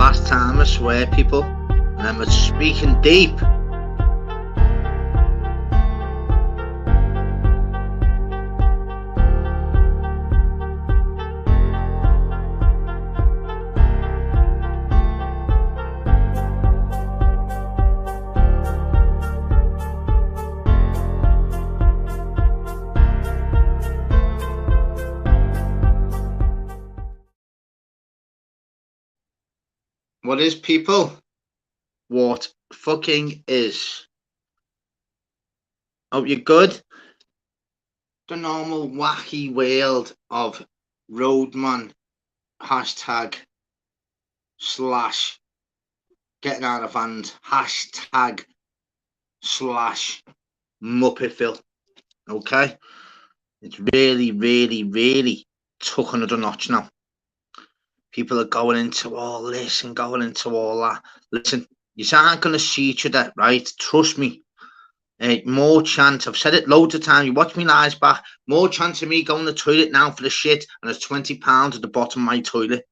last time, I swear, people. And I'm speaking deep. What is, people? What fucking is? Hope you're good. The normal wacky world of roadman hashtag / getting out of hand hashtag / Muppetville. Okay, it's really took another notch now. People are going into all this and going into all that. Listen, you aren't going to see each other, right? Trust me. More chance, I've said it loads of times, you watch me lies back, more chance of me going to the toilet now for the shit and there's 20 pounds at the bottom of my toilet.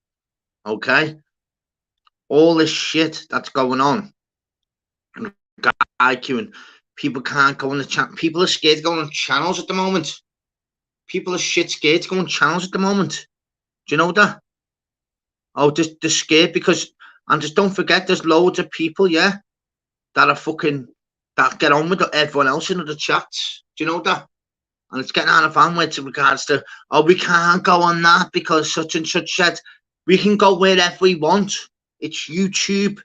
Okay? All this shit that's going on. IQing. People can't go on the channel. People are scared to go on channels at the moment. People are shit scared to go on channels at the moment. Do you know that? Oh, they're scared because, and just don't forget, there's loads of people, yeah, that are fucking, that get on with everyone else in the chats. Do you know that? And it's getting out of hand with regards to, oh, we can't go on that because such and such said. We can go wherever we want. It's YouTube.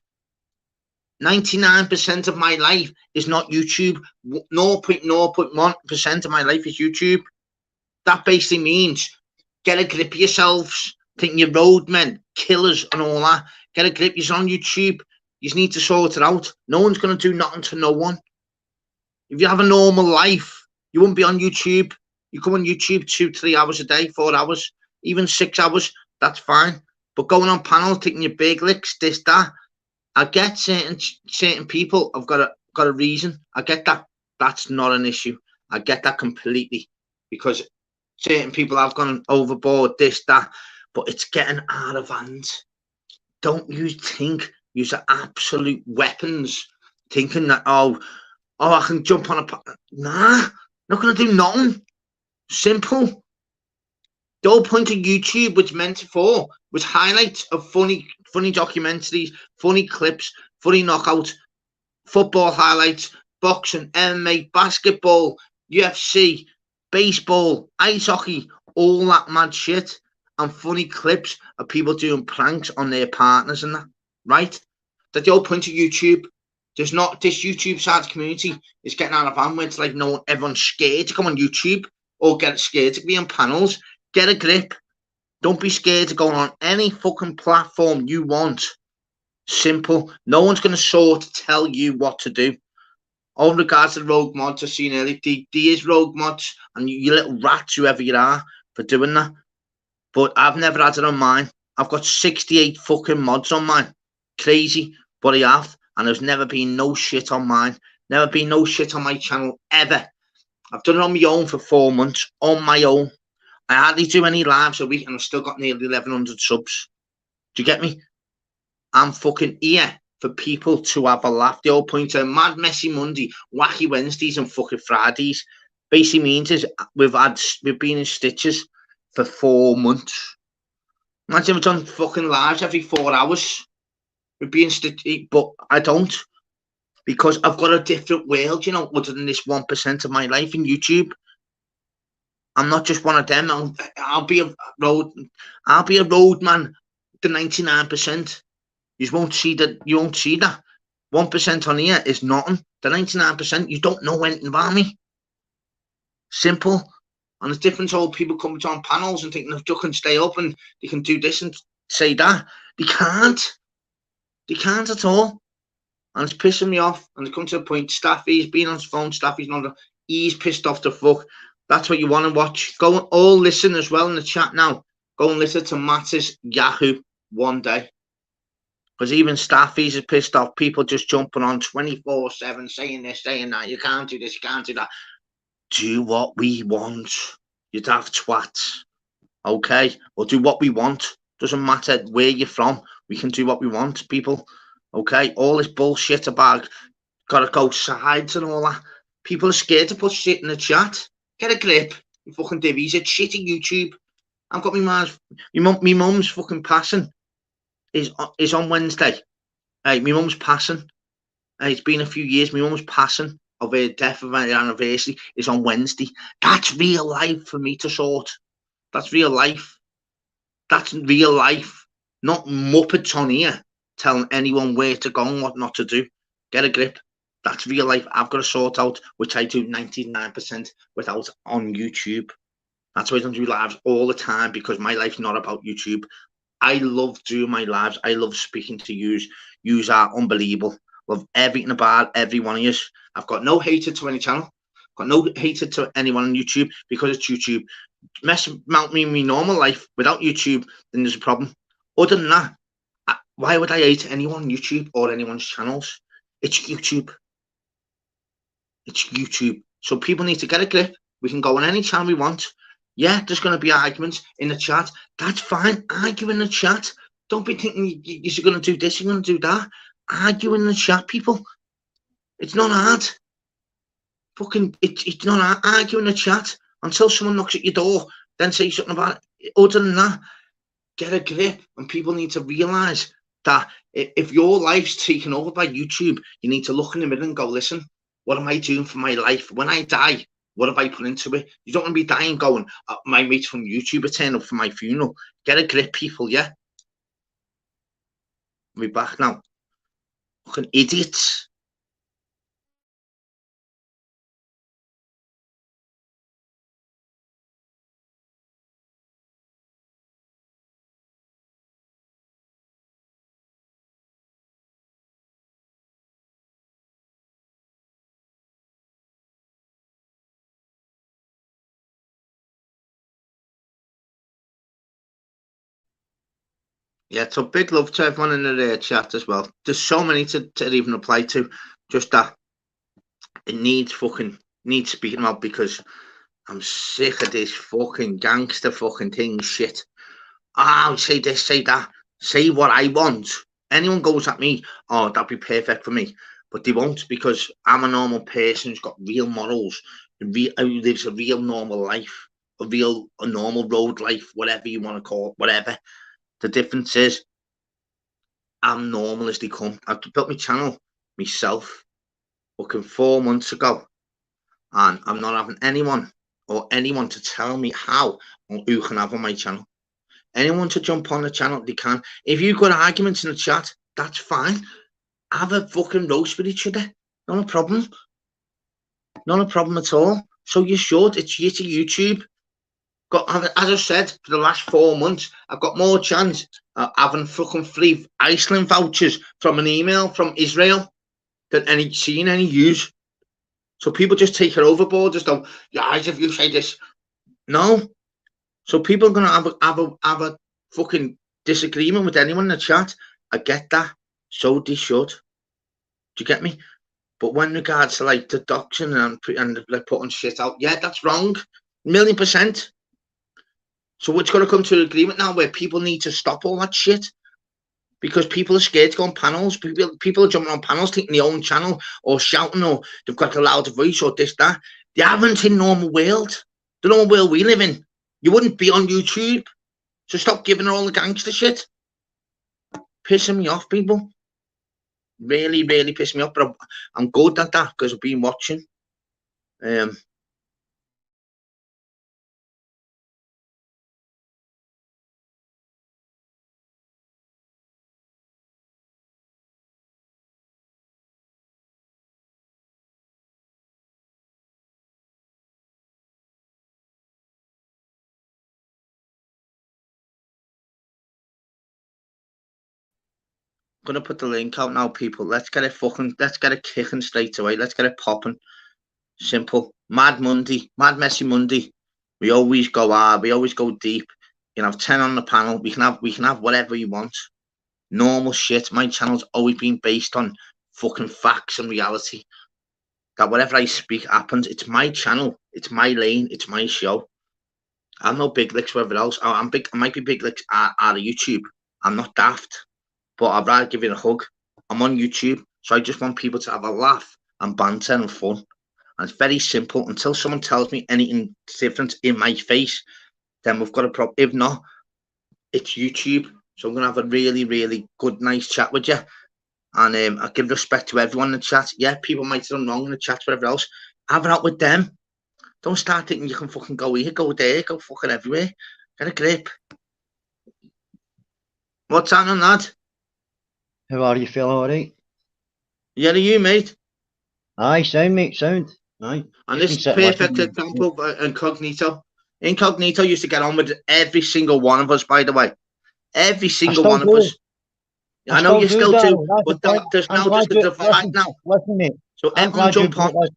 99% of my life is not YouTube. 0.01% of my life is YouTube. That basically means get a grip of yourselves. Thinking you're roadmen, killers and all that. Get a grip. You're on YouTube. You just need to sort it out. No one's going to do nothing to no one. If you have a normal life, you won't be on YouTube. You come on YouTube 2-3 hours a day, 4 hours, even 6 hours. That's fine. But going on panels, taking your big licks, this, that. I get certain people have got a reason. I get that. That's not an issue. I get that completely. Because certain people have gone overboard, this, that. But it's getting out of hand. Don't you think use the absolute weapons, thinking that, oh, I can jump on a... Nah, not going to do nothing. Simple. The whole point of YouTube was meant for was highlights of funny documentaries, funny clips, funny knockouts, football highlights, boxing, MMA, basketball, UFC, baseball, ice hockey, all that mad shit, and funny clips of people doing pranks on their partners and that, right? That's the whole point of YouTube. There's not, this YouTube side community is getting out of hand where it's like, no, everyone's scared to come on YouTube or get scared to be on panels. Get a grip. Don't be scared to go on any fucking platform you want. Simple. No one's going to sort of tell you what to do. All in regards to the rogue mods I've seen earlier, there is rogue mods and you little rats, whoever you are, for doing that. But I've never had it on mine. I've got 68 fucking mods on mine. Crazy, but I have. And there's never been no shit on mine. Never been no shit on my channel, ever. I've done it on my own for 4 months, on my own. I hardly do any lives a week and I've still got nearly 1,100 subs. Do you get me? I'm fucking here for people to have a laugh. The whole point of Mad Messi Monday, Wacky Wednesdays and fucking Fridays basically means is we've been in stitches for 4 months. Imagine we've done fucking lives every 4 hours. We'd be in stitches, but I don't. Because I've got a different world, you know, other than this 1% of my life in YouTube. I'm not just one of them. I'll be a roadman. The 99%. You won't see that. You won't see that. 1% on here is nothing. The 99%, you don't know anything about me. Simple. And it's different. Old people coming on panels and thinking they can stay up and they can do this and say that. They can't. They can't at all. And it's pissing me off. And it comes to a point. Staffy's been on his phone. Staffy's not. He's pissed off the fuck. That's what you want to watch. Go and all listen as well in the chat now. Go and listen to Matt's Yahoo one day. Because even Staffy's is pissed off. People just jumping on 24/7 saying this, saying that. You can't do this, you can't do that. Do what we want. You daft twats. Okay? We'll do what we want. Doesn't matter where you're from. We can do what we want, people. Okay, all this bullshit about gotta go sides and all that. People are scared to put shit in the chat. Get a grip, you fucking divvies. It's shit at YouTube. I've got my mum's fucking passing is on Wednesday. Hey, my mum's passing. It's been a few years. My mum's passing of her death of her anniversary is on Wednesday. That's real life for me to sort. That's real life. That's real life. Not Muppets on here telling anyone where to go and what not to do. Get a grip. That's real life. I've got to sort out, which I do 99% without on YouTube. That's why I don't do lives all the time, because my life's not about YouTube. I love doing my lives. I love speaking to yous. Yous are unbelievable. Love everything about every one of yous. I've got no hatred to any channel. Got no hatred to anyone on YouTube, because it's YouTube. Mess about me in my normal life without YouTube, then there's a problem. Other than that, why would I hate anyone on YouTube or anyone's channels? It's YouTube. It's YouTube. So people need to get a grip. We can go on any channel we want. Yeah, there's going to be arguments in the chat. That's fine. Argue in the chat. Don't be thinking you're going to do this, you're going to do that. Argue in the chat, people. It's not hard. Fucking, it's not hard. Argue in the chat until someone knocks at your door. Then say something about it. Other than that, get a grip. And people need to realise that if your life's taken over by YouTube, you need to look in the mirror and go, listen, what am I doing for my life? When I die, what have I put into it? You don't want to be dying going, my mates from YouTube are turning up for my funeral. Get a grip, people, yeah? We're back now. Fucking idiots. Yeah, so big love to everyone in the chat as well. There's so many to even reply to. Just that it needs speaking about, because I'm sick of this fucking gangster fucking thing shit. Say this, say that, say what I want. Anyone goes at me, oh, that'd be perfect for me. But they won't, because I'm a normal person who's got real morals, who lives a real normal life, a normal road life, whatever you want to call it, whatever. The difference is, I'm normal as they come. I've built my channel myself fucking 4 months ago, and I'm not having anyone to tell me how or who can have on my channel. Anyone to jump on the channel, they can. If you've got arguments in the chat, that's fine. Have a fucking roast with each other. Not a problem. Not a problem at all. So you should. It's you to YouTube. As I said, for the last 4 months, I've got more chance of having fucking free Iceland vouchers from an email from Israel than any use. So people just take it overboard. Just go, yeah, if you say this, no. So people are gonna have a fucking disagreement with anyone in the chat. I get that. So they should. Do you get me? But when regards to like the doxing and like putting shit out, yeah, that's wrong. 1,000,000%. So it's got to come to an agreement now where people need to stop all that shit, because people are scared to go on panels. People are jumping on panels, thinking their own channel or shouting, or they've got a louder voice or this, that. They haven't in normal world. The normal world we live in. You wouldn't be on YouTube. So stop giving her all the gangster shit. Pissing me off, people. Really, really pissing me off. But I'm good at that because I've been watching. I'm gonna put the link out now, people. Let's get it kicking straight away. Let's get it popping. Simple. Mad Monday, Mad Messi Monday. We always go hard. We always go deep. You can have 10 on the panel. We can have whatever you want. Normal shit. My channel's always been based on fucking facts and reality. That whatever I speak happens. It's my channel. It's my lane. It's my show. I'm no big licks whatever else. I might be big licks out of YouTube. I'm not daft. but I'd rather give you a hug. I'm on YouTube, so I just want people to have a laugh and banter and fun. And it's very simple. Until someone tells me anything different in my face, then we've got a problem. If not, it's YouTube. So I'm going to have a really, really good, nice chat with you. And I give respect to everyone in the chat. Yeah, people might have done wrong in the chat, whatever else. Have it out with them. Don't start thinking you can fucking go here, go there, go fucking everywhere. Get a grip. What's happening, lad? How are you, fella? All right? Yeah, you, mate. Aye, sound, mate, sound. Aye. And this is perfect example of incognito. Incognito used to get on with every single one of us, by the way. Every single one of us. I know you still do, but there's now just a divide now. Listen, mate. So everyone jump on.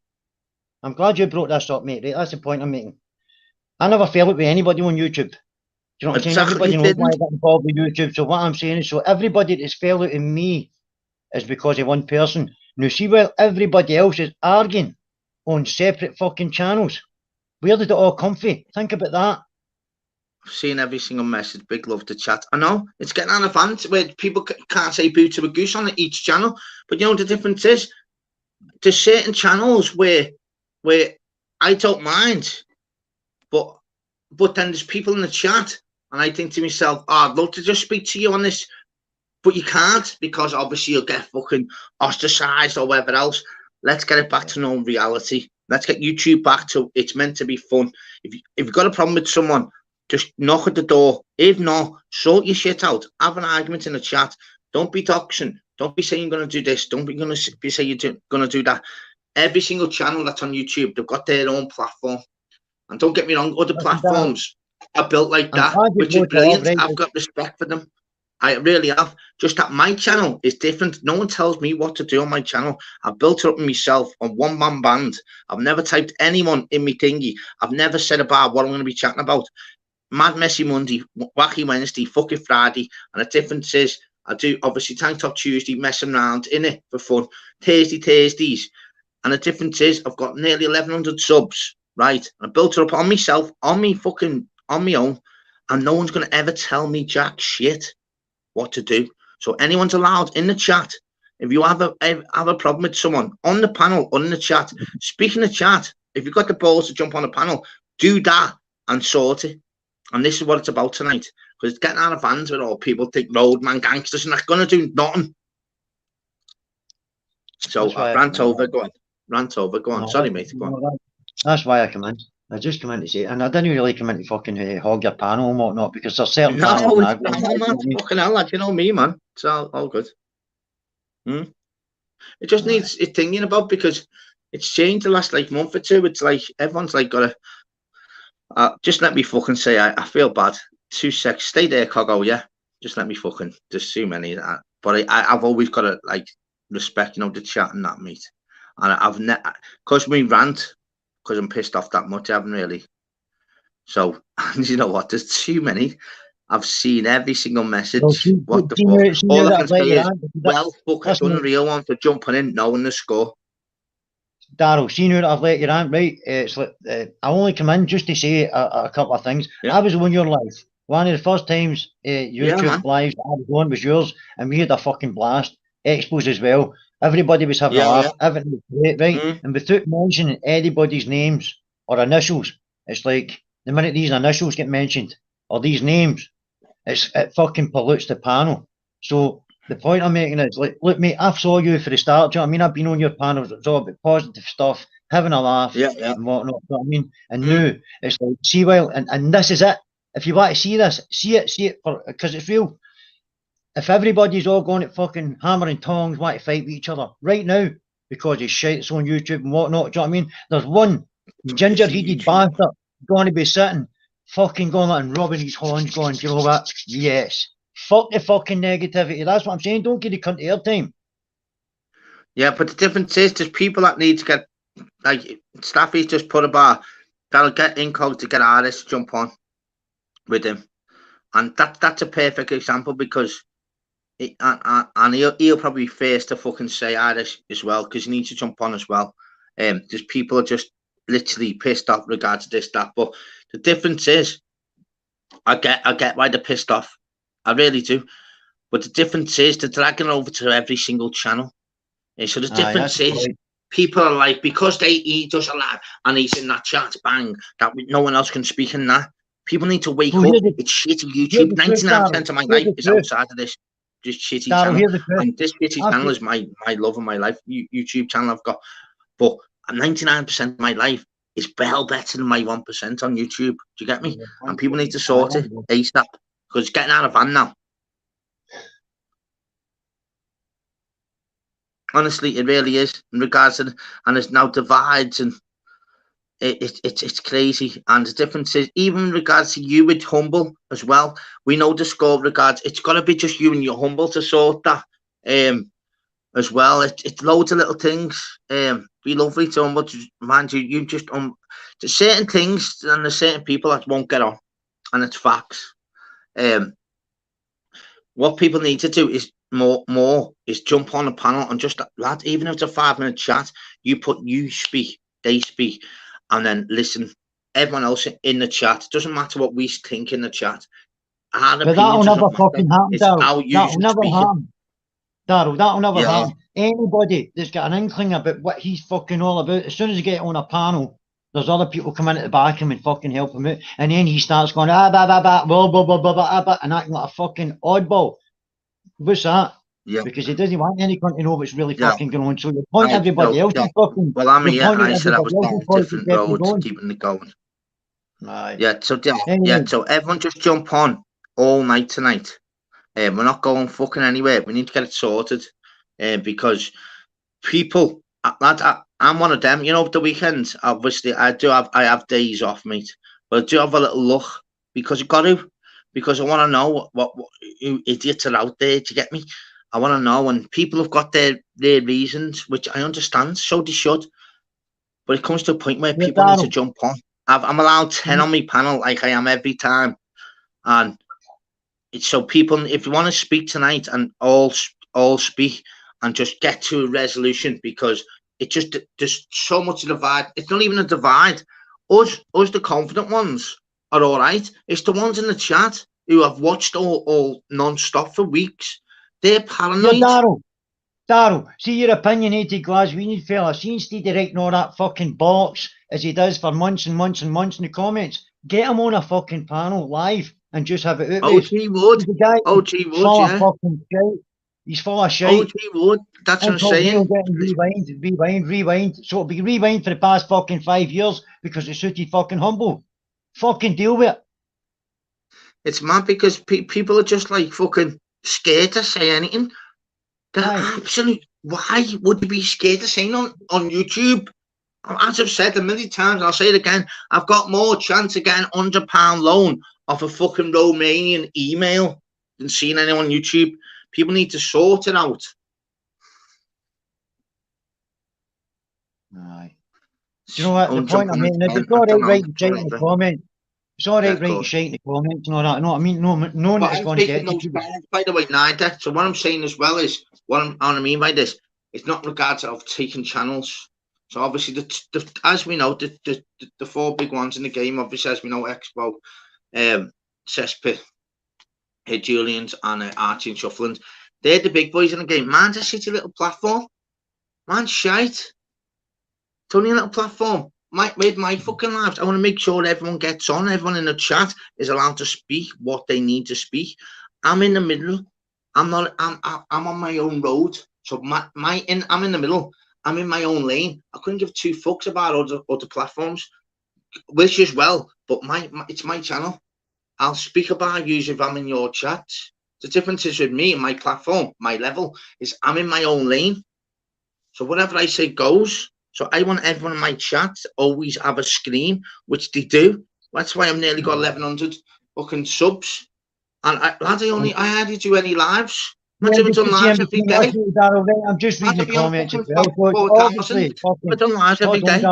I'm glad you brought this up, mate. Right, that's the point I'm making. I never fell out with anybody on YouTube. Do you know what I'm saying? Everybody knows why I got involved with YouTube. So what I'm saying is, so everybody that's fell out in me is because of one person. Now, see, while everybody else is arguing on separate fucking channels, where did it all come from? Think about that. I've seen every single message. Big love to chat. I know it's getting out of hand where people can't say boo to a goose on each channel. But you know the difference is there's certain channels where I don't mind, but then there's people in the chat, and I think to myself, oh, I'd love to just speak to you on this, but you can't because obviously you'll get fucking ostracized or whatever else. Let's get it back to normal reality. Let's get YouTube back to it's meant to be fun. If you've got a problem with someone, just knock at the door. If not, sort your shit out. Have an argument in the chat. Don't be doxing. Don't be saying you're going to do this. Don't be going to be saying you're going to do that. Every single channel that's on YouTube, they've got their own platform. And don't get me wrong, other platforms are built like that, which is brilliant. I've got respect for them. I really have. Just that my channel is different. No one tells me what to do on my channel. I've built it up myself on one-man band. I've never typed anyone in me thingy. I've never said about what I'm going to be chatting about. Mad Messi Monday, Wacky Wednesday, fucking Friday. And the difference is I do obviously Tank Top Tuesday, messing around in it for fun. Thursdays. And the difference is I've got nearly 1,100 subs, right? And I built it up on myself, on my own. And no one's going to ever tell me jack shit what to do. So anyone's allowed in the chat. If you have a problem with someone on the panel or in the chat, speak in the chat. If you've got the balls to jump on the panel, do that and sort it. And this is what it's about tonight. Because it's getting out of hand with all people think roadman gangsters and they're going to do nothing. So rant over, go on. Sorry, mate, go on. That's why I come in. I just come in to say, and I didn't really come in to fucking hog your panel and whatnot, because there's certain panels. No, fucking hell, lad, you know me, man. It's all good. It just needs thinking about, because it's changed the last like month or two. It's like everyone's like got to just let me fucking say I feel bad. 2 seconds, stay there, Coggo. Yeah, just let me fucking. There's too many of that, but I've always got to like respect, you know, the chat and that, mate. And I've never, because we rant, because I'm pissed off that much. I haven't really. So you know what? There's too many. I've seen every single message. What the fuck? All I can say is, well, fuck, it's unreal one for jumping in, knowing the score. Daryl, see now that I've let you rant, right? It's like I only come in just to say a couple of things. Yeah. I was on your live. One of the first times YouTube lives I was on was yours, and we had a fucking blast. Expos as well. Everybody was having a laugh. Everything was great, right? And without mentioning anybody's names or initials, it's like the minute these initials get mentioned or these names, it fucking pollutes the panel. So the point I'm making is, like, look, mate, I saw you for the start. Do you know what I mean? I've been on your panels. It's all about positive stuff, having a laugh and whatnot. Do you know what I mean? And now it's like, see, well, and this is it. If you want to see this, see it, because it's real. If everybody's all going at fucking hammer and tongs, want to fight with each other right now because of shit that's on YouTube and whatnot, do you know what I mean? There's one ginger-headed bastard going to be sitting, fucking going and rubbing his horns, going, do you know what? Yes. Fuck the fucking negativity. That's what I'm saying. Don't give the cunt airtime. Yeah, but the difference is there's people that need to get, like, Staffy's just put a bar that'll get Incog to get artists to jump on with him. And that's a perfect example, because and he'll probably be first to fucking say Irish as well, because he needs to jump on as well. Just people are just literally pissed off regards to this, that. But the difference is, I get why they're pissed off. I really do. But the difference is they're dragging it over to every single channel. So the difference is people are like, because he does a lot and he's in that chat, bang, that no one else can speak in that. People need to wake up. It's shitty YouTube. 99% of my life is outside of this shitty channel. And this shitty channel is my love of my life. YouTube channel I've got. But 99% of my life is well better than my 1% on YouTube. Do you get me? And people need to sort it ASAP, because it's getting out of hand now. Honestly, it really is in regards to, and there's now divides, and it's crazy. And the difference is, even in regards to you with Humble as well, we know the score regards, it's got to be just you and your Humble to sort that as well. It's loads of little things. Be lovely to Humble, mind you just there's certain things and there's certain people that won't get on, and it's facts. What people need to do is more is jump on a panel and just that, even if it's a 5-minute chat, you speak, they speak, and then listen. Everyone else in the chat, doesn't matter what we think in the chat. But that'll never fucking happen, Daryl. That'll never happen. Daryl, that'll never happen. Anybody that's got an inkling about what he's fucking all about, as soon as you get on a panel, there's other people come in at the back of him and fucking help him out, and then he starts going and acting like a fucking oddball. What's that? Yeah. Because he doesn't want anyone to know what's really fucking going on. So you point everybody else fucking. Well, I mean, yeah, I said I was on different roads, keeping it going. Right. Yeah. So anyway. So everyone just jump on all night tonight. We're not going fucking anywhere. We need to get it sorted. Because people, I'm one of them. You know, the weekends, obviously, I have days off, mate. But I do have a little look, because you got to. Because I want to know what idiots are out there. Do you get me? I want to know, and people have got their reasons, which I understand. So they should. But it comes to a point where people need to jump on. I'm allowed 10 on my panel, like I am every time, and it's so people, if you want to speak tonight, and all speak and just get to a resolution, because it just, there's so much divide. It's not even a divide. Us the confident ones are all right. It's the ones in the chat who have watched all non-stop for weeks. They're paranoid. Yeah, Daryl, see your opinionated Glaswegian fella. See, instead of writing all that fucking box as he does for months and months and months in the comments, get him on a fucking panel live and just have it out. Oh, he would. Oh, he would, yeah. He's full of shit. Oh, he would. That's what I'm saying. Rewind. So it'll be rewind for the past fucking 5 years because it suited fucking Humble. Fucking deal with it. It's mad because people are just like fucking scared to say anything. They're absolutely. Why would you be scared to say on YouTube? As I've said a million times, I'll say it again. I've got more chance of getting £100 loan off a fucking Romanian email than seeing anyone on YouTube. People need to sort it out. Aye. Do you know what the point I'm making? It's all right writing shit in the comments. It's all right writing shit in the comments and all that. No, I mean, no one is going to get those comments, by the way, neither. So what I'm saying as well is, what I mean by this, it's not in regards of taking channels. So obviously, as we know, the 4 big ones in the game, obviously, as we know, Expo, Cesspit, Julian's, and Archie and Shuffland, they're the big boys in the game. Mine's a shitty little platform. Mine's shite. It's only a little platform. With my fucking lives, I want to make sure everyone gets on. Everyone in the chat is allowed to speak what they need to speak. I'm in the middle. I'm on my own road. So I'm in the middle. I'm in my own lane. I couldn't give 2 fucks about other platforms, which as well. But it's my channel. I'll speak about you if I'm in your chat. The difference is with me and my platform, my level is I'm in my own lane. So whatever I say goes. So I want everyone in my chat to always have a screen, which they do. That's why I've nearly got 1,100 fucking subs. And I hardly do any lives. I'm not even done lives every day. I'm just reading the comments. I've done lives every day.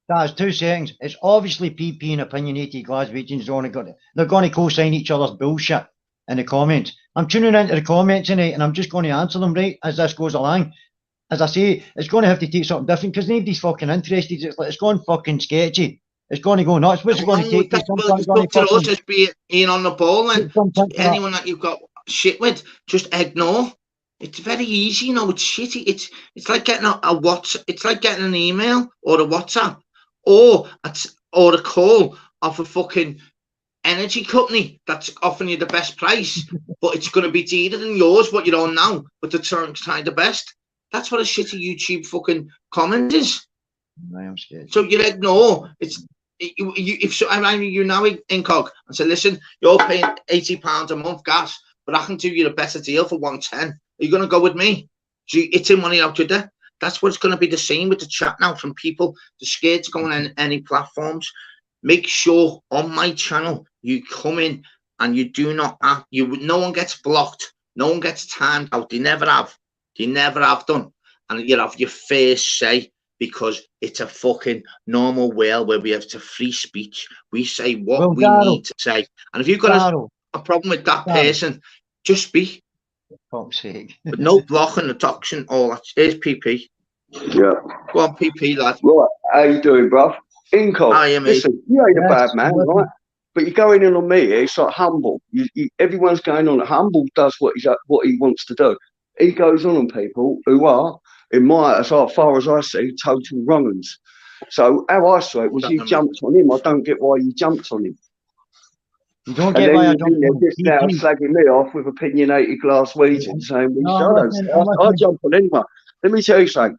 That's 2 seconds. It's obviously PP and opinionated Glaswegians. They're going to co-sign each other's bullshit in the comments. I'm tuning into the comments tonight, and I'm just going to answer them right as this goes along. As I say, it's going to have to take something different because nobody's fucking interested. It's going fucking sketchy. It's going to go nuts. What's it going to take? It's up to us as being on the ball, then. Anyone that you've got shit with, just ignore. It's very easy, you know. It's shitty. It's like getting it's like getting an email or a WhatsApp or a call off a fucking energy company that's offering you the best price, but it's going to be dearer than yours, what you're on now, but they're trying the best. That's what a shitty YouTube fucking comment is. I'm scared. So you ignore. You now incog and say, listen, you're paying £80 a month gas, but I can do you a better deal for 110. Are you going to go with me? So it's in money out there. That's what's going to be the same with the chat now from people. They're scared to go on any platforms. Make sure on my channel you come in and you do not act. No one gets blocked. No one gets timed out. They never have. They never have done. And you have your first say, because it's a fucking normal world where we have to free speech. We say what we need to say. And if you've got a problem with that person, just speak. Fuck's sake. But no blocking the toxin, all that. Here's PP. Yeah. Go on, PP, lad. Right, how you doing, bruv? Incog, listen, you ain't a bad man, right? But you're going in on me, it's like Humble. Everyone's going on. Humble does what he wants to do. He goes on people who are, as far as I see, total wrong-uns. So how I saw it was you jumped on him. I don't get why you jumped on him. You don't get why I jumped on him. Just now slagging me off with opinionated Glaswegian saying, I jump on anyone. Let me tell you something.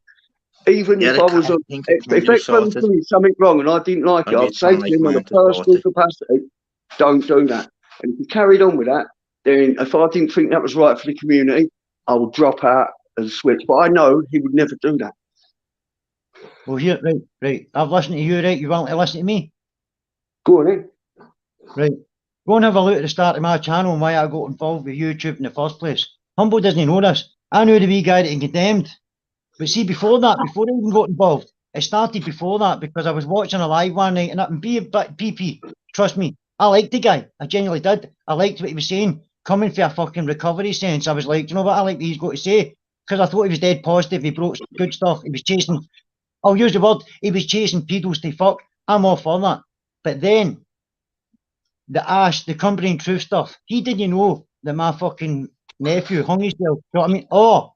Even if I was if everyone was doing something wrong and I didn't like it, I'd say to him on a personal capacity, don't do that. And if he carried on with that, then if I didn't think that was right for the community, I would drop out and switch. But I know he would never do that. Well, here, right. I've listened to you, right? You want to listen to me? Go on, then. Right. Go and have a look at the start of my channel and why I got involved with YouTube in the first place. Humble doesn't know this. I knew the wee guy that he condemned. But see, before I even got involved, it started before that because I was watching a live one night and PP, trust me, I liked the guy. I genuinely did. I liked what he was saying. Coming for a fucking recovery sense, I was like, you know what I like what he's got to say? Because I thought he was dead positive. He brought good stuff. He was chasing, I'll use the word, he was chasing pedos to fuck. I'm all for that. But then, the Cumbrian Truth stuff, he didn't know that my fucking nephew hung himself. You know what I mean? Oh,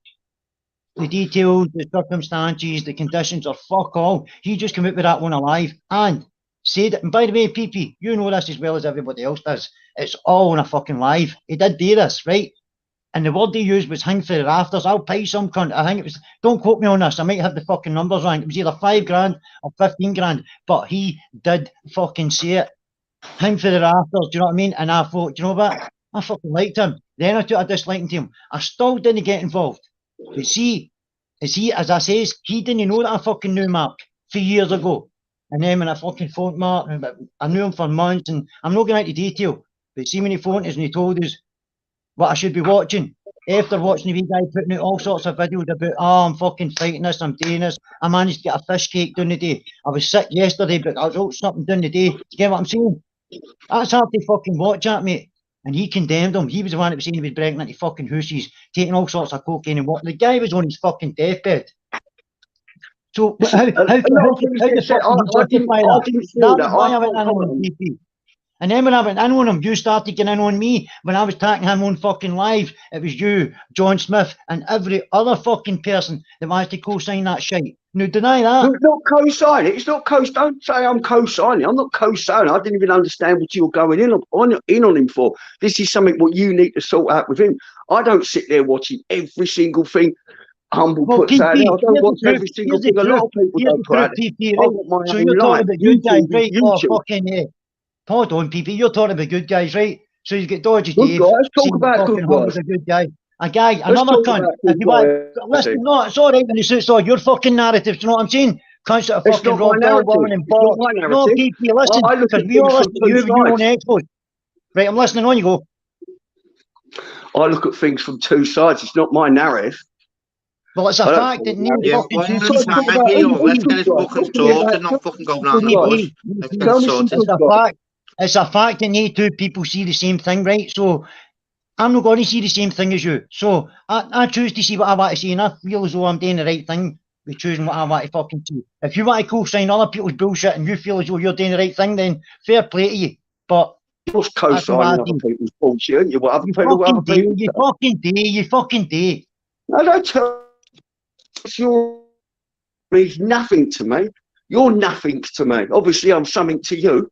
the details, the circumstances, the conditions are fuck all. He just came out with that one alive and said it. And by the way, PP, you know this as well as everybody else does. It's all on a fucking live. He did do this, right? And the word he used was hang for the rafters. I'll pay some cunt. I think it was, don't quote me on this. I might have the fucking numbers wrong. It was either 5 grand or 15 grand. But he did fucking say it. Hang for the rafters, do you know what I mean? And I thought, do you know what? I fucking liked him. Then I took a dislike to him. I still didn't get involved. But see, as I says, he didn't know that I fucking knew Mark 3 years ago. And then when I fucking phoned Mark, I knew him for months, and I'm not going into detail. But see, when he phoned us and he told us what I should be watching, after watching the wee guy putting out all sorts of videos about, oh, I'm fucking fighting this, I'm doing this, I managed to get a fish cake during the day. I was sick yesterday, but I was out something during the day. Do you get what I'm saying? That's hard to fucking watch at, mate. And he condemned him. He was the one that was saying he was breaking into fucking hooses, taking all sorts of cocaine and what. The guy was on his fucking deathbed. So how the fuck do you justify that? That was why I went in on PP. And then when I went in on him, you started getting in on me. When I was taking him on fucking live, it was you, John Smith, and every other fucking person that managed to co-sign that shit. No, deny that. It's not co-signing. It's not don't say I'm co-signing. I'm not co-signing. I didn't even understand what you were going in on him for. This is something what you need to sort out with him. I don't sit there watching every single thing Humble puts out there. I don't watch every single thing. A lot of people don't put out there. So you're talking about good guys, right? Oh, fucking hold on, PP. You're talking about good guys, right? So you get Dodgy Dave. Let's talk about good guys. A good guy. A guy, another cunt. If you want, listen, no, it's all right when it suits all your fucking narratives. You know what I'm saying? Cunts that are fucking robbed all women and bought. No, PP, listen, because we all listen to you with your own expos. Right, I'm listening on, you go. I look at things from two sides. It's not my narrative. Well, it's a fact that Neil fucking let's get his fucking sorted, not fucking go down the bush. It's a fact that no two people see the same thing, right? So I'm not going to see the same thing as you. So I choose to see what I want to see, and I feel as though I'm doing the right thing with choosing what I want to fucking see. If you want to co-sign other people's bullshit and you feel as though you're doing the right thing, then fair play to you. But You're co-signing other people's bullshit, aren't you? What other people You fucking do. No, don't tell us means nothing to me. You're nothing to me. Obviously, I'm something to you.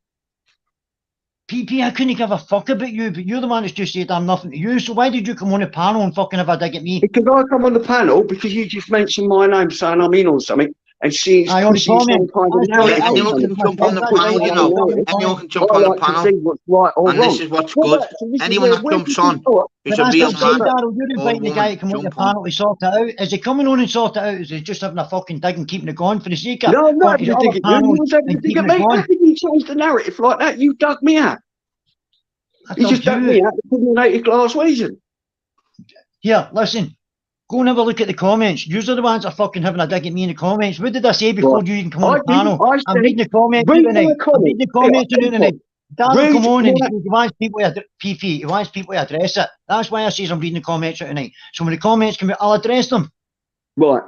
PP, I couldn't give a fuck about you, but you're the one that's just said I'm nothing to you. So why did you come on the panel and fucking have a dig at me? Because I come on the panel because you just mentioned my name saying I'm in on something. And she's anyone can jump on the panel, you know. Anyone can jump on the panel. See what's right or and wrong. This is what's good. Anyone that jumps on is a real man. You're inviting the guy to come on the panel to sort it out. Is he coming on and sort it out? Is he just having a fucking dig and keeping it going for the sake of? No, I'm not having a dig at you. You was having a dig at me. How can you change the narrative like that? You dug me out. You just dug me out for opinionated glass reason. Here, listen. Go and have a look at the comments. You're the ones that are fucking having a dig at me in the comments. What did I say before you even come on the panel? I'm reading the comments tonight. I'm reading the comments tonight. Darren, come on, and he wants people to PP. He wants people to address it. That's why I say I'm reading the comments out tonight. So when the comments come out, I'll address them. Right.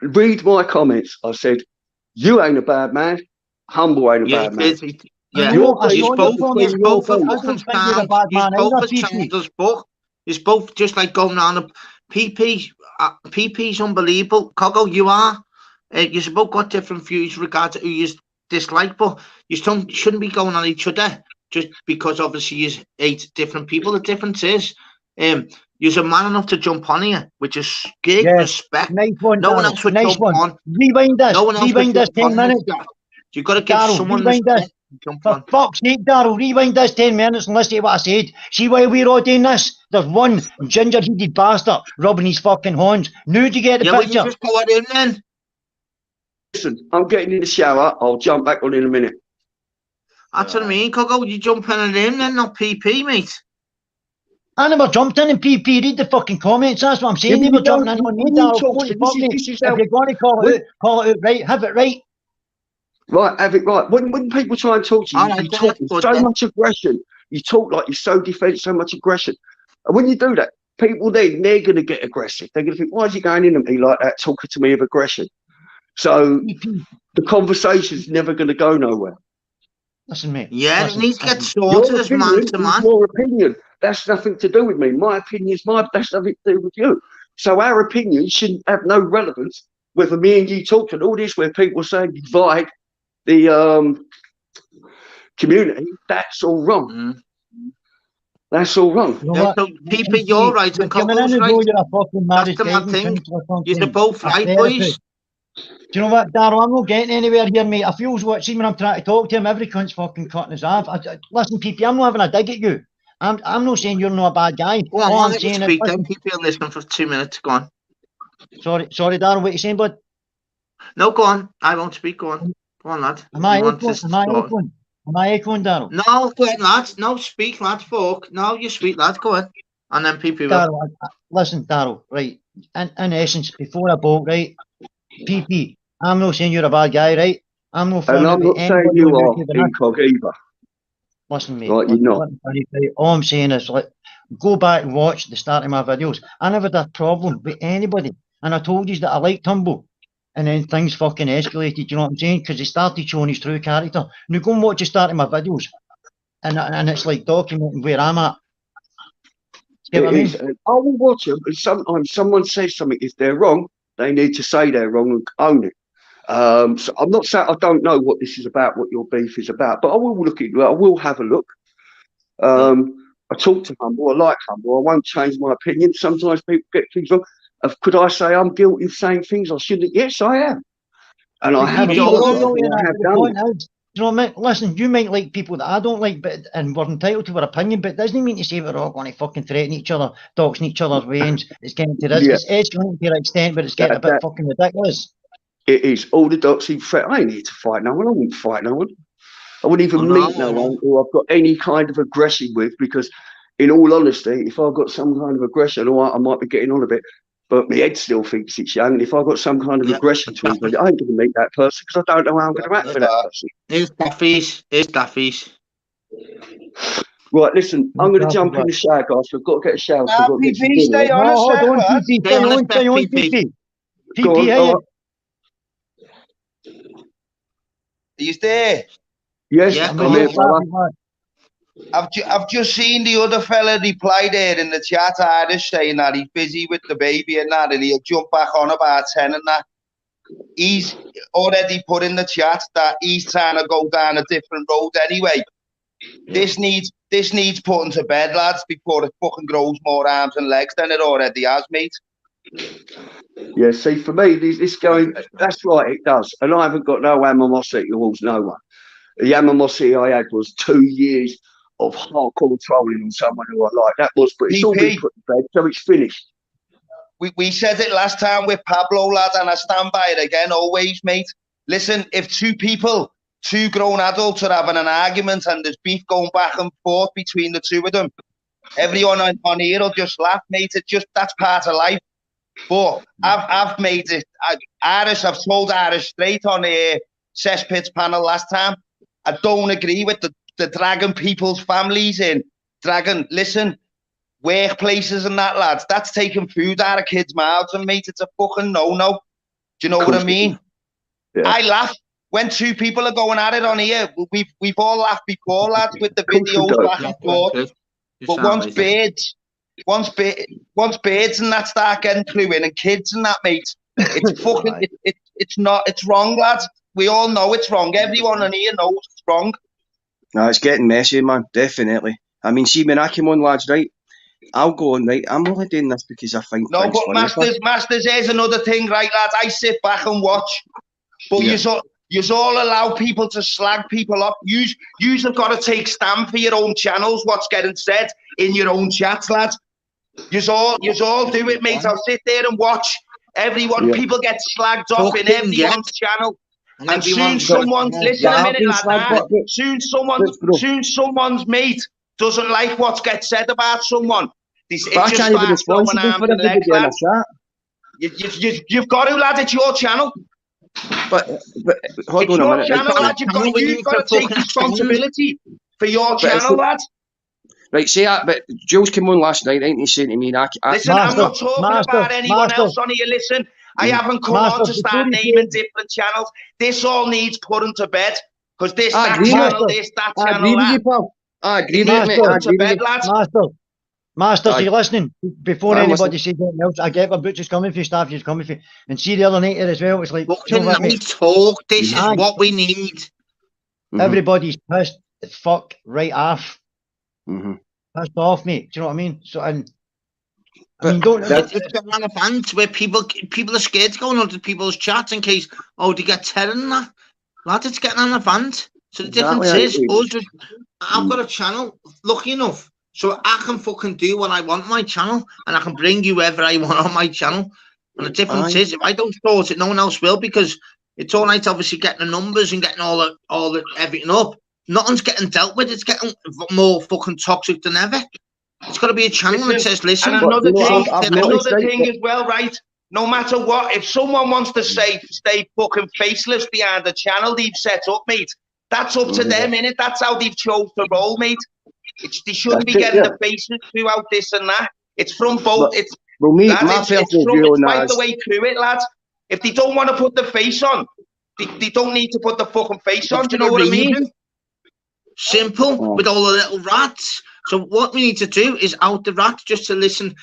Read my comments. I said, you ain't a bad man. Humble ain't a bad man. Yeah, you're both just like going on a PP's unbelievable. Coggo, you are. You've both got different views regarding who you dislike, but you shouldn't be going on each other just because obviously you hate different people. The difference is, you're a man enough to jump on here, which is great respect. Nice one, no one else would jump on. Rewind this. No one else rewind this 10 minutes. You've got to give someone respect. For fuck's sake, Darryl, rewind this 10 minutes and listen to what I said. See why we're all doing this? There's one ginger-headed bastard rubbing his fucking horns. Now do you get the picture? Well, you just go in then. Listen, I'm getting in the shower. I'll jump back on in a minute. That's what I mean, Coggo. You jump in then, not PP, mate. I never jumped in PP. Read the fucking comments. That's what I'm saying. They were jumping in on me, Darryl. If you're going to call it out right. Have it right. Right, have it right. When people try and talk to you, you talk with so much aggression. You talk like you're so defensive, so much aggression. And when you do that, people then, they're going to get aggressive. They're going to think, why is he going in at me like that, talking to me of aggression? So the conversation's never going to go nowhere. Listen, mate. Yeah, it needs to get sorted as man to man. Your opinion, that's nothing to do with me. My opinion is that's nothing to do with you. So our opinions shouldn't have no relevance whether me and you talk and all this where people say divide the community. That's all wrong. That's all wrong. You know people, you're right and Coggo's right. That's the mad thing. You're both right, boys. Do you know what, Darryl? I'm not getting anywhere here, mate. I feel what, see, when I'm trying to talk to him, every cunt's fucking cutting his off. Listen, PP, I'm not having a dig at you. I'm not saying you're not a bad guy. Go on, I'm saying speak then. PP will listen for 2 minutes. Go on. Sorry, Darryl, what are you saying, bud? No, go on. I won't speak. Go on. Go on, lad. Am I echoing, Darryl? No, go ahead, lad. No, speak, lad. Fuck. No, you sweet, lad. Go ahead. And then PP will. Darryl, listen, Darryl, right. In essence, before I bolt, right, PP, I'm not saying you're a bad guy, right? I'm not saying you are incog either. Listen, mate. Right, you're not. All I'm saying is, like, go back and watch the start of my videos. I never had a problem with anybody. And I told you that I liked Humble. And then things fucking escalated, you know what I'm saying? Because he started showing his true character. Now go and watch the start of my videos. And it's like documenting where I'm at. I will watch them, and sometimes someone says something, if they're wrong, they need to say they're wrong and own it. So I'm not saying I don't know what this is about, what your beef is about, but I will look at it. I will have a look. I talk to Humble. I like Humble. I won't change my opinion. Sometimes people get things wrong. Could I say I'm guilty of saying things I shouldn't? Yes, I am. And I have done. You know what I mean? Listen, you might like people that I don't like, and we're entitled to our opinion, but it doesn't mean to say we're all going to fucking threaten each other, doxing each other's ways. It's getting to this. It's escalating to an extent, but it's getting a bit fucking ridiculous. It is. All the doxing threat. I ain't here to fight no one. I wouldn't fight no one. I wouldn't even meet no one who I've got any kind of aggression with, because in all honesty, if I've got some kind of aggression, all right, I might be getting on a bit, but my head still thinks it's young. And if I've got some kind of aggression to anybody, I ain't going to meet that person because I don't know how I'm going to act for that person. It's daffies. Right, listen, I'm going to jump in the shower, guys. I've got to get a shower. PP, stay on. Stay on, PP. PP, are you there? Yes, I'm here, brother. I've just seen the other fella reply there in the chat, Irish, saying that he's busy with the baby and that, and he'll jump back on about 10 and that. He's already put in the chat that he's trying to go down a different road anyway. This needs putting to bed, lads, before it fucking grows more arms and legs than it already has, mate. Yeah, see, for me, this going, that's right, it does. And I haven't got no animosity towards no one. The animosity I had was 2 years of hardcore trolling on someone who I like. That was, but it's all been put to bed, so it's finished. We said it last time with Pablo, lad, and I stand by it again always, mate. Listen, if two grown adults are having an argument and there's beef going back and forth between the two of them, everyone on here will just laugh, mate. That's part of life. But I've made it. I've told Irish straight on the Cesspits panel last time. I don't agree with the dragging people's families in. Listen, workplaces and that, lads, that's taking food out of kids' mouths, and mate, it's a fucking no-no. Do you know what I mean? Yeah. I laugh when two people are going at it on here. We've all laughed before, lads, with the videos back and forth. But once birds and that start getting through in, and kids and that, mate, it's fucking it's wrong, lads. We all know it's wrong. Everyone on here knows it's wrong. No, it's getting messy, man. Definitely. I mean, see, when I came on, lads, right, I'll go on, right, I'm only doing this because I find no, but Masters, here's another thing, right, lads, I sit back and watch, but you all allow people to slag people up. You've got to take stand for your own channels, what's getting said in your own chats, lads. You all do it, mate. I'll sit there and watch everyone, people get slagged off in everyone's channel. And soon someone's someone's mate doesn't like what gets said about someone. It just starts going arms and legs, lad. You've got to, lad. It's your channel. But hold on a minute. Channel, lad. You've got to take responsibility for your channel, lad. Right, say that, but Jules came on last night, ain't he, saying to me, listen, I'm not talking about anyone else on here. Listen, I haven't come on to start naming different channels. This all needs putting to bed, because that channel, that. I agree with you. Master, are you listening? Before anybody says anything else, I get my butcher's coming for staff, you're coming for. And see the other night here as well, it's like, talk, this is what we need. Everybody's pissed as fuck right off. Pissed off, mate. Do you know what I mean? So, I mean, it's got an event where people are scared to go on to people's chats in case, they get terror and that. Lad, it's getting an event. So the difference is, I've got a channel, lucky enough, so I can fucking do what I want on my channel, and I can bring you whoever I want on my channel. And the difference is, if I don't sort it, no one else will, because it's all right, obviously, getting the numbers and getting all the everything up. Nothing's getting dealt with. It's getting more fucking toxic than ever. It's got to be a channel that says, listen. And another thing as well, right? No matter what, if someone wants to stay fucking faceless behind the channel they've set up, mate, that's up to them, innit? That's how they've chose to roll, mate. They shouldn't be getting the faces throughout this and that. It's from both. It's right the way through it, lads. If they don't want to put the face on, they don't need to put the fucking face on. Do you know what I mean? Simple, with all the little rats. So what we need to do is out the rats, just to listen,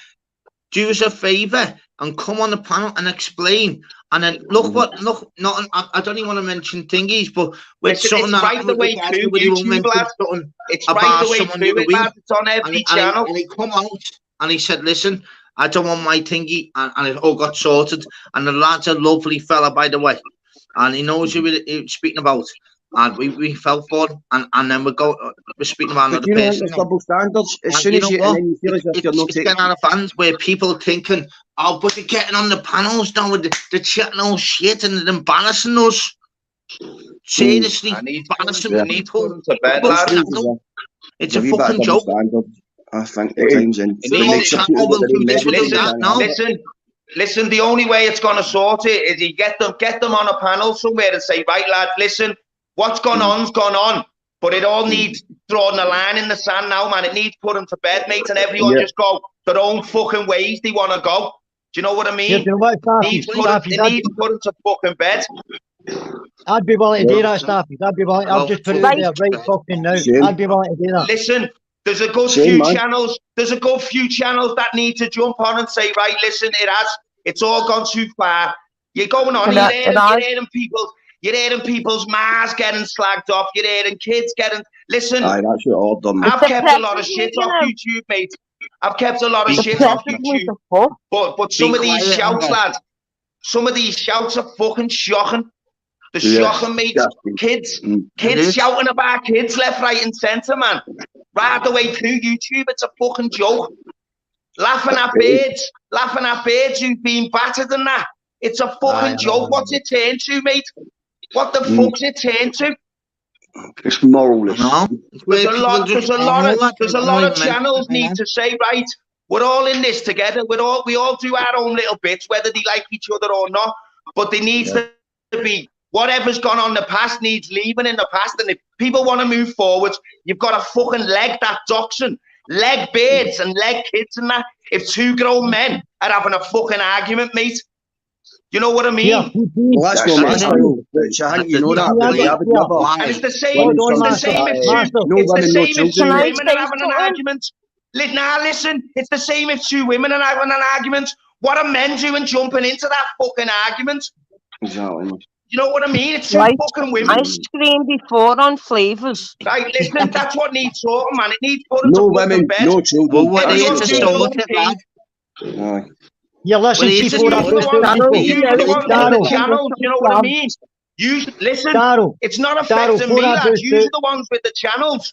do us a favour and come on the panel and explain. And then I don't even want to mention thingies, but with something it's right the way through YouTube, lad. It's right the way through it, lad. It's on every channel. And he come out and he said, listen, I don't want my thingy, and it all got sorted. And the lad's a lovely fella, by the way, and he knows who we're speaking about. And we fell for it, and then we're speaking about another person. Double standards. As soon as you feel as if you're not taking out of fans where people are thinking, but they're getting on the panels now with the chatting all shit and they're embarrassing us. Seriously, embarrassing people. It's a fucking joke. I think at times listen, the only way it's gonna sort it is you get them on a panel somewhere and say, right, lad, listen. What's gone on's gone on, but it all needs drawing a line in the sand now, man. It needs putting to bed, mate, and everyone just go their own fucking ways they want to go. Do you know what I mean? It needs putting to fucking bed. I'd be willing to do that, Staffy. I'd be willing. I'll just put it out there right fucking now. I'd be willing to do that. Listen, there's a good few channels. There's a good few channels that need to jump on and say, right, listen, it's all gone too far. You're going on. You're hearing people's ma's getting slagged off. You're hearing kids getting. Listen, that's what all done. I've kept a lot of shit off YouTube, mate. I've kept a lot of shit off YouTube. But some of these shouts, lad, some of these shouts are fucking shocking. They're shocking, mate. Kids shouting about kids left, right, and centre, man. Right the way through YouTube, it's a fucking joke. Laughing at birds who've been battered and that. It's a fucking joke. What's it turned to, mate? What the fuck's it turned to? It's moralist. There's a lot of channels need to say, right, we're all in this together. We all do our own little bits, whether they like each other or not. But there needs to be whatever's gone on in the past needs leaving in the past. And if people want to move forward, you've got to fucking leg that doxing, leg birds and leg kids and that. If two grown men are having a fucking argument, mate. You know what I mean? Yeah. Well, that's not my style. I think you know that. And it's the same. It's the same if two women are having an argument. Now listen, it's the same if two women are having an argument. What are men doing jumping into that fucking argument? Exactly. You know what I mean? It's two fucking women. I screamed before on flavours. Right, listen, that's what needs sorting, man. It needs putting no women, bed. No children. Yeah, listen, people you know what I mean? Listen, it's not affecting me, lads. You're the ones with the channels.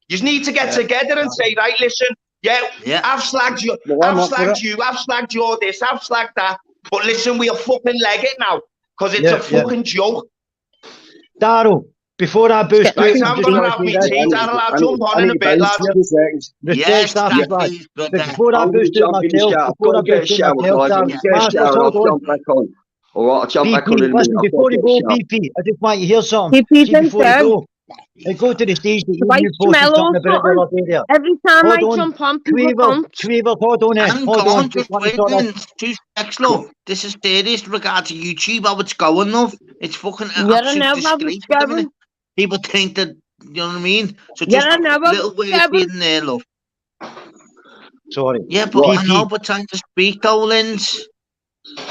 You need to get together and say, right, listen, I've slagged you, I've slagged you this, I've slagged that. But listen, we'll fucking leg it now, because it's a fucking joke. Daryl, before I boost I'm going to have me tea, Daryl. I'll jump on in a bit, lads. Yes, before I boost it myself, I'll get a shower, guys. I'll jump back on. All right, I'll jump back on in a minute. Before you go, BP, I just want you to hear something. Before you go to the stage that you posted something about the other day there. Every time I jump on, Quaver, hold on. Hold on, just wait 2 seconds, love. This is serious regard to YouTube, how it's going, love. It's fucking absolute disgrace. People think that, you know what I mean? So just a little way in there, love. Sorry. Yeah, but I know, but time to speak, though, Lins.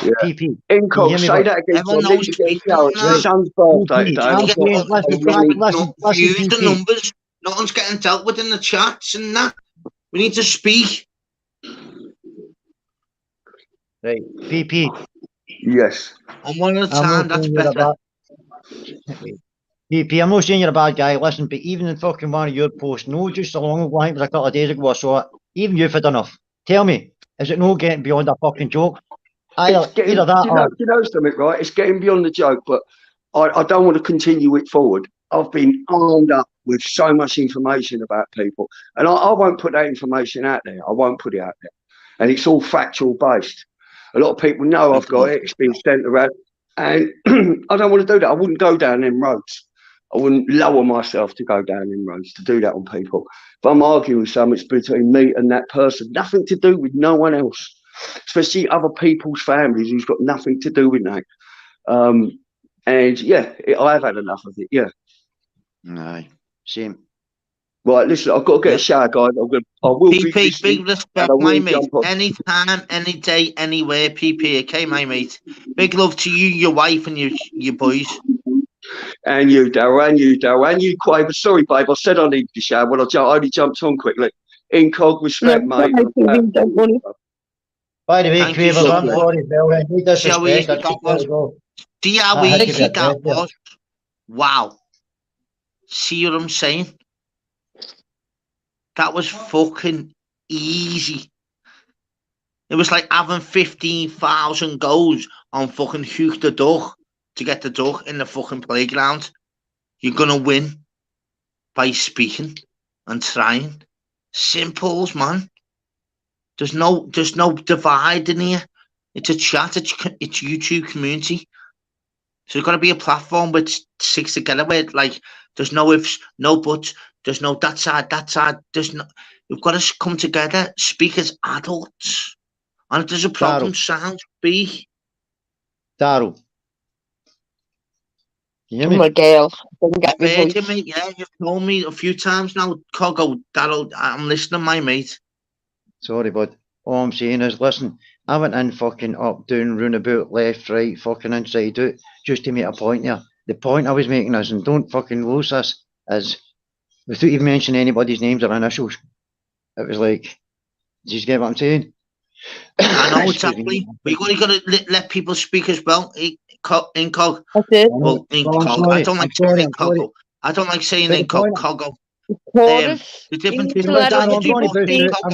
Yeah. PP. Inco, say that again. It's your son's birthday today. The numbers. Nothing's getting dealt with in the chats and that. We need to speak. Right, PP. Yes. On one at a time, that's better. PP, I'm not saying you're a bad guy, listen, but even in fucking one of your posts, no, just along the line, it was a couple of days ago or so, even you've had enough. Tell me, is it no getting beyond a fucking joke? Either that you know something, right? It's getting beyond the joke, but I don't want to continue it forward. I've been armed up with so much information about people, and I won't put that information out there. I won't put it out there. And it's all factual based. A lot of people know I've got it. It's been sent around. And I don't want to do that. I wouldn't go down them roads. I wouldn't lower myself to go down them roads to do that on people. If I'm arguing with someone, it's between me and that person. Nothing to do with no one else. Especially other people's families who's got nothing to do with that. And yeah, I've had enough of it. Yeah. No, same. Right, listen, I've got to get a shower, guys. I will be big respect, my mate. Anytime, any day, anywhere, PP. Okay, my mate. Big love to you, your wife, and your boys. And you, Darryl, and you, Quaver. Sorry, babe. I said I needed a shower. Well, I only jumped on quickly. Incog respect, mate. By the way, Quaver, I'm sorry, shall we? See how easy that was? Wow. See what I'm saying? That was fucking easy. It was like having 15,000 goals on fucking Hoek the Duck to get the duck in the fucking playground. You're gonna win by speaking and trying. Simples, man. There's no divide in here. It's a chat. It's YouTube community. So there's got to be a platform which sticks together with, like, there's no ifs, no buts, there's no that side, there's no, we've got to come together, speak as adults. And if there's a problem, sound, speak. Daryl, My girl. I've heard you, mate. Yeah, you've told me a few times now. Coggo, I'm listening, my mate. Sorry, bud. All I'm saying is, listen, I went in fucking up, down, roundabout, left, right, fucking inside out, just to make a point there. The point I was making is, and don't fucking lose this, is, without even mentioning anybody's names or initials, it was like, do you get what I'm saying? I know exactly. You got to let people speak as well. Incog. Well, incog. I don't like saying incog. I don't like saying incog. The difference is I'm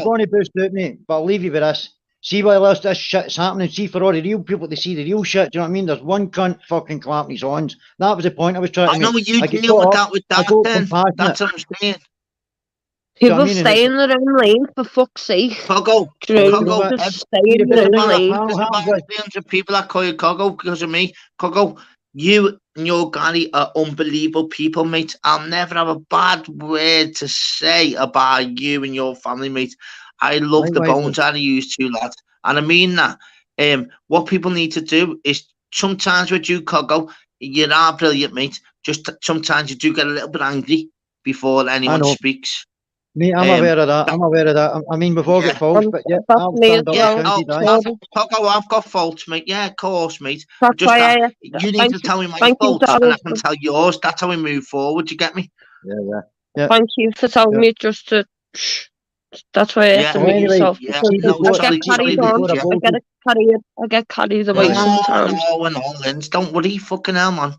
going to boost out, mate, but I'll leave you with this. See why this shit's happening. See, for all the real people to see the real shit. Do you know what I mean? There's one cunt fucking clapping his horns. That was the point I was trying to make. I know you deal with that then. That's what I'm saying. People stay in their own lane, for fuck's sake. Coggo. Just stay in their own lane. There's of people that call you Coggo because of me. Coggo, you and your Gary are unbelievable people, mate. I'll never have a bad word to say about you and your family, mate. I love the bones out of you two, lads. And I mean that. What people need to do is, sometimes with you, Coggo, you are brilliant, mate. Just sometimes you do get a little bit angry before anyone speaks. Mate, I'm aware of that. I'm aware of that. I mean, we've all got faults, but yeah, I'll stand up. Coggo, I've got faults, mate. Yeah, of course, mate. You need to tell me my faults, and I can tell yours. That's how we move forward. You get me? Yeah. Thank you for telling me just to. That's why I have to mute yourself. I get carried on. I get carried away sometimes. Don't worry, fucking hell, man.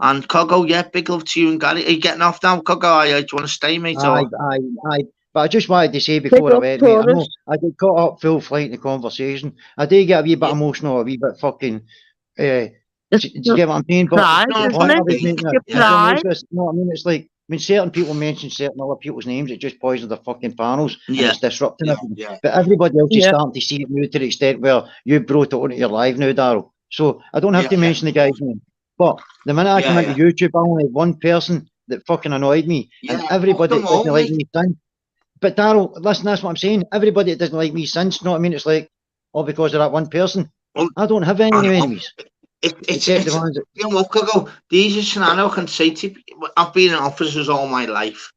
And Coggo, yeah, big love to you and Gary. Are you getting off now, Coggo? Do you want to stay, mate? Aye. But I just wanted to say before I went, mate, I know I get caught up full flight in the conversation. I do get a wee bit emotional, a wee bit fucking. Do you get what I'm saying? But you know what I mean? It's like, when certain people mention certain other people's names, it just poisons the fucking panels and it's disrupting everything. But everybody else is starting to see it now to the extent where you brought it onto your live now, Daryl. So I don't have to mention the guy's name. But the minute I come into YouTube, I only had one person that fucking annoyed me, and everybody that doesn't like me since. But Daryl, listen, that's what I'm saying. Everybody that doesn't like me since, you know what I mean? It's like, all because of that one person. I don't have any enemies. It's you know what, Coggo, the easiest scenario I can say to you, I've been in offices all my life,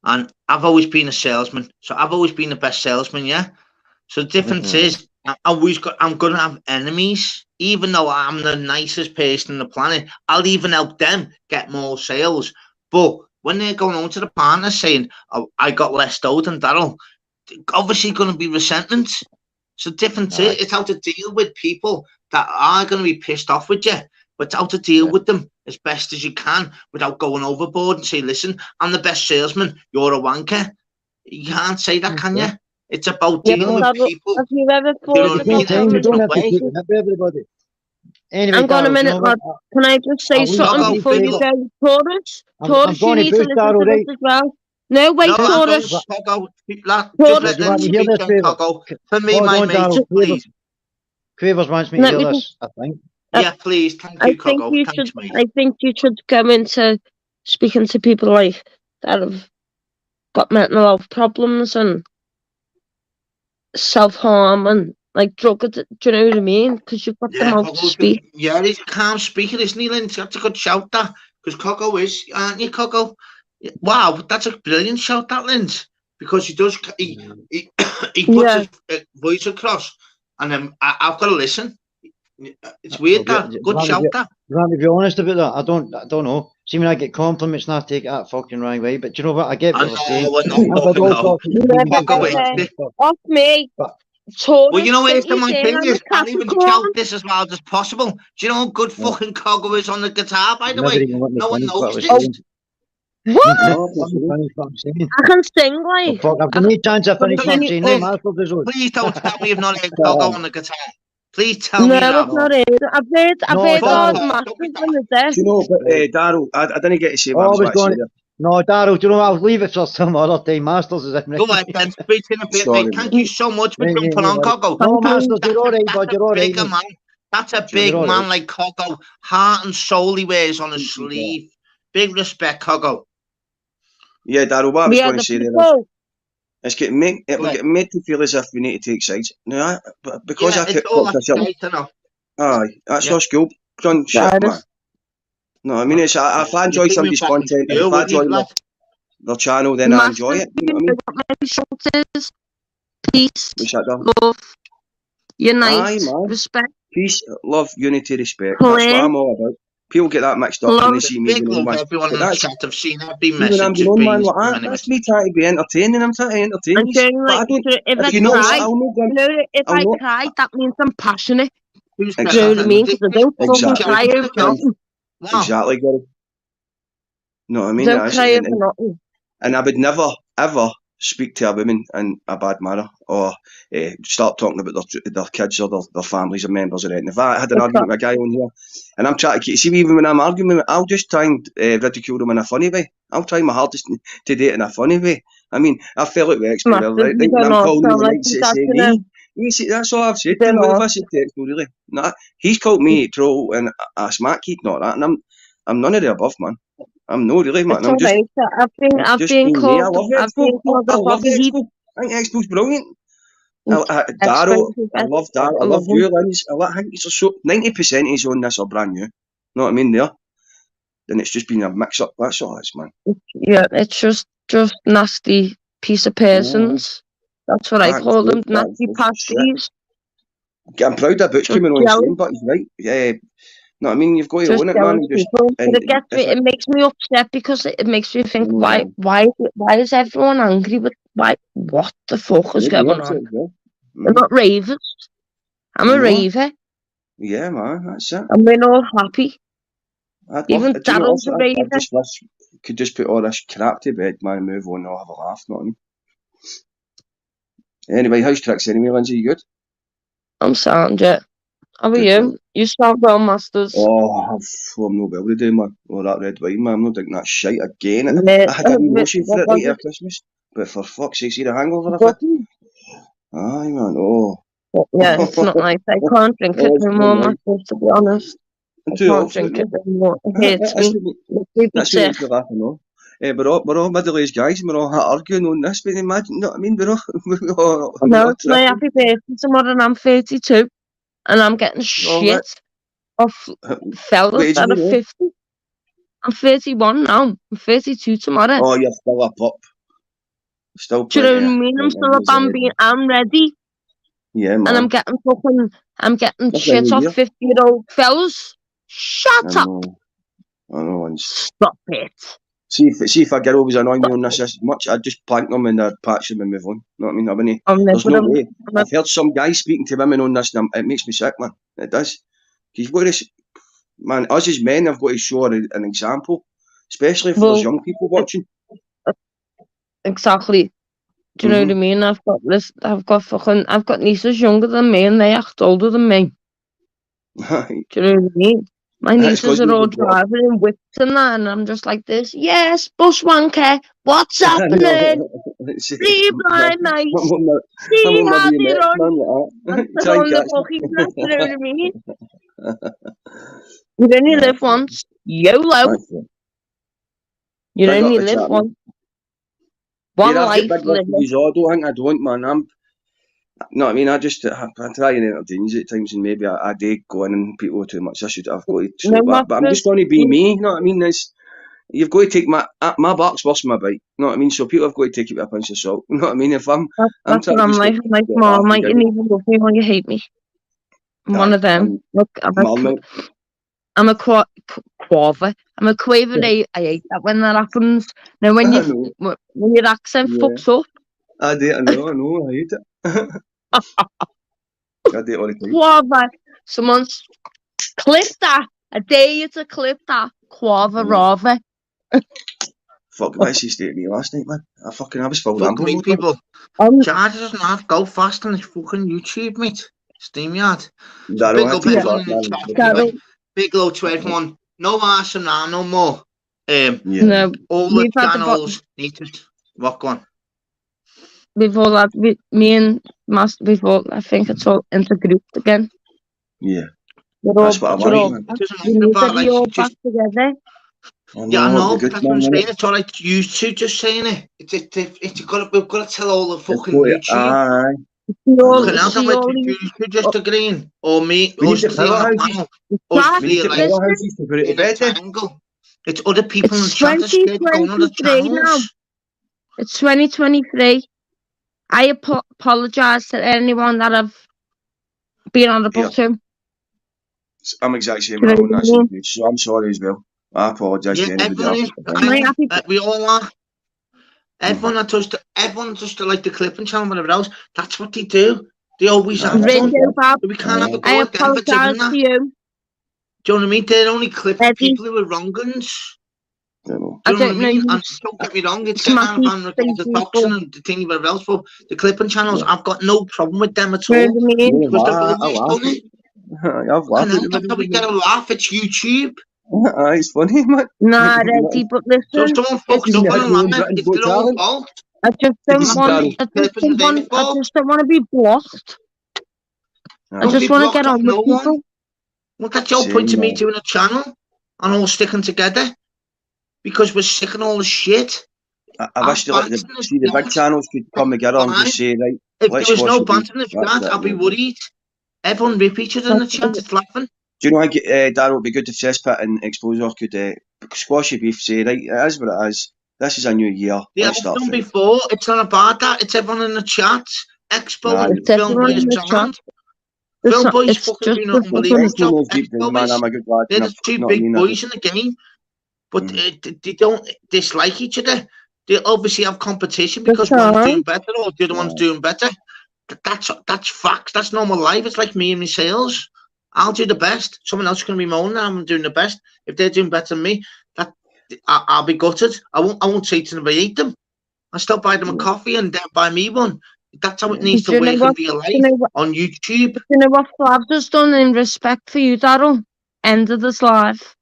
and I've always been a salesman, so I've always been the best salesman, yeah? So the difference is, I'm going to have enemies, even though I'm the nicest person on the planet. I'll even help them get more sales. But when they're going on to the partner saying, oh, I got less dough than Daryl, obviously going to be resentment. So the difference is, it's how to deal with people that are going to be pissed off with you, but how to deal with them as best as you can without going overboard and say, listen, I'm the best salesman, you're a wanker. You can't say that, can you? It's about dealing with people. Have you ever thought everybody? Anyway, hang on a minute, lad. Can I just say something before you go? Taurus, you need to listen to this as well. No, wait, Taurus. Just let me hear this, for me, my mate, please. Quavers wants me to hear this, I think. Yeah, please. Thank you, I think you should go into speaking to people like that have got mental health problems and self-harm and like drug addiction. Do you know what I mean? Because you've got the mouth to speak. Yeah, he's a calm speaker, isn't he, Lynn? That's a good shout, that. Because Coggo is, aren't you, Coggo? Wow, that's a brilliant shout, that, Lynn. Because he does, he puts his voice across. And then I've got to listen. It's weird, that. Good shout, that. You want to be honest about that? I don't know. See, when I get compliments and I take it that fucking wrong way, but you know what? I get what you're saying. Off me. Well, you know, it's my thing is, I'll even shout this as loud as possible. Do you know how good fucking Coggo is on the guitar, by the way? No one knows this. What? I can sing like. I've got no chance of finishing saying please don't tell me you've not heard Coggo on the guitar. Please tell me that. No, I've not heard. I've heard God Masters on the desk. Do you know, but Daryl, I didn't get to say what I was going to say. No, Daryl, do you know what? I'll leave it for some other time. Masters is in. Go ahead, Ben. Speak in a bit, mate. Thank you so much for jumping on, Coggo. No, Masters, you're all right, bud. You're all right. That's a big man like Coggo. Heart and soul he wears on his sleeve. Big respect, Coggo. Yeah, Daryl, what I was going to say there is it made me feel as if we need to take sides. No, because I kept up this up. Aye, that's our school. Done shit, man. No, I mean, it's if I enjoy somebody's content, and if I enjoy their channel, then I enjoy it. You know what I mean? What my short is peace, love, unite, respect. Peace, love, unity, respect. That's what I'm all about. People get that mixed up when they see me. Everyone in the chat have seen every Even message. I'm going on, man, that's me trying to be entertaining. I'm trying to entertain you. But I don't. If you notice, if I cry, that means I'm passionate. Exactly. You know what I mean? Because I don't fucking cry over nothing. Exactly, Gary. No, I mean, I don't cry over nothing. And I would never, ever speak to a woman in a bad manner or start talking about their kids or their families or members or anything. If I had an argument with a guy on here and I'm trying to see, even when I'm arguing with him, I'll just try and ridicule them in a funny way. I'll try my hardest to do it in a funny way. I mean, I felt it with Expo, right? And I'm calling him and say, that's all I've said to him. What have I said to Expo, really? Nah, he's called me a troll and a smack kid and all that, and I'm none of the above, man. I'm no really, man. I'm just. I've been called. I love Expo. I think Expo's brilliant. Darrow, I love Darrow. I love you, Linz. I think it's so 90% of his on this are brand new. Know what I mean? There. Then it's just been a mix up. That's all it is, man. Yeah, it's just nasty piece of persons. That's what I call them, nasty pasties. I'm proud of Butch coming on screen, but he's right. Yeah. No, I mean, you've got to own it, man. It makes me upset because it makes me think, why is everyone angry with what the fuck is going on? We're not ravers. I'm a raver. Yeah, man, that's it. And we're all happy. Even Daryl's a raver. I just wish could just put all this crap to bed, man, and move on and I'll have a laugh, not me. Anyway, how's tricks anyway, Lindsay? You good? I'm sound, yeah. How are you? You sound well, Masters. Oh, I'm no well today, man. Oh, that red wine, man. I'm not drinking that shite again. I had a emotion for it right at Christmas. But for fuck's sake, see the hangover of it? Aye, man. Oh. Yeah, it's not nice. I can't drink it anymore, Masters, to be honest. I can't drink it anymore. It hurts me. That's what makes me laugh, no? We're all middle-aged guys and we're all arguing on this, but imagine, you know what I mean? We're all no, it's my happy birthday tomorrow and I'm 32. And I'm getting shit off fellas that are 50. I'm 31 now. I'm 32 tomorrow. Oh, you're still a pup. Still do you know what I mean? I'm still a bambino. I'm ready. Yeah, man. And I'm getting shit off 50-year-old fellas. Shut up. I know. Stop it. See if a girl was annoying me on this much, I'd just plank them and I'd patch them and move on. You know what I mean? There's no way. I've heard some guys speaking to women on this and it makes me sick, man. It does. You've got to, man, us as men have got to show an example, especially if there's young people watching. Exactly. Do you know what I mean? I've got nieces younger than me and they act older than me. Do you know what I mean? My nieces are all driving in whips and that, and I'm just like this. Yes, bushwanker. What's happening? See, blind mice. See how they run. That's on the fucking mess, you know what I mean? You only live once. YOLO. You only live once. One life living. I don't, man. No, I mean, I try and entertain you at times, and maybe I do go in and people too much. I've got to slow back, but I'm just going to be me. You know what I mean? You've got to take my bark's worse than my bite. You know what I mean? So people have got to take it with a pinch of salt. You know what I mean? If that's what I'm like. I'm like, Mom, might you even love me or you hate me? I'm one of them. Look, I'm a quaver. I'm a quaver. I hate that when that happens. Now when your accent fucks up. I know. I hate it. I do it all the time. Quaver. Someone's clip that. I dare you to clip that. Quaver rava. Fuck, Messi stayed at me last night, man. I was full of people. Charge doesn't have go fast on his fucking YouTube, mate. SteamYard. Big low to everyone. No arse now, no more. No, all the channels need to rock on. Before that, me and Master, before I think it's all intergrouped again. Yeah. That's what I want. We're all back together. Yeah, I know. That's what I'm saying. It's all right. You two just saying it. We've got to tell all the fucking YouTube. Can I have you just agreeing? Or me, us three on the panel? Us three like in a triangle. It's other people in the chat that's scared to go on the channels. It's 2023. I apologise to anyone that I've been on the book to. I'm exactly my own attitude, so I'm sorry as well. I apologise to anybody else. We all are. Everyone just like the clipping channel and whatever else. That's what they do. They always have done. We can't have a go at them for doing that. Do you know what I mean? They're only clipping people who are wrong uns. Do you know what I mean? And don't get me wrong, it's getting out of hand with the toxin and the thing whatever else, but the clipping channels, I've got no problem with them at all. Because they've always done it. That's how we get a laugh. It's YouTube. It's funny, man. Nah, Reggie, but listen. So if someone fucks up on a line, it's their own fault. I just don't want to be blocked. I just want to get on with people. Well, that's your point to me doing a channel and all sticking together because we're sick of all the shit. I wish the big channels could come together and just say, right, if there was no banter in the chat, I'd be worried. Everyone rip each other in the chat, it's laughing. Do you know, Darryl, it'd be good if Cesspit and Exposure could squash your beef, say, right, it is what it is. This is a new year. Yeah, it's done before. It's not about that. It's everyone in the chat. Expo and Film Boys channel. Film Boys fucking do nothing but leave. They're the two big boys in the game. But they don't dislike each other. They obviously have competition because one's doing better or the other one's doing better. That's facts. That's normal life. It's like me and my sales. I'll do the best. Someone else is going to be moaning that I'm doing the best. If they're doing better than me, I'll be gutted. I won't say to them I hate them. I still buy them a coffee and they'll buy me one. That's how it needs to work in real life on YouTube. You know what Flav's has done in respect for you, Darryl? Ended this live.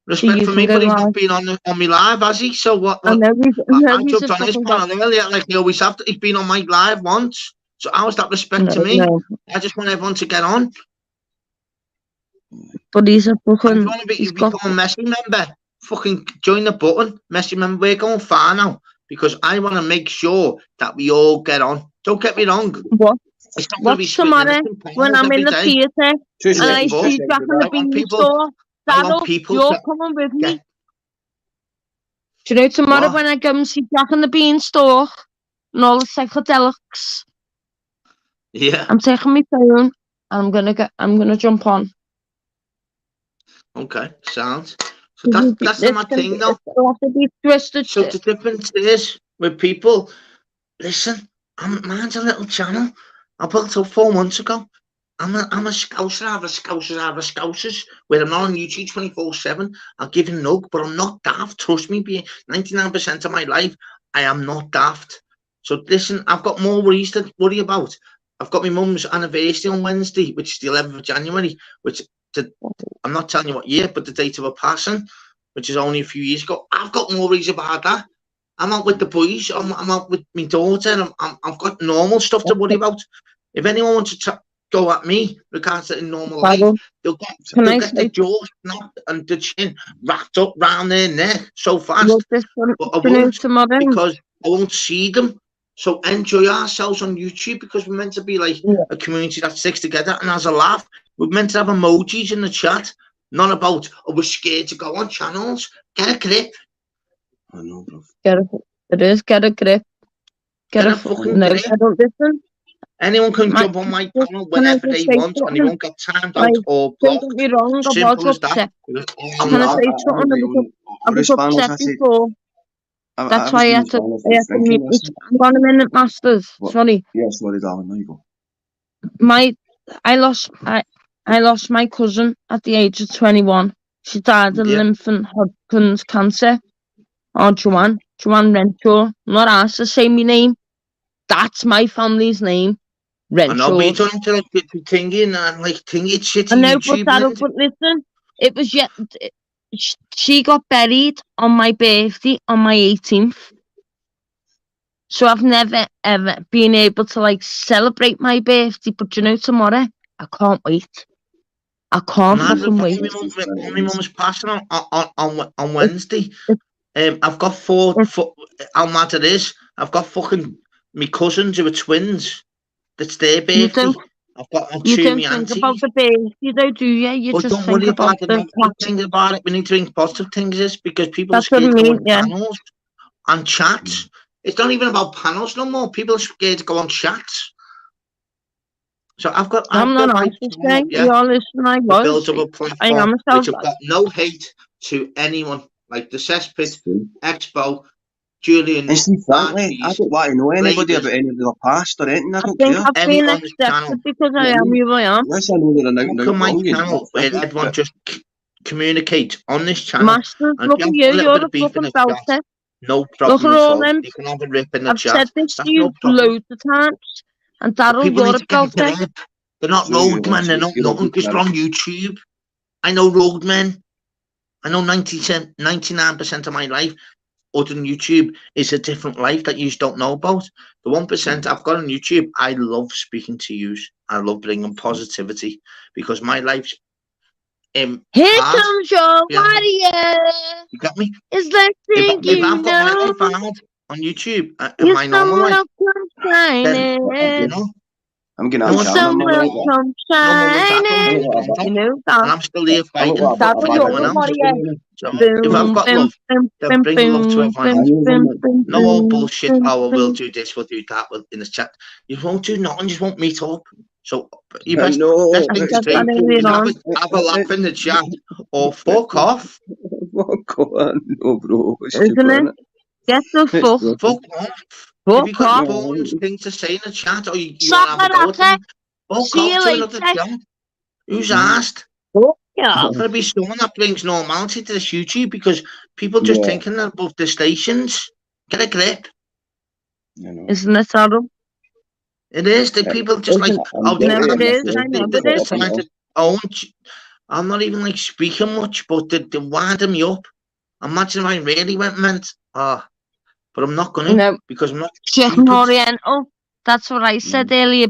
Respect for me, but he's not been on my live, has he? So what? I jumped on his panel earlier, like he always have to. He's been on my live once. So how is that respect to me? I just want everyone to get on. But he's a fucking... If you become a Messi member, fucking join the button. Messi member, we're going far now. Because I want to make sure that we all get on. Don't get me wrong. What's the matter when I'm in the theatre and I see Jack in the Beanstalk? Darryl, you're coming with me. Do you know tomorrow when I go and see Jack in the Beanstalk and all the psychedelics? Yeah. I'm taking my phone and I'm gonna jump on. Okay, sounds. So that's my thing now. So the difference is with people, listen, mine's a little channel. I built up 4 months ago. I'm a scouser, I have a scousers, where I'm not on YouTube 24/7. I'll give you a look, but I'm not daft. Trust me, 99% of my life, I am not daft. So listen, I've got more worries to worry about. I've got my mum's anniversary on Wednesday, which is the 11th of January, which I'm not telling you what year, but the date of her passing, which is only a few years ago. I've got more worries about that. I'm out with the boys. I'm out with my daughter. I've got normal stuff to worry about. If anyone wants to go at me, regards to in normal life, they'll get the jaw snapped and the chin wrapped up round their neck so fast. But I won't, because I won't see them. So enjoy ourselves on YouTube, because we're meant to be like a community that sticks together and has a laugh. We're meant to have emojis in the chat, not about, oh, we're scared to go on channels. Get a grip. I know, bro. Get a grip. Get a fucking grip. I don't listen. Anyone can jump on my channel whenever they want, and they won't get timed out or blocked. Don't get me wrong, I was upset. Can I say something? I was upset before. That's why I had to mute it. I'm going a minute, Masters. Sorry. Yeah, sorry, darling. There you go. I lost my cousin at the age of 21. She died of lymph and Hodgkin's cancer. Oh, Joanne Renshaw. Not asked to say my name. That's my family's name. Renshaw. I know, but you don't have to like Tingy and like Tingy shit. I know, but listen, it was she got buried on my birthday on my 18th. So I've never ever been able to like celebrate my birthday. But you know, tomorrow I can't wait. I can't fucking wait. My mum's passing on Wednesday. I've got how mad it is. I've got fucking my cousins who are twins It's their birthday. I've got on You two don't me think aunties. about the birthday, though, do you? You But just don't think worry about about the the negative thing about it. We need to think positive things is because people are That's what I scared to go mean, on yeah. panels and chats. It's not even about panels no more. People are scared to go on chats. So I've got I'm not my honest saying, you're listening, I to build was. up a I am platform myself. which have got no hate to anyone, like the Cesspit, Expo, Julian. And see, frankly, I don't want to know anybody about any of their past or anything. I don't think care. I've been accepted because I am who I am. Unless I know they're an out and Come out my wrong, channel where everyone just communicate on this channel. Masters, And look at you, you're a fucking belter. No problem Look at all at all. them. You can have a rip in the I've chat. said this That's to you no problem. loads of times. And Daryl, People you're need a to get into belter. rip. They're not roadmen, they're not nothing, because they're on YouTube. I know roadmen. I know 99% of my life, other than YouTube, is a different life that you just don't know about. The 1% I've got on YouTube, I love speaking to you. I love bringing positivity because my life's Here hard. comes your Mario. You got me? Is that If thinking I've got my life hard on YouTube, in my you normal life, shining. you know, I'm getting The out sun will come shining. and I'm still here fighting for That's everyone else. So if I've got love, then bring love to everyone. No more bullshit. Oh, well, we'll do this, we'll do that in the chat. You won't do nothing, just won't meet up. So you best thing to do is have a laugh in the chat or fuck off. Fuck on, no, bro. Isn't it? Get the fuck off. If you've got important things to say in the chat or you want to have a go at them, fuck off to another chat. Who's asked? There's got to be someone that brings normality to this YouTube because people just thinking they're above the stations. Get a grip. Isn't it, Adam? It is. The people just like, oh, they're trying to own. I'm not even like speaking much, but they wind me up. Imagine if I really went ment. But I'm not gonna because I'm not Chicken Oriental. That's what I said earlier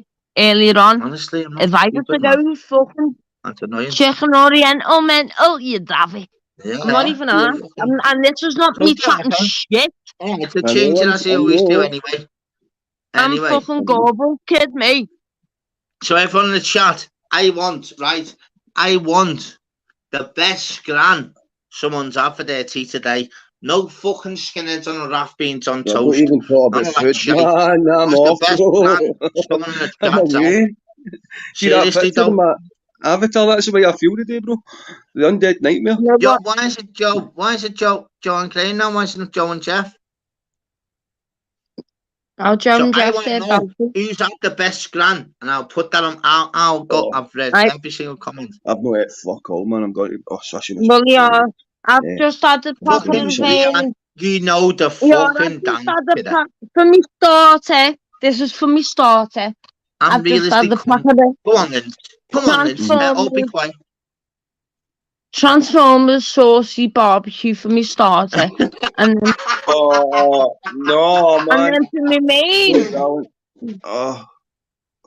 on. Honestly, I'm not if I was to go fucking Chicken Oriental mental, you'd have it. I'm not even on. And this is not me chatting shit. It's a change as I always do anyway. I'm fucking gobble, kid, me. So everyone in the chat, I want the best scran someone's had for their tea today. No fucking skinheads on a raft beans on toast. Don't even talk about food. Man, I'm off, bro. See that picture of my avatar? That's the way I feel today, bro. The undead nightmare. Yo, why is it Joe? Why is it Joe and Crane now? Why isn't it Joe and Jeff? Joe and Jeff said who's had the best scran, and I'll put that on. I'll go. I've read every single comment. I've no ate fuck all, man. I'm going to. Well, yeah, I've just had the fucking. You know the fucking damn. For me starter, this is for me starter. I'm realistic. Go on then. Come on then. I'll be quiet. Transformers saucy barbecue for me starter, and then no, man. And then for me main,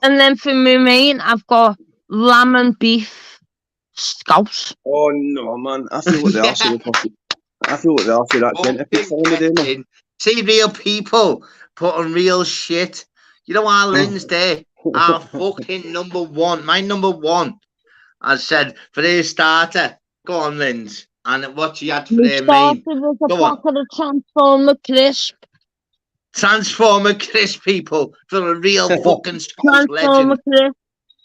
and then for me main, I've got lamb and beef scalps. Oh no, man! I feel what they are. I feel what they are for that centipede for me, man. See, real people putting real shit. You know our Lynn's there. Our fucking number one. My number one. I said for their starter. Go on, Linz. And what you had for their main. Go on. Transformer crisp. Transformer crisp, people. For a real fucking Scottish legend. Crisp.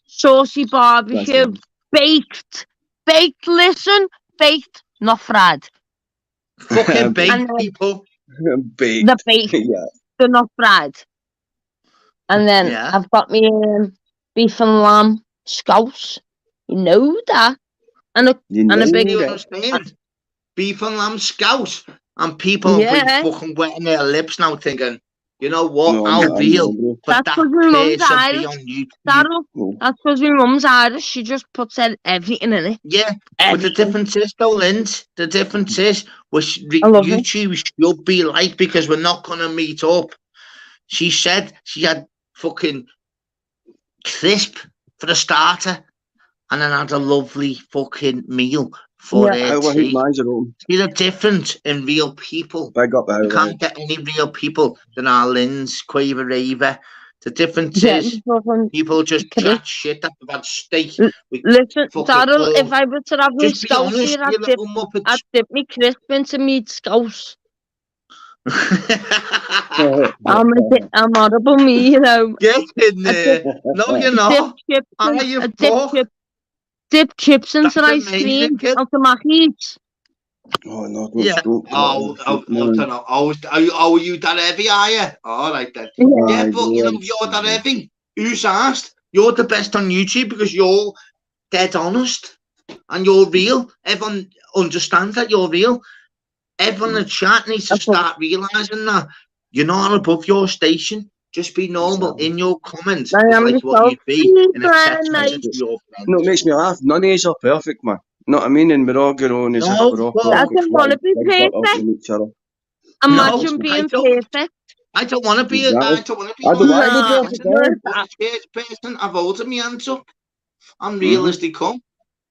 Saucy barbecue. Baked. Baked, listen. Baked, not fried. Fucking baked, people. Baked. The baked. Yeah. They're not fried. And then I've got me beef and lamb scouts. You know that. And a big beef and lamb scouse, and people will be fucking wetting their lips now, thinking, you know what? How real? But that's because my mum's Irish. That's because my mum's Irish. She just puts everything in it. Yeah, but the difference is, though, Linz. The difference is, which YouTube should be like, because we're not gonna meet up. She said she had fucking crisp for the starter. And then had a lovely fucking meal for their tea. See the difference in real people. You can't get any real people than our Lynn's, Quaver Raver, The difference is people just chat shit that we've had steak. Listen, Daryl, if I were to have me scouse here, I'd dip me crisp into meat scouse. I'm horrible, me, you know. Get in there. No, you're not. Dip chips into ice cream out of my heat. Oh, no, don't yeah. stop. I don't know. Are you that heavy, are you? All right, then. Yeah, but, you know, if you're that heavy, who's asked? You're the best on YouTube because you're dead honest and you're real. Everyone understands that you're real. Everyone in the chat needs to start realising that you're not above your station. Just be normal in your comments. Like what you'd be in a text message to your friends. No, it makes me laugh. None of these are perfect, man. Know what I mean? And we're all going on as if we're all I don't want to be perfect. Imagine being perfect. I don't want to be. I don't want to be. I don't want to be perfect person. I've voted me hands up. I'm real as they come.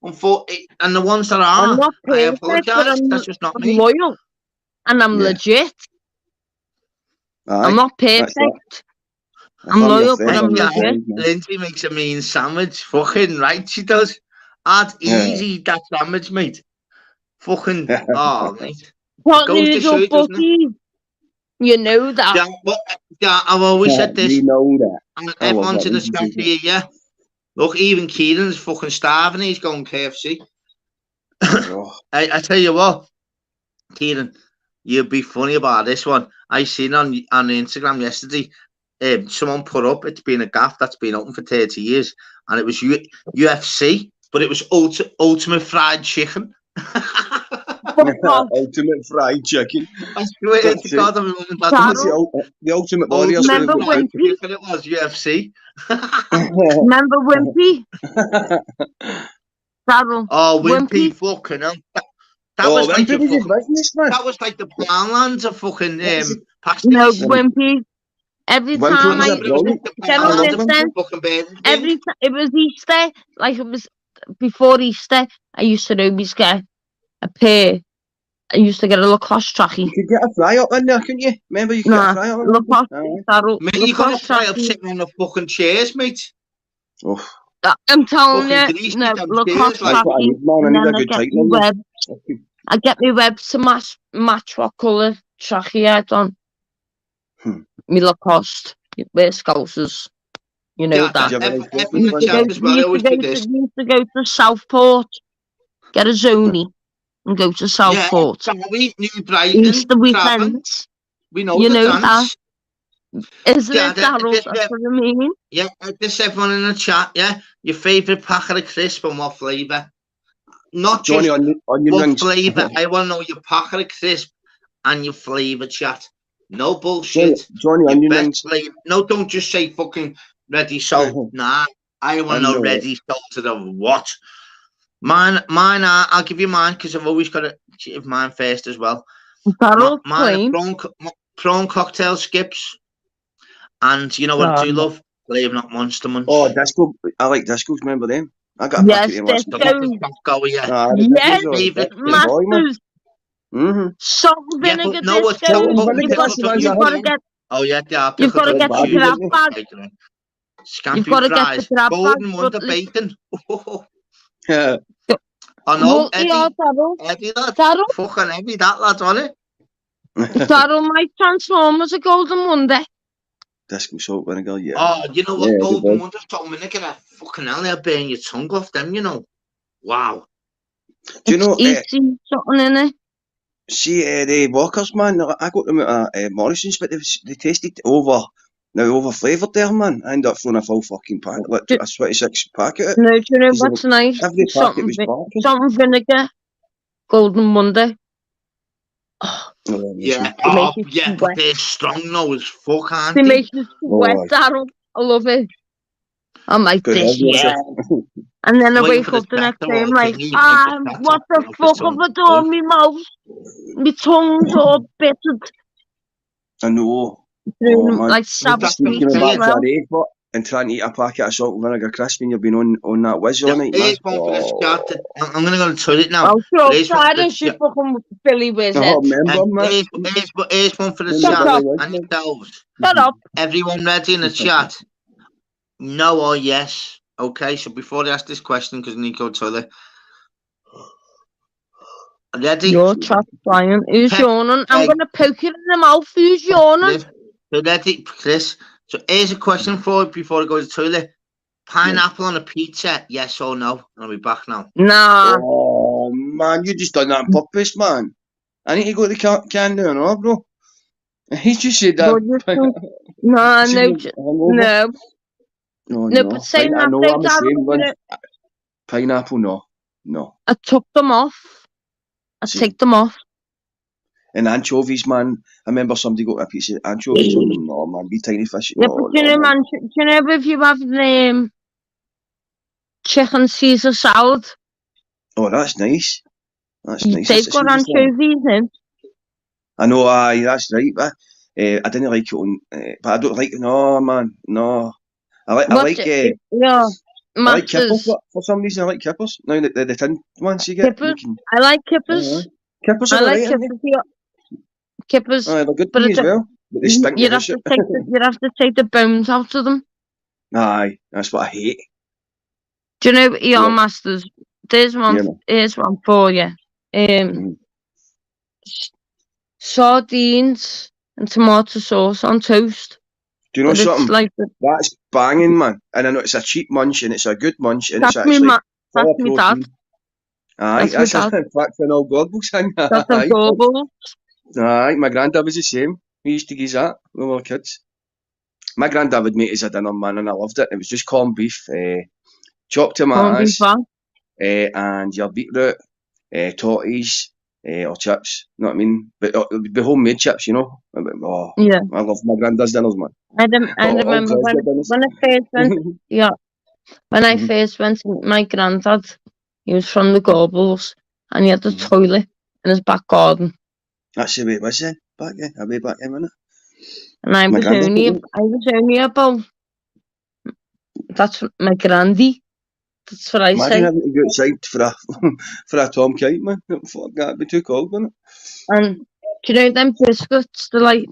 And the ones that are, not perfect, I apologise. That's just not me. Loyal, and I'm legit. I'm not perfect. I'm loyal, but I'm legit. Lindsay makes a mean sandwich. Fucking right, she does. I'd easy that sandwich, mate. Fucking mate. Goes to show, doesn't it? You know that. Yeah, I've always said this. You know that. And everyone's in the chat here, yeah. Look, even Kieran's fucking starving. He's going KFC. I tell you what, Kieran, you'd be funny about this one. I seen on Instagram yesterday. Someone put up, it's been a gaff that's been open for 30 years, and it was UFC, but it was ultimate fried chicken. Ultimate fried chicken. I swear to God, the ultimate warrior. Remember Wimpy? It was UFC. Remember Wimpy? Oh, Wimpy, fucking hell. That was like the business, man. That was like the Poundlands of fucking No, Wimpy. Every time it was Easter, like it was before Easter, I used to always get a pair. I used to get a Lacoste trackie. You could get a fry up in there, couldn't you? Remember, you could get a fry up in there. Mate, you got a fry up sitting on the fucking chairs, mate. Oh. I'm telling you, no, Lacoste trackie. I get me webs to match what colour trackie I had on. Me Lacoste, wear Scousers. You know that. We used to go to Southport, get a Zoni, and go to Southport. New Brighton, Easter weekends. We know you the know dance. That. Isn't it, Daryl? That's what I mean. Yeah, just everyone in the chat, yeah? Your favourite packet of crisp and what flavour? Not just what flavour. I want to know your packet of crisp and your flavour, chat. No bullshit. Johnny Onion Rings. No, don't just say fucking ready salt. Nah, I want to know ready salt to the what? Mine are, I'll give you mine because I've always got to give mine first as well. Mine are prawn cocktail skips. And you know what I do love? Flavor Not Monster Munch. Oh, Disco. I like Discos, remember them? I got a packet of them last time. Yes, Masters. Salt vinegar disco. You've got to get the grab bag. You've got to get the grab bag. Golden Wonder bacon. Yeah. I know, Eddie, fucking Eddie, that lad, on it. Daryl, my Transformers a Golden Wonder. Disco salt vinegar, yeah. Oh, you know what, Golden Wonder's talking vinegar? Fucking hell, they'll burn your tongue off them, you know. Wow. Do you know something in it? See, the Walkers, man, I got them at Morrison's, but they tasted over flavoured there, man. I ended up throwing a full fucking pack, like a 26 packet. No, do you know what's nice? Every packet was sparking. Something vinegar, Golden Wonder. Yeah, but they're strong though as fuck, aren't they? They make you sweat, Daryl. I love it. I'm like this, yeah. And then I wake up the next day, I'm like, what the fuck have I done? My mouth, my tongue's all bittered. I know. Like savage. and trying to eat a packet of salt and vinegar crisp when you've been on that whiz all night, man. Here's one for the chat. I'm going to go to the toilet now. I'll show Cyrus you fucking Billy Wizard. Oh, remember, man. Here's one for the chat. And yourselves. Shut up. Everyone ready in the chat? No or yes? Okay, so before I ask this question, because I need to go to the toilet. Ready? Your chat flying. Who's yawning? I'm going to poke you in the mouth. Who's yawning? Ready, Chris? So here's a question for you before I go to the toilet. Pineapple on a pizza, yes or no? I'll be back now. Nah. Oh, man, you just done that on purpose, man. I need to go to the can now, bro. He just said that. No, but saying that, pineapple, no. I took them off. I take them off. And anchovies, man. I remember somebody got a piece of anchovies on them. No, man, be tiny fish. Yeah, but you know, if you have the chicken Caesar salad. Oh, that's nice. That's nice. They've got anchovies in. I know, that's right, but I didn't like it on, but I don't like it. No, man, no. I like kippers for some reason. I like kippers. Now the tin ones you get. Kippers. I like kippers. Kippers are right, kippers. They're good to me as well. But they stink. You'd have to take the bones out of them. Aye, that's what I hate. Do you know your masters? Here's one for you. Sardines and tomato sauce on toast. Do you know something? That's banging, man. And I know it's a cheap munch and it's a good munch and that's it's actually that's my dad. Aye, that's in fact an old Gorbals thing. That's a Gorbals. Aye, my granddad was the same. We used to give that when we were kids. My granddad would make us a dinner, man, and I loved it. It was just corned beef, chopped tomatoes, and your beetroot, totties, or chips. You know what I mean? But it would be homemade chips, you know. Oh, yeah. I love my granddad's dinners, man. I remember when I first went. When I first went to my granddad, he was from the Gorbals, and he had the toilet in his back garden. That's the way it was then, back then. I'll be back in a minute. And I was only about. That's my grandy. That's what I say. Imagine having to go outside for a Tom Kite, man. Fuck, that'd be too cold, wouldn't it? And do you know them biscuits? They're like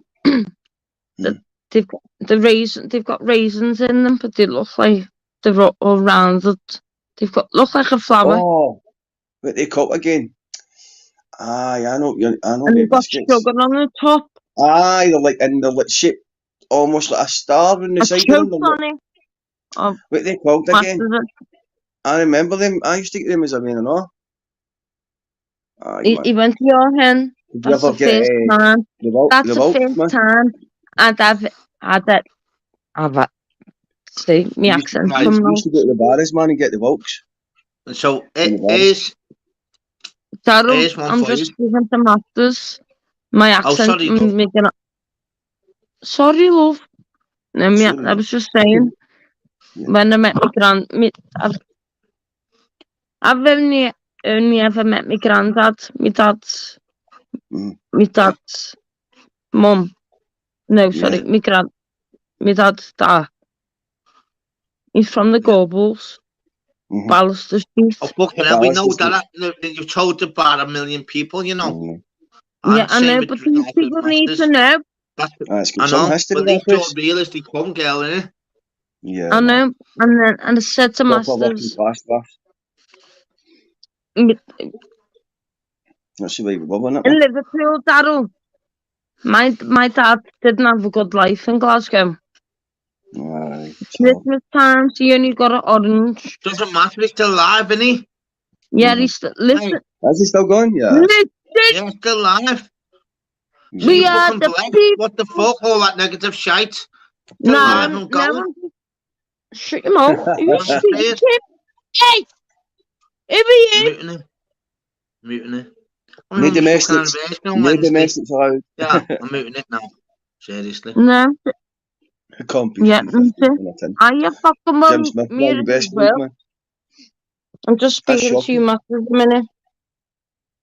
they've got raisins in them, but they look like they're all rounded. Look like a flower. Oh, what they call it again? Aye, I know. And they've got sugar on the top. Aye, they're like shaped almost like a star on the side of them. What they called again? I remember them. I used to get them as a man and all. He went to your hen. That's the first time. That's the first time. And I've see me accent. I used to go to the bars, man, and get the Volks. So it is. Daryl, I'm just giving the masters. My accent. Oh, sorry, love. I was just saying. When I met my I've only ever met my granddad, my dad's mum. No, sorry, my dad's dad. He's from the Gorbals, Ballister Street. Oh, fucking hell, we know that. You've told about 1 million people, you know. Yeah, I know, but these people need to know. I know, but these are real as they come, girl, innit? Yeah. I know, and I said to masters. That's the way we're bubbling it. In Liverpool, Daryl, my dad didn't have a good life in Glasgow. Christmas time, he only got an orange. Doesn't matter, he's still alive, isn't he? Yeah, he's still. Listen. Is he still going? Yeah. Listen. Yeah, he's still alive. We are the people. What the fuck? All that negative shite. No. Shut your mouth. You speak. Hey! Who are you? Mutiny. No domestics allowed. Yeah, I'm muting it now. Seriously. No. Yeah, are you fucking well? Best well? I'm just speaking to you, Matt, for a minute.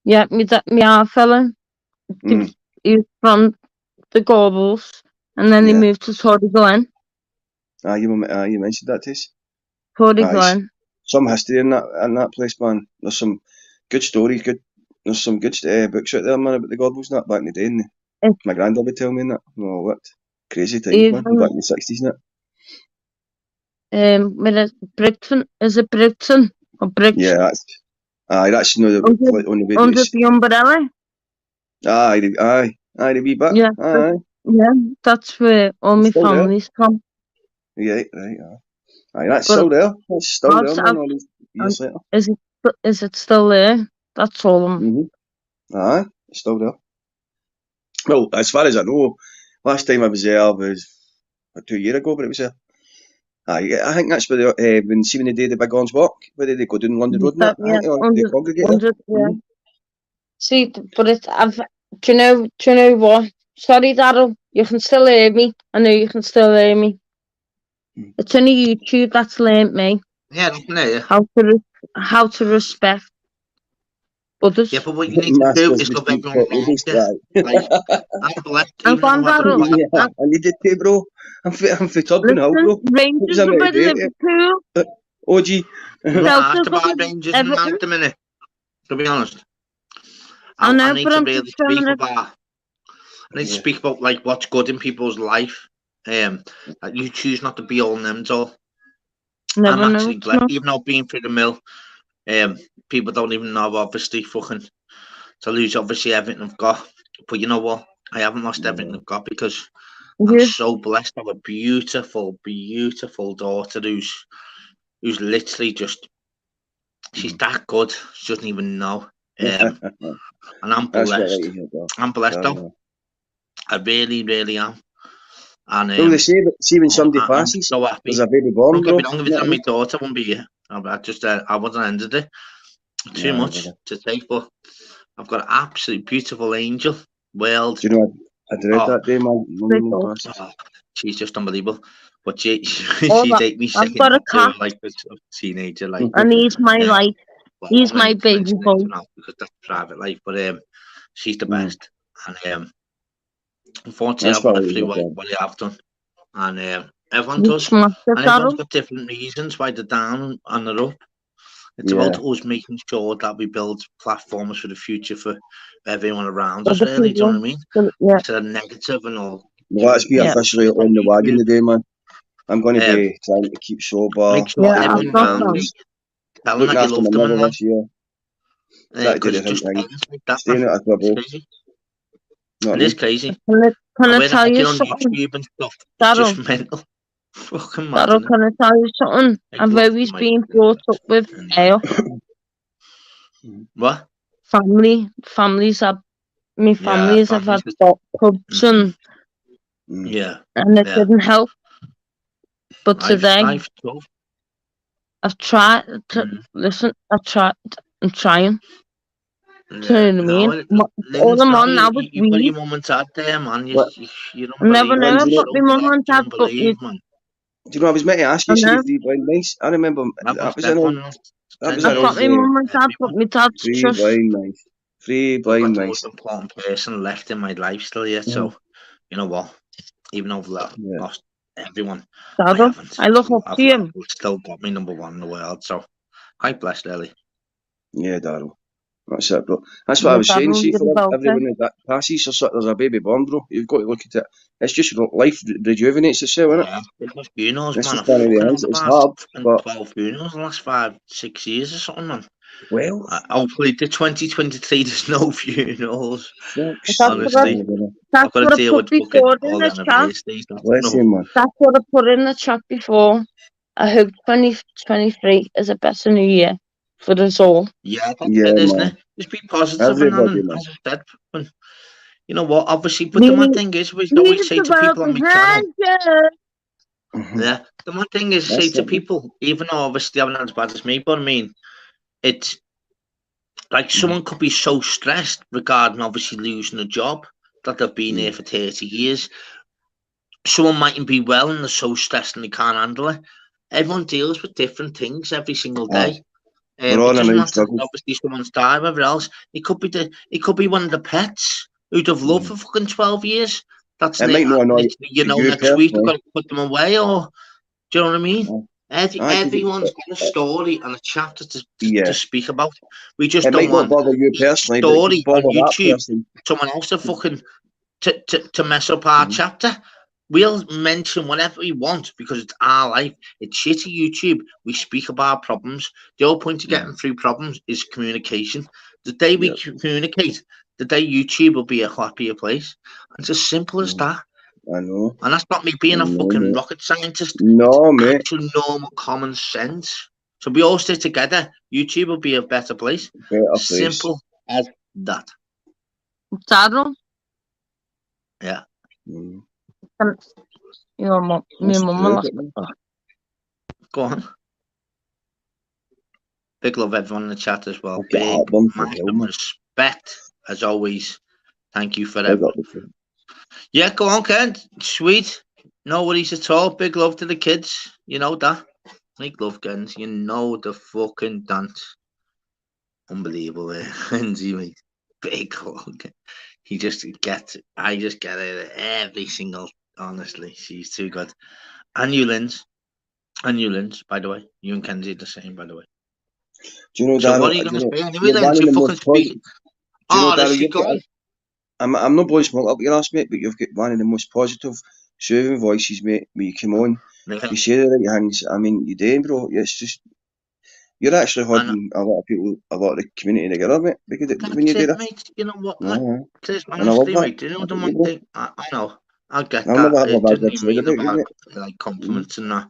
Yeah, me fella. He's from the Gorbals, and then he moved to Torry Glen. You mentioned that, Tess. Some history in that place, man. There's some good stories, there's some good books out there, man, about the Gorbals and that back in the day. And my granddad would tell me that. Oh, what crazy times, man, back in the 60s, is it Brixton or Brixton? Yeah, that's no on the way under the umbrella. Aye, the wee bit. Yeah, that's where all my family's from. Yeah, right. Aye, that's still there. It's still there, man, all these years later. Is it still there? That's all. Aye, it's still there. Well, as far as I know, last time I was there was 2 years ago, but it was there. Aye, I think that's where when they did the Big Orange Walk, where did they go down London Road and that? They congregate there. See, but do you know what? Sorry, Daryl, you can still hear me. I know you can still hear me. It's only YouTube that's learnt me. Yeah, I can hear you. How to respect others. Yeah, but what you need to do is love everyone around you. Like, I'm blessed. I need it too, bro. I'm fit up and out, bro. Rangers are by Liverpool. OG. I'm not asked about Rangers at the minute, to be honest. I need to really speak about. I need to speak about like what's good in people's life. That you choose not to be all and them all. I'm actually glad, even though being through the mill, people don't even know obviously fucking to lose obviously everything I've got. But you know what? I haven't lost everything I've got because I'm so blessed to have a beautiful, beautiful daughter who's literally just she's that good. She doesn't even know. And I'm blessed. I'm blessed though. I really, really am. And well, they say when somebody passes, so happy. There's a baby born. Don't get me wrong, if it's my daughter, I won't be here. I wasn't ended it. Too much to take, but I've got an absolutely beautiful angel. World. Do you know, I did that day, man. She's just unbelievable. But she date me saying that to like a teenager, like. And he's my life. He's my baby boy. Because that's private life, but she's the best. And unfortunately, I've got through what I have done, and everyone does. And everyone's got different reasons why they're down and they're up. It's about us making sure that we build platforms for the future for everyone around us, really. Do you know what I mean? Instead of negative and all. Well, let's be officially on the wagon today, man. I'm going to be trying to keep sober. Make sure everyone around you, telling that you love them and this year. Because it just ends like that. Staying out of trouble. It is crazy. Can I tell you on something? YouTube and stuff, it's just mental. Fucking mad. Daryl, can I tell you something? I've always been brought up with ale. What? Families have had pubs and and it didn't help. But today, I've tried to listen. I'm trying. Do you know what I mean? All I'm on now with you got your mum and dad there, man. You don't never know what my mum and dad put me. Do you know, I was meant to ask you, see Three Blind Mice. I remember that was an I've got my mum and dad, but my dad's just... Three Blind Mice. The most important person left in my life still yet, so, you know what? Even though I've lost everyone, I look up to him. I've still got me number one in the world, so quite blessed, really. Yeah, Daryl. That's it, bro. That's what I was saying. See, for everyone that passes, there's a baby born, bro. You've got to look at it. It's just life rejuvenates itself, isn't it? Yeah, it's funerals, man. It's hard. 12 funerals in the last 5-6 years or something, man. Well, hopefully the 2023 there's no funerals. Honestly, that's what I put before in the chat. That's what I put in the chat before. I hope 2023 is a better new year for us all. Yeah, that's it, isn't it? Just be positive and as I said, you know what? Obviously, but the one thing is, we always say to people on my channel. Yeah, the one thing is, say to people, even though obviously I'm not as bad as me, but I mean, it's like someone could be so stressed regarding obviously losing a job that they've been there for 30 years. Someone mightn't be well and they're so stressed and they can't handle it. Everyone deals with different things every single day. It doesn't matter. Obviously, someone's died, whatever else. It could be one of the pets who'd have loved for fucking 12 years. That's next week we've got to put them away, or Do you know what I mean? Everyone's got a story and a chapter to speak about. We just don't want bother you personally, story but on YouTube. Someone else to fucking to mess up our chapter. We'll mention whatever we want because it's our life. It's shitty YouTube. We speak about problems. The whole point of getting through problems is communication. The day we communicate, the day YouTube will be a happier place. It's as simple as that. I know. And that's not me being a fucking rocket scientist. No, mate. Actual normal common sense. So we all stay together. YouTube will be a better place. Simple as that. Saddle. Yeah. Your mum. Go on. Big love everyone in the chat as well. Big massive respect as always. Thank you for everything. Yeah, go on, Ken. Sweet. No worries at all. Big love to the kids. You know that. Big love, Ken. You know the fucking dance. Unbelievable, mate. Big love. He just gets it. I just get it every single. Honestly, she's too good. And you, Linz. By the way. You and Kenzie are the same, by the way. Do you know, so Darryl, what are you going to speak? Anyway, then, you fucking speak. Oh, there she goes. I'm not blowing smoke up your ass, mate, but you've got one of the most positive, soothing voices, mate. When you come on, you say the right things. I mean, you do, bro. It's just you're actually holding a lot of people, a lot of the community together, mate. Because when you do that, mate, you know what? Honestly, mate. You know the one thing. I know. I get that. It doesn't even mean about like compliments and that.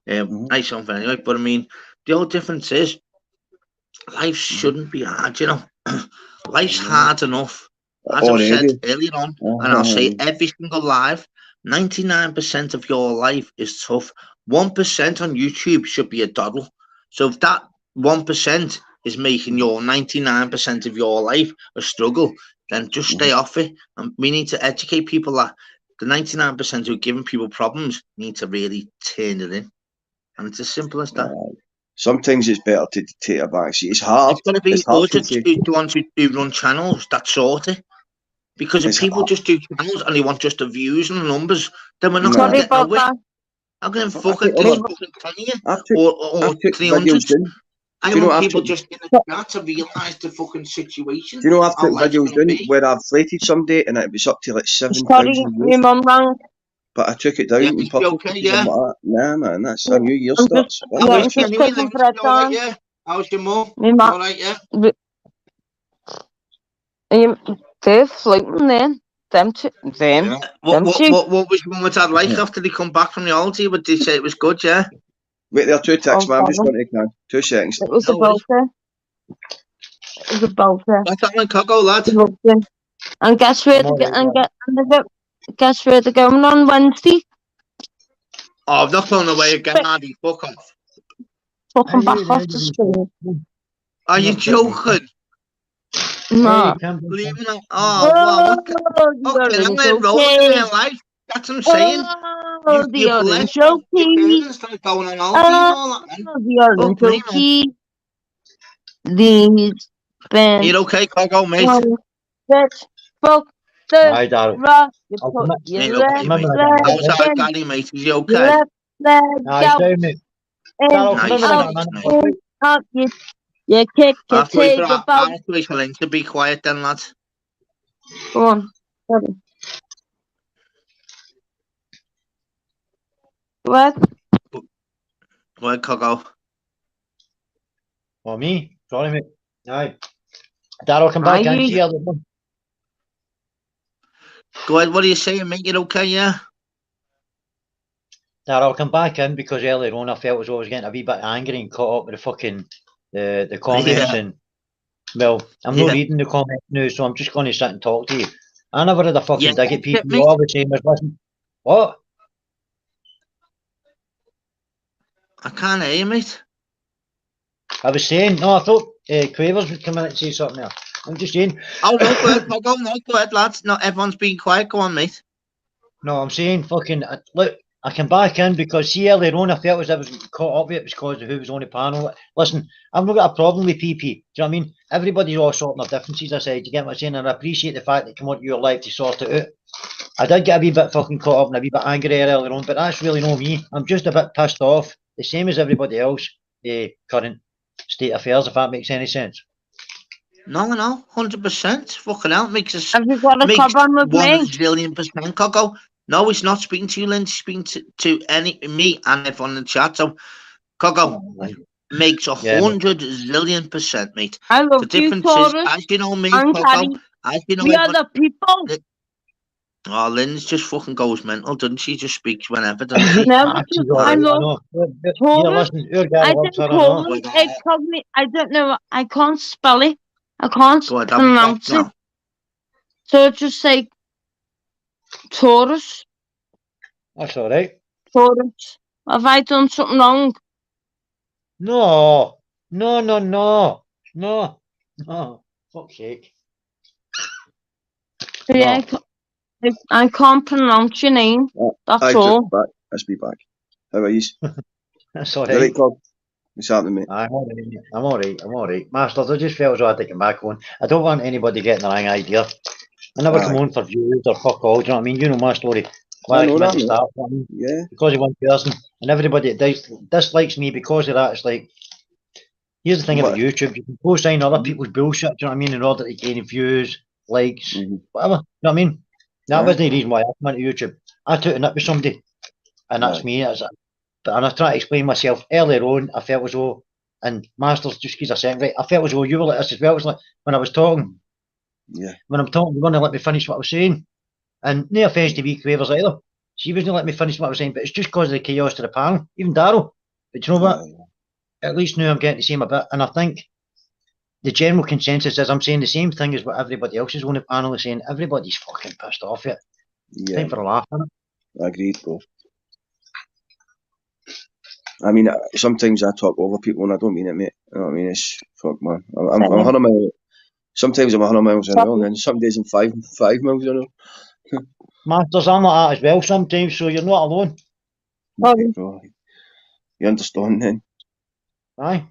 Nice something anyway. But I mean, the whole difference is life shouldn't be hard. You know, life's hard enough. As I've said earlier on, and I'll say every single live, 99% of your life is tough. 1% on YouTube should be a doddle. So if that 1% is making your 99% of your life a struggle, then just stay off it. And we need to educate people that the 99% who are giving people problems need to really turn it in. And it's as simple as that. Sometimes it's better to take a back seat. It's hard. It's got to be the ones who run channels that sort it. Because if people just do channels and they want just the views and the numbers, then we're not going to get nowhere. I'm going to fucking do fucking 20 or 300. I want people just in the chat to realise the fucking situation. Do you know I've took videos down where I've flated somebody and it was up to like 7,000 views. But I took it down and put nah, man, that's a new year starts. How's your mum? All right, yeah. They're floating then. Them. What was your mum and dad like after they come back from the holiday? Would they say it was good, yeah? Wait there, 2 ticks, man. I'm just going to take 2 seconds. It was a belter. That's that one, Coco, lad. And guess where they're going on Wednesday? Oh, I'm not going away again, Andy. Fuck off. Fucking back off to school. Are you joking? No. Leaving them. Oh, wow. Okay, I'm going to roll in their life. That's what I'm saying. The orange jockey. The orange jockey. These been. You're okay, Coco, mate? Fuck. Hi, Darryl. How's that, Daddy, mate? Is he okay? You kick your tail about. I'll wait for Lynn to be quiet then, lads. Go on. What? Go ahead, Coco. Well, me? Sorry, mate. Aye. Darryl, come back in here. Go ahead, what are you saying, mate? You're okay, yeah? Darryl, come back in because earlier on I felt as though I was getting a wee bit angry and caught up with the fucking the comments and well, I'm not reading the comments now, so I'm just going to sit and talk to you. I never had a fucking dig at people who always saying, listen, what? I can't hear you, mate. I was saying, no, I thought Quavers would come in and say something there. I'm just saying. Oh, no, go ahead, lads. Not everyone's being quiet. Go on, mate. No, I'm saying fucking, look, I came back in because see earlier on I felt as if I was caught up with it because of who was on the panel. Listen, I've not got a problem with PP. Do you know what I mean? Everybody's all sorting their differences aside. Do you get what I'm saying? And I appreciate the fact that you come onto your life to sort it out. I did get a wee bit fucking caught up and a wee bit angry earlier on, but that's really no me. I'm just a bit pissed off, the same as everybody else, the current state of affairs, if that makes any sense. No, 100%. Fucking hell, makes us. Have you got a makes cover with 1 me? zillion percent, Coco. No, he's not speaking to you, Lynn. He's speaking to me and everyone in the chat. So, Coco makes 100 zillion percent, mate. I love the difference you, is, Taurus. as you know me, And Coco, Caddy. as you know We are the people. Oh, Lynn's just fucking goes mental, doesn't she? Just speaks whenever, doesn't she? Never just, I love Taurus. I don't know. I can't spell it. I can't pronounce it. So just say Taurus. That's all right. Taurus. Have I done something wrong? No. Fuck's sake. Yeah, I can't pronounce your name. That's all. Let's be back. How are you? That's all right. What's happening, mate? I'm all right. Masters, I just felt as though I had to come back on. I don't want anybody getting the wrong idea. I never come on for views or fuck all, do you know what I mean? You know my story. Why I come in to start, you know what I mean? Yeah. Because of one person. And everybody that dislikes me because of that, it's like, here's the thing about YouTube. You can co-sign other people's bullshit, do you know what I mean, in order to gain views, likes, whatever. You know what I mean? That wasn't the reason why I come into YouTube. I took it up with somebody, and that's me. And I try to explain myself earlier on. I felt as though, and Masters, just give us a second, right? I felt as though you were like this as well. It's like when I was talking. Yeah. When I'm talking, you're going to let me finish what I was saying. And no offence to V Quavers either. She wasn't let me finish what I was saying, but it's just because of the chaos to the panel. Even Darryl. But you know what? At least now I'm getting to see him a bit. And I think the general consensus is I'm saying the same thing as what everybody else is on the panel is saying. Everybody's fucking pissed off yet. Yeah. Time for a laugh, isn't it? Agreed, bro. I mean, sometimes I talk over people and I don't mean it, mate. You know what I mean? It's fuck, man. I'm 100 miles. Sometimes I'm 100 miles an hour, and then some days I'm 5 miles an hour. Masters, I'm like that as well sometimes, so you're not alone. Okay, bro. You understand then? Aye.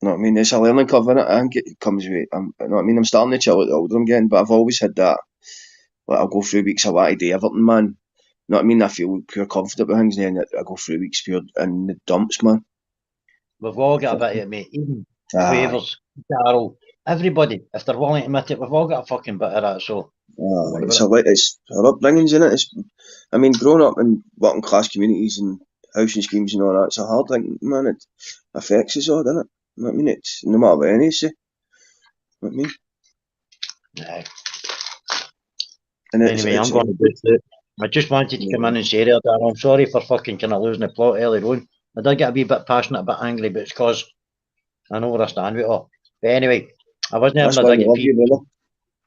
You know what I mean? It's a learning curve, innit? I think it comes with. You know what I mean? I'm starting to chill the older I'm getting, but I've always had that. Like, I'll go through weeks I want to do everything, man. You know what I mean? I feel pure confident with things, and then I go through weeks pure in the dumps, man. We've all got a bit of it, mate. Even Quavers, Darryl, everybody, if they're willing to admit it, we've all got a fucking bit of that, so. It's our upbringings, innit? I mean, growing up in working class communities and housing schemes and all that, it's a hard thing, man. It affects us all, doesn't it? You know what I mean? It's no matter what any say. You know what I mean? Yeah. And anyway, I'm going to do it. I just wanted to come in and say that, I'm sorry for fucking kind of losing the plot earlier on. I did get a wee bit passionate, a bit angry, but it's because I know where I stand with it all. But anyway, I wasn't having a dig at people.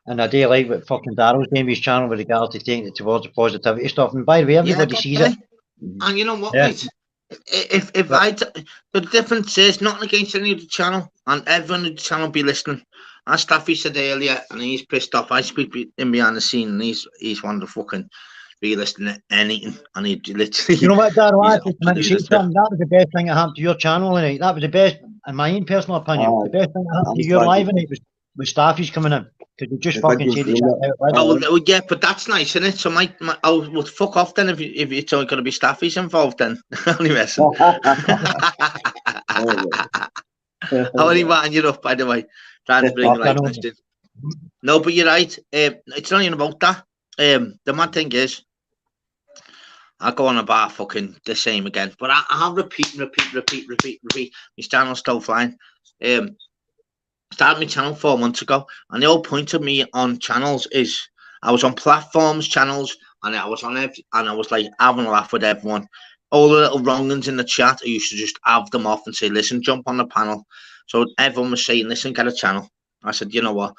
And I do like what fucking Darryl's doing with his channel with regard to taking it towards the positivity stuff. And by the way, everybody sees it. And you know what, mate? If the difference is nothing against any of the channel, and everyone in the channel be listening. As Staffy said earlier, and he's pissed off. I speak him behind the scene, and he's one of the fucking be listening to anything, and he literally. You know what, Darryl? That was the best thing that happened to your channel tonight. That was the best, in my own personal opinion. The best thing that happened to your live tonight was Staffy's coming in. Because you just fucking said it. Yeah, but that's nice, isn't it? So well, fuck off then if it's only going to be Staffy's involved then. Only messing. I only wanting you up, by the way. Trying to bring the right question. No, but you're right. It's not even about that. The mad thing is, I go on about fucking the same again, but I'll repeat. My channel's still flying. Started my channel 4 months ago, and the whole point of me on channels is I was on platforms, channels, and I was on every, and I was like having a laugh with everyone. All the little wrongins in the chat, I used to just have them off and say, listen, jump on the panel. So everyone was saying, listen, get a channel. I said, you know what?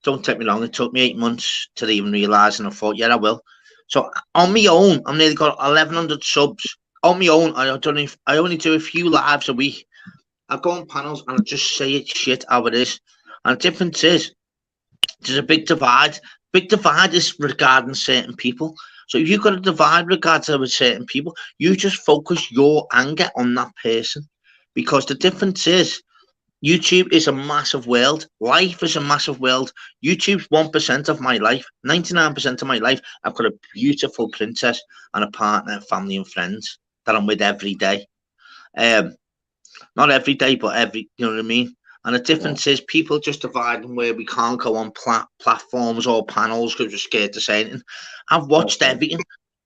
Don't take me long. It took me 8 months to even realise, and I thought, yeah, I will. So on my own, I've nearly got 1,100 subs. On my own, I only do a few lives a week. I go on panels and I just say it shit how it is. And the difference is, there's a big divide. Big divide is regarding certain people. So if you've got a divide regarding certain people, you just focus your anger on that person. Because the difference is, YouTube is a massive world. Life is a massive world. YouTube's 1% of my life. 99% of my life, I've got a beautiful princess and a partner, family and friends that I'm with every day. Not every day, but every, you know what I mean? And the difference is people just dividing where we can't go on platforms or panels because we're scared to say anything. I've watched everything.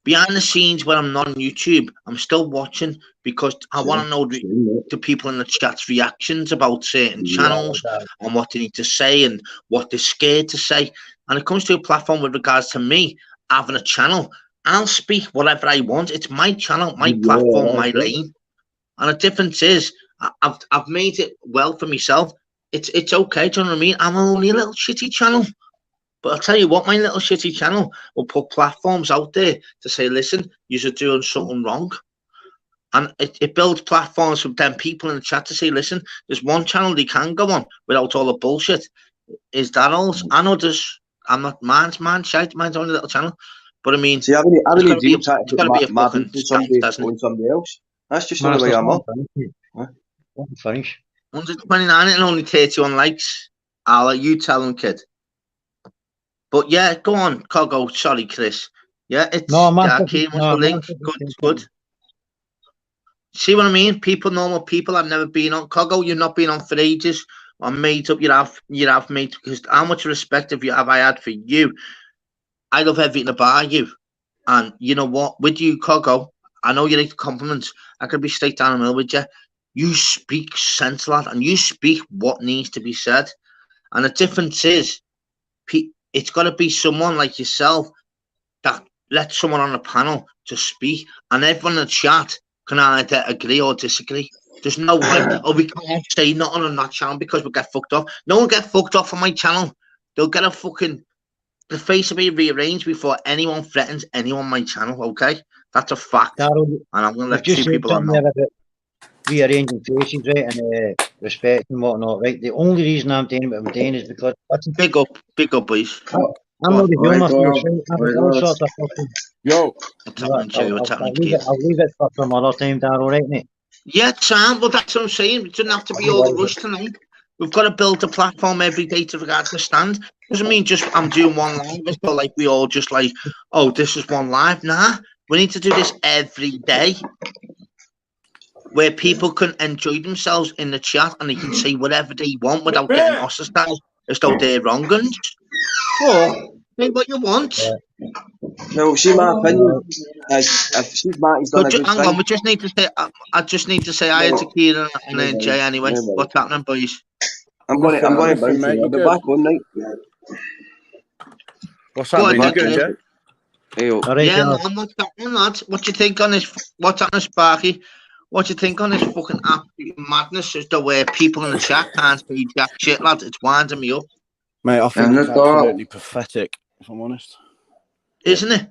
Behind the scenes when I'm not on YouTube, I'm still watching because I want to know the people in the chat's reactions about certain channels and what they need to say and what they're scared to say. And it comes to a platform with regards to me having a channel. I'll speak whatever I want. It's my channel, my platform, my lane. And the difference is I've made it well for myself. It's okay, do you know what I mean? I'm only a little shitty channel. But I'll tell you what, my little shitty channel will put platforms out there to say, listen, you're doing something wrong. And it builds platforms for them people in the chat to say, listen, there's one channel they can go on without all the bullshit. Is that all? I know I'm not mine's shite, mine's only a little channel. But I mean, see, I haven't be a fucking somebody else. That's just the way I'm up. Finish. 129 and only 31 likes. I'll let you tell them, kid. But yeah, go on, Coggo. Sorry, Chris. Yeah, it's good. See what I mean? People, normal people. I've never been on. Coggo, you've not been on for ages. I'm made up. You have made, because how much respect have I had for you? I love everything about you, and you know what? With you, Coggo, I know you like the compliments. I could be straight down the middle with you. You speak sense, lad, and you speak what needs to be said. And the difference is, it's got to be someone like yourself that lets someone on the panel to speak, and everyone in the chat can either agree or disagree. There's no way, we can't say nothing on that channel because we'll get fucked off. No one get fucked off on my channel. They'll get the face will be rearranged before anyone threatens anyone on my channel, okay? That's a fact. Darryl, and I'm going to let two people on know. Rearranging faces, right, and respect and whatnot, right? The only reason I'm doing what I'm doing is because... Big up, boys. I'm not the humor all sorts of fucking... Yo! I'll leave it for some other time, Darryl, right, mate? Yeah, Sam, well, that's what I'm saying. It doesn't have to be all the rush tonight. We've got to build a platform every day to regard to stand. Doesn't mean just I'm doing one live. It's not like we all just like, oh, this is one live. Nah, we need to do this every day, where people can enjoy themselves in the chat and they can say whatever they want without getting ostracized as though they're wrong. Or say what you want. No, see, my opinion. She's Marty's done a good hang thing. on, we just need to say. I just need to say hi to Kieran and then Jay anyway. What's happening, boys? I'm going to I'll be back one night. What's happening? You good, Jay? Yeah, man, what's happening, lads? What do you think on this? What's happening, Sparky? What do you think on this fucking absolute madness as the way people in the chat can't speak jack shit, lads? It's winding me up. Mate, I think it's absolutely pathetic, if I'm honest. Isn't it?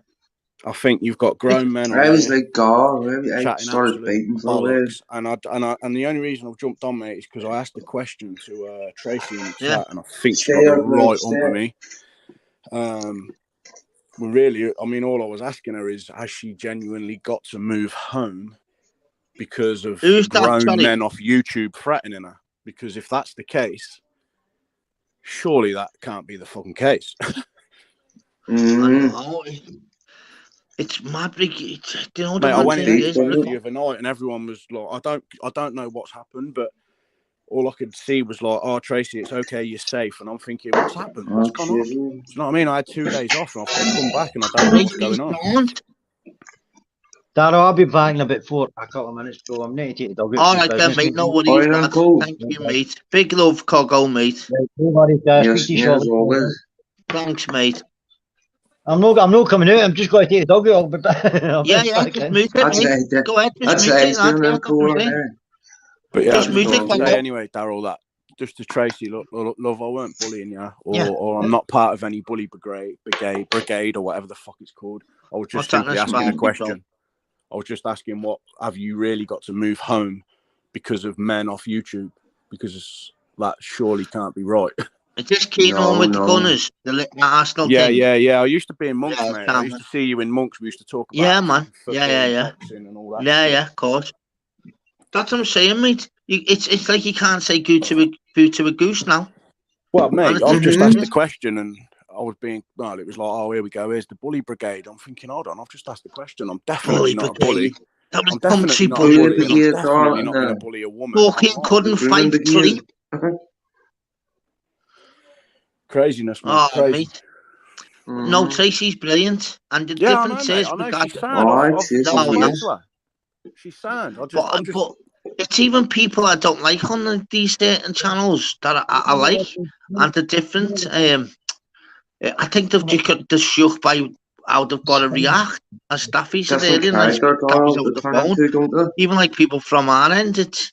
I think you've got grown men on I was like, I started beating bollocks, and the only reason I've jumped on, mate, is because I asked a question to Tracy in the chat, and I think she got it right onto me. Really, I mean, all I was asking her is, has she genuinely got to move home because of grown men off YouTube threatening her? Because if that's the case, surely that can't be the fucking case. It's mad. You know, mate, I went in the other night and everyone was like, I don't know what's happened, but all I could see was like, oh, Tracy, it's okay, you're safe. And I'm thinking, what's happened? What's gone on? Do you know what I mean? I had 2 days off and I've got to come back and I don't know what's going on. Darryl, I'll be back in a couple of minutes, so I'm need to take the dog out. All right, then, mate. No worries, lad. Thank you, mate. Big love, Coggo, mate. No worries, guys. Thanks, mate. I'm not coming out. I'm just going to take the dog out. Yeah, just mute it, mate. Go ahead, just mute it. But yeah, just anyway, Darryl, that just to Tracy, love, I weren't bullying you, or I'm not part of any bully brigade or whatever the fuck it's called. I was just simply asking a question. I was just asking, what have you really got to move home because of men off YouTube? Because that surely can't be right. It's just keen on with the Gunners, the Arsenal thing. Yeah. I used to be in Monks, mate. I used to see you in Monks. We used to talk about man. boxing and all that. Yeah, of course. That's what I'm saying, mate. It's like you can't say boo to a goose now. Well, mate, I've just asked the question and I was being, well, it was like, oh, here we go, here's the bully brigade. I'm thinking, hold on, I've just asked the question. I'm definitely not a bully. That was I'm definitely not a bully. I'm definitely not going to bully a woman. Fucking couldn't fight sleep. Craziness, man. Oh, Crazy. mate. No, Tracy's brilliant. And the yeah, difference is... I know she's sound. She's sound. But it's even people I don't like on these certain channels that I like. And the different... I think they've just got the shook by how they've got to react. As Staffy said earlier, like, even like people from our end, it's...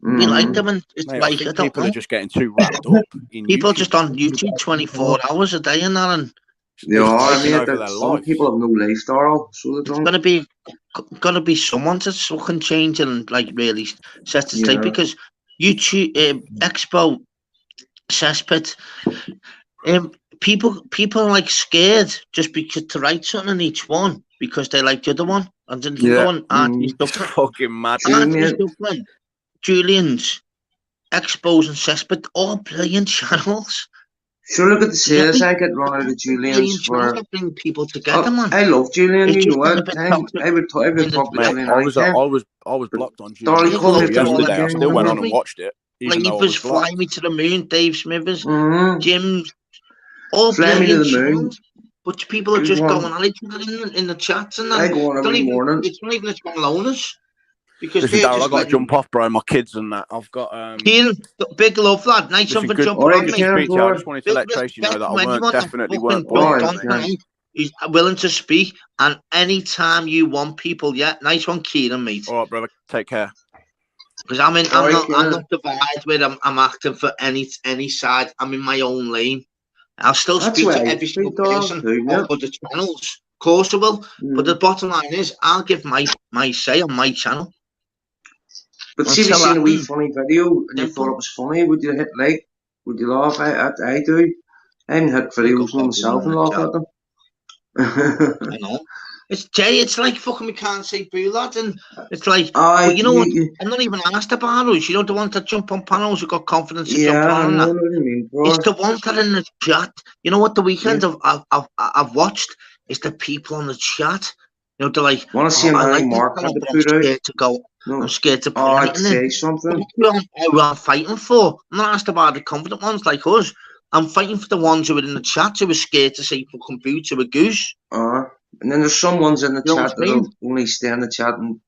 We like them, and it's like, I think people are just getting too wrapped up in people YouTube. just on YouTube 24 hours a day and that, and some people have no lifestyle, so it's gonna be someone to fucking change and like really set the state, because YouTube, Expo, Cesspit, people are like scared just because to write something in each one because they like the other one, and then the other one aren't fucking mad. Julian's, Expos and Cesspit, all brilliant channels. Sure, look at the sales I get run out of Julian's for bring people together, man. I love Julian, you know what? I would talk Julian. I was blocked on Julian yesterday. I still went on and watched it. Flavors, Fly Me to the Moon, Dave Smithers, Jim, all Fly Me to brilliant the Moon. But people are just going at each other in the chats and that. I go on every morning. It's not even as one loners. Because listen, Darryl, I've got to jump off, bro. My kids and that. I've got Kieran, big love, lad. Nice one for jumping on me. I just wanted to let Tracy know that I definitely weren't. He's willing to speak, and anytime you want people, nice one, Kieran, mate. All right, brother. Take care. Because I'm not divided with I'm acting for any side. I'm in my own lane. I'll still speak to every single person on other channels. Of course I will. But the bottom line is, I'll give my say on my channel. But see, if you seen a wee funny video and you thought it was funny, would you hit like? Would you laugh? I do. I haven't hit videos on myself and laugh at them. I know. It's like fucking we can't say boo, lad, and it's like, but you know what? I'm not even asked about us. You know, the ones that jump on panels who got confidence to jump on that. What you mean, bro. It's the ones that are in the chat. You know what? The weekend I've watched is the people on the chat. You know, they're like, want to see a Mark I'm scared to go. I'm scared to put say something. I'm fighting for. I'm not asked about the confident ones like us. I'm fighting for the ones who are in the chat who are scared to say fucking boo to a goose. And then there's some ones in the chat that only stay in the chat and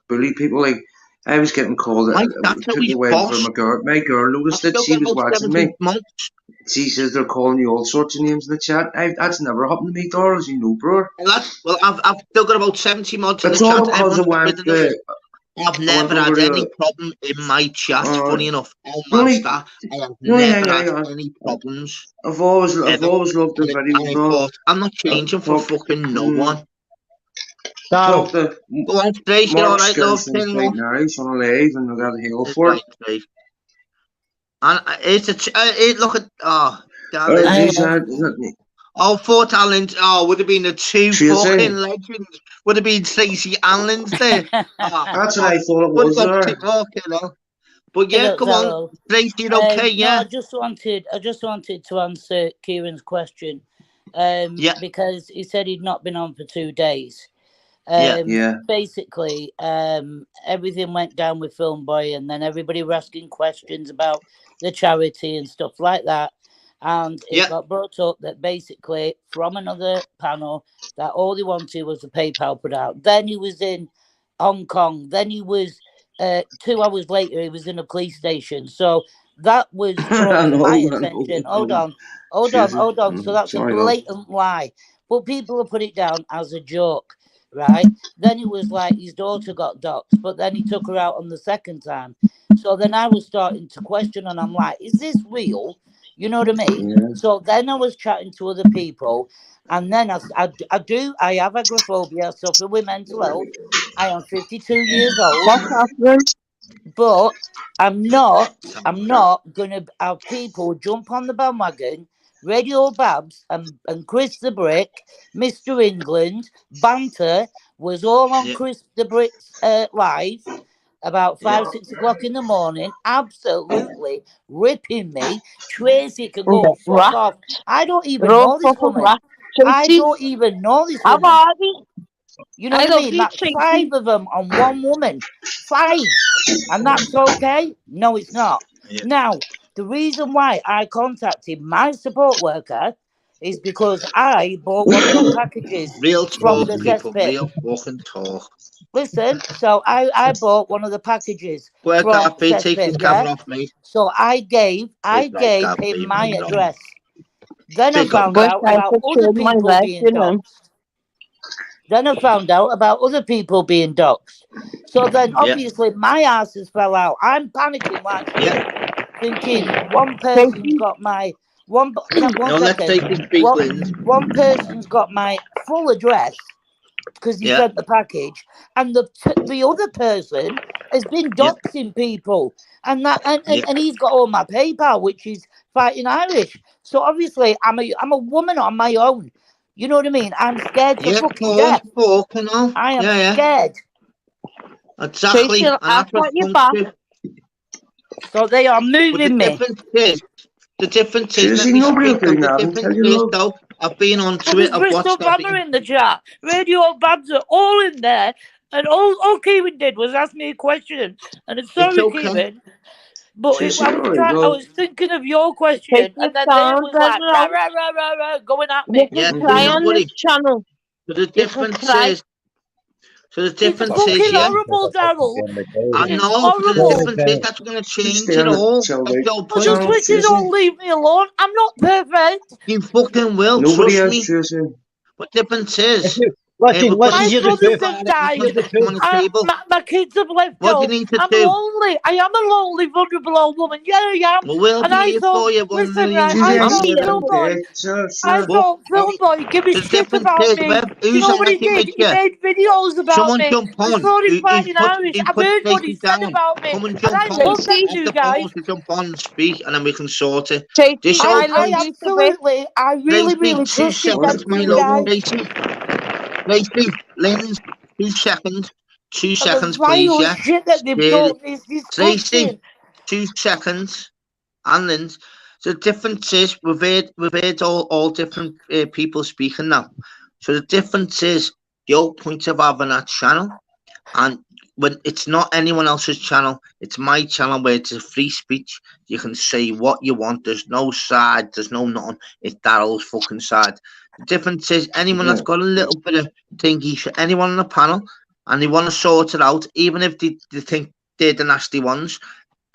bully people. Like, I was getting called. My girl noticed it. She was watching me. She says they're calling you all sorts of names in the chat. That's never happened to me, Doris. You know, bro. Well, I've still got about 70 mods in the chat. I've never had any problem in my chat. Funny enough, I have never had any problems. I've always loved the videos. I'm not changing for fucking no one. Go on, Trace, you're alright, love. He's on a live and I got a hail for it. And it's look at Fort Allen. Would have been the two fucking legends. Would have been Tracy Allen's there. That's what I thought it was. But yeah, come on, Tracy, okay? No, I just wanted to answer Kieran's question. Because he said he'd not been on for 2 days. Basically, everything went down with Film Boy, and then everybody were asking questions about the charity and stuff like that. And it got brought up that basically from another panel that all he wanted was the PayPal put out. Then he was in Hong Kong. Then he was 2 hours later, he was in a police station. So that was my attention. Hold on. So that's a blatant lie. But people will put it down as a joke, right? Then it was like his daughter got doxxed, but then he took her out on the second time. So then I was starting to question, and I'm like, is this real? You know what I mean? Yeah. So then I was chatting to other people, and then I have agoraphobia, I suffer with mental health. I am 52 years old. But I'm not going to have people jump on the bandwagon. Radio Babs and Chris the Brick, Mr. England, Banter was all on Chris the Brick's live. about 5, 6 o'clock in the morning, absolutely ripping me. Tracy can go fuck off. I don't even know this woman. I don't even know this woman. You know what I mean? That's 5 of them on one woman. 5. And that's okay? No, it's not. Yeah. Now, the reason why I contacted my support worker is because I bought one of the packages from the cesspit. Real fucking talk. Listen, so I bought one of the packages from cesspit, yeah? So I gave him my address. Then I found out about other people being doxxed. Then I found out about other people being doxxed. So then, obviously, my asses fell out. I'm panicking, thinking one person's got my one person's got my full address because he sent the package, and the other person has been doxing people, and he's got all my PayPal, which is Fighting Irish. So obviously, I'm a woman on my own. You know what I mean? I'm scared to fucking death. I am scared. Exactly. So they are moving me. The difference is, though, I've been on Twitter. There's Bristol Banner in the chat. Radio Banter, all in there. And all Kevin did was ask me a question. And it's sorry, Kevin. But I was thinking of your question, and then they was like rah, rah, rah, rah, rah, going at me. You can cry on this channel. So the difference is, it's fucking horrible, Daryl. I know. The difference is that's going to change it all. Just wish you don't leave me alone. I'm not perfect. You fucking will. Trust me. What difference is? My brothers have died. My kids have left home. I'm lonely. I am a lonely, vulnerable old woman. Yeah, I am. Well, and I thought, listen, I thought, Film Boy, give me shit about me. You know what he did? He made videos about me. I thought he Fighting Irish. I've heard what he said about me. And I love them two guys. Jump on and speak, and then we can sort it. I really trusted them two guys. Lens, 2 seconds. 2 seconds, please. Yeah. Shit that they've done is disgusting. 2 seconds. And Lens. So the difference is we've heard all different people speaking now. So the difference is the whole point of having that channel, and when it's not anyone else's channel, it's my channel where it's a free speech. You can say what you want. There's no side. There's no nothing. It's Daryl's fucking side. The difference is anyone that's got a little bit of thingy for anyone on the panel and they want to sort it out, even if they think they're the nasty ones,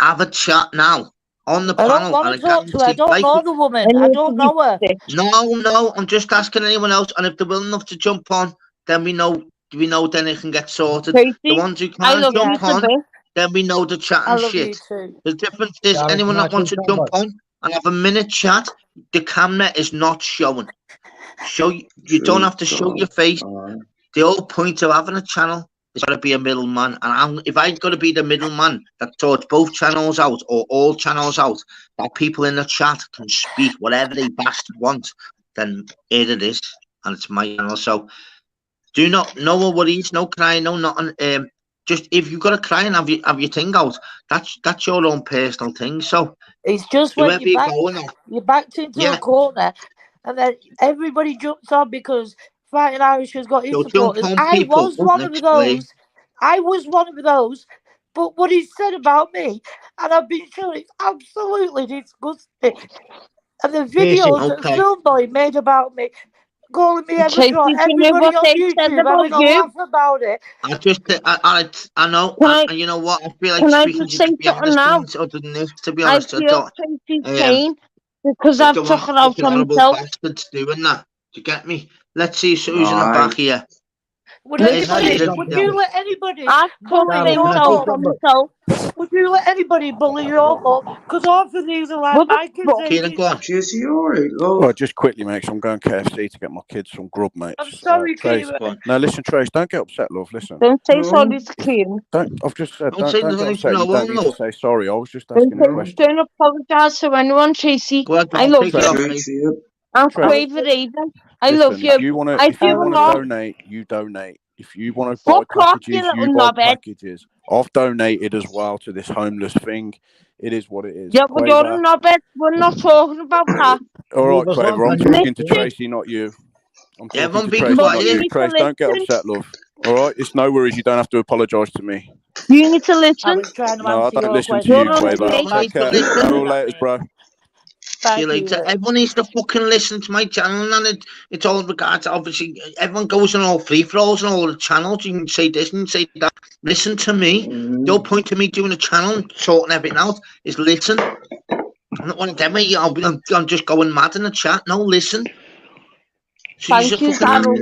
have a chat now on the panel. I don't want to talk to her. I don't know the woman. I don't know her. No, I'm just asking anyone else, and if they're willing enough to jump on, then we know then it can get sorted. Tracy, the ones who can't jump on, then we know the chat and shit. The difference is anyone that wants to jump on and have a minute chat, the camera is not showing. You don't have to show your face. The whole point of having a channel is got to be a middleman, and if I've got to be the middleman that sorts both channels out or all channels out, that people in the chat can speak whatever they bastard want, then here it is, and it's my channel. So do not, no worries, no crying, no nothing. Just if you've got to cry and have your thing out, that's your own personal thing. So it's just when you're backed into a corner. And then everybody jumps on because Fighting Irish has got his supporters. I was one of those. But what he said about me, and I've been shown, it's absolutely disgusting. And the videos that Film Boy made about me, calling me everybody on YouTube having a laugh about it. I know. And you know what? I feel like speaking to be honest, other than this, to be honest, I don't. Because I've took it out on myself. Bastards doing that. Do you get me? Let's see who's in the back here. Would you let anybody Would you let anybody bully your mum? Because half of these are like my kids. Jesse, you alright? Well, just quickly, mate, I'm going KFC to get my kids some grub, mate. I'm sorry, Trace. No, listen, Trace, don't get upset, love. Listen. Don't say sorry to Kieran. I've just said, don't get upset. You don't need to say sorry. I was just asking a question. Don't apologise to anyone, Tracy. I love you. I'm Quaver Raven. I love you. If you want to donate, you donate. If you want to buy packages, you buy packages. I've donated as well to this homeless thing. It is what it is. Yeah, but you're not, we're not talking about that. All right, Quaver, I'm talking to Tracy, not you. I'm talking to Tracy, not you. Tracy, don't get upset, love. All right? It's no worries. You don't have to apologise to me. You need to listen. I was trying to No, I don't listen to you, Quaver. Take care. All later, bro. See you later. Everyone needs to fucking listen to my channel, and it's all regards. Obviously, everyone goes on all free throws and all the channels. You can say this and say that. Listen to me. The whole point of me doing a channel and sorting everything out is listen. I'm not one of them. I'm just going mad in the chat. No, listen. So Thank you, Darryl.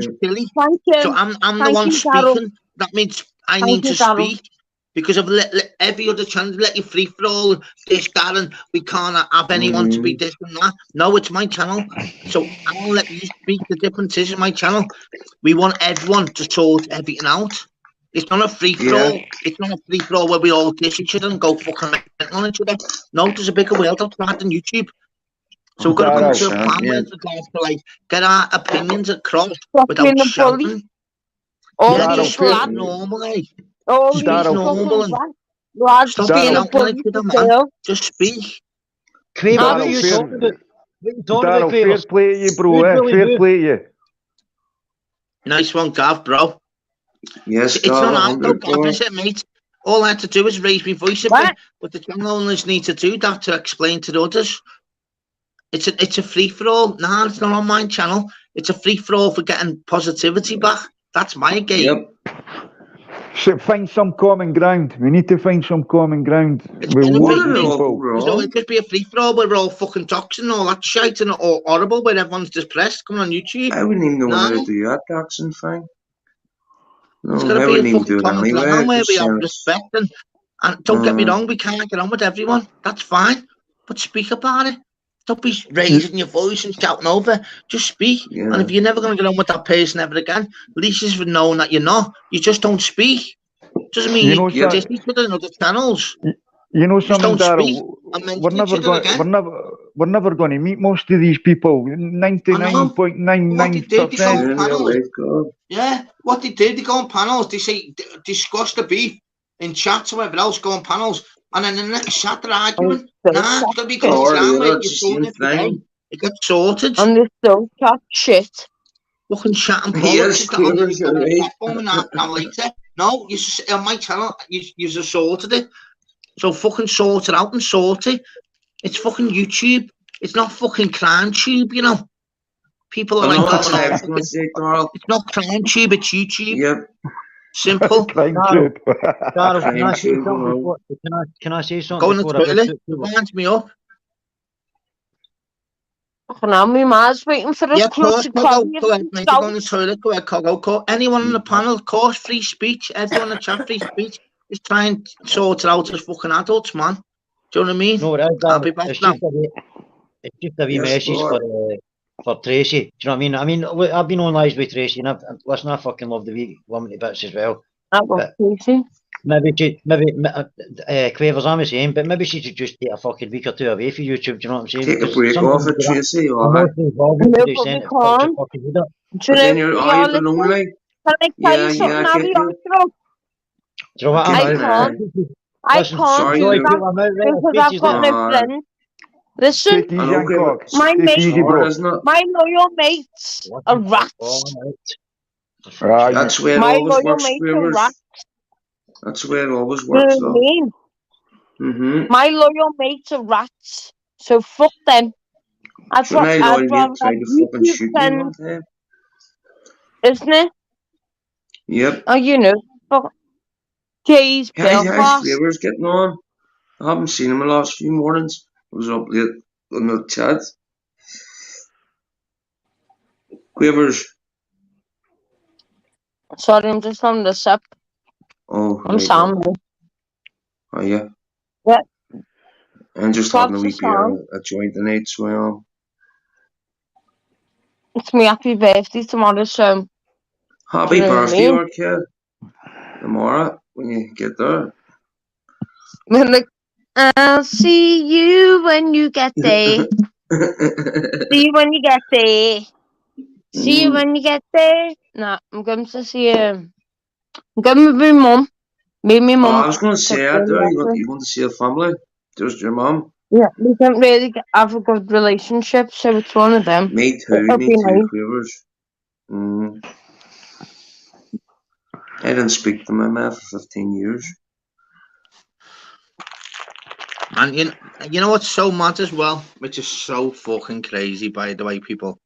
Thank you. So I'm the one speaking. That means I need to speak. Because of every other channel, let you free for all this, that, and we can't have anyone to be this and that. No, it's my channel. So I'll let you speak. The difference is in my channel. We want everyone to sort everything out. It's not a free for all. It's not a free for all where we all diss each other and go fucking mental on each other. No, there's a bigger world outside than YouTube. So we've got to come to a plan where to like get our opinions across without shouting. Just speak normally. Speak normal. Stop being out like the man. Just speak. Darryl, fair play to you, bro. Fair play to you. Nice one, Gav, bro. Yes, it's not hard, though, Gav, is it, mate? All I had to do is raise my voice a bit, but the channel owners need to do that to explain to the others. It's a free for all. Nah, it's not on my channel. It's a free for all for getting positivity back. That's my game. So find some common ground. We need to find some common ground. It could be a free for all where we're all fucking toxic and all that shite and all horrible where everyone's depressed. Coming on YouTube. I wouldn't even know how to do that toxin thing. No, it's got to be a fucking common ground where we have respect and don't get me wrong, we can't get on with everyone. That's fine, but speak about it. Don't be raising your voice and shouting over. Just speak. And if you're never going to get on with that person ever again, at least you've known that you're not. You just don't speak. Doesn't mean you just each other in other channels. You know something, Darryl? We're never going to meet most of these people. 99.99%. Yeah, what they do, they go on panels. They say discuss the beef in chats or whatever else. Go on panels. And then the next chat they're arguing. Nah, it's going to be it got sorted. And they don't chat shit. Fucking chat and politics. No, on my channel, you've sorted it. So fucking sort it out and sort it. It's fucking YouTube. It's not fucking crime tube, you know. People are like, it's not crime tube, it's YouTube. Yep. Simple. Can I say something? Go in the toilet. Winds me up. Now my man's waiting for us go in the toilet. Go. Anyone on the panel, of course, free speech. Everyone in the chat, free speech. Just try and sort it out as fucking adults, man. Do you know what I mean? No, I'll be back now. It's just a wee message for Tracy. Do you know what I mean? I mean, I've been on lives with Tracy, and I fucking love the wee woman to bits as well. Tracy. Maybe Quavers, I'm the same, but maybe she should just take a fucking week or two away from YouTube. Do you know what I'm saying? Take a break off it, Tracy. Then you're lonely. Can I tell you something, Abby? Do you know what I can't. Because I've got no friends. Listen, my loyal mates are rats. That's where it always works. That's where it always works, though. My loyal mates are rats, so fuck them. I'd rather YouTube friends, isn't it? Yep. Oh, you know, Jay's Belfast. Quaver's getting on. I haven't seen him the last few mornings. I was up late on the chat. Quavers. Sorry, I'm just on the sip. Oh, I'm Sam. Oh, yeah. Yeah. And just having a wee beer, a joint tonight, so it's my happy birthday tomorrow, so. Happy birthday, our kid. Tomorrow, when you get there. I'll see you when you get there. See you when you get there. See you when you get there. No, I'm going to see I'm going with my mum Me and my mum. I was going to say, you want to see a family? Just your mum? Yeah, we don't really have a good relationship, so it's one of them. Me too, Quivers. I didn't speak to my man for 15 years. And you know what's so mad as well, which is so fucking crazy, by the way, people.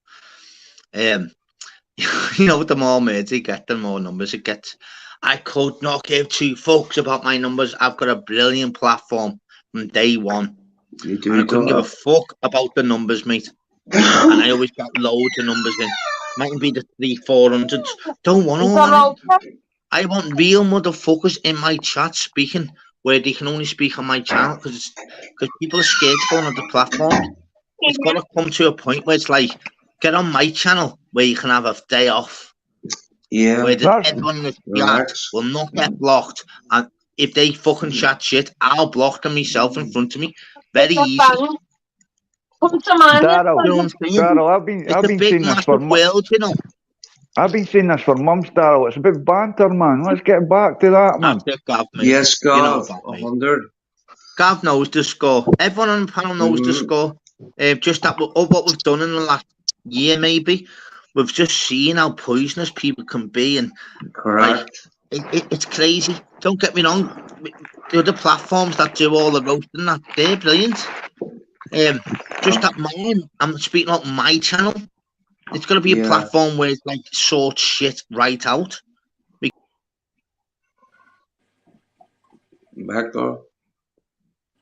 You know, the more meds you get, the more numbers it gets. I could not give two fucks about my numbers. I've got a brilliant platform from day one. You do, and I couldn't give a fuck about the numbers, mate. And I always got loads of numbers in. Mightn't be the 300-400s. Don't want all that. I want real motherfuckers in my chat speaking where they can only speak on my channel because people are scared to go on other platforms. It's got to come to a point where it's like, get on my channel where you can have a day off. Yeah. Where everyone in the chat will not get blocked. And if they fucking chat shit, I'll block them myself in front of me. Very easy. Daryl, I've been saying this for months. You know. I've been saying this for months, Daryl. It's a bit banter, man. Let's get back to that, man. Gav, yes, Gav, you know 100. Gav knows the score. Everyone on the panel knows the score. Just that what we've done in the last year, maybe. We've just seen how poisonous people can be, and correct. Like, it's crazy. Don't get me wrong. The other platforms that do all the roasting, they're brilliant. Just that mine. I'm speaking about my channel. It's going to be a platform where it's like sort shit right out. Back door.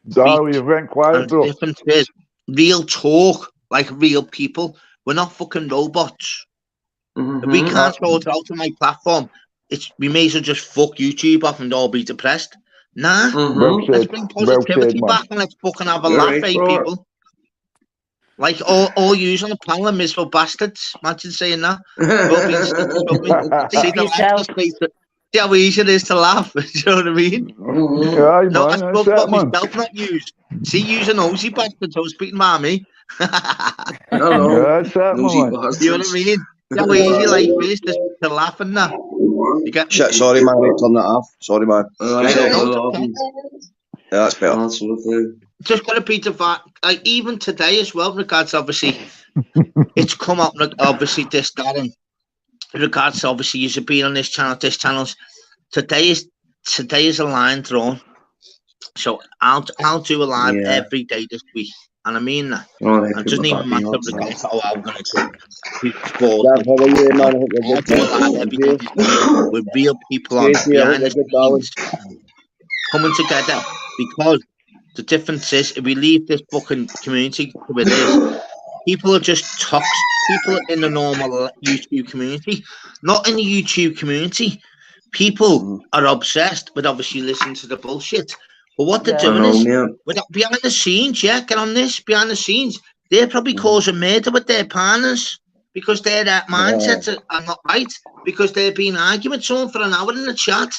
Daryl, you went quiet, bro. The difference is real talk, like real people. We're not fucking robots. If we can't sort it out on my platform, we may as well just fuck YouTube off and all be depressed. Nah, let's bring positivity back and let's fucking have a laugh, people. Like all yous on the panel are miserable bastards. Imagine saying that. See how easy it is to laugh. Do you know what I mean? Yeah, no, I spoke about myself, not yous. See, yous are nosy bastards. I was speaking about me. No, that's that, man. You know what I mean? How easy life is to laugh and that. You get me? Shit, sorry, man. Turn that off. Sorry, man. Yeah, that's better. Absolutely. Just got to be the fact, like even today as well, regards obviously, it's come up, obviously, this, that, and regards obviously, you've been on this channel, today is a line drawn. So I'll do a live every day this week. And I mean that. It doesn't even matter regards how I'm going to do sport. I'll do a live every day this week with real people on behind the scenes coming together, because the difference is if we leave this fucking community to it is, people are just toxic. People in the normal YouTube community, not in the YouTube community, people are obsessed with obviously listening to the bullshit. But what they're doing is, behind the scenes, get on this, behind the scenes, they're probably causing murder with their partners because their mindsets are not right, because they've been arguing with someone for an hour in the chat.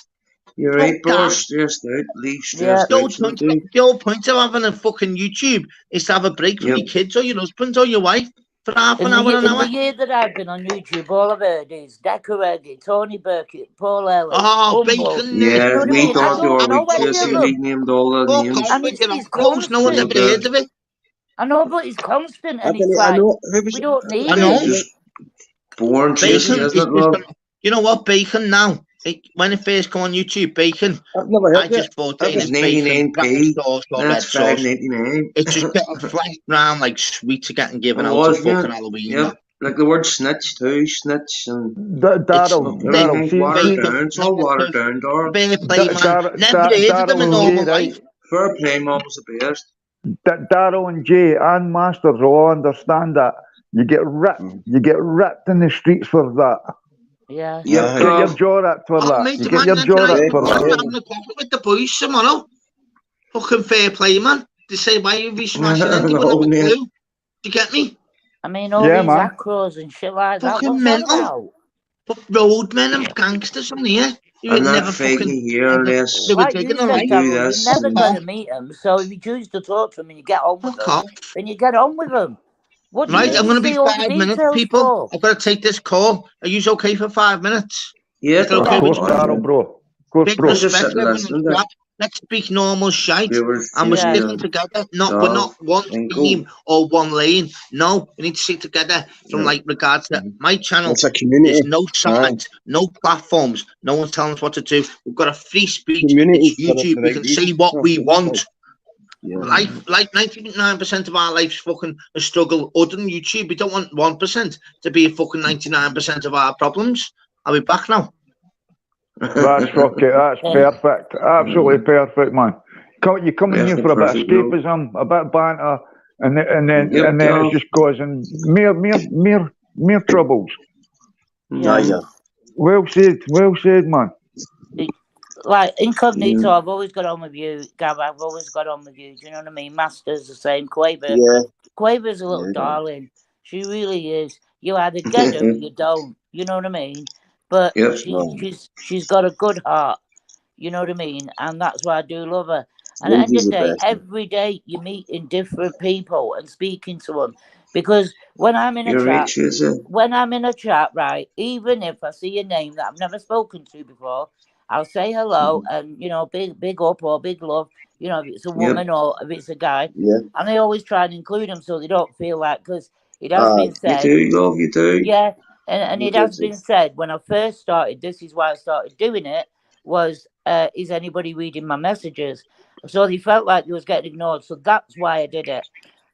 You're right, bro. Stressed out. Leave stressed out. The whole point of having a fucking YouTube is to have a break from your kids or your husband or your wife for half an hour. In the year that I've been on YouTube, all I've heard is Decker Eggy, Tony Burkett, Paul Ellis. Bacon. Yeah, we thought you were named all the names. No one's ever heard of it. I know, but it's constant and it's like, we don't need it. Born chasing, isn't it, love? You know what, Bacon now? When it first came on YouTube, Bacon, I just thought that was 99p. That's $5.99. It's just getting flashed around like sweets are getting given out to fucking Halloween. Yeah, like the word snitch too, snitch and Daryl, all watered down, Dara. Fair play, man. Never heard of them in normal life. Fair play, man, was the best. Daryl and Jay and Masters all understand that you get ripped in the streets for that. Yeah. You get your jaw ripped for that. You get your jaw ripped for that. I'm having a coffee with the boys tomorrow. Fucking fair play, man. They say, why you be smashing into one of Do you get me? I mean, all these acros and shit like that. Fucking mental. But roadmen and gangsters on here. I'm not faking here, yes. Like you said, you're never going to meet them, so if you choose to talk to them and you get on with them, then you get on with them. Right, I'm going to be 5 minutes, people. I've got to take this call. Are you okay for 5 minutes? Yeah, of course, Daryl, bro. Of big respect, let's speak normal shite, and we're sticking together. We're not one team or one lane. No, we need to stick together. From like regards to my channel, it's a community. There's no sides, no platforms. No one's telling us what to do. We've got a free speech. It's YouTube. We can say what we want. Life, like 99% of our life's fucking a struggle. Other than YouTube, we don't want 1% to be a fucking 99% of our problems. Are we back now? That's fucking. That's perfect. Absolutely perfect, man. You come in here for a bit of escapism, a bit of banter, and then it just causing mere troubles. Yeah. Well said, man. Like Incognito, I've always got on with you. Gav, I've always got on with you. Do you know what I mean? Master's the same. Quaver's a little darling. She really is. You either get her or you don't. You know what I mean? But she's got a good heart. You know what I mean? And that's why I do love her. And at the end of the day, every day you're meeting different people and speaking to them. Because when I'm in a chat, right, even if I see a name that I've never spoken to before, I'll say hello and, you know, big up or big love, you know, if it's a woman or if it's a guy. And they always try and include them so they don't feel like, because it has been said. You do. Yeah, and it has been said when I first started, this is why I started doing it, was, is anybody reading my messages? So they felt like they was getting ignored. So that's why I did it.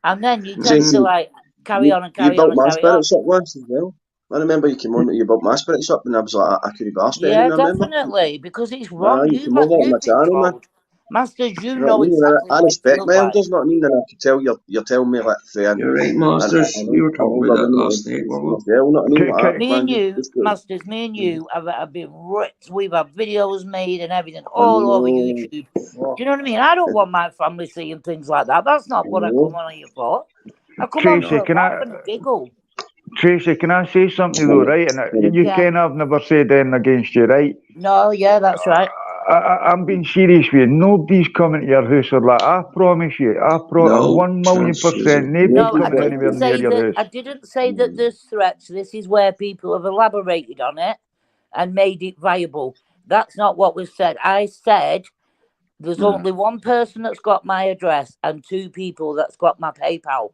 And then you tend to like carry on and carry on and carry on. Once as well. I remember you came on, you built my spirits up, and I was like, I could be asked. Yeah, definitely, because it's wrong. You've been trolled. Masters, you know exactly. I respect my elders, not mean that I could tell you're telling me like fair. You're right, Masters. We were talking about that last night, weren't we? Me and you, Masters, me and you have been ripped. We've had videos made and everything all over YouTube. Do you know what I mean? I don't want my family seeing things like that. That's not what I come on here for. I come on for a laugh and a giggle. Tracy, can I say something though, right? And you can, I've never said anything against you, right? No, yeah, that's right. I'm being serious with you. Nobody's coming to your house or like, I promise you. I'm 1,000,000%. Nobody's coming anywhere near your house. I didn't say that there's threats. This is where people have elaborated on it and made it viable. That's not what was said. I said there's only one person that's got my address and 2 people that's got my PayPal,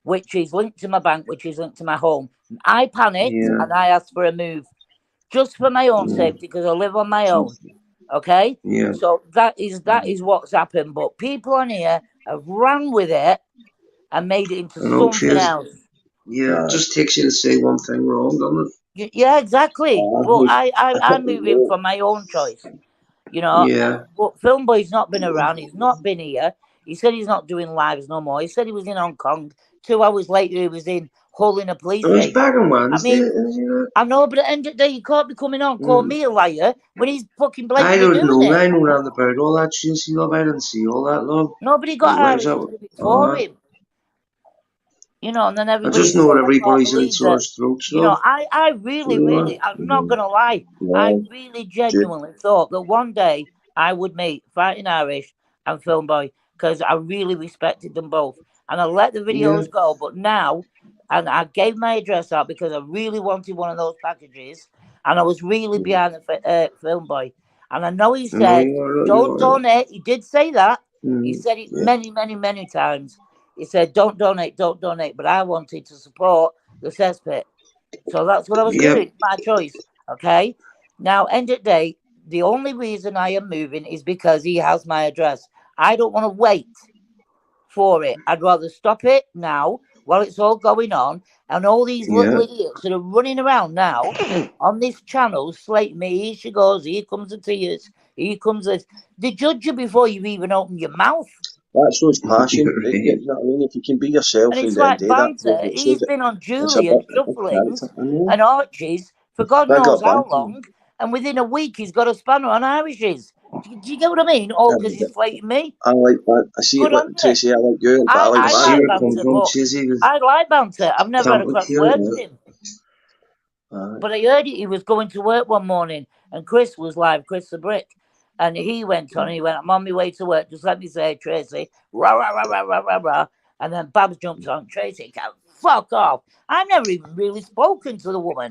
which is linked to my bank, which is linked to my home. I panicked and I asked for a move just for my own safety because I live on my own. Okay? Yeah. So that is what's happened. But people on here have ran with it and made it into something else. Yeah, it just takes you to say one thing wrong, doesn't it? Yeah, exactly. But I'm moving for my own choice. You know? Yeah. But Film Boy's not been around. He's not been here. He said he's not doing lives no more. He said he was in Hong Kong. 2 hours later, he was in Hull in a police station. He's back on Wednesday. I know, but at the end of the day, you can't be coming on, call me a liar when he's fucking blatantly doing it. I know nothing about all that shit, love. I didn't see all that, love. Nobody got Irish to do it for him. You know, and then everybody. I just know everybody's in source throats, you know, I really, I'm not going to lie. I really genuinely thought that one day I would meet Fighting Irish and Film Boy because I really respected them both. And I let the videos go, but now, and I gave my address out because I really wanted one of those packages, and I was really behind the Film Boy. And I know he said, don't donate. He did say that. He said it many, many, many times. He said, don't donate, but I wanted to support the cesspit. So that's what I was doing, my choice, okay? Now, end of the day, the only reason I am moving is because he has my address. I don't want to wait for it. I'd rather stop it now while it's all going on, and all these little idiots that are running around now on this channel slating me. Here she goes, here comes the tears, here comes this. They judge you before you even open your mouth. That shows passion. You know what I mean? If you can be yourself, and it's like banter. He's been on Julie and Shufflings and Archie's for God knows how long, and within a week he's got a spanner on Irish's. Do you get what I mean? All because he's fighting me. I like that. I see it like Tracy. I like you. I like banter. I've never had a cross word with him. But I heard he was going to work one morning, and Chris was live, Chris the Brick. And he went on, I'm on my way to work. Just let me say, Tracy, rah, rah, rah, rah, rah, rah, rah. And then Babs jumped on, Tracy, fuck off. I've never even really spoken to the woman.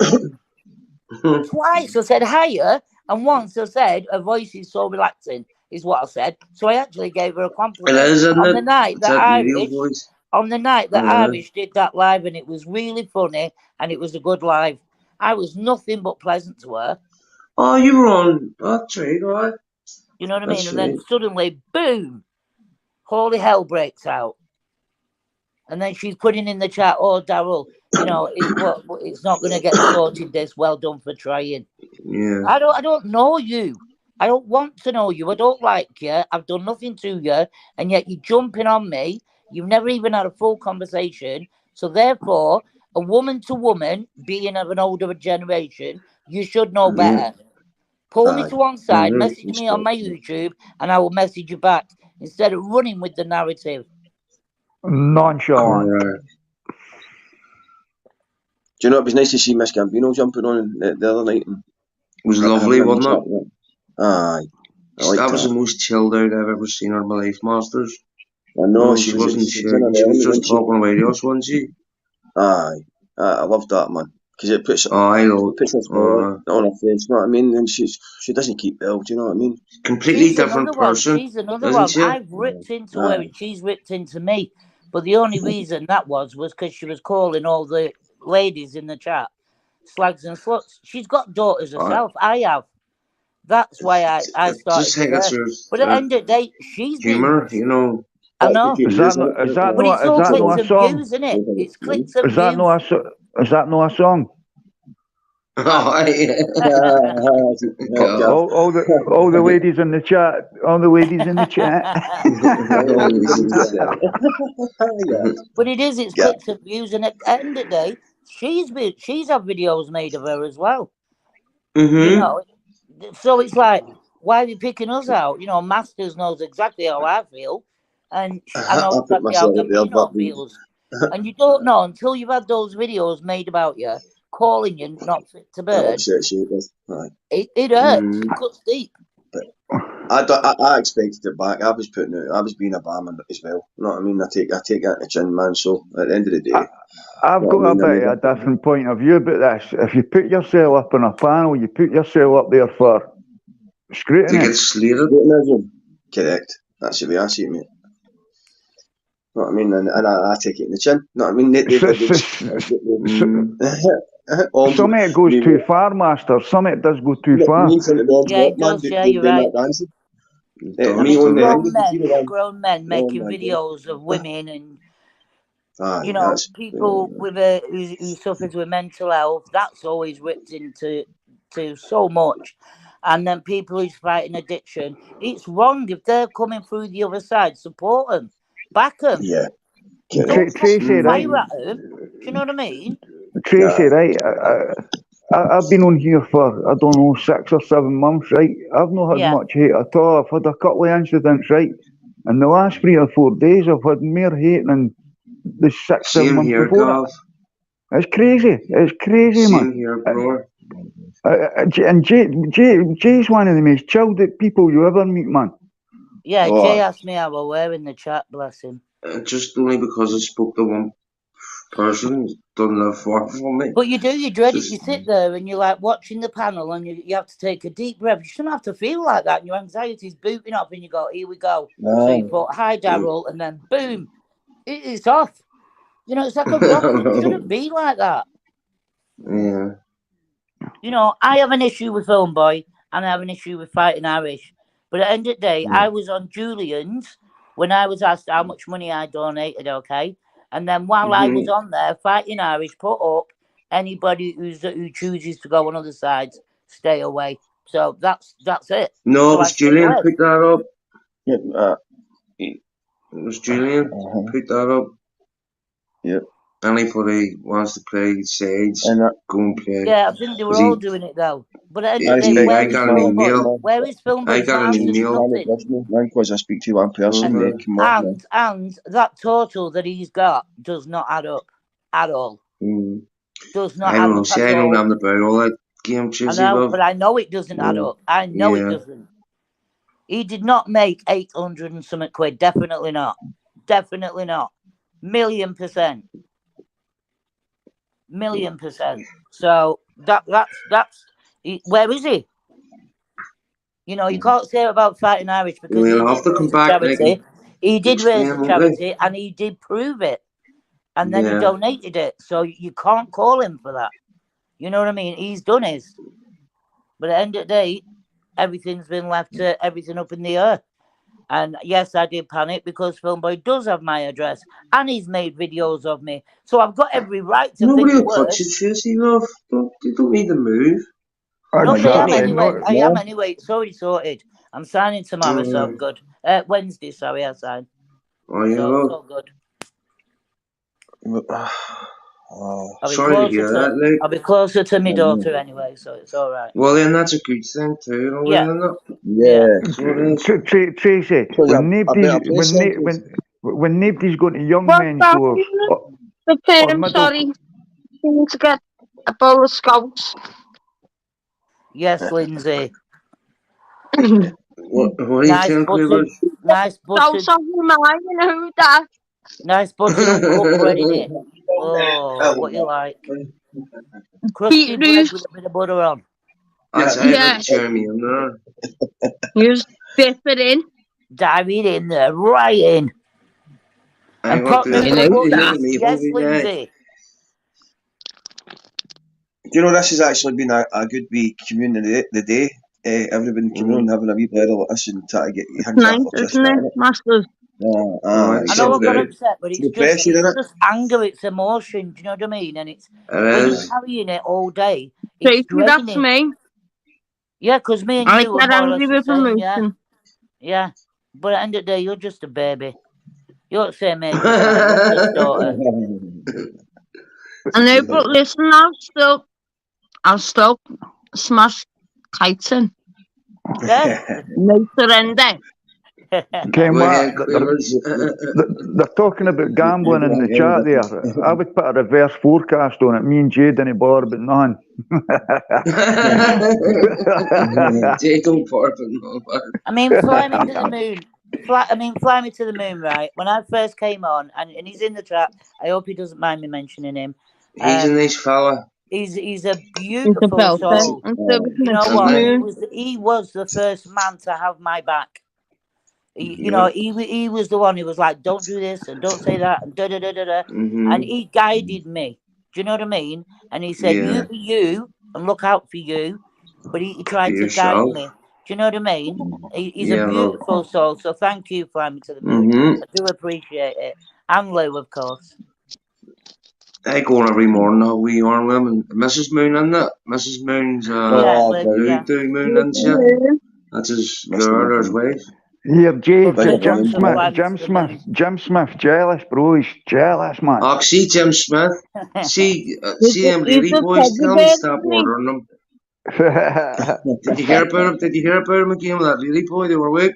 Twice I said hiya, And once I said, her voice is so relaxing, is what I said. So I actually gave her a compliment. It is, isn't on it? the night It's that that radio Irish, voice. on the night that Irish did that live, and it was really funny, and it was a good live. I was nothing but pleasant to her. Oh, you were on. That's right, right. You know what I mean? And then suddenly, boom, holy hell breaks out. And then she's putting in the chat, "Oh, Daryl, you know, it's not going to get sorted. This, well done for trying." Yeah. I don't know you. I don't want to know you. I don't like you. I've done nothing to you, and yet you're jumping on me. You've never even had a full conversation. So therefore, a woman to woman, being of an older generation, you should know better. Pull me to one side, message me on my YouTube, and I will message you back instead of running with the narrative. Nonchalant. Do you know, it was nice to see Miss Gambino jumping on the other night. It was lovely, wasn't it? Aye. That was the most chilled out I've ever seen her in my life, Masters. I know, she wasn't shy. She was just talking away to us, wasn't she? Aye. I love that, man. Because it puts us on her face, you know what I mean? And she doesn't keep ill, do you know what I mean? Completely different person. She's another one. I've ripped into her and she's ripped into me. But the only reason that was because she was calling all the ladies in the chat slags and sluts. She's got daughters herself. I have. That's why I started with her. But at the end of the day, she's humor, been... you know. I know. Is that not a song? Isn't it? It's clicks and Is that not a song? Oh, yeah. all the ladies in the chat. All the ladies in the chat. But it is. It's clicks and views, and at the end of the day, she's had videos made of her as well. You know, so it's like, why are you picking us out? You know, Masters knows exactly how I feel, and I know exactly how Gambino feels. And you don't know until you've had those videos made about you, calling you not fit to burn. It hurts. It cuts deep. I expected it back. I was being a barman as well. You know what I mean? I take that to chin, man. So at the end of the day, I've got a bit of a different point of view about this. If you put yourself up on a panel, you put yourself up there for scrutiny. To get slated. Correct. That's the way I see it, mate. You know what I mean? And I take it in the chin. You know what I mean? Some of it goes too far, Master. Some of it does go too far. Yeah, it does. Yeah, you're right. Grown men making videos of women and you know, people with who suffers with mental health. That's always ripped into so much. And then people who's fighting addiction. It's wrong if they're coming through the other side. Support them, back them. Yeah. Tracy, right? Do you know what I mean? Tracy, right? I've been on here for, I don't know, 6 or 7 months, right? I've not had much hate at all. I've had a couple of incidents, right? In the last 3 or 4 days, I've had more hate than the 6, 7 months before. It's crazy. It's crazy, man. Here, bro. And Jay's one of the most chilled people you ever meet, man. Yeah, Jay asked me how I were in the chat, bless him. Just only because I spoke to one person, done live far from me. But you do, you dread it. You sit there and you're like watching the panel and you have to take a deep breath. You shouldn't have to feel like that. And your anxiety's booting up and you go, here we go. So you thought, hi, Daryl, and then boom, it's off. You know, it's like a rocket. It shouldn't be like that. Yeah. You know, I have an issue with Homeboy and I have an issue with Fighting Irish. But at the end of the day, I was on Julian's when I was asked how much money I donated, okay? And then while I was on there, Fighting Irish put up anybody who chooses to go on other sides, stay away. So that's it. No, so it was Julian picked that up. It was Julian picked that up. Yep. Anybody wants to play sides, go and play. Yeah, I think they were all doing it though. But at the end of the day, I got an email. Where is Filmboy? I got an email. Because I speak to one person. And that total that he's got does not add up at all. Does not add up. See, I don't have about all that game chasing. I know, but I know it doesn't add up. I know it doesn't. He did not make 800 and something quid. Definitely not. Definitely not. 1,000,000%. 1,000,000%. So that's where is he? You know, you can't say about Fighting Irish because We'll he have did to come raise a back, charity. Megan. He did raise a Explain, won't charity, and he did prove it. And then he Yeah. donated it. So you can't call him for that. You know what I mean? He's done his. But at the end of the day, everything's been left to everything up in the air. And yes, I did panic because Filmboy does have my address and he's made videos of me. So I've got every right to Nobody think will touch worse. it, Tracy, love. You don't need to move. No, but I am Exactly. anyway. I am anyway. It's already sorted. I'm signing tomorrow, so I'm good. Wednesday, sorry, I signed. Oh, yeah, so well. it's all good. Sorry to hear that, Luke. I'll be closer to my daughter anyway, so it's all right. Well, then that's a good thing too, don't Yeah. Tracy, when nobody's going to young men show the firm, sorry, need to get a bowl of scouts. Yes, Lindsay. What are you nice buttered, nice buttered. Scouts on your mind, you know who that? Nice buttered uncooked bread in it. Oh, what you like? Crusty bread with a bit of butter on. Yeah. You just dip it in. Dive it in there, right in. And pop me yes, Lindsay. Do you know this has actually been a good wee community the day? Everybody coming on having a wee bit of this and try to get your hands off nice, isn't it, Masters? I know I got upset, but it's just anger, it's emotion, do you know what I mean? And it's when you're carrying it all day, it's draining. That's me. Yeah, because me and you are more or less the same, yeah. But at the end of the day, you're just a baby. You're the same age as my youngest daughter. I know, but listen, I'll still smash kites in. Yeah. No surrender. Okay, they're talking about gambling in the chat there. I would put a reverse forecast on it. Me and Jay didn't bother about none. Jay don't bother about none. I mean, fly me to the moon. Fly me to the moon, right? When I first came on, and he's in the chat. I hope he doesn't mind me mentioning him. He's a nice fella. He's a beautiful soul. You know what? He was the first man to have my back. You know, he was the one who was like, don't do this and don't say that and da da da da da. And he guided me. Do you know what I mean? And he said, you be you and look out for you. But he tried to guide me. Do you know what I mean? He's a beautiful soul. So thank you for having me to the moon. I do appreciate it. And Lou, of course. I go on every morning, a wee arm with him, and Mrs. Moon, isn't it? Mrs. Moon's Lou Moon, isn't she? That's his girl or his wife. Yeah, Jim Smith, jealous, bro. He's jealous, man. Oh, see Jim Smith. see him, really, boys. Tell me stop ordering them. Did you hear about him? Did you hear about him again with that really boy? They were awake.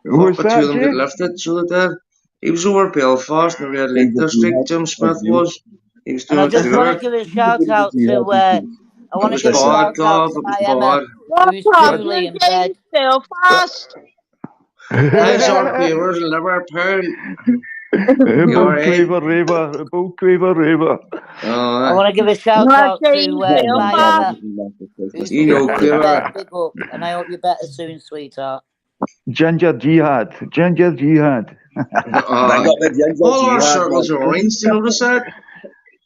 Who's that, two of them get lifted, so they did. He was over Belfast in the Red Lake District. Jim Smith was. He was doing I just want to give a shout out to. I want to give a shout out to my Emma, who's truly in bed. Belfast. Hi, Sir Quavers, Liverpool. Bull Quaver. I want to give a shout out to my Emma, who's truly in bed. Big up, and I hope you're better soon, sweetheart. Ginger Jihad. All our circles are orange, do you notice that?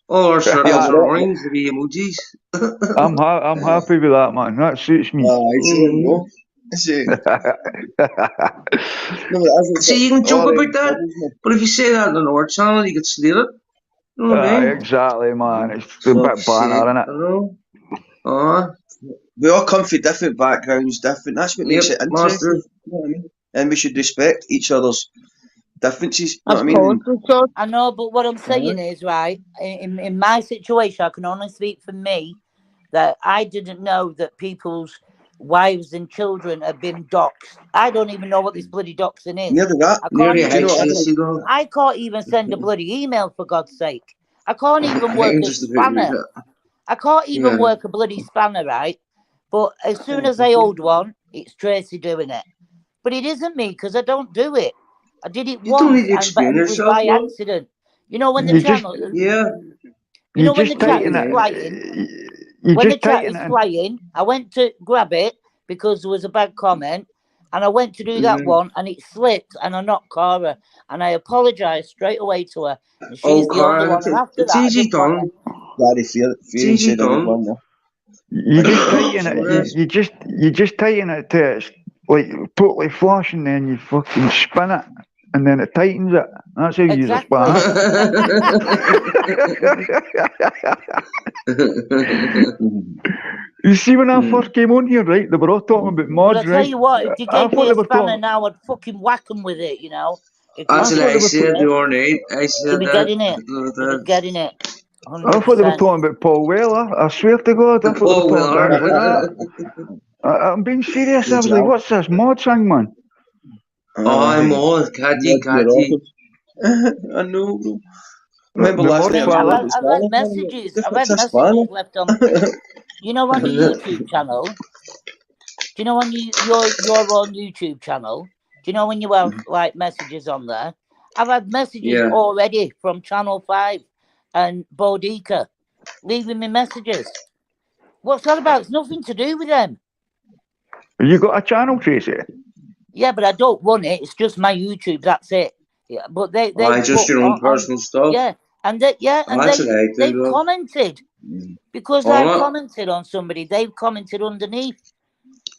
All our circles are orange, the emojis. I'm happy with that, man. That suits me. See, you can joke about that, but if you say that on our channel, you get slated. You know what I mean? Exactly, man. It's a bit banter, isn't it? We all come from different backgrounds, different. That's what makes it interesting. You know what I mean? And we should respect each other's differences. You know what I mean? I know, but what I'm saying is, right, in my situation, I can only speak for me, that I didn't know that people's wives and children have been doxxed. I don't even know what this bloody doxing is. I can't even send a bloody email, for God's sake. I can't even work a spanner. I can't even work a bloody spanner, right? But as soon as I hold one, it's Tracy doing it. But it isn't me, because I don't do it. I did it once, and it was by accident. You know when the channel... You know when the chat is flying? When the chat is flying, I went to grab it, because there was a bad comment, and I went to do that one, and it slipped, and I knocked Cara, and I apologised straight away to her, and she's the only one. And after it's that, easy done. Daddy, it's easy done. You just tighten it. You just tighten it to it's like totally flush, and then you fucking spin it, and then it tightens it. That's how you use a spanner. You see, when I first came on here, right, they were all talking about mods, but I tell you what, if you gave me a spanner now, I'd fucking whack them with it, you know. That's what I said the other night. I said that. Getting it. 100%. I thought they were talking about Paul Weller. I swear to God, I thought they were talking about like that. I'm being serious. I was like, what's this mod thing, man? Oh, I'm mod. Catty. I know. Remember last night I've had messages. I've had messages left on. You know, on your YouTube channel. Do you know on your own YouTube channel? Do you know when you have like messages on there? I've had messages already from Channel 5 and Boudica leaving me messages. What's that about? It's nothing to do with them. You got a channel, Tracy? Yeah, but I don't run it. It's just my YouTube. That's it. Yeah, but they just your own personal stuff. Yeah, and they've commented because I've commented on somebody. They've commented underneath.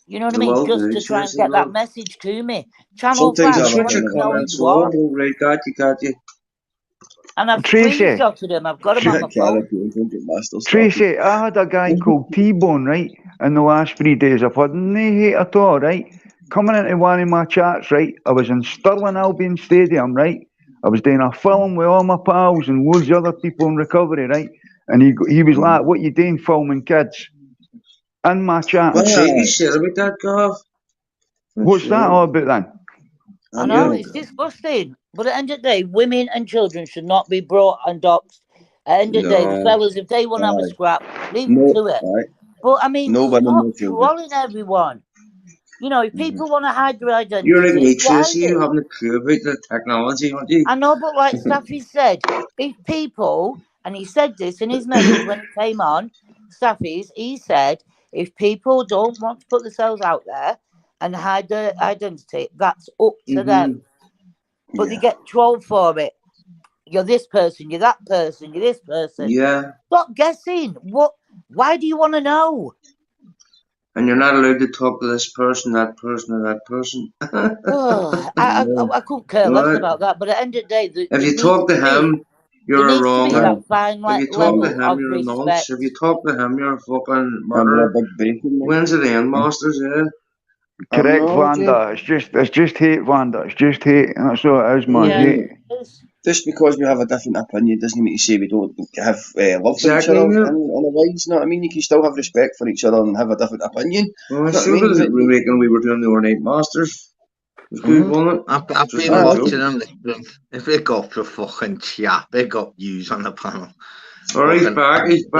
You know what I mean? Just to try and get that message to me. Channel 5. And I've screenshotted them. I've got them on my phone. Tracy, I had a guy called T-Bone, right, in the last 3 days. I've had no hate at all, right? Coming into one of my chats, right? I was in Stirling Albion Stadium, right? I was doing a film with all my pals and loads of other people in recovery, right? And he was like, what you doing filming kids? In my chat. What's that, Gav? What's that all about then? I know, it's disgusting. But at the end of the day, women and children should not be brought and doxed. At the end of the day, the fellas, if they want to have a scrap, leave them to it. But I mean, stop trolling everyone. You know, if people want to hide their identity, you're like me, Tracy. You haven't a clue about the technology, aren't you? I know, but like Staffy said, if people, and he said this in his message when he came on, Staffy's, he said, if people don't want to put themselves out there and hide their identity, that's up to them. But they get trolled for it. You're this person, you're that person, you're this person. Yeah. Stop guessing. Why do you want to know? And you're not allowed to talk to this person, that person, or that person. I couldn't care less about that. But at the end of the day, if you talk to him, you're a wrong. If you talk to him, you're a nonce. If you talk to him, you're a fucking murderer. When's it end, Masters? Yeah. Correct, Wanda. It's just hate, Wanda. It's just hate. That's all it is, man. Hate. Just because we have a different opinion doesn't mean to say we don't have love for each other in a way. You know what I mean? You can still have respect for each other and have a different opinion. Well, I sure that we reckon we were doing the overnight Masters. It was good, wasn't it? I've been watching them. If they go for fucking chat, they got views on the panel. He's back, is it?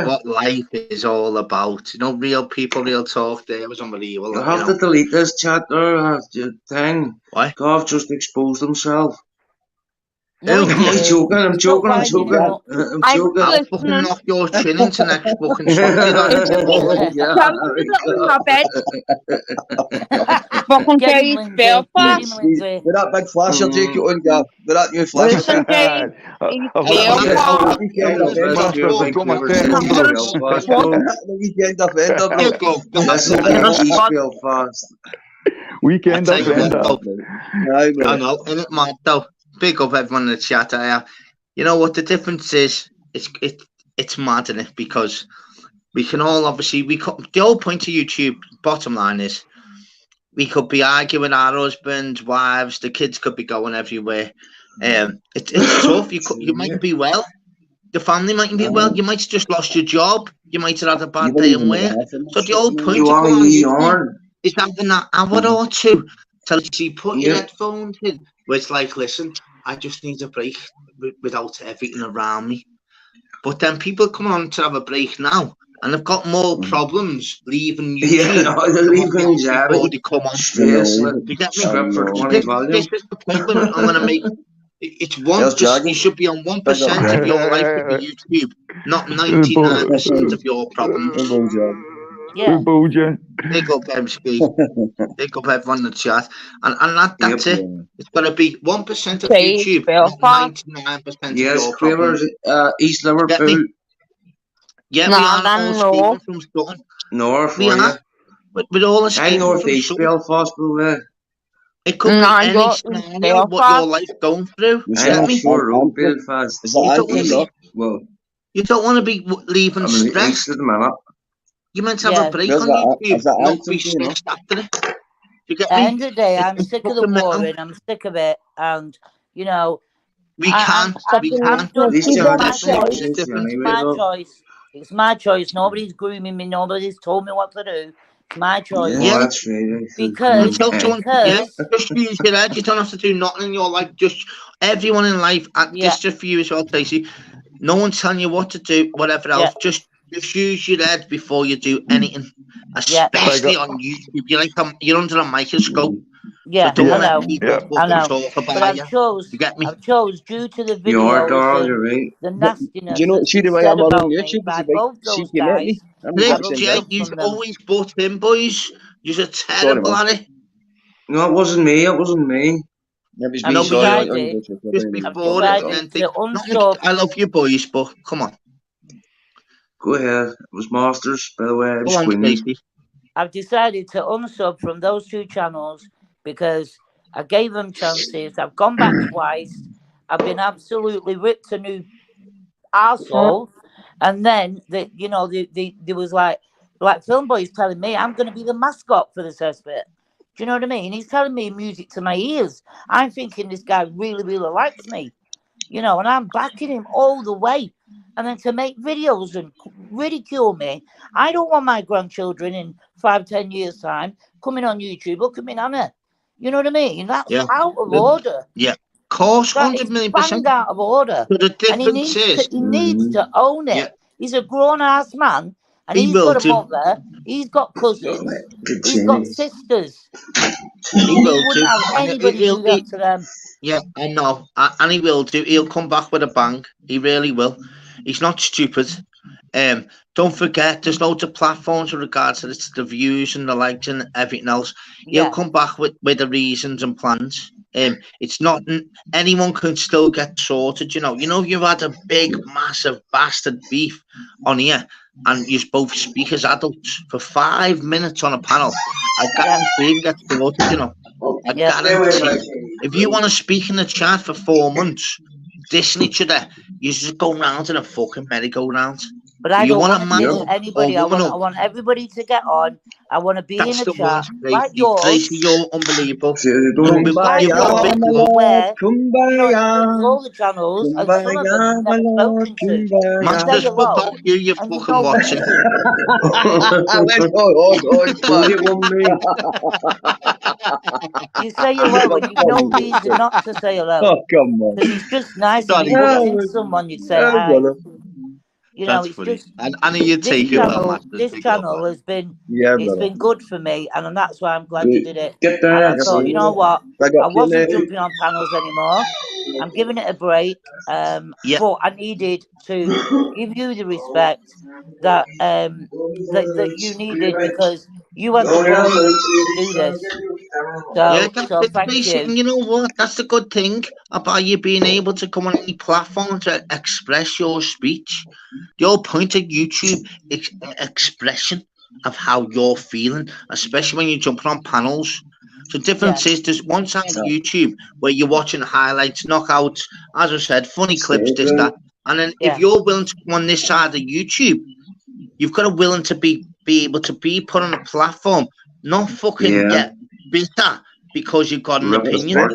What life is all about. You know, real people, real talk there. It was unbelievable. I have to delete this chat there, thing. Why? Gav just exposed himself. No, I'm joking. I'll fucking knock your chin into next fucking shot. Fucking Jerry Belfast. With that big flasher, take it on, Gav. With that new flasher. Weekend offender. I know, isn't it mad though? Big up everyone in the chat. You know what the difference is? It's mad, isn't it? Because we can all obviously the whole point of YouTube. Bottom line is we could be arguing our husbands, wives, the kids could be going everywhere. It's tough. You might be well. The family mightn't be well. You might have just lost your job. You might have had a bad day in work. So the whole point of YouTube is having that hour or two till you put your headphones in. Where it's like, listen, I just need a break without everything around me. But then people come on to have a break now, and they've got more problems leaving YouTube. They're leaving before they come on. You get me? This is the point when I'm going to make. It's you should be on 1% of your life with YouTube, not 99% of your problems. Yeah. Big up MC. Big up everyone in the chat. And that's it. It's got to be 1% of YouTube, not 99% of your problem. East Liverpool. Yeah, we are all escaping from Sutton. North, we are. We're all escaping North from East Sutton. Belfast, It could be any scenario what your life's going through. I'm sure Road Belfast. Well, you don't want to be leaving stressed. You're meant to have a break on YouTube, not be stressed after it. You get At the me? end of the day, I'm sick of the war and I'm sick of it. And, you know, I'm done. It's my choice. It's my choice. Nobody's grooming me. Nobody's told me what to do. It's my choice. Yeah, that's right. Because just use your head. You don't have to do nothing in your life. Just everyone in life. This is for you as well, Tracy. No one's telling you what to do, whatever else. Just use your head before you do anything, especially on YouTube. You're under a microscope. Yeah, so I know. I know. Talk about but I've chose due to the videos and the nastiness that's been said about me by both those guys. You've always bought him, boys. You're terrible at it. No, it wasn't me. It wasn't me. Just before it, and then think, I love you, boys, but come on. Go ahead. It was Masters, by the way. I've decided to unsub from those two channels because I gave them chances. I've gone back twice. I've been absolutely ripped a new arsehole. And then, there was like Film Boy's telling me I'm going to be the mascot for this bit. Do you know what I mean? He's telling me music to my ears. I'm thinking this guy really, really likes me. And I'm backing him all the way. And then to make videos and ridicule me. I don't want my grandchildren in 5-10 years' time coming on YouTube. Look at me, Nana. You know what I mean? That's out of order. Yeah. Of course, 100 million%. Out of order. But the difference he needs to own it. Yeah. He's a grown-ass man. And he's got a mother. He's got cousins. He's got sisters. He wouldn't have anybody do that to them. Yeah, I know. And he will do. He'll come back with a bang. He really will. He's not stupid. Don't forget, there's loads of platforms with regards to the views and the likes and everything else. He'll come back with the reasons and plans. It's not anyone can still get sorted. You've had a big, massive, bastard beef on here, and you both speak as adults for 5 minutes on a panel. I guarantee you get sorted. I guarantee. If you want to speak in the chat for 4 months, dissing each other, you just go round in a fucking merry-go-round. But I don't want to diss anybody. I want everybody to get on. I want to be in the chat. Like yours. Tracy, you're unbelievable. All the channels and some of them I've never spoken to. Masters, fuck you fucking watching. You say hello and you've no reason not to say hello. Oh, come on. Because it's just nice if you walk into someone, you'd say hi. That's it's funny. just and you take this channel has been been good for me, and that's why I'm glad you did it. And I thought, you know what, I wasn't jumping on panels anymore. I'm giving it a break. But I needed to give you the respect that that you needed because you had the balls to do this. So thank you. And you know what? That's the good thing about you being able to come on any platform to express your speech. The whole point of YouTube is expression of how you're feeling, especially when you're jumping on panels. So difference is there's one side of YouTube where you're watching highlights, knockouts, as I said, funny clips, this, that. And then if you're willing to come on this side of YouTube, you've got to willing to be able to be put on a platform, not fucking get bitter because you've got an opinion.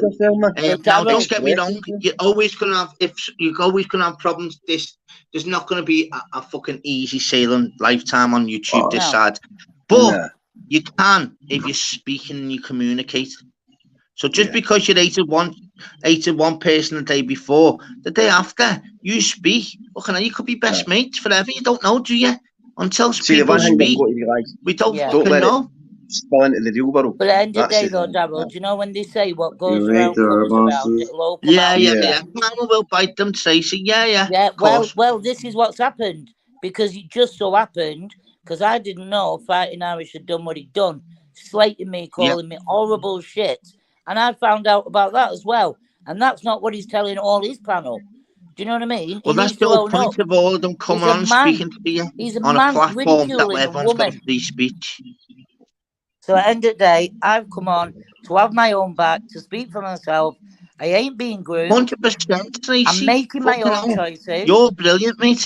Now, don't get me wrong, you're always gonna have problems. There's not gonna be a fucking easy sailing lifetime on YouTube this side. But you can if you're speaking and you communicate. So just because you hated one person the day before, the day after you speak, you could be best mates forever. You don't know, do you? Until people speak, we don't fucking know. Spill into the deal barrel. But at the end of the day, though, Darryl, do you know when they say what goes around comes around? It'll all come out. Mama will bite them, Tracy. Yeah. Well, this is what's happened because it just so happened because I didn't know Fighting Irish had done what he'd done, slating me, calling me horrible shit. And I found out about that as well. And that's not what he's telling all his panel. Do you know what I mean? Well, that's the whole point of all of them coming on and speaking to you on a platform that everyone's got a free speech. So at the end of the day, I've come on to have my own back, to speak for myself. I ain't being groomed. 100%, Tracy. I'm making my own choices. You're brilliant, mate.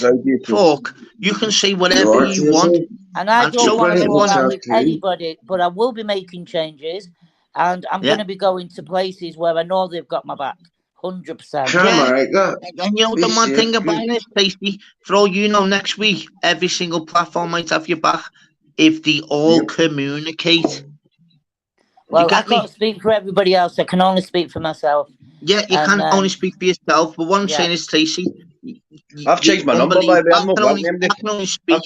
Fuck. You can say whatever you want. And I don't want to fall out with anybody, but I will be making changes. And I'm going to be going to places where I know they've got my back. 100%. Yeah. And you know the one thing about it, Stacey, for all you know, next week, every single platform might have your back if they all communicate. Well, I can't speak for everybody else. I can only speak for myself. Yeah, you can only speak for yourself. But what I'm saying is, Stacey, I've changed my number, baby. I can only speak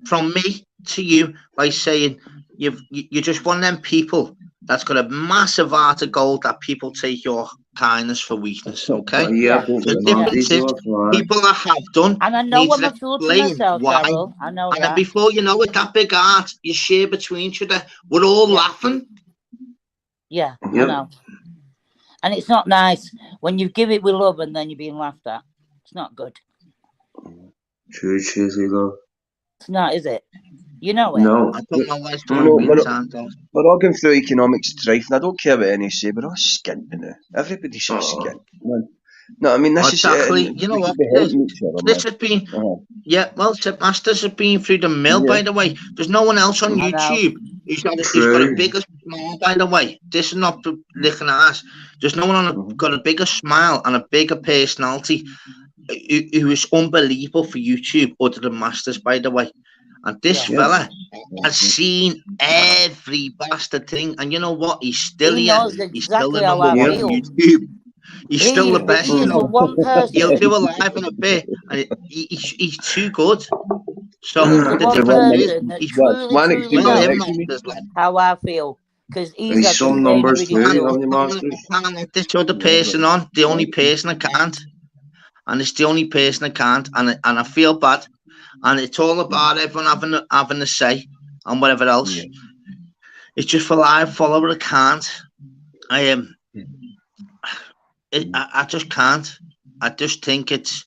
from me to you by saying you're just one of them people that's got a massive heart of gold that people take your kindness for weakness, okay? The difference is people that have done and I know I'm a fool to myself, Carol. I know and then before you know it, that big heart you share between each other, we're all laughing. Yeah, I know. And it's not nice when you give it with love and then you're being laughed at. It's not good. True, love. It's not, is it? You know it. No. I don't know why it's doing we're all going through economic strife, and I don't care what any say, we're all skint now. Everybody's so skint. No, I mean, this exactly. is... You know what? This has been... Yeah, well, Masters have been through the mill, by the way. There's no one else on YouTube who's got a bigger smile, by the way. This is not licking ass. There's no one got a bigger smile and a bigger personality who is unbelievable for YouTube other than Masters, by the way. And this fella has seen every bastard thing. And you know what? He's still here. He's still the number one on YouTube. He's still the best. He's the one person. He'll do a live in a bit. And he's too good. So the person that truly knows how I feel. Because he's some numbers too. I can't let this other person on. The only person I can't. And it's the only person I can't. And I feel bad. And it's all about everyone having a say and whatever else. It's just for live follower. I can't. I just can't. I just think it's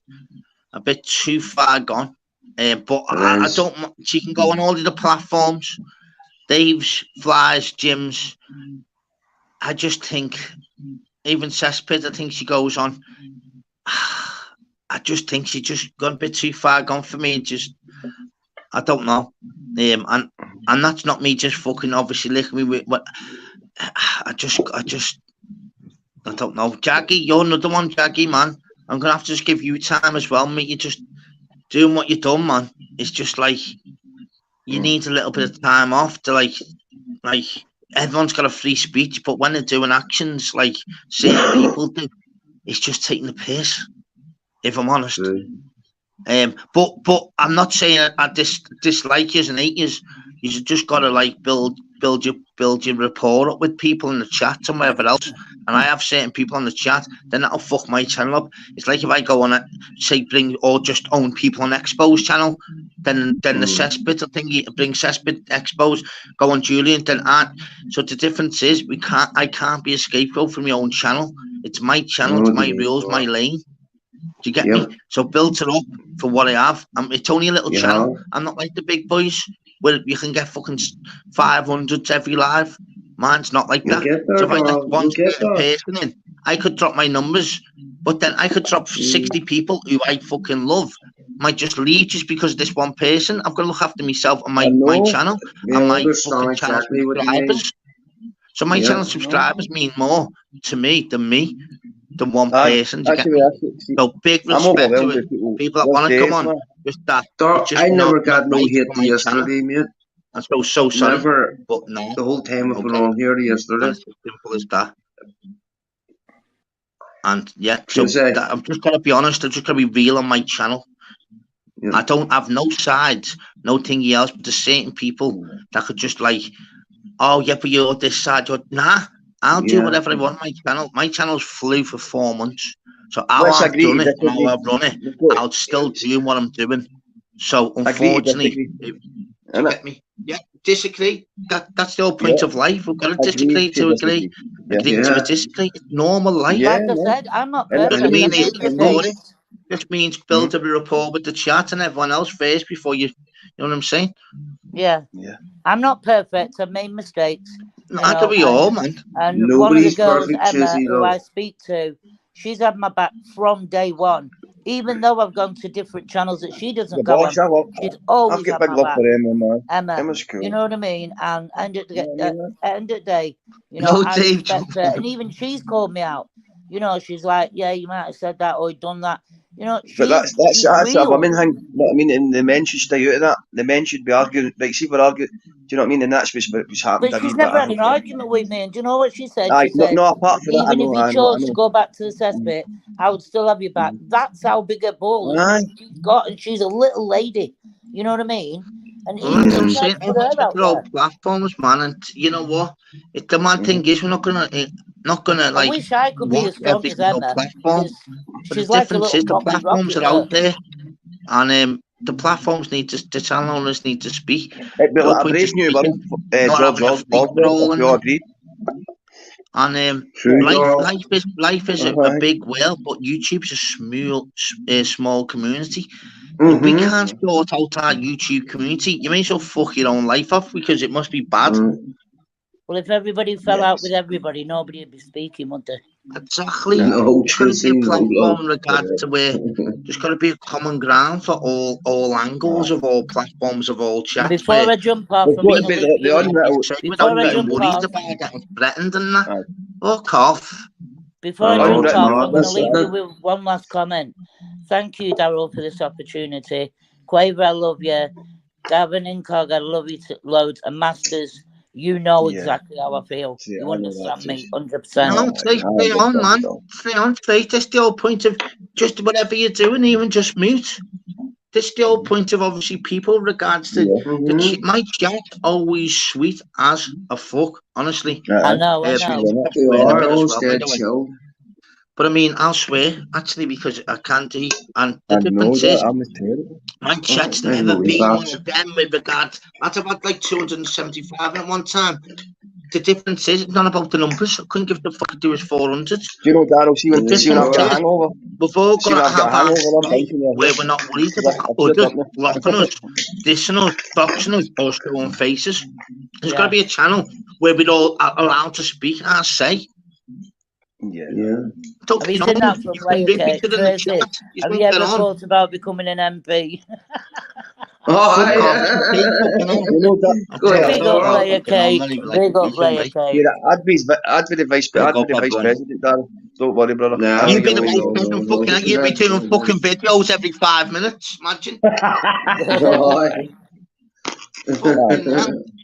a bit too far gone. But I don't. She can go on all the platforms. Dave's, Flies, Jim's. I just think even Cesspit. I think she goes on. I just think she just got a bit too far gone for me. Just, I don't know. And that's not me just fucking obviously licking me with what. I don't know. Jaggy, you're another one, Jaggy, man. I'm gonna have to just give you time as well, mate. You're just doing what you've done, man. It's just like you need a little bit of time off to like everyone's got a free speech, but when they're doing actions like certain people do, it's just taking the piss. If I'm honest, but I'm not saying I dislike yous and hate yous. You just gotta like build your rapport up with people in the chat and whatever else. And I have certain people on the chat, then that'll fuck my channel up. It's like if I go on it, say bring or just own people on Expo's channel, then the Cesspit thingy bring Cesspit Expos, go on Julian, then so the difference is I can't be a scapegoat for my own channel. It's my channel, it's my rules, my lane. Do you get me? So build it up for what I have. It's only a little channel. I'm not like the big boys where you can get fucking 500s every live. Mine's not like that. So if I let one person in, I could drop my numbers, but then I could drop 60 people who I fucking love. Might just leave just because of this one person. I've got to look after myself and my channel and my fucking channel subscribers. So my channel subscribers mean more to me than one person. So big respect to it. People that want to come on. Just that. I never got no hit yesterday, mate. I'm so sorry. Never. But no. The whole time I've been on here yesterday. That's as simple as that. And yeah, so I'm just gonna be honest. I'm just gonna be real on my channel. I don't have no sides, no thingy else. But there's certain people that could just like, oh yeah, but you're this side. Nah. I'll do whatever I want on my channel. My channel's flew for 4 months. So how I've done it and how I've run it, I'll still do what I'm doing. So unfortunately, get me? Yeah, disagree. That's the whole point of life. We've got to disagree to agree. Agree to disagree. It's normal life. Like I said, I'm not perfect. I mean, it just means build a rapport with the chat and everyone else first before you know what I'm saying? Yeah. I'm not perfect. I've made mistakes. Neither we all, man. And one of the girls, Emma, who I speak to, she's had my back from day one. Even though I've gone to different channels that she doesn't go on, she's always had my back. Emma, cool. You know what I mean? And end of the day, you know, I respect her. And even she's called me out. You know, she's like, yeah, you might have said that or done that. You know, but that's a women thing. You know what I mean? And the men should stay out of that. The men should be arguing. Like, see, we're arguing. Do you know what I mean? And that's what's happened. But she's never had an argument with me. And do you know what she said? She said, no, apart from even if you chose to go back to the cesspit, I would still have you back. That's how big a ball she's got, and she's a little lady. You know what I mean? And even platforms, man. And you know what? The mad thing is, we're not gonna like. I wish I could be as strong as Emma. Platform, but the difference is the platforms are out there, and the platforms need to. The channel owners need to speak. Well, I brave new one. You agree? And life is a big world, but YouTube's a small community. We can't sort out our YouTube community. You may as well fuck your own life off because it must be bad. Well, if everybody fell out with everybody, nobody would be speaking, would they? Exactly. There's got to be a platform in regards to where there's got to be a common ground for all angles of all platforms of all chats. Before I jump off, without getting worried about getting threatened and that. Fuck off. Before I jump off, I'm going to leave you with one last comment. Thank you, Daryl, for this opportunity. Quaver, I love you. Gavin Incog, I love you loads. And Masters, you know exactly how I feel. You understand me 100%. No, stay on, man. Stay on. That's the whole point of just whatever you're doing, even just mute. That's the whole point of obviously people regards to my chat always sweet as a fuck, honestly. I know. But I mean, I'll swear, actually, because I can't do. And the difference is, my chat's never been one of them with regards. I've had like 275 at one time. The difference is, it's not about the numbers. I couldn't give the fuck to do is 400. Do you know, Daryl, see when I've got a hangover? We've all got to have our where we're not worried about others blocking us, dissing us, boxing us, or showing faces. There's got to be a channel where we're all allowed to speak our say. Have you seen that from Have you ever thought about becoming an MP? Big up Player K. Big up Player K. I'd be the vice president, Darren. Don't worry, brother. Nah, you'd be the vice president fucking. You'd be doing fucking videos every 5 minutes. Imagine.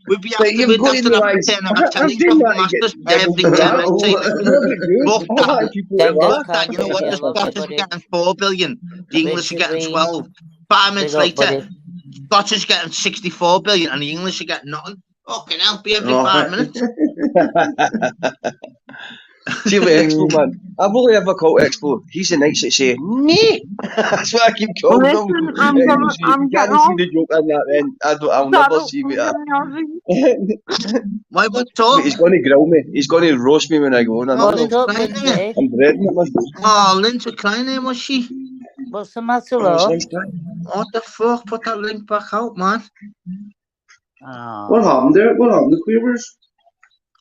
We'd be after the Masters every 10 minutes. You know what? The Scottish are getting 4 billion. The English are getting 12. 5 minutes later, Scottish are getting 64 billion and the English are getting nothing. Fucking hell, be every 5 minutes. See you Expo, man. I've only ever called Expo. He's the nights that say, nee. That's what I keep calling him. I'm can't see the joke in that then. I'll never see me that. Why would talk? He's going to grill me. He's going to roast me when I go on. I'm dreading it. Oh, Linda Klein, was she? What's the matter, Lord? What the fuck? Put that link back out, man. What happened there? What happened to Quavers?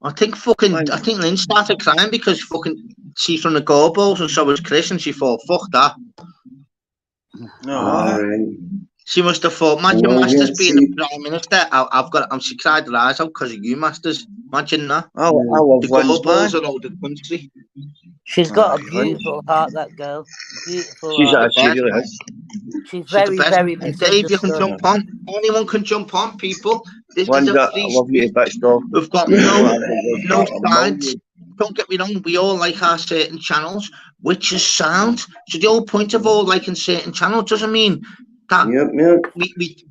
I think Lynn started crying because fucking she's from the goalballs and so was Chris and she thought, fuck that. She must have thought, imagine Masters being the Prime Minister. She cried her eyes out because of you, Masters. Imagine that. I love the goalballs are all the country. She's got a beautiful heart, that girl. Beautiful. She's very, very Dave, you can jump on. Anyone can jump on, people. This is a free We've got no sides. Don't get me wrong, we all like our certain channels, which is sound. So the whole point of all liking certain channels doesn't mean that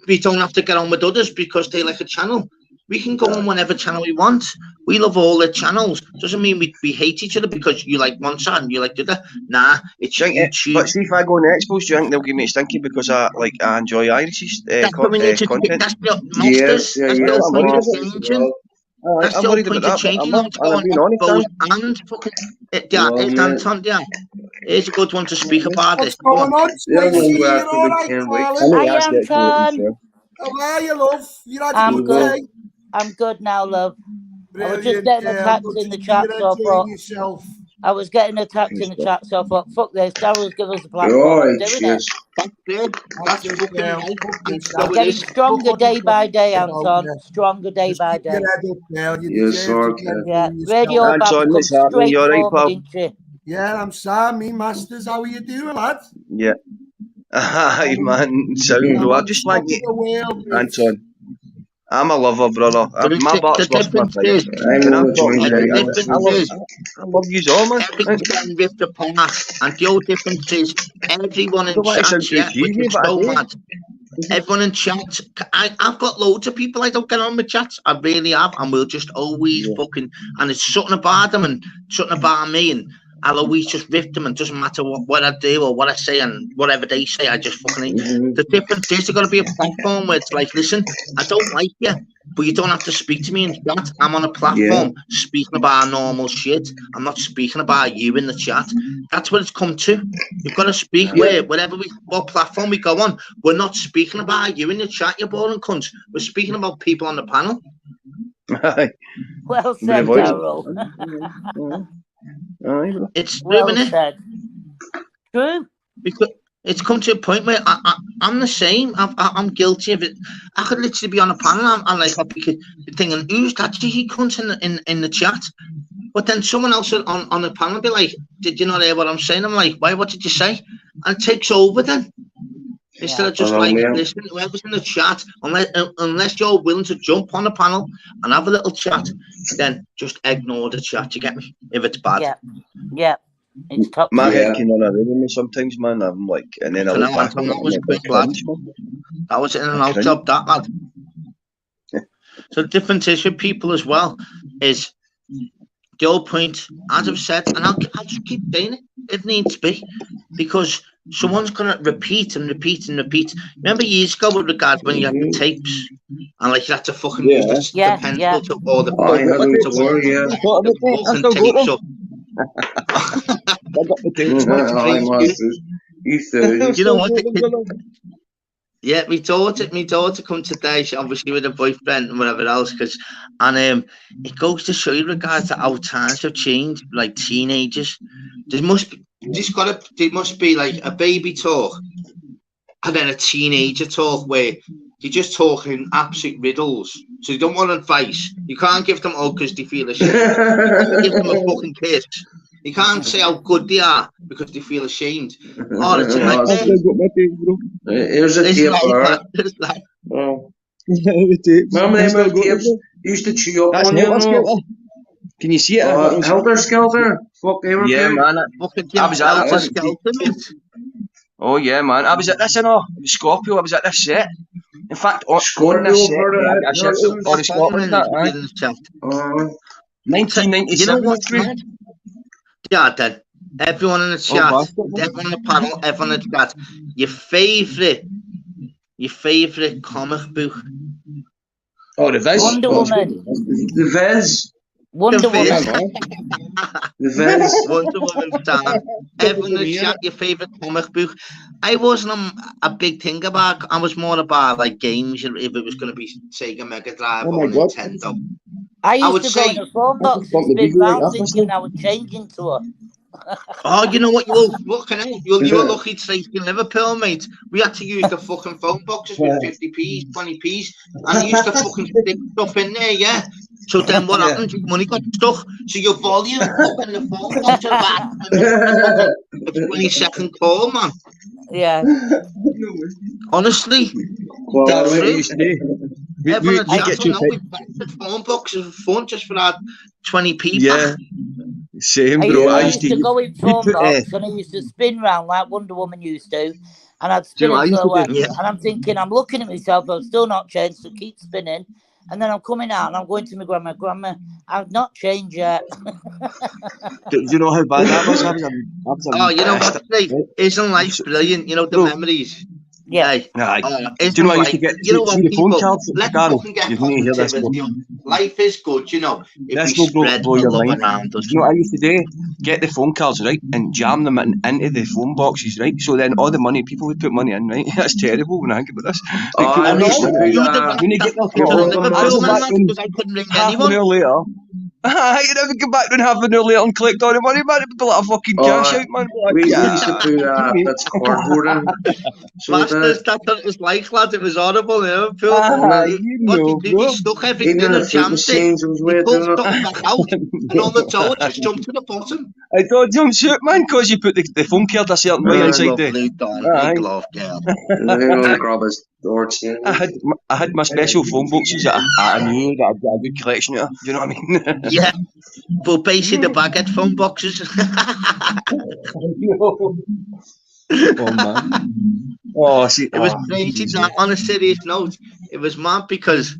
we don't have to get on with others because they like a channel. We can go on whatever channel we want. We love all the channels. Doesn't mean we hate each other because you like one side and you like the other. Nah, it's YouTube. But see, if I go on the Expos, do you think they'll give me stinky because I enjoy Irish's content? That's the masters. That's the whole point of changing. That's the whole point of changing. I'm being honest, and fucking Anton, here's a good one to speak about this. What's going on, Squeezy? You're all right, darling? Hi, Anton. How are you, love? You had a I'm good good. day? I'm good now, love. Brilliant. I was just getting attacked in the chat, so I thought yourself. I was getting attacked in the chat, so I thought, fuck this, Daryl's give us the platform. I'm doing it. That's good. That's fucking right. I'm getting stronger day by day, Anton. Stronger day by day. Yeah, radio band comes straight home, didn't you? Yeah, I'm Sam, me masters. How are you doing, lad? Yeah. Hi, man. Sound, bro. I just like you, Anton. I'm a lover, brother. My butt's worth my time. And I'm talking I love you all, man. Everything's getting ripped apart. And the old difference is everyone in chat, which is so mad. Everyone in chat, I've got loads of people I don't get on with chats. I really have. And we'll just always fucking, and it's something about them and something about me. And I'll always just rip them, and it doesn't matter what I do or what I say and whatever they say, I just fucking The difference is there's got to be a platform where it's like, listen, I don't like you, but you don't have to speak to me in chat. I'm on a platform speaking about normal shit. I'm not speaking about you in the chat. That's what it's come to. You've got to speak what platform we go on. We're not speaking about you in the chat, you boring cunts. We're speaking about people on the panel. Well said, Daryl. It's true, isn't it? True. Because it's come to a point where I'm the same. I'm guilty of it. I could literally be on a panel and I'll be thinking, who's that he comes in the chat? But then someone else on the panel will be like, did you not hear what I'm saying? I'm like, why? What did you say? And it takes over then. Instead of just listening to whoever's in the chat, unless you're willing to jump on the panel and have a little chat, then just ignore the chat. You get me? If it's bad. Yeah. It's toxic. My head can run away with me sometimes, man. I'm like, and then I look back on that was in and out job, that lad. So the difference is with people as well is the old point, as I've said, and I'll just keep saying it if needs be, because someone's going to repeat and repeat and repeat. Remember years ago with regards when you had the tapes and like you had to fucking use the pencil or the tapes up. I got the tapes. You know what? Yeah, me daughter come today. She obviously with a boyfriend and whatever else. And it goes to show you regards to how times have changed. Like teenagers, there must be like a baby talk, and then a teenager talk where you're just talking absolute riddles. So you don't want advice. You can't give them all because they feel ashamed. You can't give them a fucking kiss. You can't say how good they are because they feel ashamed. Oh, it's like, here's a tape there. Remember them tapes? Used to chew up on you. Can you see it? Helter Skelter. Fuck, they were man. I was at that. Oh yeah, man. I was at this, Scorpio. I was at this set. In fact, on this set, on Scotland, 1997. Yeah, then everyone in the chat, everyone in the panel, everyone in the chat. Your favorite comic book? Oh, the Viz. Wonder Woman. The Viz. Wonder Woman. The Viz. Wonder Woman, Sam. Everyone in the chat, your favorite comic book? I wasn't a big thing about. I was more about like games. If it was going to be Sega Mega Drive or Nintendo. I used to go in a phone box and spin round thinking I was changing to her. Oh, you know what? You were lucky to stay in Liverpool, mate. We had to use the fucking phone boxes with 50p's, 20p's, and they used to fucking stick stuff in there, yeah. So then what happened? Your money got stuck, so your volume up in the phone box a 20-second call, man. Yeah. Honestly. We get you phone boxes of phone just for that 20p. Yeah. Same, bro. I used to go in phone box and I used to spin round like Wonder Woman used to, and I'd spin it for a while. And I'm thinking, I'm looking at myself, I'm still not changed, so keep spinning. and then I'm coming out and I'm going to my grandma. Grandma, I've not changed yet. Do you know how bad that was? You know what? Isn't life brilliant? You know the memories. Yeah. Do you know I used to get the phone cards? Let's fucking get positivity. Life is good, you know. If we spread the love around us. You know what I used to do? Get the phone cards, right, and jam them into the phone boxes, right? So then all the money, people would put money in, right? That's terrible when I think about this. Like, I know. You did that. When you get their I couldn't ring anyone. Half an hour later. You never come back and half an hour later and collect all the money, man. It'd be like a fucking cash out, man. We used to do that. That's cardboard in. Masters, that's what it was like, lad. It was horrible, you know. He stuck everything in and jammed it. He pulled stuff back out, and on the toe, it just jumped to the bottom. I don't jump shit, man, because you put the phone card a certain way inside the. Big love, girl. I had my special phone boxes at a new that I've got a good collection of. Do you know what I mean? Yeah, but basically the baguette phone boxes. Oh man! Oh, see, it was crazy. Now, on a serious note, it was mad because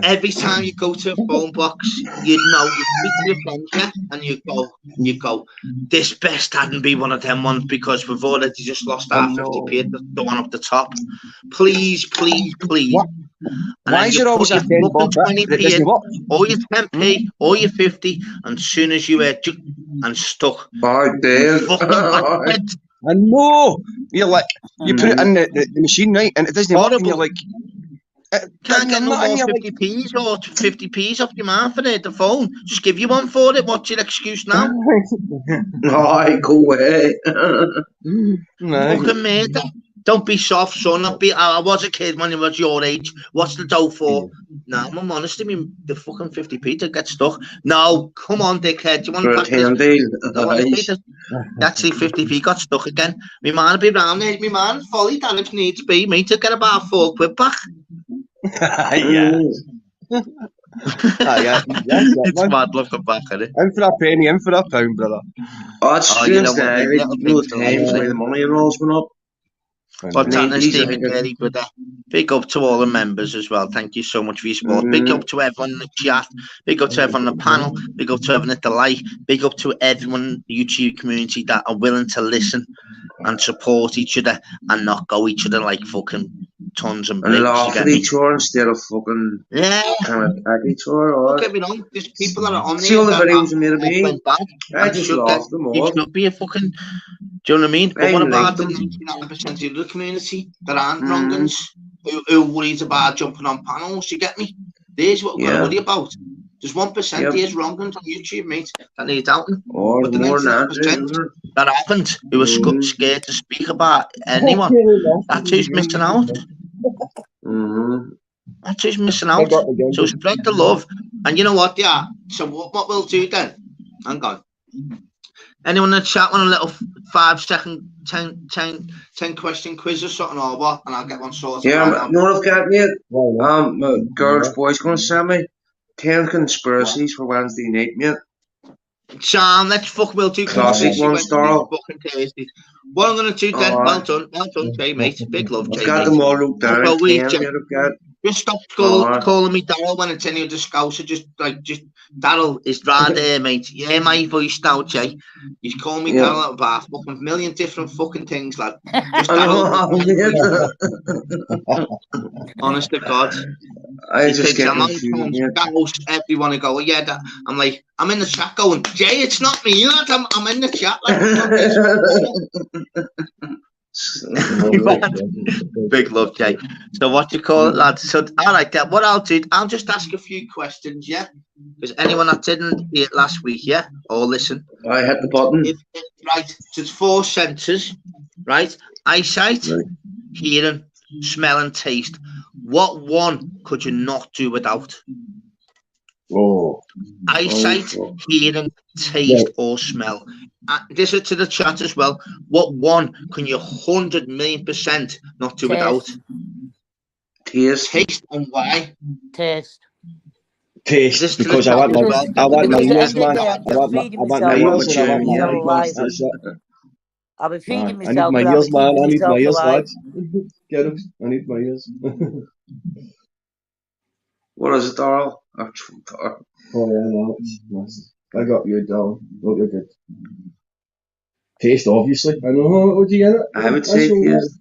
every time you go to a phone box, you speak to your friends, and you go, this best hadn't be one of them ones because we've already just lost our 50p at the one up the top. Please. Why is it always a 10 bob? 20p or your 10p or your 50, and as soon as you and stuck. I know. You're like, you put it in the machine, right, and it doesn't work, and you're like, can't get no more 50p's or 50p's off your man for the phone. Just give you one for it. What's your excuse now? No, go away. Fucking murder. Don't be soft, son. I was a kid when I was your age. What's the dough for? No, I'm honest. I mean, the fucking 50p to get stuck. No, come on, dickhead. You want to pass this? Actually, 50p got stuck again. My man will be round there. My man, folly, that if needs be, me to get about £4 back. Yeah. It's mad looking back at it. In for a penny, in for a pound, brother. Oh, that's strange now. The money and all's went up. What's happening, Stephen Derry, brother? Big up to all the members as well. Thank you so much for your support. Big up to everyone in the chat. Big up to everyone on the panel. Big up to everyone at the light. Big up to everyone in the YouTube community that are willing to listen and support each other and not go each other like fucking tons and bricks. And laugh at each other instead of fucking at each other. Look, there's people that are on there. See all the videos in there, me. I just laugh them all. You should be a fucking. Do you know what I mean? But what about the 99% of the community that aren't wrong'uns, who worries about jumping on panels? You get me? There's what we're worried about. There's 1% there's wrong'uns on YouTube, mate, that need outing. But the 99% that haven't, who are scared to speak about anyone, that's who's missing out. That's who's missing out. So spread the love. And you know what? Yeah. So what we'll do then? Hang on. Anyone in the chat want a little 5-second 10 question quiz or something or what? And I'll get one sorted. Yeah, no, I've got it. My girl's boy's going to send me 10 conspiracies for Wednesday night, mate. Sam, we'll do classic one star. What I'm going to do then, well done, Jay, mate. Big love, Jay. I've got them all looked down. Just stop calling me Daryl when it's any other scouser. Just Daryl is right there, mate. Yeah, my voice now, Jay. You call me Daryl about fucking million different fucking things, lad. Just Daryl. Honest to God. I just get confused. Everyone to go, yeah, I'm like, I'm in the chat going, Jay, it's not me, lad. I'm in the chat. Big love, Jay. So what do you call it, lads? So all right, then what I'll do, I'll just ask a few questions, yeah? Because anyone that didn't hear it last week, yeah, or listen, I hit the button. Right, so it's 4 senses, right? Eyesight, hearing, smell, and taste. What one could you not do without? Eyesight, hearing, taste, or smell. This is to the chat as well. What one can you 100,000,000% not do without? Taste, and why? Taste, because I want my ears, man. I want my ears. I've been feeding myself. I need my ears, man. I need my ears, lads. Get them. I need my ears. What is it, Darrell? Oh yeah, no, I got you, Darrell. Hope you're good. Taste, obviously. I know. What do you get it? I would say taste.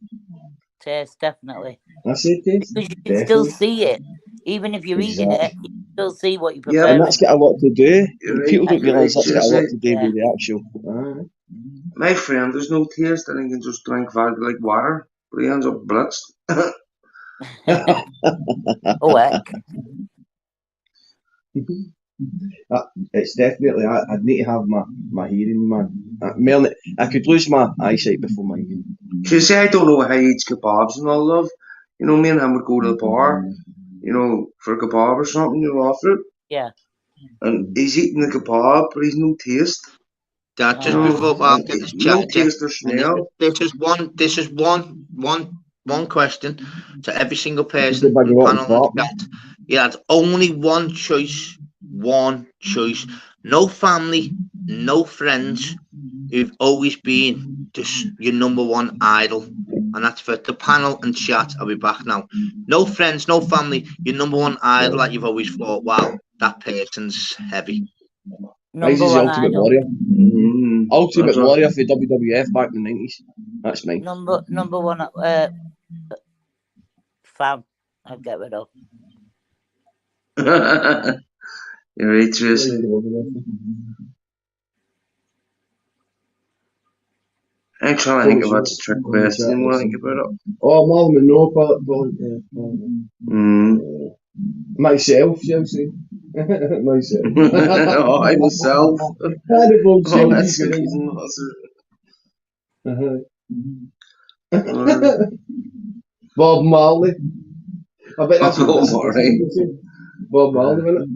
Taste, definitely. I say taste. Because you can still see it, even if you're eating it. You can still see what you're preparing. Yeah, and that's got a lot to do. People don't realise that's got a lot to do with the actual. My friend, there's no taste, and he can just drink vodka like water, but he ends up blitzed. Oh, heck. It's definitely. I'd need to have my hearing, man. I could lose my eyesight before my hearing. You see, I don't know how he eats kebabs and all, love. You know, me and him would go to the bar, you know, for a kebab or something, you know, after it. Yeah. And he's eating the kebab, but he's no taste. That just before Mark gets no taste or smell. This is one question to every single person on the panel and chat. You had only one choice. No family, no friends, who've always been just your number one idol. And that's for the panel and chat. I'll be back now. No friends, no family, your number one idol that you've always thought, wow, that person's heavy. Mine's is the Ultimate Warrior. Ultimate Warrior for WWF back in the 90s. That's mine. Number one fan I'd get rid of. You're right, Tracy. I'm trying to think about the trick question. What I think about it? Oh, Marlon Monroe. Myself, Chelsea. Myself. Oh, I myself. That's confusing. Bob Marley. I bet that's right. Bob Marley, isn't it?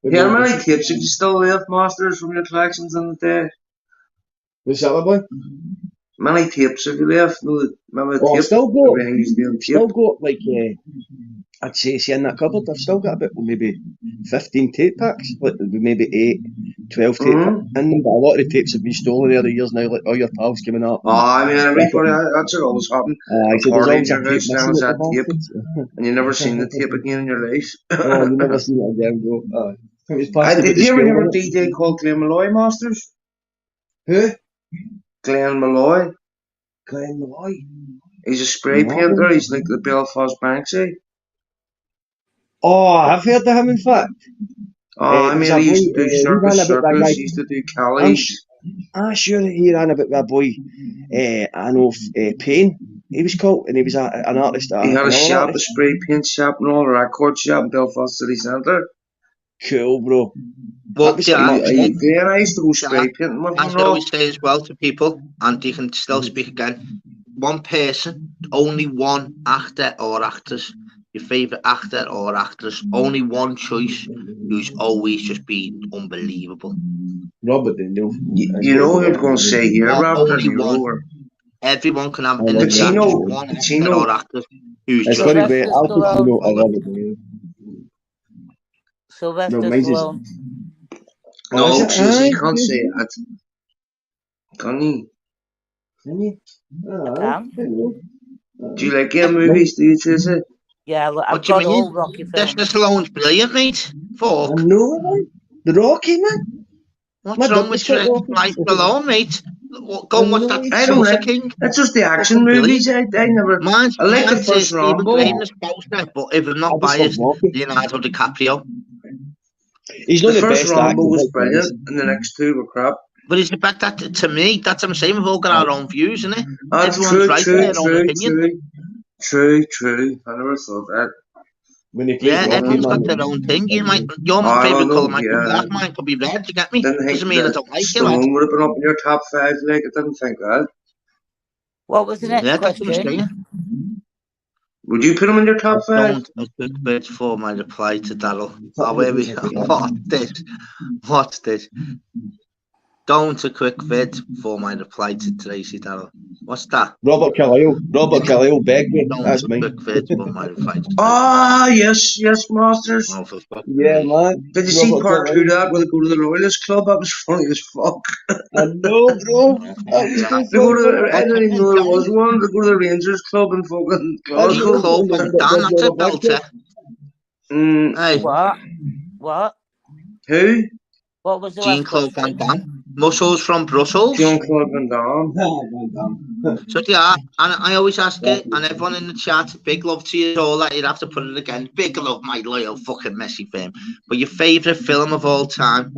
Yeah, how many tapes have you still left, Masters, from your collections in the day? What's that about? Many tapes have you left? Remember the tape? Still got like I'd say in that cupboard I've still got about maybe 15 tape packs, like maybe 8, 12 tape packs in them, but a lot of the tapes have been stolen over the years now, like all your pals coming up. I mean, everybody, that's what always happened. So party in your house, now it's that tape, and you never seen the tape again in your life. Oh, you never seen it again, bro. Did you ever hear a DJ called Glenn Malloy, Masters? Who? Glenn Malloy. Glenn Malloy? He's a spray painter, he's like the Belfast Banksy. Oh, I've heard of him, in fact. I mean, he used to do Circus, he used to do Cali's. Sure, he ran about that boy, I know, Payne, he was called, and he was an artist. He had a shop, a spray paint shop, and all, a record shop in Belfast City Centre. Cool, bro. Well, yeah, I used to go spray painting with him. As I always say as well to people, and you can still speak again, one person, only one actor or actress, your favourite actor or actress, only one choice who's always just been unbelievable. Robert De Niro. You know who I'm going to say here, Robert De Niro. Everyone can have in the chat one actor or actress who's it's just... going to be Al Pacino or Robert De Niro. Sylvester Stallone. No, you can't say that. Can you? Do you like game movies? Do you, Tracy? Yeah, look, I've got all Rocky films. Sylvester Stallone's brilliant, mate. Fuck. I know, man. The Rocky, man. What's wrong with Stallone, mate? Go and watch that. I don't King. That's just the action movies. I never. I like the first Rambo. But if I'm not biased, Leonardo DiCaprio. He's not the first best Rambo was brilliant, and the next two were crap. But it's about that to me. That's what I'm saying. We've all got our own views, isn't it? Everyone's right for their own opinion. True. I never thought that. Everyone's got their own thing. You're my favourite colour might be black, mine could be red. You get me? Doesn't mean I don't like it. Stallone would have been up in your top 5. Like I didn't think that. What was the next question? Would you put him in your top 5? A quick bit for my reply to Daryl. What's this? Don't a quick vid for my reply to Tracy Daryl. What's that? Robert Carlyle begged me. That's me. Quick vid for my reply to yes, Masters. Oh, for yeah, man. Did you see part 2 of that where they go to the Royalist Club? That was funny as fuck. I know, bro. I didn't even know there was one. They go to the Rangers Club in fucking Glasgow. That's a belter. Hey. What? Who? What was the Jean-Claude Van Damme. Muscles from Brussels. Jean-Claude Van Damme. So yeah, and I always ask it, and everyone in the chat, big love to you all. That you'd have to put it again. Big love, my loyal fucking Messi fan. But your favourite film of all time?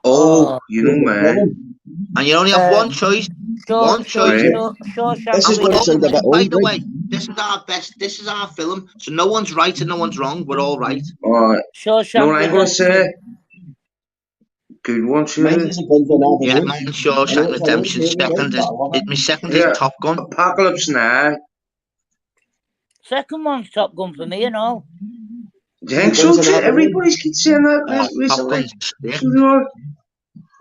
Oh, you know, man. And you only have one choice. One choice. This is going to sound a bit old, by the way. This is our best. This is our film. So no one's right and no one's wrong. We're all right. All right. No, what I'm going to say. Good one, Yeah, mine Shawshank Redemption. My second is Top Gun. Apocalypse Now. Second one's Top Gun for me, you know. Do you think so? Everybody's keeps saying that recently.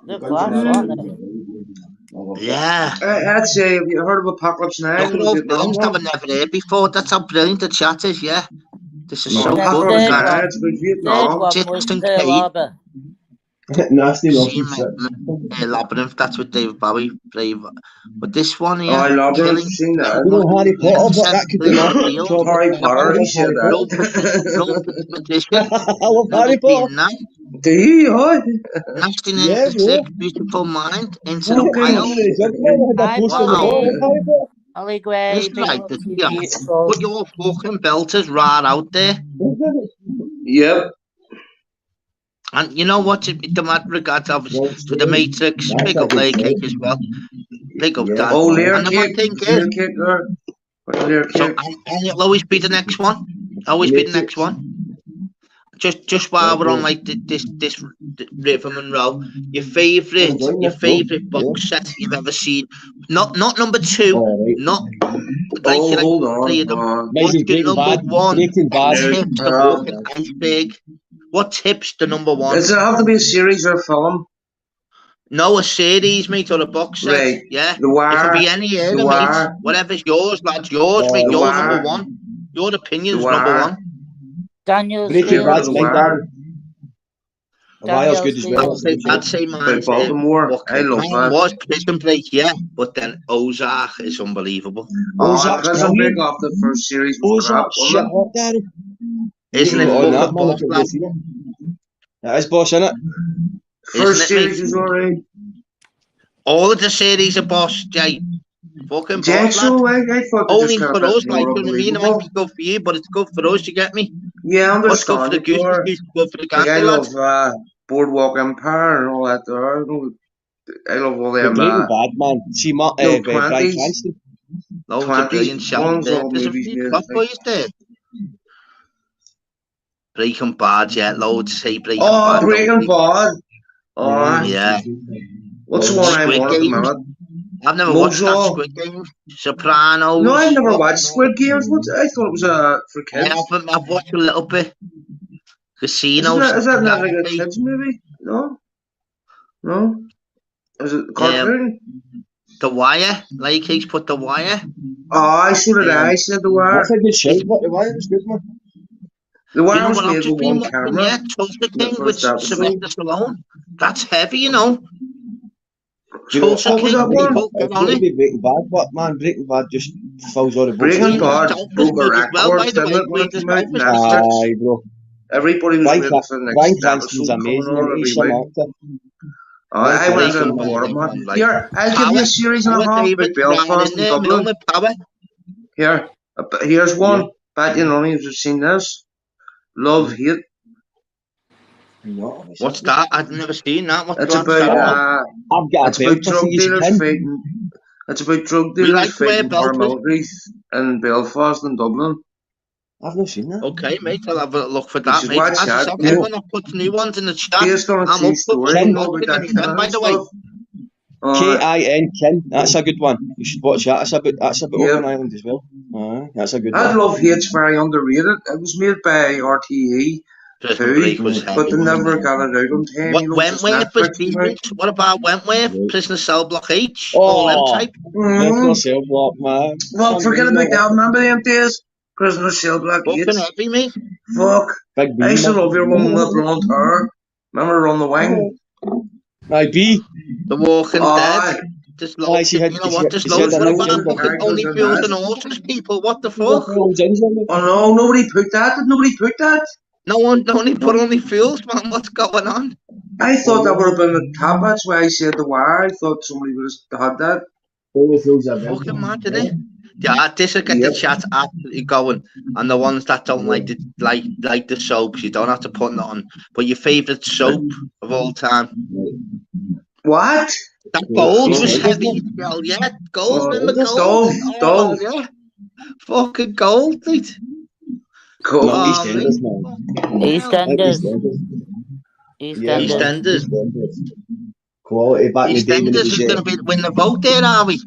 They're class, aren't they? Yeah. I'd say, have you heard of Apocalypse Now? Look at all films that were never there before. That's how brilliant the chat is, yeah. This is so good. It's good Vietnam. Citizen Kane. Nasty Labyrinth, that's with David Bowie. Brave. But this one here. Oh, Labyrinth, seen that. You know Harry Potter, but that could be not. Harry Potter, he said that. Magician. I love Harry Potter. Do you? Oh. 1986, Beautiful Mind, Into the Wild. Ollie Gray, put your fucking belters right out there. Yep. And you know what? The mad regards obviously to the Matrix. Big up Layer Cake as well. Big up that. Oh, Layer Cake. And it'll always be the next one. Always be the next one. Just while we're on like this River Monroe, your favorite box set you've ever seen. Not number 2. Not like hold on. What's your number 1? Iceberg. What tips the number 1? Does it have to be a series or a film? No, a series, mate, or a box set. Right. Yeah. The Wire. It could be any era, mate. Whatever's yours, lads. Yours, mate. You're number 1. Your opinion's number 1. Daniel's Breaking Bad's Wire's good as well. I'd say mine's Baltimore. I love that. Was Prison Break, yeah, but then Ozark is unbelievable. Prison Break off the first series was crap, wasn't it? Isn't it? That is boss, isn't it? First series is alright. All of the series are boss, Jay. Fucking boss, so, I thought only for us, like, you know what I mean? It might be good for you, but it's good for us, you get me? Yeah, I understand. What's good for the goose is good for the gander, I love Boardwalk Empire and all that there. I love all them. Breaking Bad, man. See, Brian Cranston. Loads of brilliant shots there. There's a few top boys there. Breaking Bad, yeah, loads. Say Breaking Bad. Breaking Bad. Oh, yeah. What's the one I want at the minute? I've never watched that Squid Game. Sopranos. No, I've never watched Squid Games. I thought it was for kids. I've watched a little bit. Casino. Is that not like a kids movie? No. Is it cartoon? The Wire. Like he's put The Wire. Oh, I said The Wire. That's a good show, but The Wire was good, man. The Wire was made with one camera. Yeah, Tulsa King with Sylvester Stallone. That's heavy, you know. Tulsa King, people, get on it. Breaking Bad, but man, Breaking Bad just falls out of Breaking Bad broke a record. Aye, bro. Everybody was waiting for the next Cranston's amazing. He's some actor. I went in the water, man. Here, I'll give you a series and a half with Belfast and Dublin. Here's one. Bet you know you've seen this. Love, Hate. What's that? I've never seen that. It's about drug dealers fighting. It's about drug dealers fighting paramilitaries in Belfast and Dublin. I've not seen that. Okay, mate, I'll have a look for that, mate. As I said, everyone have put new ones in the chat. Based on a true story. By the way. K-I-N, Kin. That's a good one. You should watch that. That's about Northern Ireland as well. That's a good one. I love Hate's very underrated. It was made by RTE too, but they never got it out on time. Wentworth was decent. What about Wentworth? Prisoner Cell Block H? All them type? Prisoner Cell Block, man. Well, forget about that. Remember them days? Prisoner Cell Block H. Fucking heavy, mate. Fuck. I used to love your one with blonde hair. Remember On the Wing? B. The Walking Dead. There's loads. You know what? There's loads of fucking only fools and horses people. What the fuck? Oh no, nobody put that. Did nobody put that? No one only put only fools, man. What's going on? I thought that would have been the top. That's why I said the wire. I thought somebody would have had that. Fucking mad, isn't it? Yeah, this will get the chat absolutely going. And the ones that don't like the soaps, you don't have to put it on. But your favourite soap of all time? What? That gold was heavy. Well, yeah, gold. Remember gold? Gold. Yeah. Fucking gold, mate. Gold. EastEnders. EastEnders. Quality back in the day. EastEnders is going to win the vote there, are we?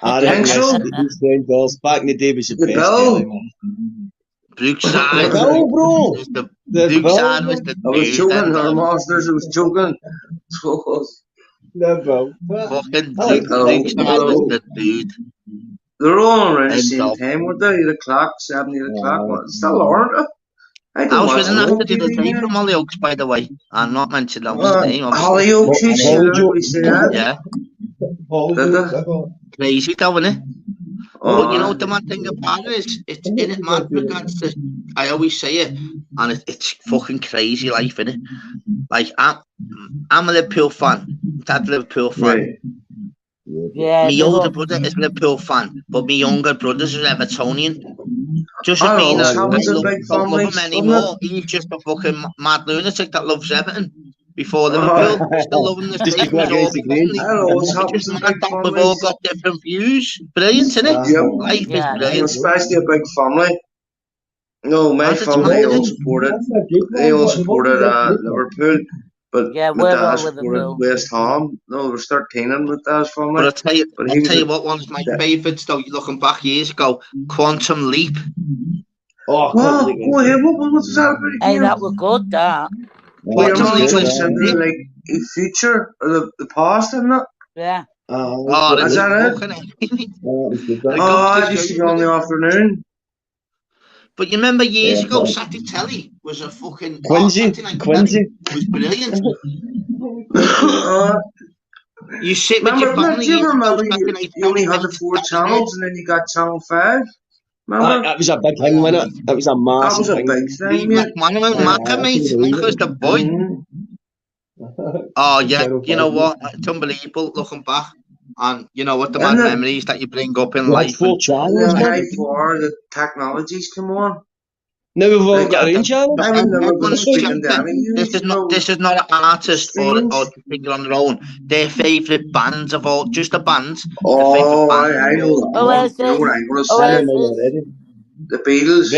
I think so. Back in the day was the best. Brookside. The bro. Brookside was the I was joking, our masters. I was joking. Fucking Brookside was the dude. They're all around the same time, weren't they? 8 o'clock, 7, 8 o'clock. Still aren't they? I was with an actor the other day from Hollyoaks, by the way. I'm not mentioning that was his name. Hollyoaks, you say that? Yeah. Crazy, though, isn't it? But you know the mad thing about it is, it's in it mad regards to, I always say it, and it's fucking crazy life, innit? Like, I'm a Liverpool fan. Dad's a Liverpool fan. Right. Yeah, my older brother is a Liverpool fan, but my younger brother's is Evertonian. Doesn't mean that I love him anymore. He's just a fucking mad lunatic that loves Everton. Before Liverpool, still loving the team. We've all got different views. Brilliant, isn't it? Life is brilliant. Especially a big family. No, my family, they all supported Liverpool. But my dad supported West Ham. No, there was 13 in my dad's family. But I'll tell you what one of my favourites, though, looking back years ago, Quantum Leap. Oh, go ahead. What was that about? Hey, that was good, that. Quantum Leap was like a future or the past, isn't it? Yeah. Is that it? I used to go in the afternoon. But you remember years ago, Saturday Telly was a fucking... Quincy. Was brilliant. You sit with your family... Do you remember you only had the 4 channels and then you got Channel 5? Remember? That was a big thing, wasn't it? That was a massive thing. That was a big thing, mate. Macca, mate. Macca was the boy. Oh, yeah. You know what? It's unbelievable looking back. And you know what, the mad memories that you bring up in life. How far the technologies come on. Now we've all got our own channel. This is not an artist or figure on their own. Their favourite bands of all, just the bands. Oh, I know. The Beatles.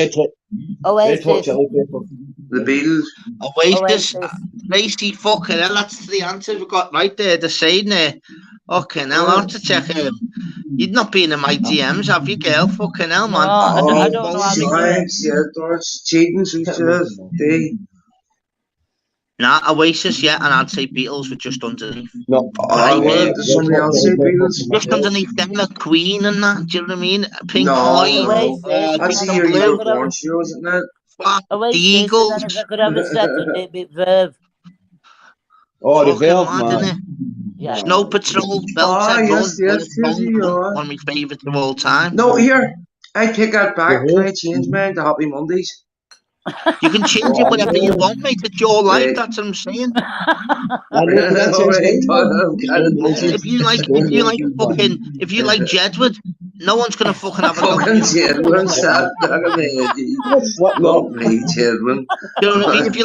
The Beatles. Oasis. Tracy, fucking hell, that's 3 answers we've got right there. The saying there. Okay, now I'll have to check him. You'd not been in my DMs, have you, girl? Fucking hell, man. I don't know. Cheating, Nah, Oasis, yeah, and I'd say Beatles were just underneath. No. Somebody else say Beatles? Just underneath them, the Queen and that, do you know what I mean? Pink Floyd. That's a year born show, isn't it? The Eagles. If I could have a second, it'd be Verve. Oh, the Verve, man. Yeah. Snow Patrol, yes, one of my favourites of all time. No, here, I take that back. Can I change mine to Happy Mondays? You can change it whenever you want, mate. It's your life. That's what I'm saying. If you like Jedward, no one's gonna fucking have a go. Jedward, not me, Jedward. You know what I mean? If you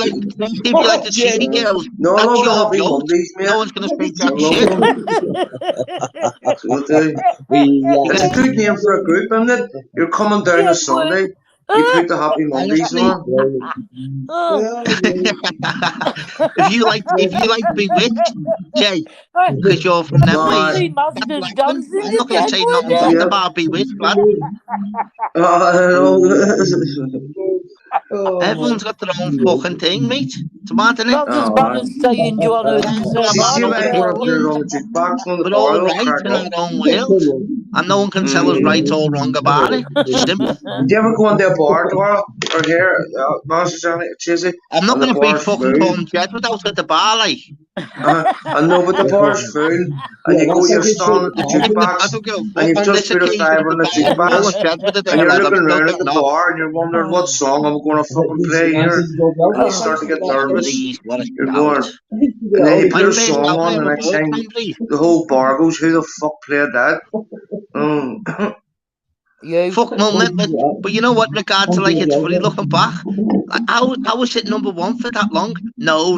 like the cheeky girls, that's your joke. No one's gonna say that shit. It's a good name for a group, isn't it? You're coming down a Sunday. You put the Happy Mondays on. if you like Bewitched, Jay, because you're from them ways, I'm not going to say nothing about Bewitched, lad. Everyone's got their own fucking thing, mate. It's mad, isn't it? Not as bad as saying you want to we're all right in our own world, and no one can tell us right or wrong about it. Simple. Do you ever go on their bar tomorrow or here, Master Johnny, Chizzy? I'm not going to be fucking Tom Jedward out at the bar, like. I know, but the bar's full, and you go, you're standing at the jukebox, and you've just put a fiver on the jukebox, and you're looking around at the bar, and you're wondering what song I'm going to fucking play here, and you start to get nervous. You're going, and then you put a song on, and the next time the whole bar goes, "Who the fuck played that?" Fuck moment, but you know what? Regard to like, it's funny looking back. Like, how was it number one for that long? No.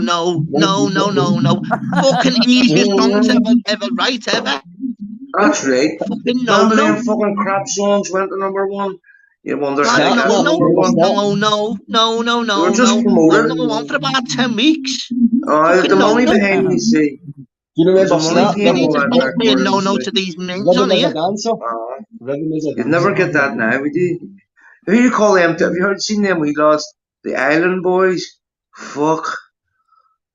Fucking easiest songs ever, right? Ever. That's right. Fucking Remember them fucking crap songs went to number one? You wonder how they got number one. No. They were just promoted. Number one for about 10 weeks. The money behind me, see. Do you remember Snap? No to these men on here. You'd never get that now, would you? Who do you call them? Have you seen them wee lads? The Island Boys? Fuck.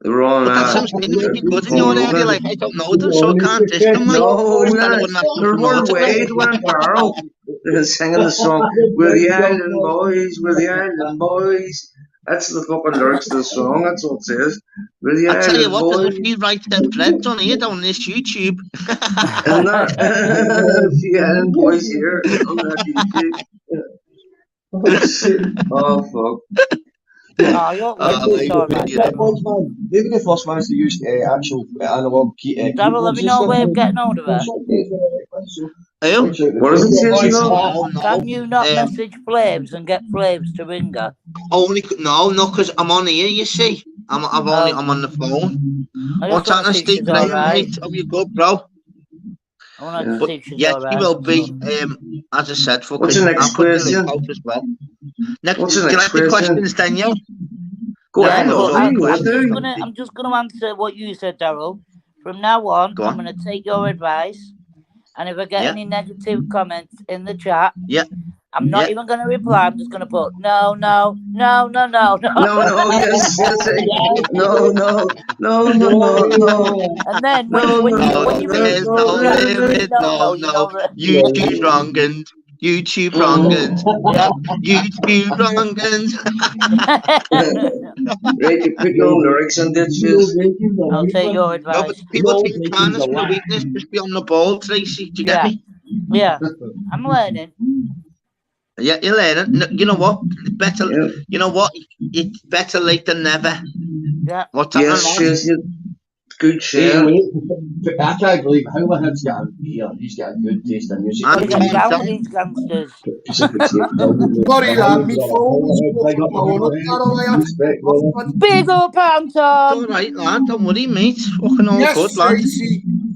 They were on that's something maybe good in your area, like I don't know them, so I can't diss them. Like, they're more way to win Carol. They're singing the song, "We're the Island Boys, we're the Island Boys." That's the fucking lyrics to the song, that's what it says. We're the Island Boys. I tell you what, there's a few right threads on here, on this YouTube. Isn't there? A few Island Boys here on that YouTube. Oh, fuck. Maybe the first man to use actual analog key. Daryl, have you no way of getting hold of her? What does it say? Can you not message Flames and get Flames to ring her? No, because I'm on here, you see. I'm on the phone. What's happening, Steve? Right. How you good, bro? I want to see if she's yes, he will be. As I said, fucking. What's the next question? As well. What's the next question? Questions, Daniel? Go ahead. I'm just going to answer what you said, Daryl. From now on, I'm going to take your advice, and if I get any negative comments in the chat, I'm not even going to reply. I'm just going to put no. No, yes, no. And then when you YouTube wrongins. YouTube wrongins. YouTube wrongins. Right, you put your lyrics on that shit. I'll take your advice. No, but people think kindness for weakness. Just be on the ball, Tracy. Do you get me? Yeah, I'm learning. Yeah, you're learning. You know what? Better. You know what? It's better late than never. Yeah. What's yes. Good share. I can't believe how the head's got he's got a good taste in music. These gangsters. Sorry, lad, me phone's Big up, Anton. All right, lad. Don't worry, mate. Fucking all good, lad.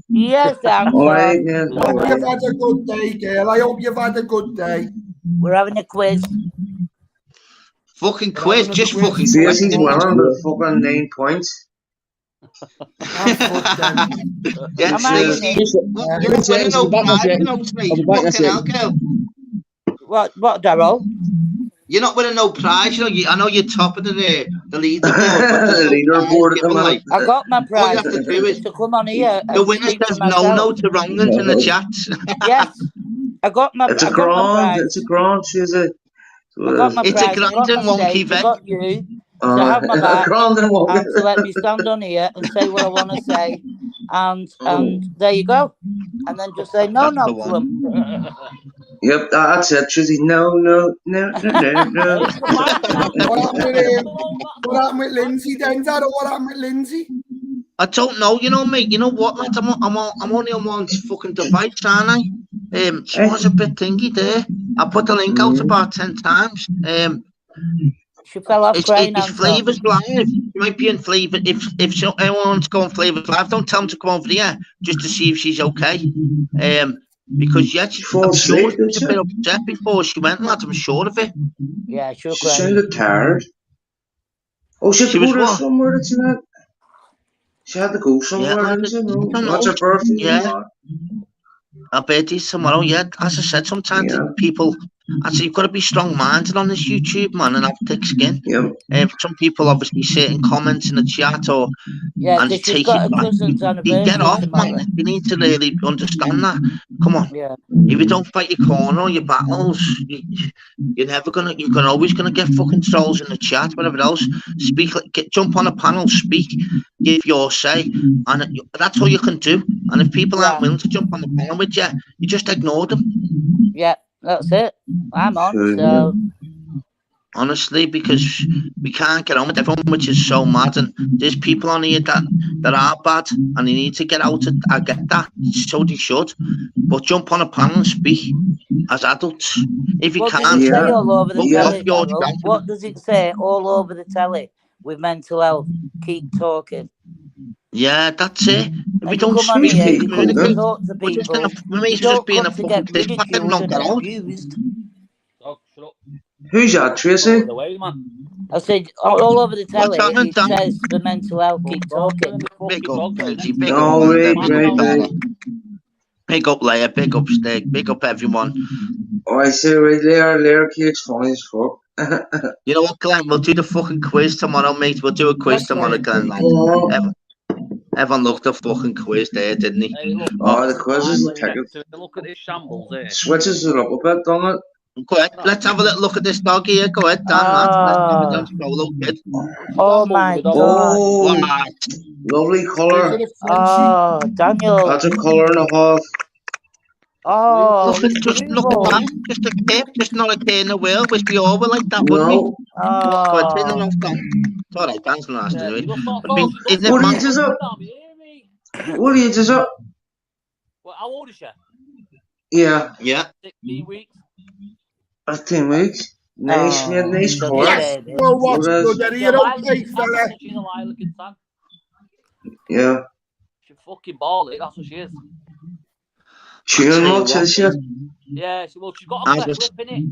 Yes, Anton. All right, I hope you've had a good day, girl. I hope you've had a good day. We're having a quiz. Fucking quiz, just fucking quiz. He's winning the fucking 9 points. What, Daryl? You're not winning no prize, you know. I know you're top of the leaderboard. I got my prize. All you have to do is to come on here. The winner says no to wrongins in the chat. Yes, I got my. It's a grand. It's a grand. She's a. It's a grand and wonky vet. I got you. To have my back and to let me stand on here and say what I want to say, and there you go, and then just say no to them. Yep, that's it. She's no. What happened with Lindsay then, Dad? What happened with Lindsay? I don't know, you know, mate. You know what, lad? I'm only on one fucking device, aren't I? She was a bit thingy there. I put the link out about 10 times. She fell off crying. It's Flavors Live. You might be in Flavor. If anyone wants to go on Flavors Live, don't tell them to come over here just to see if she's okay. Because I'm sure she was a bit upset before she went, lad. I'm sure of it. Yeah, sure. She sounded tired. Oh, she had to go somewhere. It's not. She had to go somewhere. What's her birthday? Yeah. I bet it's tomorrow. Yeah, as I said, sometimes people I'd say you've got to be strong-minded on this YouTube, man, and have thick skin. Yep. Some people obviously certain comments in the chat or and because she's take got it a back. cousin's anniversary Get off, tomorrow. man. You need to really understand that. Come on. Yeah. If you don't fight your corner or your battles, you're always gonna get fucking trolls in the chat, whatever else. Speak, jump on a panel, speak, give your say, and that's all you can do. And if people aren't willing to jump on the panel with you, you just ignore them. Yeah, that's it. I'm on, so. Honestly, because we can't get on with everyone, which is so mad, and there's people on here that are bad, and they need to get out. I get that, so they should, but jump on a panel and speak as adults if you can. What does it say all over the telly, Daryl? What does it say all over the telly with mental health? Keep talking. Yeah, that's it. We don't come on here, you come to talk to people. You don't come to get ridiculed and abused. Who's that, Tracy? I said, all over the telly, it says for mental health, keep talking. Big up, Benji. Big up, right. Big up, Leia. Big up, Stig. Big up, everyone. Oh, I say, right, Leia Kate's funny as fuck. You know what, Glenn? We'll do the fucking quiz tomorrow, mate. We'll do a quiz tomorrow, Glenn. Everyone looked the fucking quiz there, didn't he? The quiz is the ticket. Look at this shambles there. Switches it up a bit, doesn't it? Go ahead. Let's have a little look at this dog here. Go ahead, Dan. Oh my God. Oh, lovely colour. Oh, Daniel. That's a colour and a half. Oh, look at that. Just a kid, just not a kid in the world. Wish we all were like that, wouldn't we? Oh. It's all right, Dan's not asking me. What age is it? What age is it? Well, how old is she? Yeah. 16 weeks. 15 weeks. Nice, man. Nice colour. Well, what's good? Are you okay, fella? She's a lilac-looking son. Yeah. She's fucking balling. That's what she is. Tune much, is she? Yeah, she's got a cleft lip in it.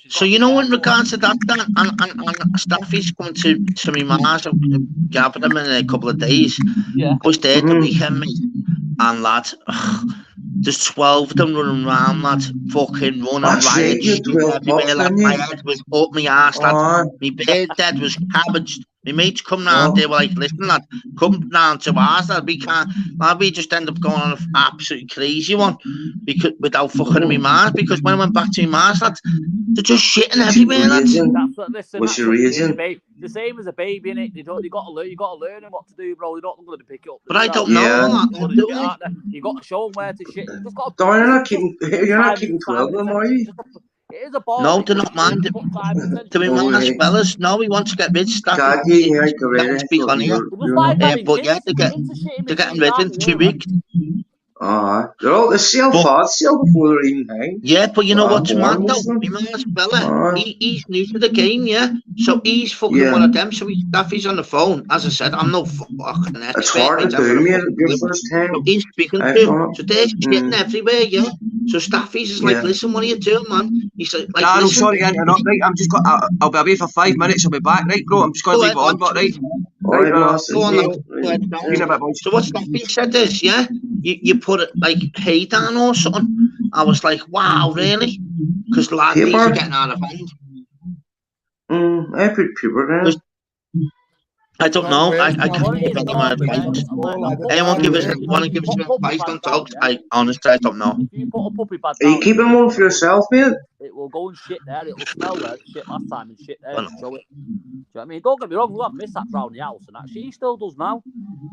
So you know, in regards to that, Dan, and Staffy's coming to me, Mars. I've gathered him in a couple of days. Yeah. I was there the weekend, mate, and lad, there's 12 of them running around, lad, fucking running riot everywhere. Like, my head was up my arse, lad. My bed was cabbaged. My mates come round, they were like, listen, lad, come round to ours, lad. We can't, lad, we just end up going on an absolutely crazy one because without fucking me Mars. Because when I went back to my Mars, lad, they're just shitting everywhere, lad. What's your reason? The same as a baby, innit? You got to learn them what to do, bro. You're not going to pick it up. But I don't know. You got to show them where to shit. You're not keeping 12 of them, are you? It is a ball. No, they're not mind. To be honest, fellas, no, we want to get rid of stuff. Speak on here. But yeah, they're getting rid in 2 weeks. They're all the sale before they're even hanged. Yeah, but you know what's mad though? My man's fella, he's new to the game, yeah. So he's fucking one of them. So Staffy's on the phone. As I said, I'm no fucking expert. It's hard to do, man. Your first time. So he's speaking to him. So they're shitting everywhere, yeah. So Staffy's is like, listen, what are you doing, man? He's like, I'm sorry to interrupt, right? I'm just got. I'll be away for 5 minutes. I'll be back, right, bro? I'm just going to leave it on, but right. Go on. So what Staffy said is, yeah, you put it like hay down or something. I was like, wow, really? Because these are getting out of hand. I put paper down. I don't know. I can't give any more advice. Anyone want to give us advice on dogs? Honestly, I don't know. If you put a puppy bed down, are you keeping one for yourself, man? It will go and shit there. It will smell there. Shit last time and shit there. Show it. Do you know what I mean? Don't get me wrong. I've missed that around the house and that. She still does now.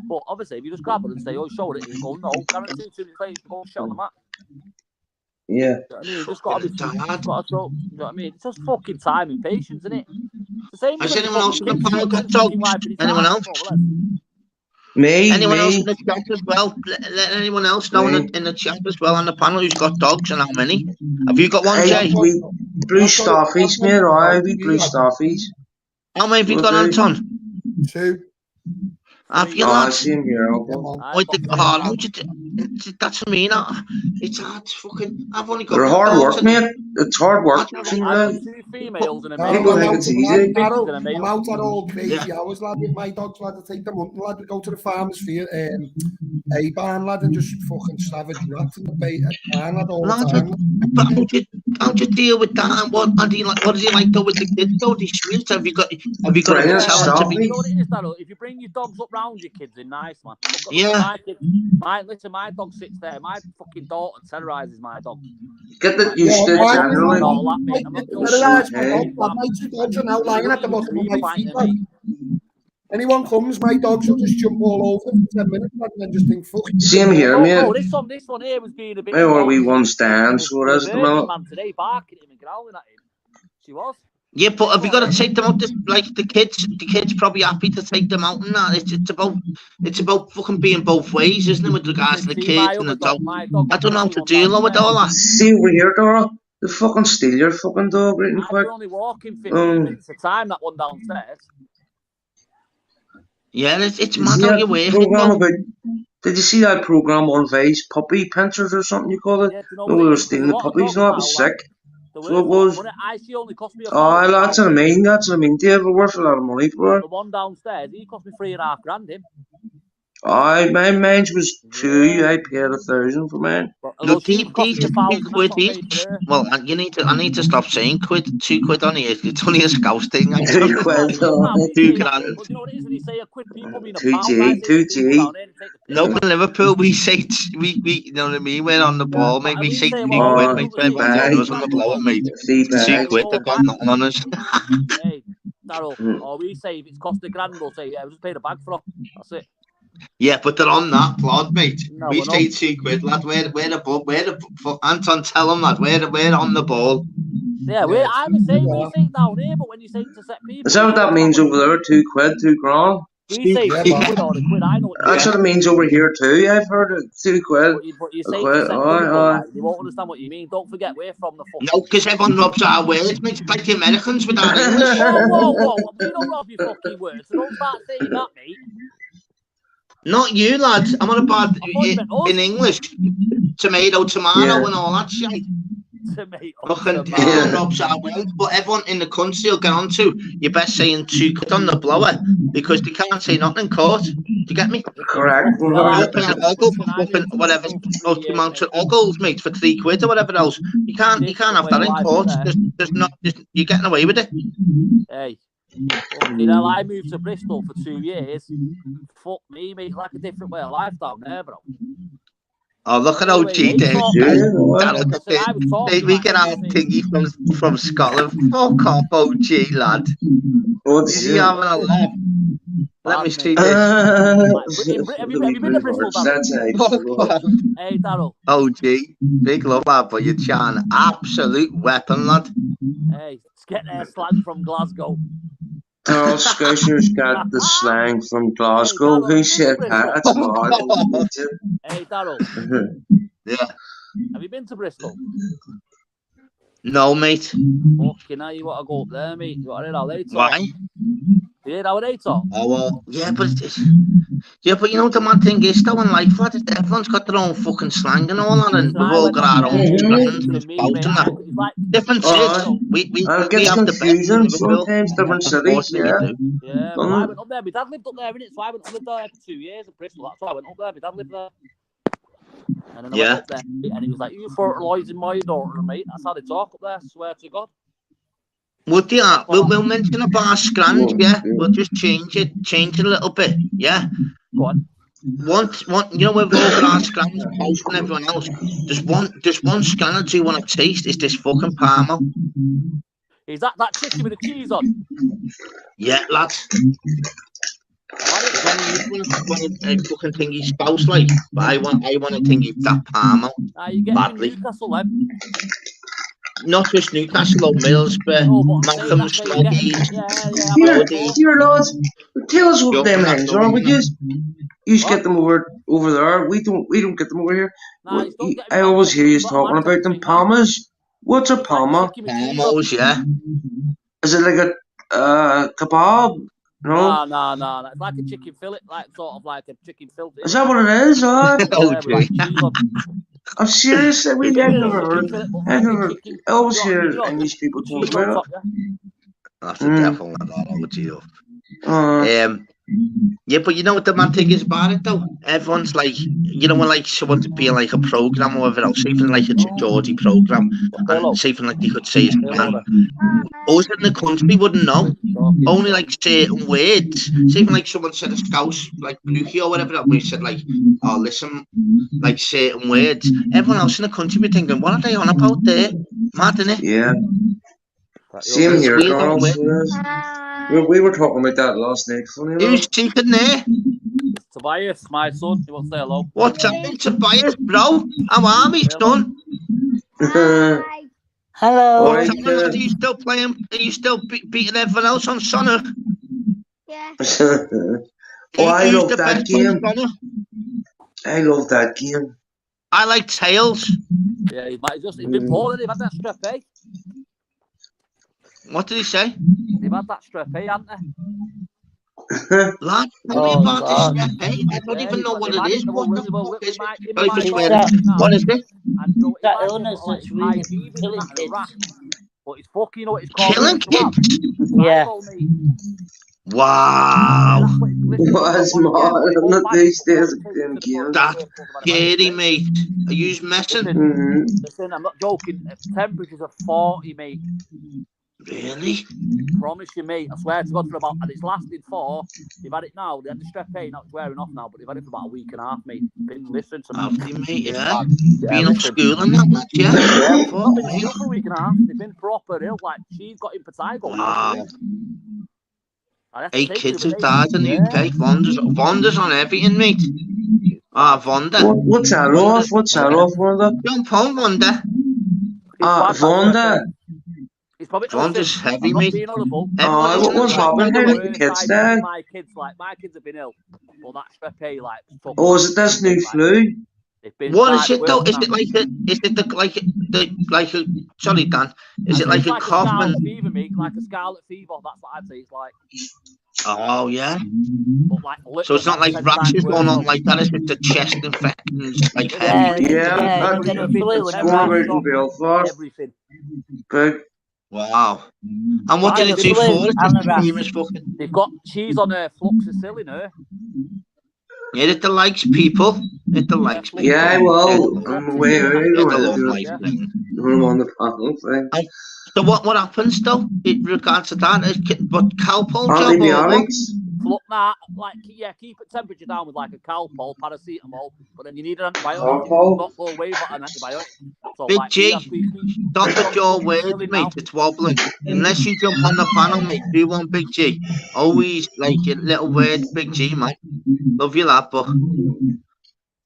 But obviously, if you just grab her and say, "Oh, show it," you go, "No, guarantee 2 minutes later, you go and shit on the mat." Yeah. You know what I mean? You just got to be tired. You know what I mean? It's just fucking time and patience, isn't it? It's the same. Has anyone else in the panel got dogs? Anyone else? Me. Anyone else in the chat as well? Let anyone else know in the chat as well on the panel who's got dogs and how many? Have you got one, Jay? Blue starfish, mate. We blue starfish. How many have you got, Anton? 2. Have you not? Same here, That's what I mean. It's hard to fucking. I've only got. They're hard work, mate. It's hard work. I've got 2 females and a male. People think it's easy. I'm out at all crazy hours, lad, with my dogs, lad. I take them hunting, lad. We go to the farmer's field, a barn, lad, and just fucking savage rats in the barn, lad, all the time. But how do you deal with that? What do you like? What does he like though with the kids? Though they sweet. Have you got a talent to be? You know what it is, Daryl? If you bring your dogs up round your kids, in nice, man. Yeah. My dog sits there. My fucking daughter terrorizes my dog. Get that used to generally. My 2 dogs are now lying at the bottom of my feet, lad. Anyone comes, my dogs will just jump all over for 10 minutes, lad, and then just think, fuck. Same here, mate. Oh, this one here was being a bit. Where were we once down? So it is at the minute. Man today barking at him and growling at him. She was. Yeah, but have you got to take them out? Like the kids probably happy to take them out and that. It's about fucking being both ways, isn't it? With regards to the kids and the dog. I don't know how to deal with all that. See over here, Dora. They fucking steal your fucking dog right and quick. We're only walking 15 minutes at a time. That one downstairs. Yeah, it's mad how you work. Did you see that program on Vice, Puppy Pincers or something you call it? Yeah, we were stealing the puppies and that was sick. So it was. She only cost me that's what I mean. That's what I mean. They were worth a lot of money for it. The one downstairs, he cost me $3,500 him. Mine was 2. I paid 1,000 for mine. Look, these £2 each. Well, I need to stop saying quid. £2 on here. It's only a scouse thing. £2. But you know what it is when you say a quid, people mean a pound. 2G. No, in Liverpool we say you know what I mean. We're on the ball, mate. We say £2, mate. We're on the blower, mate. £2. They've got nothing on us. Hey, Daryl, or we say if it's cost £1,000, we'll say yeah, we just paid a bag for it. That's it. Yeah, but they're on that plot, mate. No, we say £2, lad. We're the Anton, tell them, lad. We're on the ball. Yeah, I'm the same. We say it down here, but when you say to set people, is that what that means over there? £2, £2,000. We say £1 or £1. I know. That's what it means over here too. I've heard it. £2. But you say to set people, they won't understand what you mean. Don't forget, we're from the fucking. No, because everyone rubs our words, mate. It's like the Americans with our English. Whoa! We don't rub your fucking words. So don't start saying that, mate. Not you, lads. I'm on about in English. Tomato, and all that shit. But everyone in the country will get on to you best saying £2 on the blower because they can't say nothing in court. Do you get me? Correct. Whatever amount of ogles, mate, for £3 or whatever else. You can't have that in court. You're getting away with it. Hey. You know, I moved to Bristol for 2 years. Fuck me, mate, like a different way of life down there, bro. Oh, look at OG there. We get our thingy from Scotland. Fuck off, OG, lad. Is he having a laugh? Let me see this. Have you been to Bristol, Daryl? Hey, Daryl. OG, big love, lad, but you're chatting absolute weapon, lad. Hey, let's get their slang from Glasgow. Oh, Scotia's got the slang from Glasgow. Who said that? That's hard. Hey, Daryl. Yeah. Have you been to Bristol? No, mate. Fucking hell, you want to go up there, mate? You want to hear how they talk? Why? You hear how they talk? Oh, well, yeah, but you know the mad thing is though in life, lad, everyone's got their own fucking slang and all that, and we've all got our own strands and spouts and that. Different cities. We have the best. Sometimes different cities, yeah. Yeah, well, I went up there. My dad lived up there, innit? So I went up there for 2 years in Bristol. That's why I went up there. My dad lived there. And then I went up there, and he was like, "You fertilising my daughter, mate." That's how they talk up there. I swear to God. We'll mention about scrans, yeah. We'll just change it a little bit, yeah. Go on. One, you know, we've all got our scrans, post and everyone else. There's one scran I do want to taste. Is this fucking Parmo? Is that chicken with the cheese on? Yeah, lads. When a fucking thingy spouse like, but I want a thingy that Parmo. You get badly. Newcastle then. Not just Newcastle or Middlesbrough, Malcolm, Sloggies. Here, lads. Tell us what them hens are. We just get them over there. We don't get them over here. I always hear you talking about them. Palmas. What's a palma? Palmos, yeah. Is it like a kebab? No. No. It's like a chicken fillet, sort of like a chicken fillet. Is that what it is? Okay. I'm serious. I've never heard. I always hear English people talk about it. That's a devil. Yeah, but you know what the mad thing is about it though? Everyone's like, you know, when like someone's being like a program or whatever else, even like it's a Geordie program, and say from like they could say it's man. Us in the country wouldn't know. Only like certain words. Say even like someone said a scouse, like Bluchie or whatever, and we said like, oh listen, like certain words. Everyone else in the country be thinking, what are they on about there? Mad, innit? Yeah. Same here, Carl. We were talking about that last night. Funny enough. Who's cheating there? Tobias, my son. He wants to say hello. What's happening, Tobias, bro? How are we, son? Hello. Are you still playing? Are you still beating everyone else on Sonic? Yeah. I love that game. I love that game. I like Tails. Yeah, he's been poor. They've had that strep, eh? What did he say? They've had that strep, eh, haven't they? Lad, tell me about this strep, eh? I don't even know what it is. What the fuck is it? What is it? That illness that's really killing kids. But it's fucking, you know what it's called? Killing kids? Yeah. Wow. That's mad. I'm not these days. That's scary, mate. Are you messing? Listen, I'm not joking. Temperatures are 40, mate. Really? Promise you, mate. I swear to God, for about, and it's lasted for. They've had it now. They had the strep A. Now it's wearing off now, but they've had it for about a week and a half, mate. Been listening to me. Have they, mate? Yeah. Been at school and that much, yeah. Yeah, they've not been in school for a week and a half. They've been proper ill. Like she's got impetigo. Wow. 8 kids have died in the UK. Vonda's on everything, mate. Vonda. What's that off? Vonda? Jump on, Vonda. Vonda. Vonda's heavy, mate. What's happened? How did the kids die? My kids have been ill. Well, that strep A, like. Oh, is it this new flu? What is it though? Is it like a sorry, Dan? Is it like a cough? Scarlet fever, mate, like a scarlet fever. That's what I'd say. It's like. Oh yeah. But like, so it's not like rashes going on like that. It's just the chest infections, like heavy. Yeah. Everything. Big. Wow. And what did it do for it? They've got cheese on her fluoxetine, her. Yeah, it likes people. It likes people. Yeah, well, I'm aware. I'm on the panel thing. So what happens though in regards to that? But Calpol job keep the temperature down with like a Calpol, paracetamol, but then you need an antibiotic. Not go away with an antibiotic. So, Big G, stop at your word, mate. It's wobbling. Unless you jump on the panel, mate. Do one, Big G. Always like your little word, Big G, mate. Love you, lad, but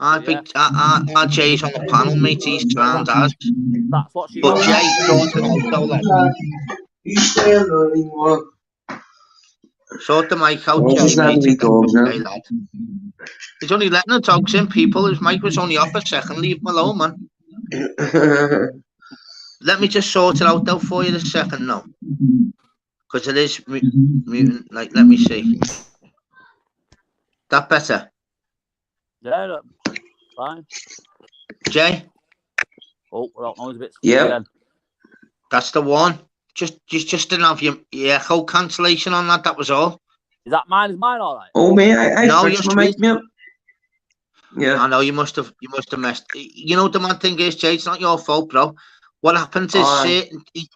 our Jay's on the panel, mate. He's drowned us. That's what she. But Jay, you stay on anymore. Sort the mic out, Jay, mate. He's only letting the dogs in, people. His mic was only off a second. Leave him alone, man. Let me just sort it out though for you this second now. Because it is mutant. Like, let me see. That better? Yeah, fine. Jay? Oh, well, I was a bit yeah. That's the one. Just didn't have your echo cancellation on that. That was all. Is that mine? Is mine all right? Oh, me, I fixed my mic. Yeah. I know you must have messed. You know the mad thing is, Jay, it's not your fault, bro. What happens is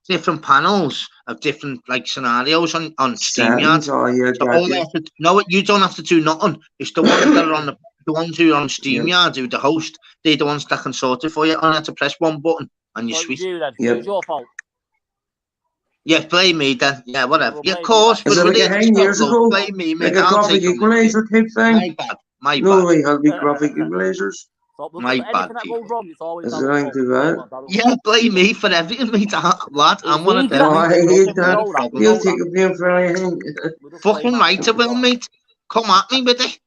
different panels of different like scenarios on StreamYard. You don't have to do nothing. It's the ones that are on the ones who are on StreamYard, who the host. They're the ones that can sort it for you. I have to press one button and you're sweet. It's your fault. Yeah, blame me then. Yeah, whatever. Yeah, of course. Is it like a 10 years ago? Blame me, like a graphic equalizer type thing? My bad. No, we have big graphic equalizers. My bad. Is it anything to that? Yeah, blame me for everything, mate, lad. I'm one of them. Oh, I hate that. You'll take a blame for anything. Fucking right, I will, mate. Come at me with it.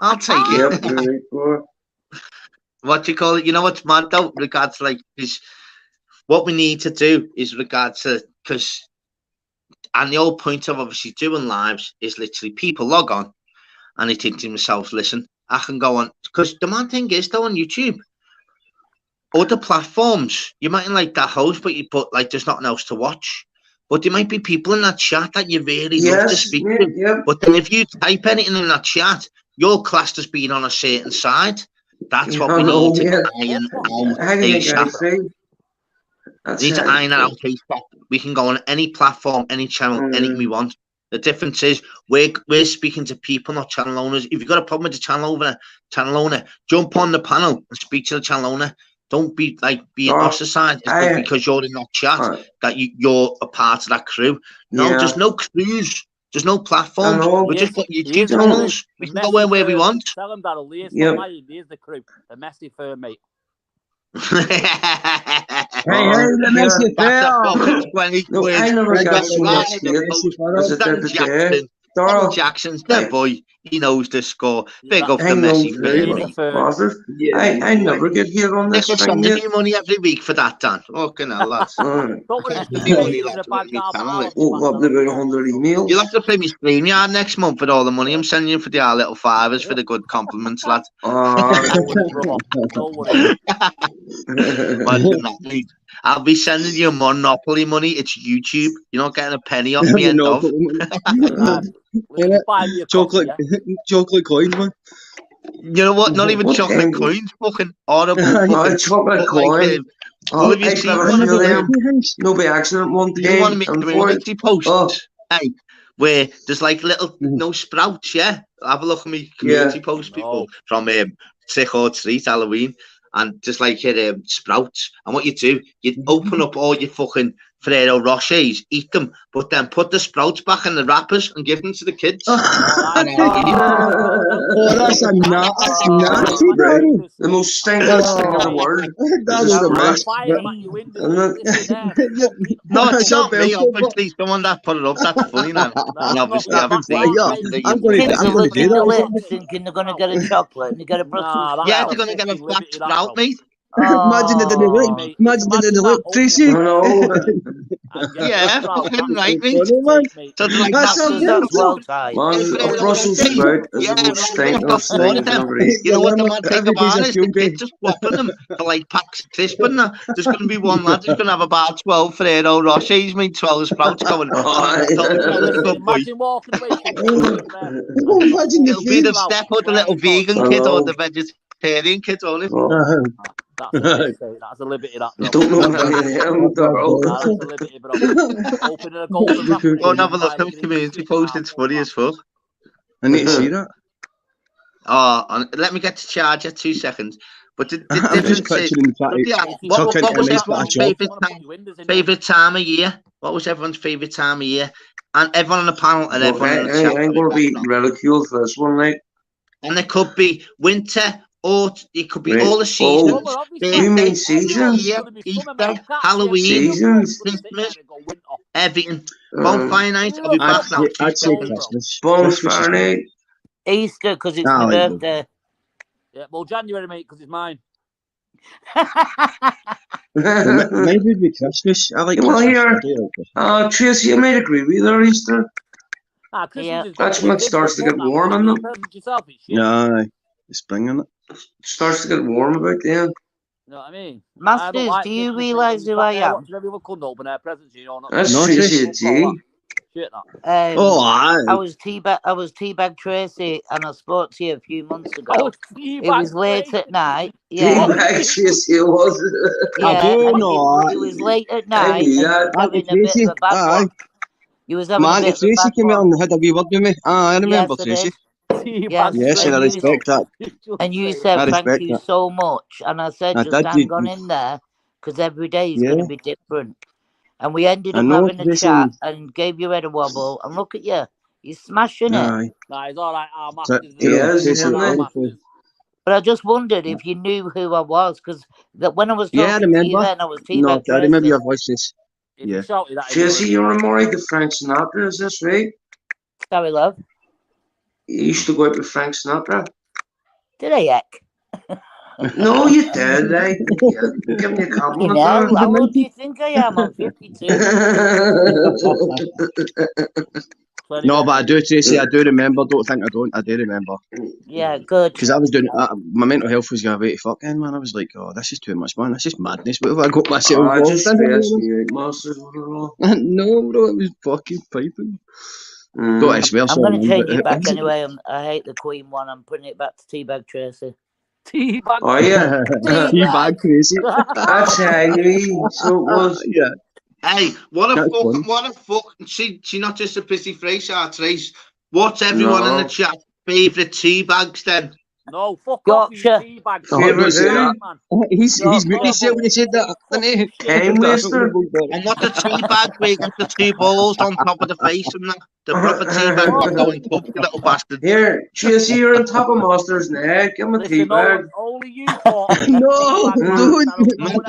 I'll take it. What you call it? You know what's mad though? Regards to like this. What we need to do is regards to, because And the whole point of obviously doing lives is literally people log on and they think to themselves, listen, I can go on, because the main thing is though on YouTube, other platforms, you mightn't like that host, but like there's nothing else to watch. But there might be people in that chat that you really love to speak to. Yeah. But then if you type anything in that chat, you're classed as being on a certain side. That's what we need to iron out ASAP. We need to iron that out ASAP. We can go on any platform, any channel, anything we want. The difference is we're speaking to people, not channel owners. If you've got a problem with the channel owner, jump on the panel and speak to the channel owner. Don't be like being ostracized because you're in that chat that you're a part of that crew. No, there's no crews. There's no platforms. We're just got YouTube channels. We can go where we want. Tell them that here's the crew. The Messi firm, mate. Hey, the Messi firm. I never got so much Jackson. Jackson's the boy. He knows the score. Big up the Messi firm. I never get here on this thing. Sending me money every week for that, Dan. Fucking hell, lads. Up about 100 emails. You'll have to play me StreamYard next month with all the money I'm sending you for the little fivers for the good compliments, lad. I'll be sending you Monopoly money. It's YouTube. You're not getting a penny off me, end of. Chocolate coins, man. You know what? Not even chocolate coins. Fucking audible. Chocolate coin. Have you seen one of them? No by accident one day. You want to make community posts? Hey, where there's like little sprouts. Yeah, have a look at me community posts, people from Trick or Treat Halloween. And just like your sprouts, and what you do, you open up all your fucking Ferrero Rochers, eat them, but then put the sprouts back in the wrappers and give them to the kids. That's a nasty, bro. The most stinkiest thing in the world. No, it's not me. Obviously, someone that put it up. That's funny, man. And obviously, I'm going to do that. Thinking they're going to get a chocolate and they get a Brussels. Yeah, they're going to get a flat sprout, mate. Imagine it didn't work. Imagine it didn't work, Tracy. Yeah, fucking right, mate. So like that's well tied. A Brussels sprout is the most stinkiest thing I've ever eaten. You know what the mad thing about it is the kids just swapping them for like packs of crisp and that. There's going to be one lad who's going to have about 12 Ferrero Rochers, mate, 12 sprouts going. Imagine walking away. It'll be the step or the little vegan kid or the vegetarian kid, won't it? That's a liberty, that. Don't know That's a liberty, bro. Opening a golden wrapper. Go and have a look at the community post. It's funny as fuck. I need to see that. Oh, let me get to charge at 2 seconds. But the difference is, what was everyone's favourite time of year? What was everyone's favourite time of year? And everyone on the panel and everyone in the chat. I'm going to be ridiculed for this one, like. And it could be winter, or it could be all the seasons. You mean seasons? Easter, Halloween, Christmas, everything. Bonfire night, I'll be back now. I'd say Christmas. Bonfire night. Easter, because it's my birthday. Yeah, well, January, mate, because it's mine. Maybe it'd be Christmas. I like Christmas. Tracy, you might agree with her, Easter. That's when it starts to get warm, isn't it? No, it's spring, isn't it? It starts to get warm about then. You know what I mean? Masters, do you realise who I am? That's Tracy G. I was teabag Tracy, and I spoke to you a few months ago. It was late at night. Yeah, Tracy was. It was late at night. Having a bit of a bad one. You was having a bit Tracy of a bad came one. out and had a wee word with me. I remember Tracy. Yes, and I respect that. And you said thank you so much, and I said just hang on in there because every day is going to be different. And we ended up having a chat and gave your head a wobble. And look at you, you're smashing it. Nah, he's all right. But I just wondered if you knew who I was, because when I was talking to you then, I was teabag. No, I remember your voices. Yeah. Jesse, you're married to Frank Sinatra, is this right? Sorry, love. You used to go out with Frank Sinatra. Did I, heck? No, you did. Right? Give me a compliment. How old do you think I am? I'm 52. No, but I do, Tracy. I do remember. Don't think I don't. I do remember. Yeah, good. Because I was doing. My mental health was going way to fuck in, man. I was like, oh, this is too much, man. This is madness. What have I got myself I just involved stressed in? me out, Masters. No, bro, it was fucking piping. Don't I swear, I'm going to change it back anyway. I hate the Queen one. I'm putting it back to Teabag Tracy. Teabag. Oh yeah, Teabag Tracy. That's angry. So it was. Yeah. Hey, what a fuck. She not just a pissy phrase, Trace. What's everyone in the chat favourite tea bags then? No, fuck off, you teabag. He's moved himself when he said that, didn't he? Time waster. And what the tea bag with the two balls on top of the face and that? The proper tea bag for going pub, you little bastard. Here, Tracy, you're on top of Master's neck. Give him a tea bag. Only you thought. No, don't. Not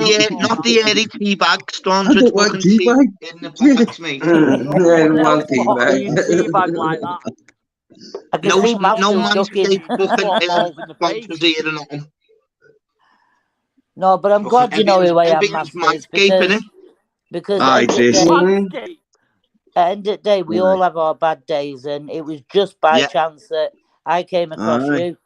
the airy tea bag storms with fucking tea in the bags, mate. One tea bag. Tea bag like that. No manscaped fucking here and all. No, but I'm glad you know who I am, Masters, because at the end of the day, we all have our bad days, and it was just by chance that I came across you,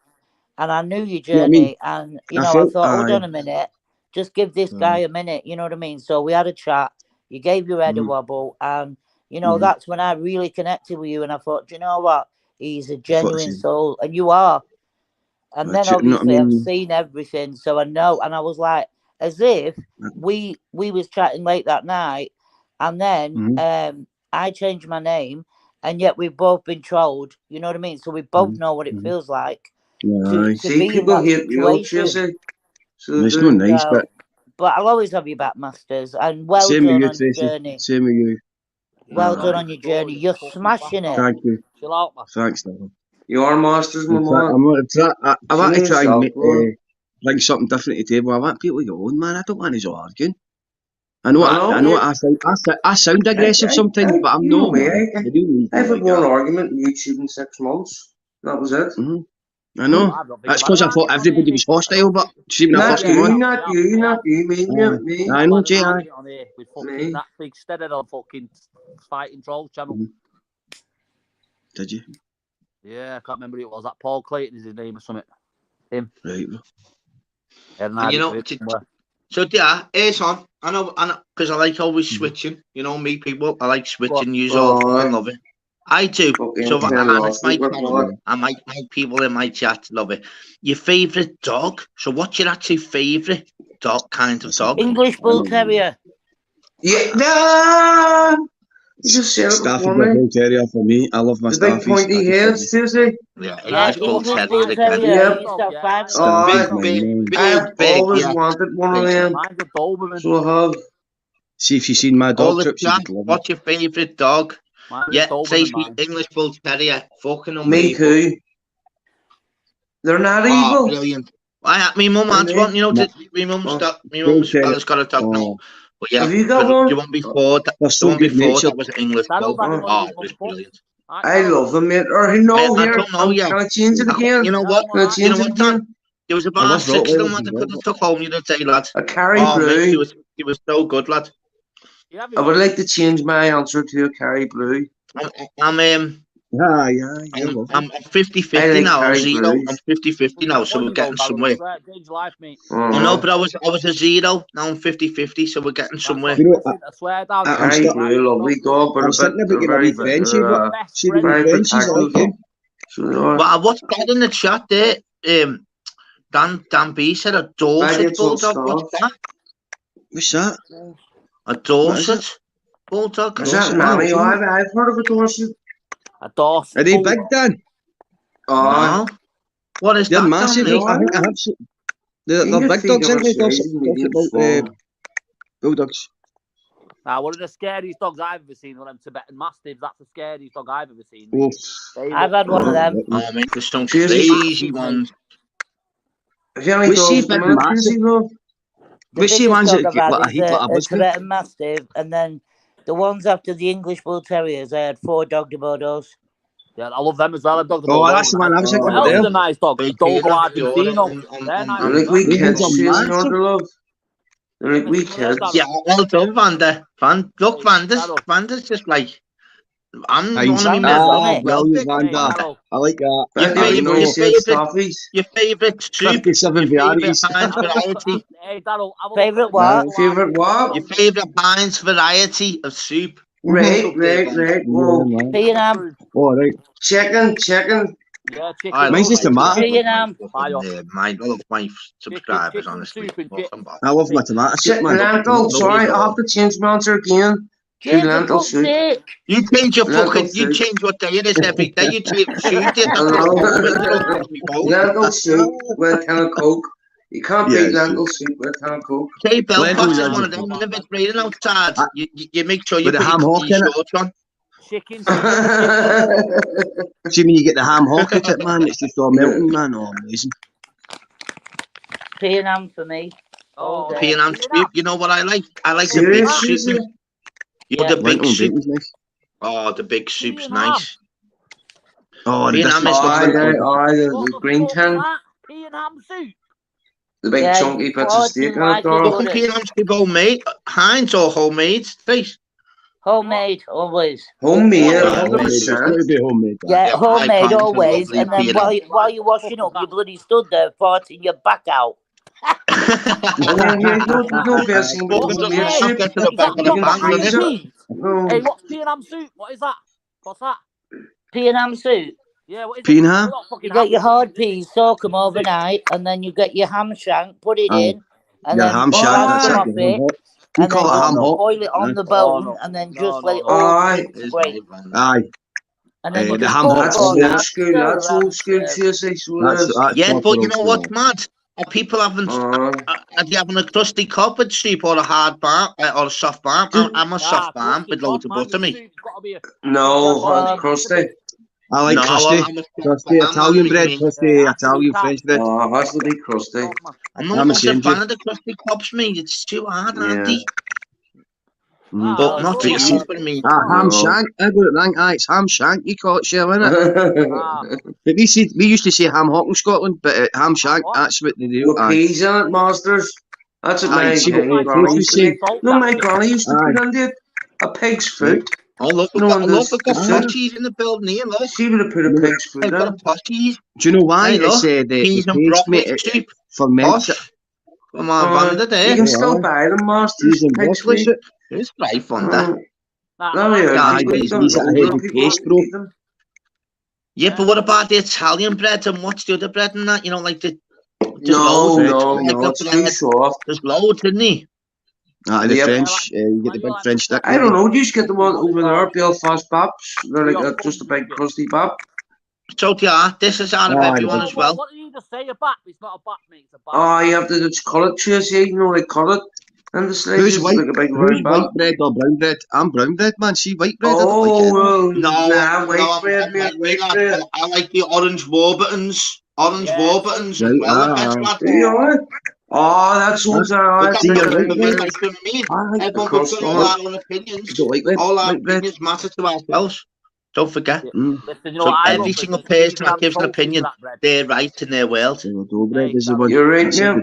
and I knew your journey, and I thought, hold on a minute, just give this guy a minute, you know what I mean? So we had a chat, you gave your head a wobble, and that's when I really connected with you, and I thought, you know what? He's a genuine soul, and you are. And then obviously I've seen everything, so I know. And I was like, as if we was chatting late that night, and then I changed my name, and yet we've both been trolled. You know what I mean? So we both know what it feels like to be in that situation. It's not nice, but I'll always have you back, Masters, and well done on your journey. Same with you. Well done on your journey. You're smashing it. Thank you. Chill out, man. Thanks, Neville. You are Masters, my man. I want to try and bring something different to the table. I want people to go on, man. I don't want us all arguing. I know I sound aggressive sometimes, but I'm not. I had one argument on YouTube in 6 months. That was it. I know. That's because I thought everybody was hostile, but see when I first came on. Not you, me. I know, Jay. With fucking that big steady on fucking fighting troll channel. Did you? Yeah, I can't remember who it was. That Paul Clayton is his name or something. Him. Right. And so yeah, it's on. I know, because I like always switching. You know me, people. I like switching. You all fucking love it. I do. So it's my channel. And my people in my chat love it. Your favourite dog? So what's your actual favourite dog kind of dog? English Bull Terrier. Yeah, no. You just said it before me. Bull Terrier for me. I love my the big pointy heads, seriously. Yeah, Bull Terrier. I've always wanted one of them. So I have. See if you've seen my dog trips. What's your favourite dog? Tracy, English Bull Terrier. Fucking amazing. Me too. They're not evil. Brilliant. My mum had one, my mum's fella's got a dog now. But yeah, have you got one? You won't be forward. That was English Bull. Oh, it was brilliant. I love them, mate. Or I don't know yet. Can I change it again? You know what? There was about 6 of them that I could have took home the other day, lad. A Carrie Blue. He was so good, lad. I would like to change my answer to a Carrie Blue. I'm 50-50 now. I'm 50-50 now, so we're getting somewhere. But I was a 0. Now I'm 50-50, so we're getting somewhere. I swear down. Carrie Blue, lovely dog, but very protective. Well, I watched that in the chat there. Dan B said a Dorset Bulldog. What's that? What's that? A Dorset Bulldog. Is that Mammy? I've heard of a Dorset. A Dorset. Are they big, Dan? No. What is that? They're massive. I think I have seen. They're big dogs, aren't they? Dorset Bulldogs. One of the scariest dogs I've ever seen, one of them Tibetan Mastiffs. That's the scariest dog I've ever seen. I've had one of them. I mean, there's some crazy ones. Have you any dogs crazy, though? Which ones that get what I hate like a husband? Tibetan Mastiff, and then the ones after the English Bull Terriers, I had 4 Dog de Bordeaux. Yeah, I love them as well. Dog oh, that's the one I was thinking What else is a about. nice dog? Dogo Argentino. They're nice. They're like wee kids chasing on the love. They're like wee kids. Yeah, well done, Vander. Look, Vander's just like, I'm one of my brilliant, Vander. I like that. Your favourite soup. 57 varieties. Variety. Hey, Daryl, favourite what? Favourite what? Your favourite Heinz variety of soup. Right. Whoa. P&M. Oh, right. Chicken. Yeah, chicken. Mine's just tomato. P&M. My subscribers, honestly. I love my tomato soup, man. Lentil, sorry, I have to change my answer again. Lentil soup. You change your fucking, you change what day it is every day. You change soup. Lentil soup with a can of Coke. You can't beat lentil soup with a can of Coke. Say Belfast is one of them. When it's raining outside, you make sure you put your shorts on. Chicken. See when you get the ham hock at it, man, it's just all melting, man. Oh, amazing. P&M for me. Oh, P&M soup. You know what I like? I like the big soup. The big soup. Nice. Oh, the big soup's nice. Oh, the green can. P&M soup. The big chunky bits of steak in it, Dora. P&M soup homemade, Heinz or homemade, please. Homemade, always. Homemade, 100%. Yeah, homemade always. And then while you're washing up, you bloody stood there farting your back out. Hey, what's P&M soup? What is that? What's that? P&M soup? Yeah, what is it? You get your hard peas, soak them overnight, and then you get your ham shank, put it in, and then ham shank, off it. You call it ham hock? Boil it on the bone and then just let it all break. Aye. And then the ham hock. That's old school, TSA. Yeah, but you know what's mad? Are people having are you having a crusty coppered soup or a hard bar or a soft bar? I'm a soft bar with loads of buttermeat. No, crusty. I like crusty Italian bread, crusty Italian French bread. Oh, it has to be crusty. I'm not a fan of the crusty cops, mate. It's too hard, Andy. But not too easy for me. Ham shank. I got it wrong. It's ham shank. You call it, Shell, innit? But we used to say ham hock in Scotland, but ham shank, that's what they do. Peas in it, masters. That's what my granny used to do. No, my granny used to put in it. A pig's foot. Oh, look, we've got potties in the building here, look. See where they put a pig's foot in. Do you know why? It's the peas and broccoli for ment. Come on, Vander there. You can still buy them, masters. Pig's foot. It's right, Vander. Yeah, but what about the Italian bread and what's the other bread and that? You know, like the... No, it's too soft. There's loads, isn't he? The French, you get the big French stick. I don't know, you just get the one over there, Belfast Babs. They're like just a big crusty bab. So yeah, this is out of everyone as well. What did you just say? A bap? It's not a bap, mate. It's a bap. Oh, you have to just cut it, Tracy. You know, like cut it. And the slices who's white, like a big who's white bread or brown bread? I'm brown bread, man. See, white bread. Oh, white bread, mate. White bread. I like the orange Warburtons. Orange Warburtons as well. Oh, that's what's alright. Everyone puts all our own opinions. All our opinions matter to ourselves. Don't forget. So every single person that gives an opinion, they're right in their world. You're right, yeah.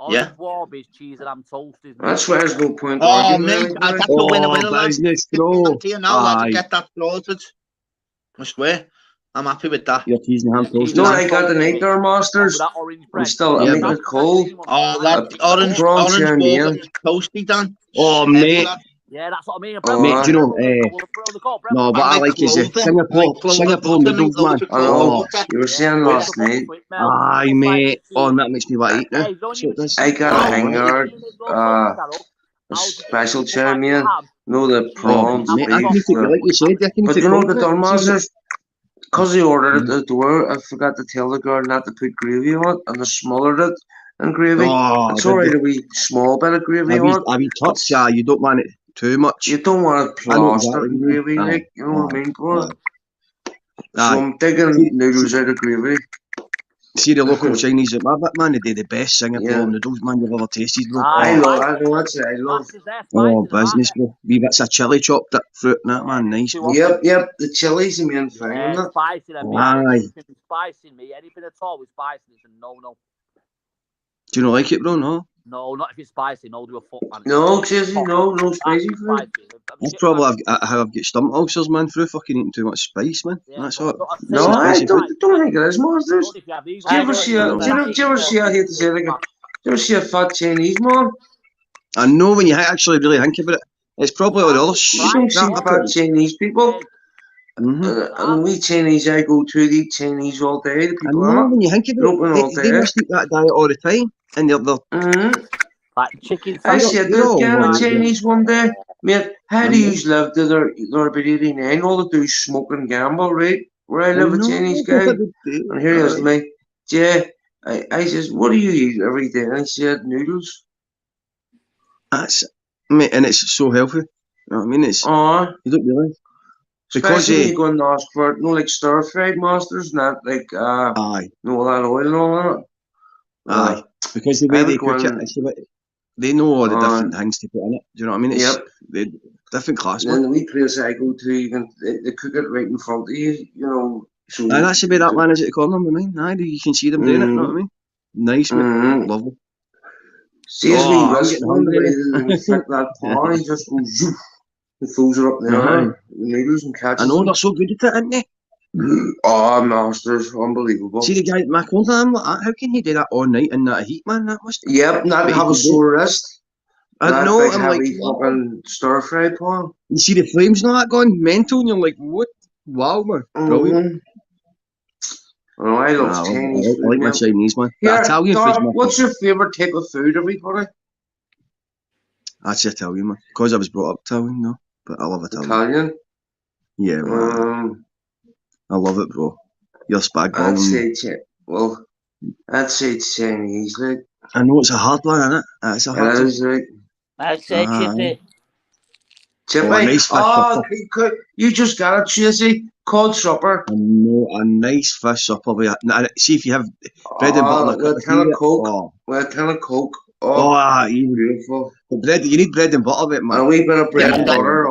Yeah. Warby's cheese and ham toast. That's why there's no point. Oh, mate, I'd have to win a winner. Business, bro. To get that sorted. I swear. I'm happy with that. You're teasing ham toast. No, I got the night there, masters. I'm still, I'm making it cold. Oh, that orange Warburton toasty, Dan. Oh, mate. Yeah, that's what I mean. Mate, do you know, no, what I like is Singapore noodles, man. Oh, you were saying last night. Aye, mate. Oh, that makes me want to eat now. I got a hanger, a special champion. No, the prawns. Mate, I can make it like you said. But you know the Dormasters? Because they ordered it at the door, I forgot to tell the girl not to put gravy on it, and they smothered it in gravy. It's alright a wee small bit of gravy on it. A wee touch, you don't want it too much. You don't want it plastered in gravy, like, you know what I mean, bro? So I'm digging noodles out of gravy. See the local Chinese, man, they do the best Singapore noodles, man, you've ever tasted, bro. I know that's it, I love. Oh, business, bro. Wee bits of chilli chopped up fruit and that, man, nice. Yep, the chili's the main thing, isn't it? Spicy, spicy me. Anything at all with spicy is a no. Do you not like it, bro? No, not if it's spicy. No, do a fuck, man. No, seriously, no spicy food. That's probably how I've got stomach ulcers, man, through fucking eating too much spice, man. That's all. No, I don't think it is, Masters. Do you ever see I hate to say like, do you ever see a fat Chinese man? I know when you actually really think about it, it's probably all the other shit. You don't see fat Chinese people. And we Chinese, I go to eat Chinese all day. The people I know when you think about it, they must eat that diet all the time, and they're like chicken. I said this guy Chinese one day, mate, how do you live to they're about 89? All they do is smoke and gamble, right? Where I live, a Chinese guy, and here he is, me. Yeah, I says, what do you eat every day? And I said, noodles. That's, mate, and it's so healthy. You know what I mean? It's you don't realise. Because when you go and ask for it, like stir fried Masters, not like all that oil and all that. Because the way they cook it, they know all the different things to put in it. Do you know what I mean? It's different class. And the wee place I go to, they cook it right in front of you, you know. So that's the way that man is at the corner with mine. You can see them doing it, you know what I mean? Nice, mate. Lovely. See, as we rest one day, we fit that pan, he just goes zoof. He throws it up there, noodles and catches. I know, they're so good at it, aren't they? Masters, unbelievable. See the guy at Macron, how can he do that all night in that heat, man? That must. Yep, not have a sore wrist. I know, I'm like, fucking stir fry pan. You see the flames and all that going mental, and you're like, what? Wow, man, brilliant. Oh, I love Chinese food. I like my Chinese, man. Here, Italian Doc, food, what's your favourite type of food, everybody? That's Italian, man. Because I was brought up Italian, no, but I love Italian. Italian? Yeah, man. I love it, bro. Your spag bol. I'd say Chinese, like. I know it's a hard one, isn't it? It's a hard one. Like. I'd say chippy. Chippy? Nice fish you just got it, Tracy. Cold supper. I know, a nice fish supper. See if you have bread and butter. With a can of Coke. With a can of Coke. Beautiful. But you need bread and butter, mate, man. A wee bit of bread and butter,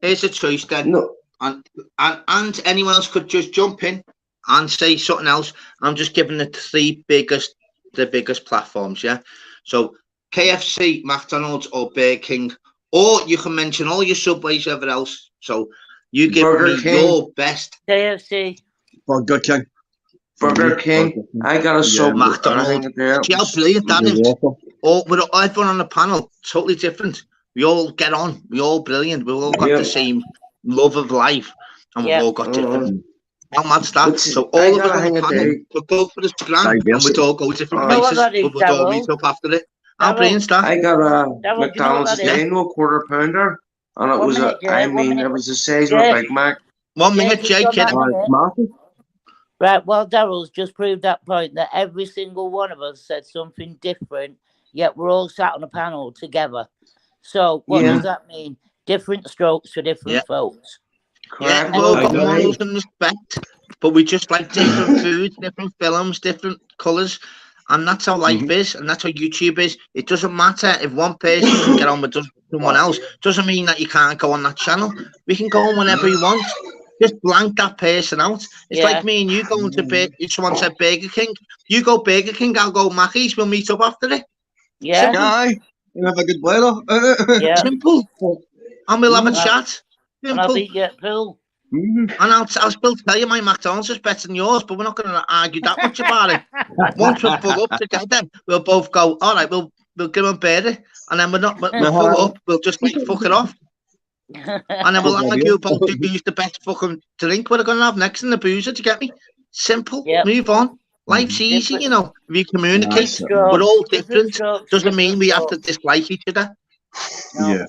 Here's a choice then. No. And anyone else could just jump in and say something else. I'm just giving the biggest platforms, yeah? So KFC, McDonald's or Burger King, or you can mention all your Subways, whatever else. So you give me your best. KFC. Burger King. Burger King. I got a sub. McDonald's. See how brilliant that is. Everyone on the panel, totally different. We all get on. We're all brilliant. We've all got the same love of life, and we've all got different. How mad's that? So all of us on the panel, we'll go for the grand, and we'd all go different places, but we'd all meet up after it. How brilliant's that? I got a McDonald's today, no quarter pounder, and it was it was the size of a Big Mac. 1 minute, Jake. Right, well, Daryl's just proved that point that every single one of us said something different, yet we're all sat on a panel together. So what does that mean? Different strokes for different folks. Correct. Yeah, we've all got morals and respect, but we just like different foods, different films, different colours, and that's how life is, and that's how YouTube is. It doesn't matter if one person can get on with someone else. Doesn't mean that you can't go on that channel. We can go on whenever you want. Just blank that person out. It's like me and you going to someone said Burger King. You go Burger King, I'll go Mackey's. We'll meet up after it. Yeah. Guy, you have a good bladder. Simple. And we'll have a chat. Simple. And I'll beat you at pool. And I'll still tell you my McDonald's is better than yours, but we're not going to argue that much about it. Once we're full up together, we'll both go, all right, we'll give them a burger. And then we're full up, we'll just fuck it off. And then we'll argue about who's the best fucking drink we're going to have next in the boozer. Do you get me? Simple. Move on. Life's easy, you know. We communicate. We're all different. Doesn't mean we have to dislike each other. Yeah.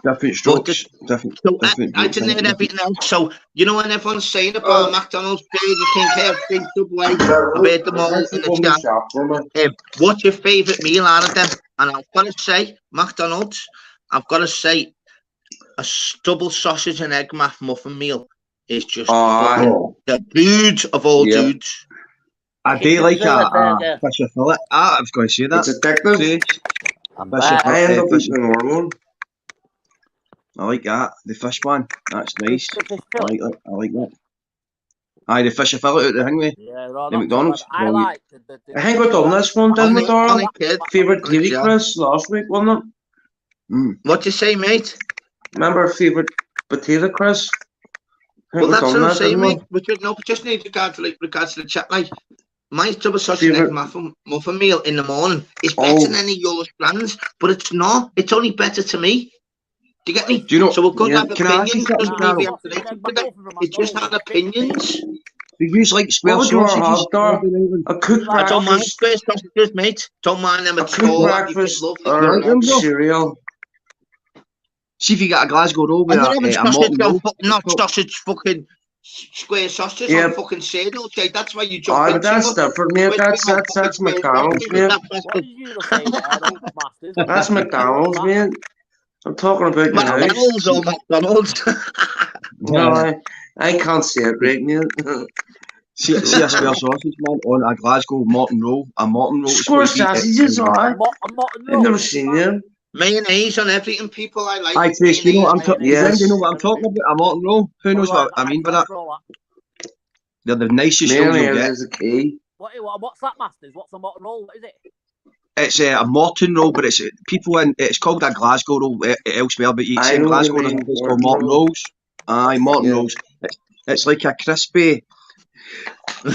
Different strokes. I didn't hear everything else. So, you know, when everyone's saying about McDonald's, Burger King, KFC, Subway, I've heard them all in the chat. What's your favourite meal out of them? And I've got to say, McDonald's. I've got to say, a double sausage and egg muffin meal is just the dude of all dudes. I do like a fish fillet. I was going to say that. It's addictive. I end up eating the normal one. I like that. The fish one. That's nice. I like that. Aye, the fish fillet out the thing, mate. The McDonald's. I like I think we done this one, didn't we, darling? Favourite TV Chris last week, wasn't it? What you say, mate? Remember favourite potato Chris? Well, that's what I'm saying, mate. We just need regards to the chat. Like, my double sausage and egg muffin meal in the morning is better than any of yours brands, but it's not. It's only better to me. Do you get me? Do you know? So we could have opinions. It's just have opinions. We use like square sausages. A cooked breakfast. I don't mind square sausages, mate. Don't mind them at all. Breakfast or cereal. See if you got a Glasgow roll with not sausage, fucking square sausages on fucking cereal. Okay, that's why you jump. Oh, but that's different, mate. That's McDonald's, mate. That's McDonald's, mate. I'm talking about McDonald's or McDonald's. No, I can't say it right, mate. See a square sausage, man, on a Glasgow mutton roll. A mutton roll. Square sausages, alright. I've never seen them. Mayonnaise on everything, people. I like. Chris, you know what I'm talking. Yes. You know what I'm talking about? A mutton roll. Who knows what I mean by that? They're the nicest rolls you'll get. Is a key. What's that, Masters? What's a mutton roll? What is it? It's a mutton roll, but it's people in. It's called a Glasgow roll elsewhere, but you see in Glasgow it's called mutton rolls. Aye, mutton rolls. It's like a crispy,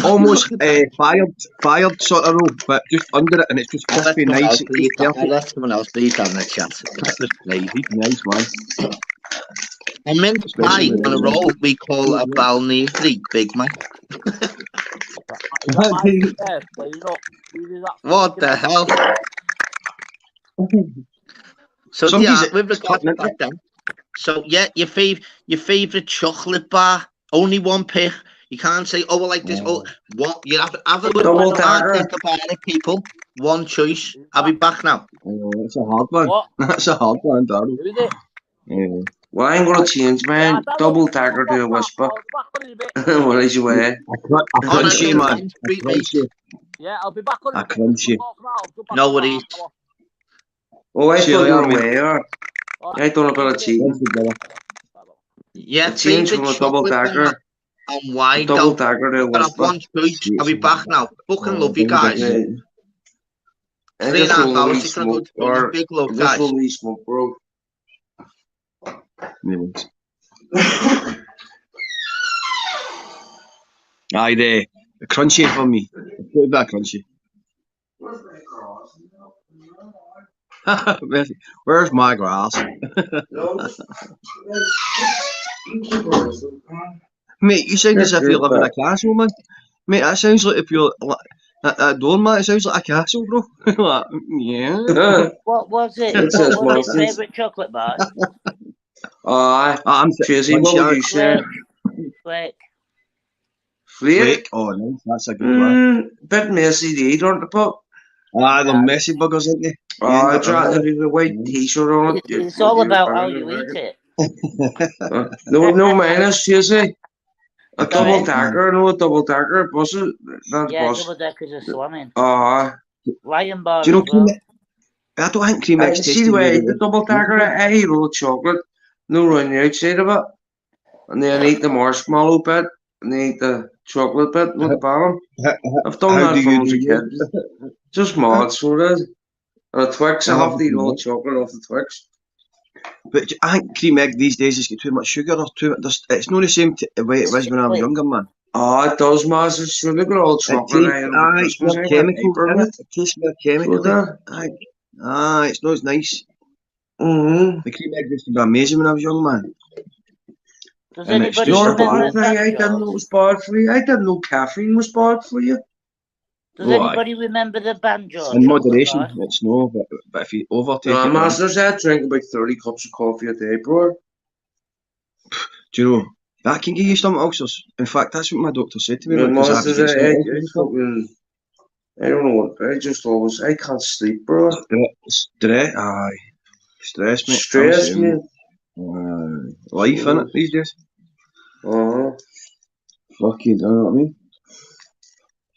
almost fired sort of roll, but just under it, and it's just crispy, nice. Let someone else lead down the chat. That was crazy. Nice one. A mince pie on a roll we call a Balneary Big Mac. What the hell? So we've recorded that down. So your favourite chocolate bar, only one pick. You can't say, oh, well, like this. Oh, what? You have a good one. Think about it, people. One choice. I'll be back now. Oh, that's a hard one. What? That's a hard one, Darryl. Who is it? Yeah. Well, I ain't gonna change, man. Double dagger to a whisper. What is your way? A crunchy, man. Yeah, I'll be back on a crunchy. No worries. Oh, I thought you were aware. I don't know about a change. Yeah, change from a double dagger. And why double dagger to a whisper. One choice. I'll be back now. Fucking love you guys. 3.5 hours. It's gonna go to big love, guys. This will be smoke, bro. Aye, the crunchy for me. Put it back crunchy. Where's my grass? Mate, you sound as if you live in a castle, man. Mate, that sounds like if you're that doormat, it sounds like a castle, bro. Like, yeah. What was it? What was his favourite chocolate bar? I'm Tracy. What would you say? Flake. Flake? Oh, nice. That's a good one. Bit Messi to eat on the pot. The Messi buggers, isn't they? I tried to do a white t-shirt on it. It's all about how you eat it. No mayonnaise, Tracy. A double decker, no, a double decker. Bus it. Double deckers are slamming. Lion bar. Do you know I don't think cream eggs see the way the double decker, I eat all the chocolate, no around the outside of it. And then I eat the marshmallow bit, and then eat the chocolate bit with the bottom. I've done that from as a kid. Just mad, so it is. And a Twix, I have to eat all the chocolate off the Twix. But I think cream egg these days has got too much sugar or it's not the same way it was when I was younger, man. It does, man. It's sugar got all chocolate. It's more chemical in it. It tastes more chemical. It's not as nice. The cream egg used to be amazing when I was young, man. Does anybody remember I didn't know it was bad for you. I didn't know caffeine was bad for you. Does anybody remember the banjo? In moderation, it's no, but if you overtake it... Masters, I drink about 30 cups of coffee a day, bro. Do you know, that can give you stomach ulcers. In fact, that's what my doctor said to me. Masters, I don't know what, I can't sleep, bro. Stress, mate. Stress, man. Life, innit, these days? Fucking, you know what I mean?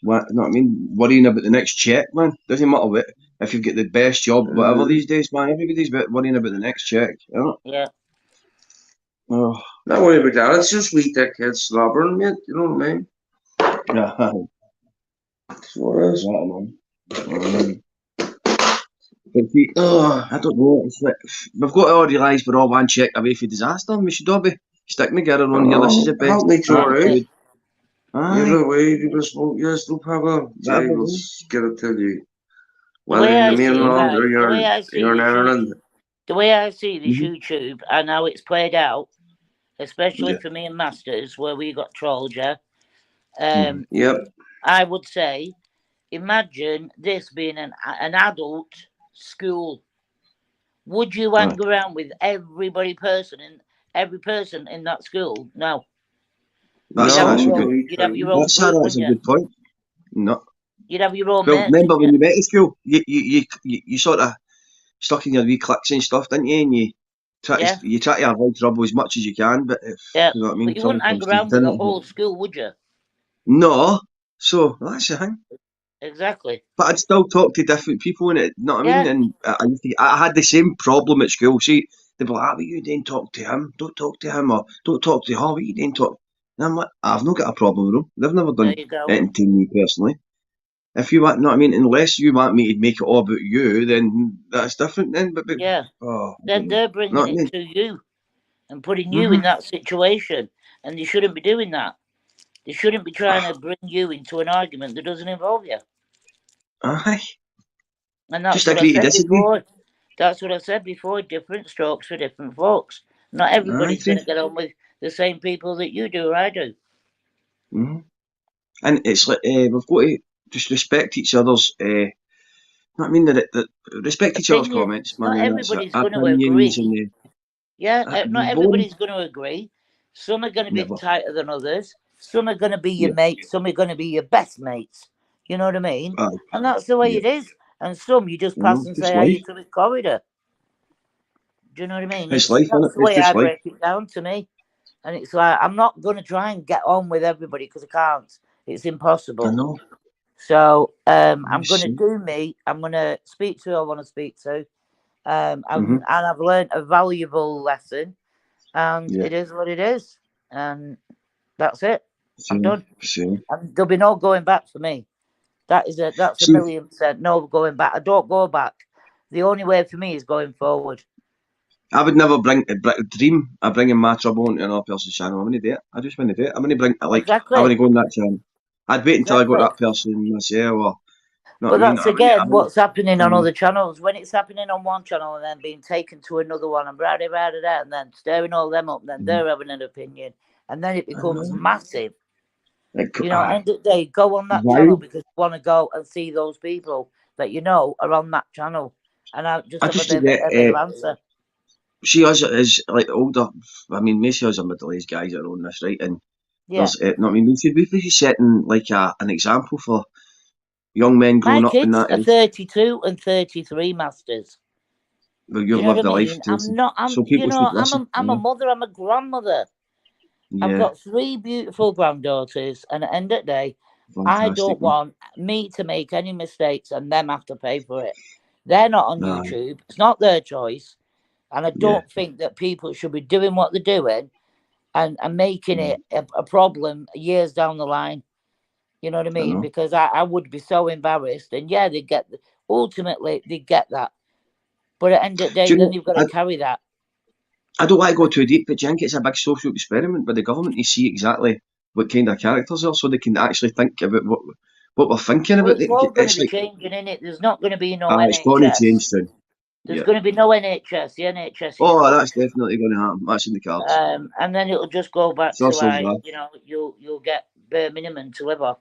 What, you know what I mean? Worrying about the next check, man. Doesn't matter what, if you've got the best job, whatever these days, man. Everybody's worrying about the next check, you know? Yeah. Oh. Not worry about that. It's just we that kids slobbering, mate. You know what I mean? Yeah. That's what it is. But see, I don't know. It's like, we've got to all realise we're all one check away from disaster. We should all be sticking together on here. This is the best. Help me to right. Aye. You're away, you just won't, yes, no problem. I will get it to you. Well, in the mainland, or you're in Ireland. The way I see this YouTube and how it's played out, especially for me and Masters, where we got trolled, Yep. I would say, imagine this being an adult school. Would you hang around with every person in that school? No. That's a good point. No. You'd have your own. Well, remember when you met at school, you sort of stuck in your wee cliques and stuff, didn't you? And you try to avoid trouble as much as you can, but if you know what I mean, but you wouldn't hang around with the whole school, would you? No. So that's the thing. Exactly. But I'd still talk to different people in it, you know what I mean? And I had the same problem at school. See, they'd be like, what you doing? Talk to him. Don't talk to him. Or don't talk to her. What you doing? Talk. And I'm like, I've not got a problem with them. They've never done anything to me personally. If you want, you know what I mean? Unless you want me to make it all about you, then that's different then. But then they're bringing it to you and putting you in that situation. And they shouldn't be doing that. They shouldn't be trying to bring you into an argument that doesn't involve you. Aye. And that's what I said before. That's what I said before. Different strokes for different folks. Not everybody's going to get on with the same people that you do or I do. And it's like we've got to just respect each other's. I mean, respect each other's comments. Not everybody's going to agree. Not everybody's going to agree. Some are going to be tighter than others. Some are going to be your mates. Some are going to be your best mates. You know what I mean? And that's the way it is. And some you just pass and say, "How you to the corridor?" Do you know what I mean? It's life, that's the way I break it down to me. And it's like I'm not going to try and get on with everybody because I can't. It's impossible. I know. So I'm going to do me. I'm going to speak to who I want to speak to. And I've learned a valuable lesson. And it is what it is. And that's it. I'm done. And there'll be no going back for me. That's a 1,000,000% no going back. I don't go back. The only way for me is going forward. I would never bring my trouble into another person's channel. I wouldn't do it. I just wouldn't do it. I wouldn't bring I want to go on that channel. I'd wait until I got that person myself. Or, but that's again what's happening on other channels. When it's happening on one channel and then being taken to another one and and then stirring all them up, and then they're having an opinion, and then it becomes massive. You know, end of the day, go on that channel because you want to go and see those people that you know are on that channel. And I just have a bit of answer. See, us is like older. I mean, most of us are middle-aged guys that are on this, right? And there's, I mean, we should be setting like an example for young men growing up in that. My kids are 32 and 33, Masters. Well, you've lived a life. I'm a mother. I'm a grandmother. I've got 3 beautiful granddaughters, and at the end of the day, I don't want me to make any mistakes and them have to pay for it. They're not on YouTube. It's not their choice. And I don't think that people should be doing what they're doing and making it a problem years down the line. You know what I mean? Because I would be so embarrassed. And ultimately, they get that. But at the end of the day, then you've got to carry that. I don't want to go too deep, but do you think it's a big social experiment by the government to see exactly what kind of characters are so they can actually think about what we're thinking about? It's all going to be changing, innit? There's not going to be no NHS. It's going to change soon. There's going to be no NHS. The NHS. That's definitely going to happen. That's in the cards. And then it'll just go back to you'll get bare minimum to live off.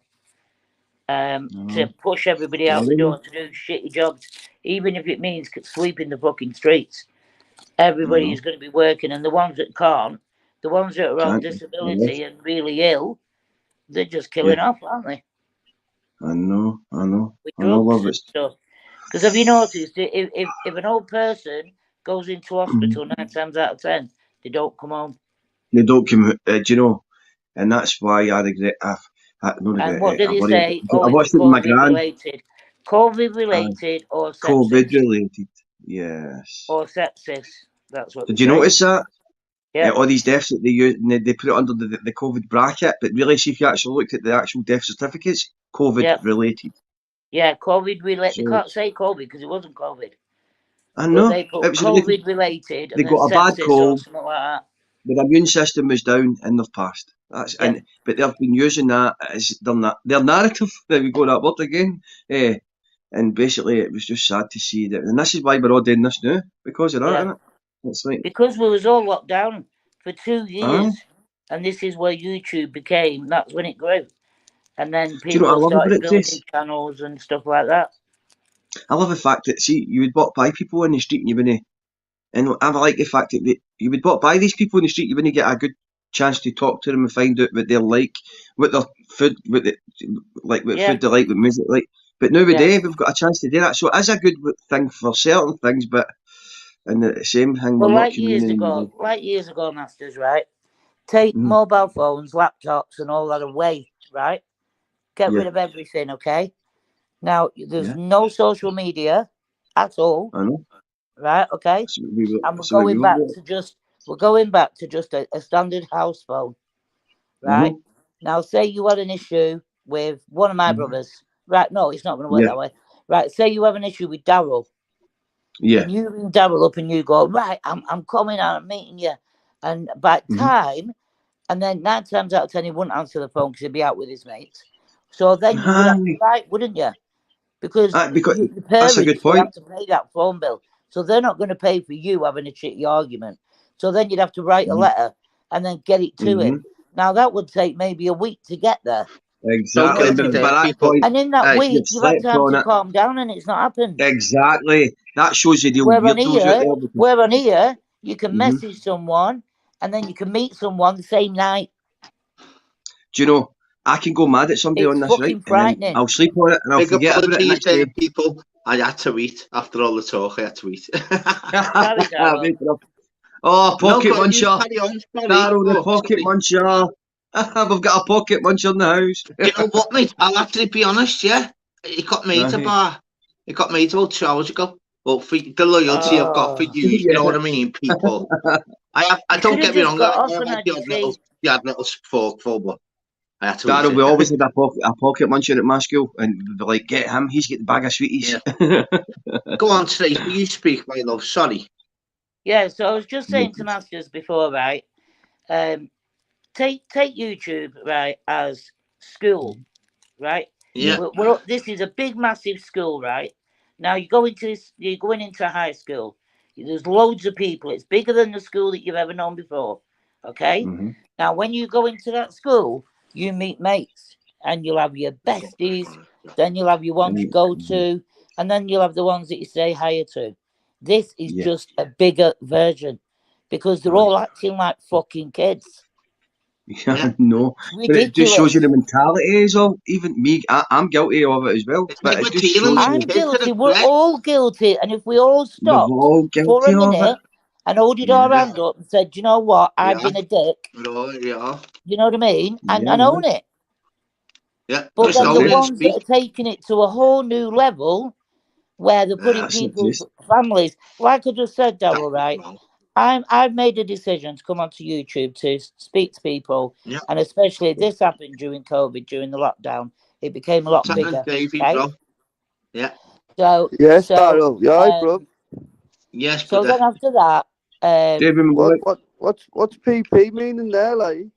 To push everybody out the door to do shitty jobs, even if it means sleeping the fucking streets. Everybody is going to be working, and the ones that can't, the ones that are on disability and really ill, they're just killing off, aren't they? I know. With drugs and stuff. Because have you noticed, if an old person goes into hospital 9 times out of 10, they don't come home. They don't come. Do you know? and that's why I regret. And what did he say? I watched it with my gran. Related. COVID related or sepsis? COVID related, yes. Or sepsis. That's what. Did you notice that? Yeah. All these deaths that they use, they put it under the COVID bracket, but really, see if you actually looked at the actual death certificates, COVID related. Yeah, COVID related. So, they can't say COVID because it wasn't COVID. I know. But they put COVID related. They got a bad cold. Or something like that. Their immune system was down and they've passed. But they've been using that as their narrative. There we go, that word again. And basically, it was just sad to see that. And this is why we're all doing this now, because of that, isn't it? It's like, because we was all locked down for 2 years, and this is where YouTube became. That's when it grew, and then people started building channels and stuff like that. I love the fact that, see, you would walk by people in the street and you wouldn't. And I like the fact that you would walk by these people in the street, you wouldn't get a good chance to talk to them and find out what they're like, what their food, what food they like, what music like. But nowadays we've got a chance to do that, so it is a good thing for certain things. But and the same thing, well, like years ago, Masters, right? Take mobile phones, laptops, and all that away, right? Get rid of everything, okay? Now there's no social media at all. I know. Right, okay, and we're going back to just a standard house phone, right? Now, say you had an issue with one of my brothers, right? No, it's not going to work that way, right? Say you have an issue with Daryl, and you ring Daryl up and you go, right, I'm coming out, I'm meeting you, and by time, and then 9 times out of 10 he wouldn't answer the phone because he'd be out with his mates. So then you would have to write, wouldn't you? Because the parents would have to pay that phone bill. So they're not going to pay for you having a shitty argument. So then you'd have to write a letter and then get it to him. Now that would take maybe a week to get there. Exactly. And in that week, you've had time to calm down and it's not happened. Exactly. That shows you the where on here, you can message someone and then you can meet someone the same night. Do you know, I can go mad at somebody on this, right? Frightening. I'll sleep on it and I'll forget about it the next day. People, I had to eat after all the talk. I had to eat. Oh, pocket muncher! Daryl, the pocket muncher. We've got a pocket muncher in the house. You know what, mate? I'll actually be honest. Yeah, it got me about 2 hours ago. Well, for the loyalty I've got for you, you know what I mean, people. I don't get me wrong. I had little forkful, but. Daryl, we always had a pocket muncher at my school, and we'd like, get him, he's got the bag of sweeties. Yeah. Go on, Tracy, you speak, my love, sorry. Yeah, so I was just saying to Masters before, right, take YouTube, right, as school, right? Yeah. This is a big, massive school, right? Now you're going into high school. There's loads of people. It's bigger than the school that you've ever known before, okay? Now, when you go into that school, you meet mates and you'll have your besties, then you'll have your ones you go to, and then you'll have the ones that you say hi to. This is just a bigger version because they're all acting like fucking kids. Yeah, no. But it just shows you the mentality of even me. I'm guilty of it as well. But it just shows I'm guilty. We're all guilty. And if we all stopped for a minute and holded our hand up and said, you know what, I've been a dick. You know what I mean? And own it. Yeah. But then the ones that are taking it to a whole new level where they're putting people's families, like I just said, Daryl, right? I've made a decision to come onto YouTube to speak to people, and especially this happened during COVID, during the lockdown. It became a lot bigger. Yeah. So yes, Daryl. Yeah, bro. Yes. So then after that, what's PP meaning there, like?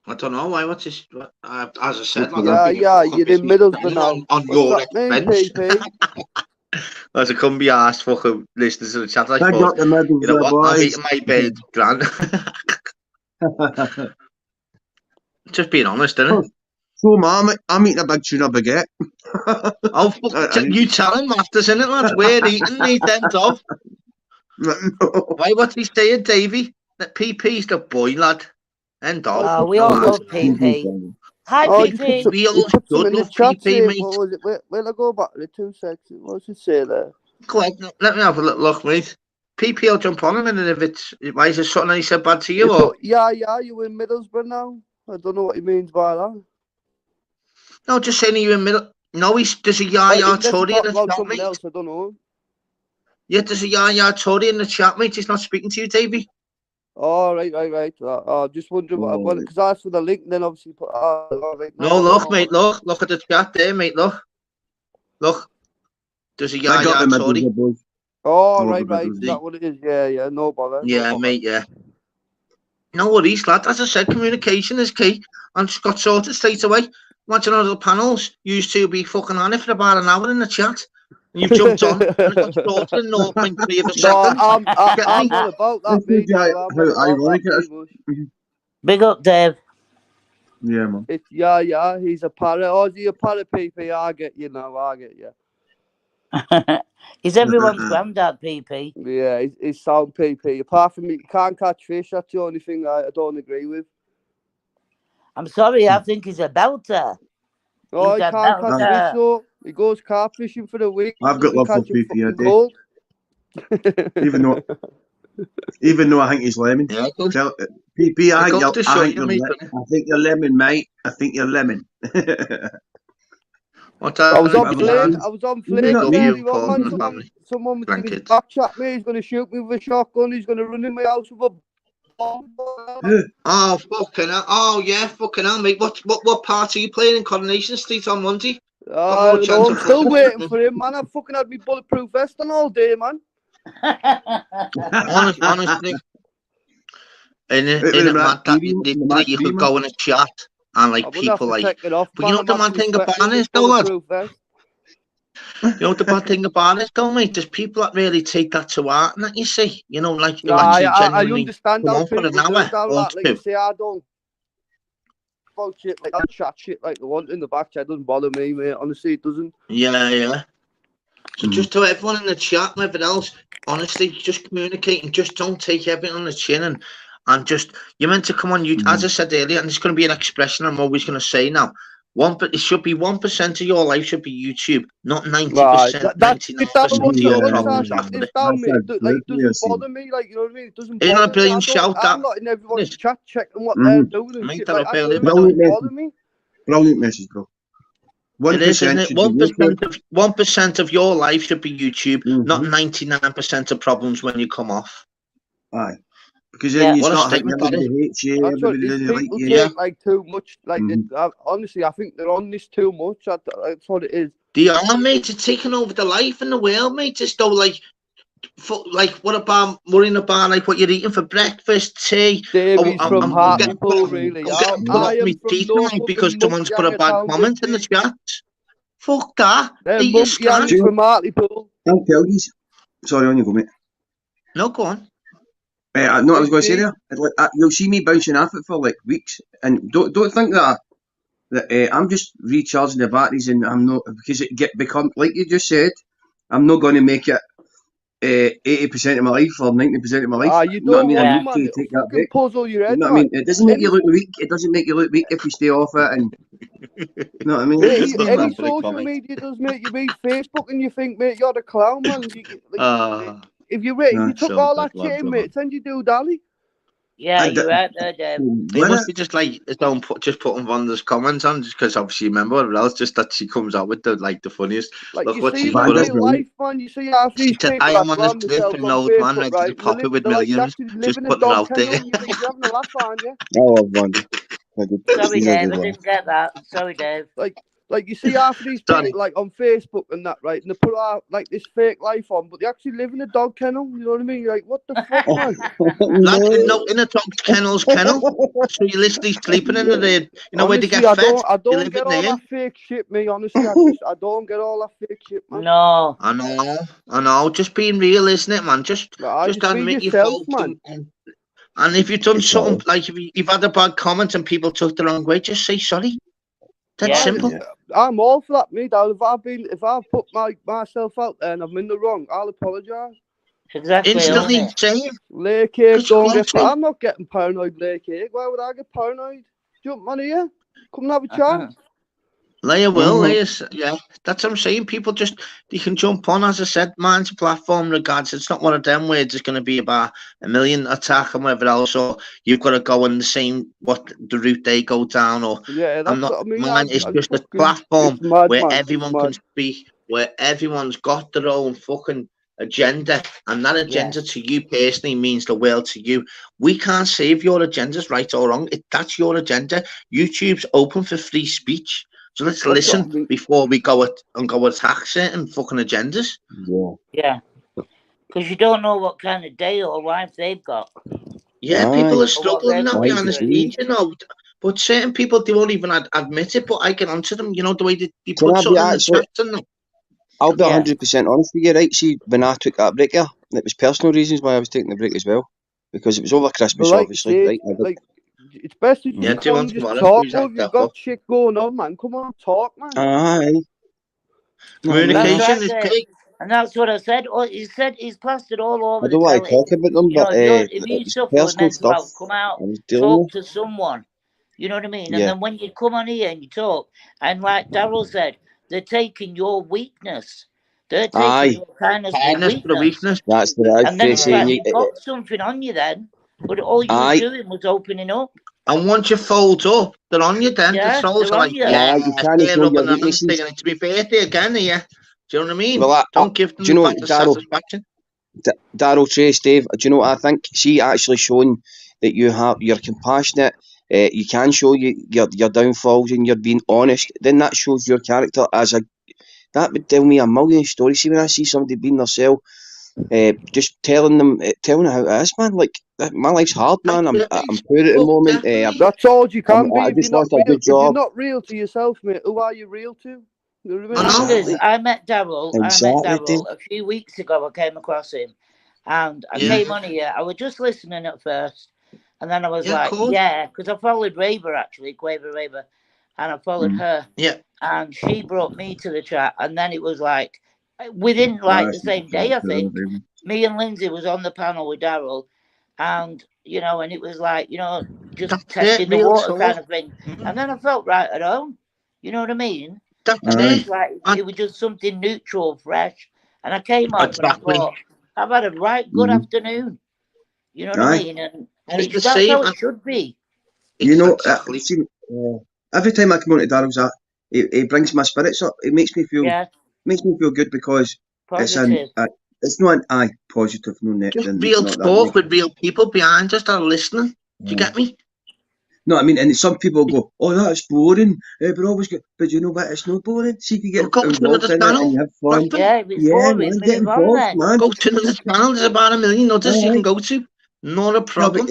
I don't know why. What's this? As I said, you're in Middlesbrough now. On your expense. As I come be asked fucking listeners to the chat, I thought, you know what, I'm eating my bed, grand. Just being honest, isn't it? So, Mum, I'm eating a big tuna baguette. Oh, fuck, you tell him, Masters, innit, lads? We're eating these ends of. Why, what's he saying, Davey? That PP's the boy, lad. End of. Oh, we all love PP. Hi, PP. We all good love PP, mate. What was it? Where'll I go back to the 2 seconds? What does it say there? Go on, let me have a little look, mate. PP will jump on him, and if it's... Why is it something he said bad to you, or...? Yeah, you in Middlesbrough now. I don't know what he means by that. No, just saying you in middle. No, there's a Yaya Tory in the chat, mate. Else, I don't know. Yeah, there's a Yaya Tory in the chat, mate. He's not speaking to you, Davey. Oh, right. Just wondering what, because I asked for the link, and then obviously put. Right, no, look, mate, look at the chat there, mate. Look. There's a Yaya Tory. Oh, right. Is that what it is? Yeah. No bother. Yeah, mate. Yeah. No worries, lad. As I said, communication is key, and just got sorted straight away. Imagine other panels used to be fucking on it for about an hour in the chat. And you've jumped on and it got sorted in 0.3 of a second. I'm not about that, mate. How ironic it is. Big up, Dave. Yeah, man. Yeah, he's a parrot. Oh, is he a parrot, PP? I get you now, I get you. He's everyone's granddad, PP. Yeah, he's sound, PP. Apart from me, he can't catch fish. That's the only thing I don't agree with. I'm sorry, I think he's a belter. Oh, he can't catch fish, though. He goes carp fishing for the week. I've got love for PP, gold. Even though I think he's lemon. Yeah, PP, I think you're lemon, mate. I think you're lemon. I was on flake earlier on, man. Someone was going to back chat me. He's going to shoot me with a shotgun. He's going to run in my house with a bomb. Oh, fucking hell. Oh, yeah, fucking hell, mate. What part are you playing in Coronation Street on Monday? I'm still waiting for him, man. I've fucking had me bulletproof vest on all day, man. Honestly. In that you could go in a chat and like people like, but you know the bad thing about it, though, lad. You know the bad thing about it, though, mate. There's people that really take that to heart, and that you see, you know, like you actually genuinely understand come on for an hour or two. Like you say, I don't about shit like that, chat shit like the one in the back chat doesn't bother me, mate. Honestly, it doesn't. Yeah. So just to everyone in the chat and everything else, honestly, just communicate and just don't take everything on the chin and just, you're meant to come on YouTube, as I said earlier, and it's going to be an expression I'm always going to say now. It should be 1% of your life should be YouTube, not 90%, 99% of your problems after it. Like, doesn't bother me, like, you know what I mean? It doesn't Isn't bother a brilliant shout that? I'm not in everyone's chat checking what they're doing and shit like that. It doesn't bother me. Brilliant message, bro. 1%, isn't it? 1% of your life should be YouTube, not 99% of problems when you come off. Aye. Because then you start thinking everybody hates you, everybody doesn't like you. Like too much. Like honestly, I think they're on this too much. That's what it is. They are, mate. It's taking over the life in the world, mate. It's though like what about worrying about like what you're eating for breakfast, tea? I'm Hartlepool, really. I'm getting my teeth tonight because someone's put a bad comment in the chat. Fuck that. Eat your scratch. From Hartlepool. I'll tell you. Sorry, on you go, mate. No, go on. I know what I was going to say there. You'll see me bouncing off it for like weeks, and don't think that I'm just recharging the batteries, and I'm not, because it become like you just said. I'm not going to make it 80% of my life or 90% of my life. You don't want to take that break. Puzzle your head, you know what I mean? It doesn't make you look weak. It doesn't make you look weak if you stay off it, and you know what I mean. Any social media does make you read Facebook, and you think, mate, you're the clown, man. If you took all that shit in, mate, send you do Dally. Yeah, you're right there, Dave. It must be just like putting Vanda's comments on, just because obviously you remember what else, just that she comes out with the funniest. Like, look you what see she in real life, man. You see half these people I am on this cliff and old man ready to pop it with millions. Just putting it out there. You think you're having a laugh, aren't you? Oh, Vanda. Sorry, Dave, I didn't get that. Sorry, Dave. Like you see half of these people like on Facebook and that, right? And they put out like this fake life on, but they actually live in a dog kennel. You know what I mean? You're like, what the fuck, man? In a dog kennel. So you're literally sleeping in there. You know, where they get fed. I don't get all that fake shit, me. Honestly, I don't get all that fake shit, man. No. I know. Just being real, isn't it, man? Just admit your fault, man. And if you've done something, like if you've had a bad comment and people took the wrong way, just say sorry. That's simple. I'm all for that, mate. If I've put myself out there and I'm in the wrong, I'll apologise. Exactly. Instantly say it. Lake Cake, don't get. I'm not getting paranoid, Lake Cake. Why would I get paranoid? Jump on here. Come and have a chat. Layer will, yeah, that's what I'm saying. People just, they can jump on, as I said, mine's a platform regards, it's not one of them where it's going to be about a million attack and whatever else, or you've got to go in the same, the route they go down, or that's what I mean. Mine is just a platform where everyone can speak, where everyone's got their own fucking agenda, and that agenda to you personally means the world to you. We can't say if your agenda's right or wrong. That's your agenda. YouTube's open for free speech. So let's listen before we go attack certain fucking agendas. Yeah. Because you don't know what kind of day or life they've got. Yeah, people are struggling now behind the scenes, you know. But certain people, they won't even admit it, but I can answer them, you know, the way they put something in the chat and them. I'll be 100% honest with you, right? See, when I took that break there, it was personal reasons why I was taking the break as well. Because it was over Christmas, obviously, right? It's best if you come just talk, if you've got shit going on, man. Come on, talk, man. Aye. Communication is key. And that's what I said. He said he's plastered all over. I don't want to talk about them, but if you suffer with mental health, come out, talk to someone. You know what I mean? And then when you come on here and you talk, and like Daryl said, they're taking your weakness. They're taking your kindness for weakness. That's the right. And then it's like you've got something on you then, but all you were doing was opening up. And once you fold up, they're on you then. Yeah, the souls they're are like, on you. You can't show your weaknesses. It's my birthday again, yeah. Do you know what I mean? Well, don't give them the satisfaction. Daryl, Trace, Dave, do you know what I think? See, actually showing that you're compassionate, you can show your downfalls and you're being honest, then that shows your character that would tell me a million stories. See, when I see somebody being themselves, just telling how it is, man. Like, my life's hard, man. I'm poor at the moment. That's all you can be. I just want a good If job. you're not real to yourself, mate, who are you real to? You know what I mean? Because I met Daryl a few weeks ago. I came across him, and I came on here. I was just listening at first, and then I was because I followed Quaver Raver, and I followed her. Yeah. And she brought me to the chat, and then it was like within the same day, I think. Me and Lindsay was on the panel with Daryl, and and it was like just testing the water kind of thing. And then I felt right at home. You know what I mean? It's like it was just something neutral, fresh. And I came off and I thought, I've had a right good afternoon. You know what I mean? And that's how it should be. You know, every time I come on to Daryl's, it brings my spirits up. It makes me feel good because positive. It's not an positive, no net. Just real talk with real people behind us that are listening. Do you get me? No, I mean, and some people go, "Oh, that's boring." But always go, but you know what? It's not boring. See if you get involved in it and you have fun. Yeah, man, get involved, man. Go to the channel. There's about 1 million others you can go to. Not a problem.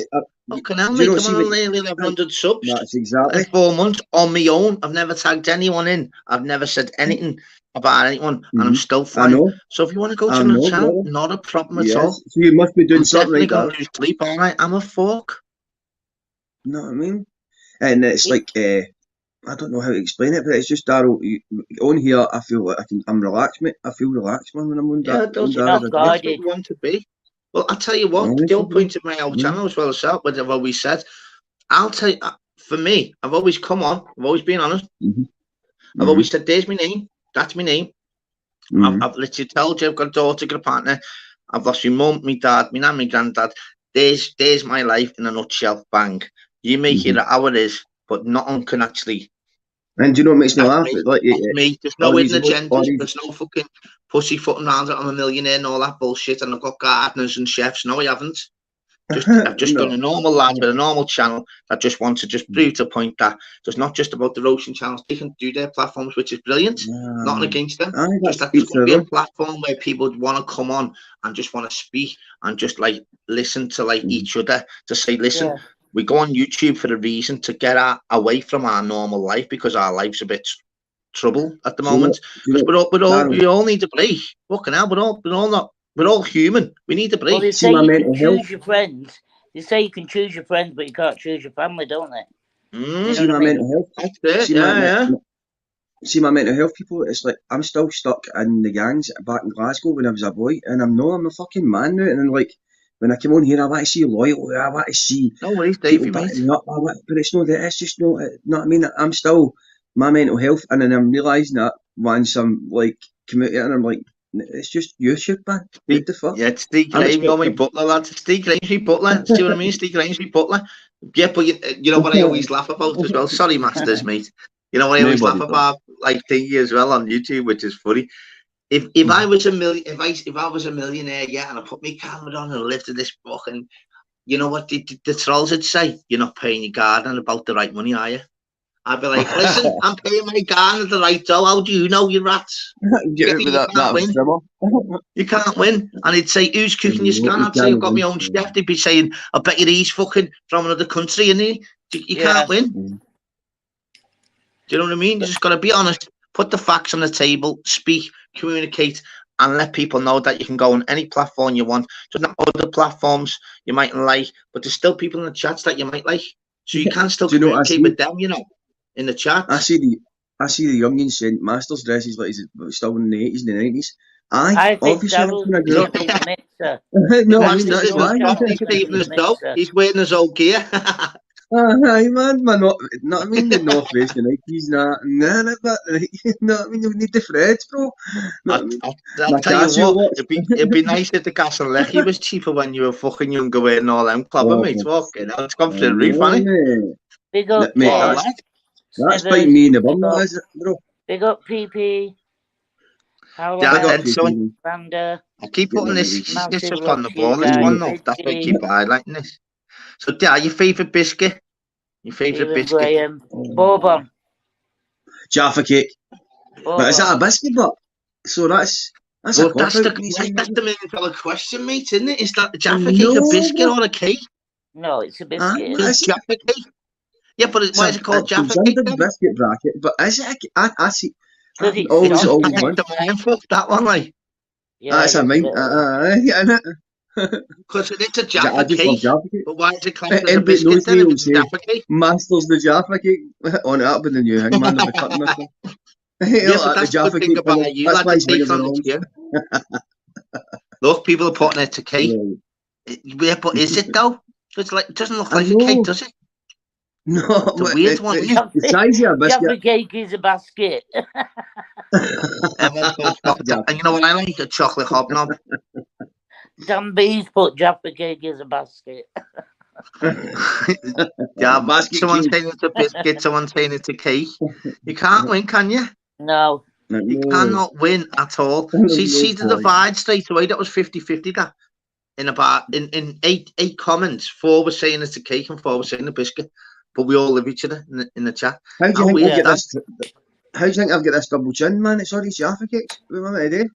Fucking hell, mate. I'm on nearly 1,100 subs. That's exactly. In 4 months on my own. I've never tagged anyone in. I've never said anything about anyone, and I'm still fine. So if you want to go to the channel, not a problem at all. So you must be doing something right there. Lose sleep all night. I'm a fork. You know what I mean? And it's like I don't know how to explain it, but it's just Daryl. On here, I feel like I'm relaxed, mate. I feel relaxed, man, when I'm on Daryl. That's what you want to be. Well, I'll tell you what. Don't point to my old channel as well as that. What I've always said. I'll tell you. For me, I've always come on. I've always been honest. I've always said, "There's my name. That's my name." I've literally told you I've got a daughter, got a partner. I've lost my mum, my dad, my nan, my granddad. There's my life in a nutshell. Bang. You may hear it how it is, but nothing can actually. And do you know what makes me laugh? Me. There's no hidden agendas. There's no fucking pussyfooting around that I'm a millionaire and all that bullshit. And I've got gardeners and chefs. No, I haven't. I've just done a normal lad with a normal channel that just wants to just prove to the point that it's not just about the roasting channels. They can do their platforms, which is brilliant. Nothing against them. Just that there's going to be a platform where people would want to come on and just want to speak and just like listen to like each other to say, listen, we go on YouTube for a reason to get away from our normal life because our life's a bit trouble at the moment. Because we all need a break. Fucking hell, we're all human. We need a break. Well, they say you can choose your friends. They say you can choose your friends, but you can't choose your family, don't they? See my mental health. See my mental health people. It's like I'm still stuck in the gangs back in Glasgow when I was a boy, and I'm a fucking man now. And I'm like, when I came on here, I want to see loyalty. I want to see. No worries, Davey, mate. But it's not that. It's just no. What I mean, I'm still my mental health, and then I'm realising that once I'm like commuting, and I'm like, it's just YouTube, man. What the fuck? Yeah, it's Steve Graham, you're my butler, lad. Steve Graham's my butler. See what I mean? Steve Graham's my butler. Yeah, but you know what I always laugh about as well? Sorry, masters, mate. You know what I always laugh about, like thingy as well on YouTube, which is funny. If I was a if I was a millionaire, yeah, and I put my camera on and lifted this book, and you know what the trolls would say? You're not paying your gardener about the right money, are you? I'd be like, listen, I'm paying my gardener the right dough. How do you know, you rats? You can't win. You can't win. And he'd say, who's cooking your scone? I'd say, I've got my own chef. They'd be saying, I bet you he's fucking from another country, and you can't win. Do you know what I mean? You just got to be honest, put the facts on the table, speak, communicate, and let people know that you can go on any platform you want. There's not other platforms you mightn't like, but there's still people in the chats that you might like. So you can still communicate with them, you know, in the chat. I see the youngins saying Masters dresses like he's still in the 80s and the 90s. I obviously Daryl's in the mixer. No, Masters is he's wearing his old gear. Aye, man, not I mean the North Face, the Nikes, nah, but no, I mean you need the threads, bro. I'll tell you what, it'd be nice if the Castle Lecky was cheaper when you were fucking younger wearing all them clever mates walking. It's gone through the roof, hasn't it? Big up, mate, that's biting me in the bum, that is it, bro. Big up, PP. Banter. I keep putting this up on the ball. This one, though. That's why I keep highlighting this. So, Dad, your favourite biscuit? Your favourite biscuit? Bourbon. Jaffa cake. But is that a biscuit? But so that's the million dollar question, mate, isn't it? Is that the Jaffa cake a biscuit or a cake? No, it's a biscuit. Jaffa cake. Yeah, but why is it called Jaffa cake? It's a biscuit bracket, but is it? I see. Always that one, like. Yeah, that's a mine. Because it's a Jaffa cake, but why is it classed as a biscuit then? It's Jaffa cake. Masters the Jaffa cake on it up in the new thing, man. They'll be cutting this one. Yeah, but that's the good thing about you. Like the cake on the skin. Look, people are putting it to cake. Yeah, but is it though? It's like it doesn't look like a cake, does it? No, it's a weird one. The size of a biscuit. Jaffa cake is a basket. And you know what I like? A chocolate hobnob. Dan B's put Jaffa cake is a basket. Yeah, basket. Someone's saying it's a biscuit, someone's saying it's a cake. You can't win, can you? No. You cannot win at all. See the divide straight away. That was 50-50 that. In eight comments, 4 were saying it's a cake and 4 were saying a biscuit. But we all live each other in the chat. How do you think I've got this double chin, man? It's already Jaffa cakes. What am I doing?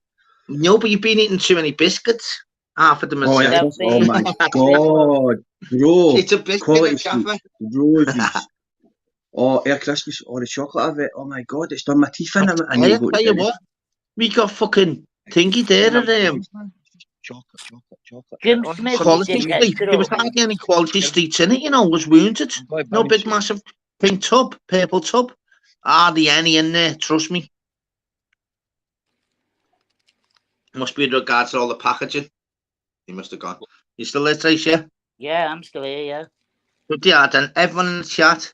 No, but you've been eating too many biscuits. Half of them are oh my god, bro! It's a biscuit, Jaffa. Bro, Air Crispies, the chocolate of it. Oh my god, it's done my teeth in it. I tell you what, we got fucking thingy there. Jim Smith, there was hardly any quality streets in it, you know, was wounded. No big massive pink tub, purple tub. Hardly any in there, trust me. Must be in regards to all the packaging. He must have gone. You still there, Trace, yeah? Yeah, I'm still here, yeah. But yeah, then everyone in the chat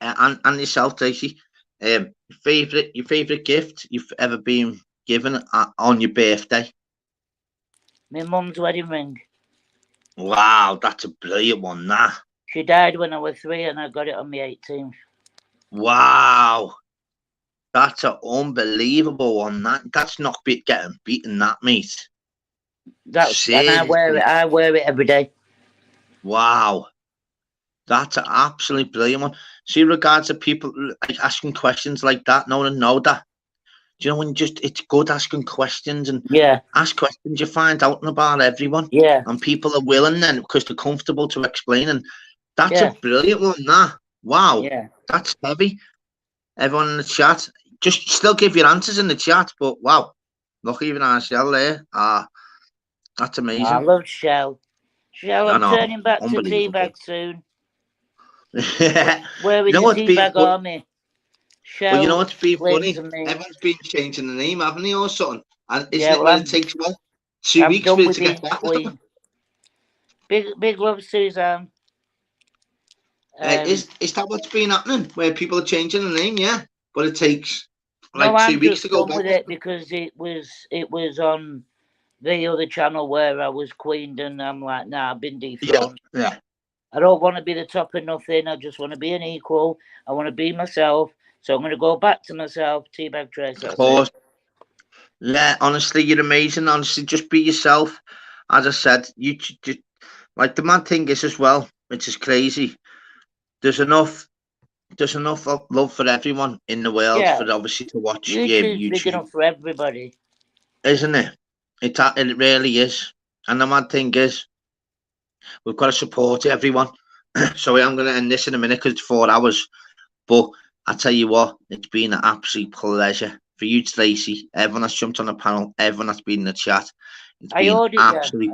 and yourself, Tracy, your favourite gift you've ever been given on your birthday? My mum's wedding ring. Wow, that's a brilliant one, nah. She died when I was 3 and I got it on my 18th. Wow. That's an unbelievable one. That's not getting beaten, that, mate. And I wear it every day. Wow. That's an absolutely brilliant one. See, in regards to people like asking questions like that, no one know that. Do you know when it's good asking questions and ask questions, you find out about everyone. Yeah. And people are willing then because they're comfortable to explain. And that's a brilliant one, nah. Wow. Yeah. That's heavy. Everyone in the chat, just still give your answers in the chat, but wow. Look, even our Shell there. That's amazing. I love Shell. Shell, I'm turning back to Teabag soon. We're with the Teabag army. Shell, well, you know what's been funny? Everyone's been changing the name, haven't they, or something? And isn't it when it takes 2 weeks for it to get back? Big love, Suzanne. Is that what's been happening? Where people are changing the name, yeah, but it takes like no, 2 weeks to go back. With it because it was on the other channel where I was queened, and I'm like, nah, I've been dethroned. Yeah. I don't want to be the top of nothing. I just want to be an equal. I want to be myself. So I'm going to go back to myself. Teabag Trace. Of course. Yeah, honestly, you're amazing. Honestly, just be yourself. As I said, you just like the mad thing is as well, which is crazy. There's enough love for everyone in the world for obviously to watch YouTube. Big enough for everybody, isn't it? It really is. And the mad thing is, we've got to support everyone. So I'm going to end this in a minute because it's 4 hours. But I tell you what, it's been an absolute pleasure for you, Tracy. Everyone that's jumped on the panel, everyone that's been in the chat. I ordered you,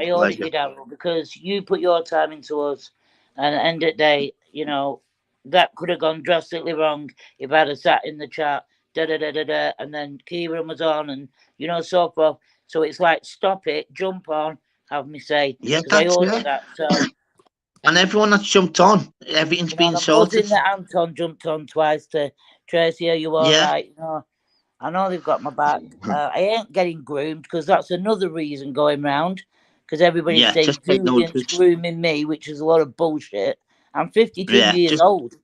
Daryl, because you put your time into us. And at the end of the day, you know, that could have gone drastically wrong if I'd have sat in the chat, and then Kieran was on, and you know, so forth. So it's like, stop it, jump on, have me say. Yeah, I ordered that. So. And everyone that's jumped on, everything's been sorted. That Anton jumped on twice to Tracy, are you all right? You know, I know they've got my back. I ain't getting groomed because that's another reason going round. Because everybody's saying Julian's grooming me, which is a lot of bullshit. I'm 52 years old.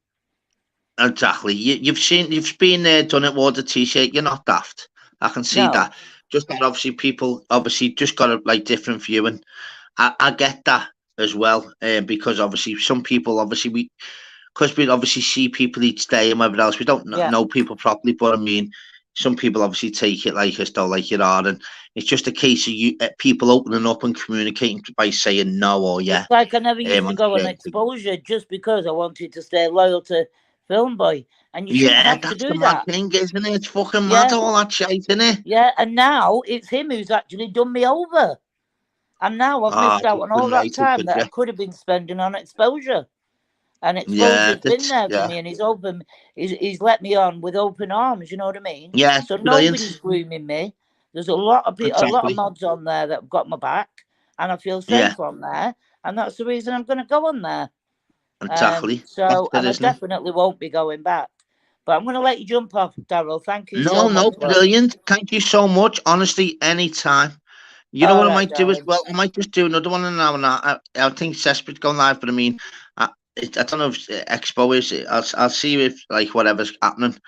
Exactly. You've been there, done it, wore the t-shirt. You're not daft. I can see that. Just that obviously people just got a like different view, and I get that as well. Because obviously some people we obviously see people each day and whatever else. We don't know people properly, but I mean, some people obviously take it like as though like you are, and it's just a case of people opening up and communicating by saying no or yeah. It's like I never used to go on exposure just because I wanted to stay loyal to Film Boy, and you shouldn't have to do that. Thing, isn't it? It's fucking mad, all that shit, isn't it? Yeah, and now it's him who's actually done me over, and now I've missed out on all that time that I could have been spending on exposure. And exposure's been there for me, and he's let me on with open arms. You know what I mean? Yeah. So nobody's grooming me. There's a lot of people, a lot of mods on there that have got my back, and I feel safe on there, and that's the reason I'm going to go on there. Exactly. And I definitely won't be going back. But I'm going to let you jump off, Daryl. Thank you. No, brilliant. Thank you so much. Honestly, anytime. You know what I might do as well? I might just do another one in an hour now. I think Cesspit's going live, but I mean, I don't know if Expo is. I'll see if like whatever's happening,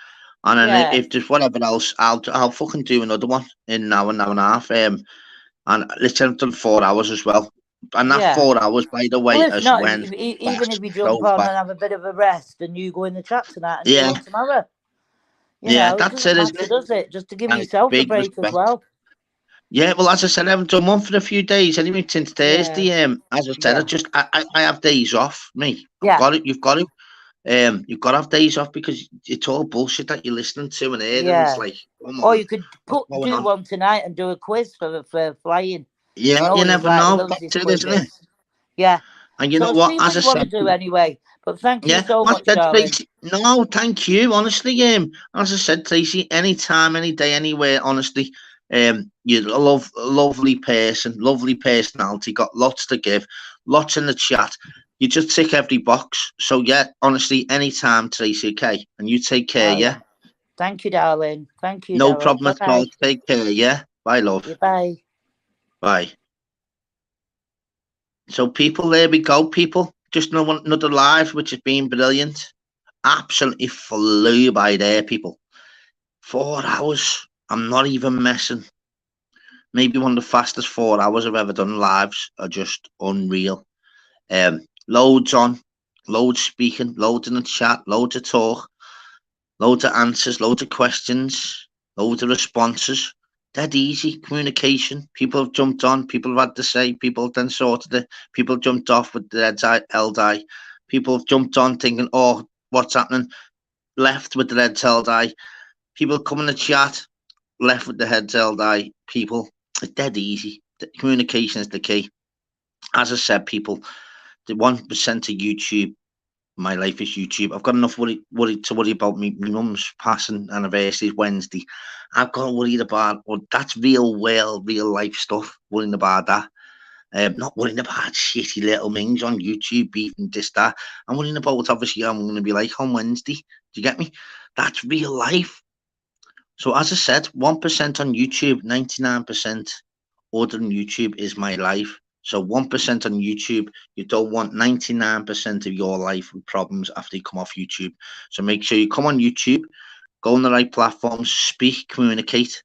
and then if there's whatever else, I'll fucking do another one in an hour and a half. And listen, I've done 4 hours as well, and that 4 hours, by the way, is when even if you jump on and have a bit of a rest, and you go in the chat tonight and do it tomorrow. You know, that's it, isn't it? Does it just to give yourself a break as well? Yeah, well, as I said, I haven't done one for a few days anyway since Thursday. As I said, I have days off. Me, I've got it. You've got it. You've got to have days off because it's all bullshit that you're listening to and hearing. It's like, or you could do one tonight and do a quiz for flying. Yeah, you never know. That's it, isn't it? Yeah. And you know what? As I said, want to do anyway. But thank you so much, darling. No, thank you. Honestly, as I said, Tracy, anytime, any day, anywhere. Honestly. You're a lovely person, lovely personality, got lots to give, lots in the chat. You just tick every box. So yeah, honestly, anytime, Tracy, okay? And you take care, Thank you, darling. Thank you. No problem at all. Take care, yeah? Bye, love. Bye. Bye. So people, there we go, people. Just another live, which has been brilliant. Absolutely flew by there, people. 4 hours. I'm not even messing. Maybe one of the fastest 4 hours I've ever done lives are just unreal. Loads on, loads speaking, loads in the chat, loads of talk, loads of answers, loads of questions, loads of responses. Dead easy communication. People have jumped on, people have had to say, people have then sorted it, people jumped off with the held eye. People have jumped on thinking, oh, what's happening? Left with the red held eye. People come in the chat. Left with the heads held high, people. It's dead easy. The communication is the key. As I said, people, the 1% of YouTube, my life is YouTube. I've got enough worry to worry about me. My mum's passing anniversary is Wednesday. I've got worried about, well, that's real life stuff, worrying about that. Not worrying about shitty little things on YouTube, beefing this, that. I'm worrying about obviously I'm going to be like on Wednesday. Do you get me? That's real life. So as I said, 1% on YouTube, 99% other than YouTube is my life. So 1% on YouTube, you don't want 99% of your life with problems after you come off YouTube. So make sure you come on YouTube, go on the right platforms, speak, communicate.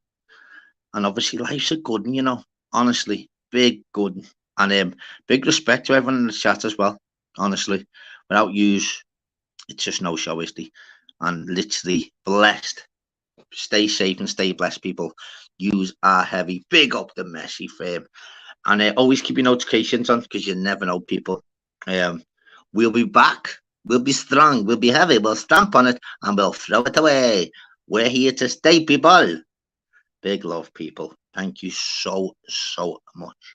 And obviously life's a good one, you know, honestly, big good one. And big respect to everyone in the chat as well, honestly. Without yous, it's just no show, is it? And literally blessed. Stay safe and stay blessed, people. Yous are heavy. Big up the Messi fam. And always keep your notifications on because you never know, people. We'll be back. We'll be strong. We'll be heavy. We'll stamp on it and we'll throw it away. We're here to stay, people. Big love, people. Thank you so, so much.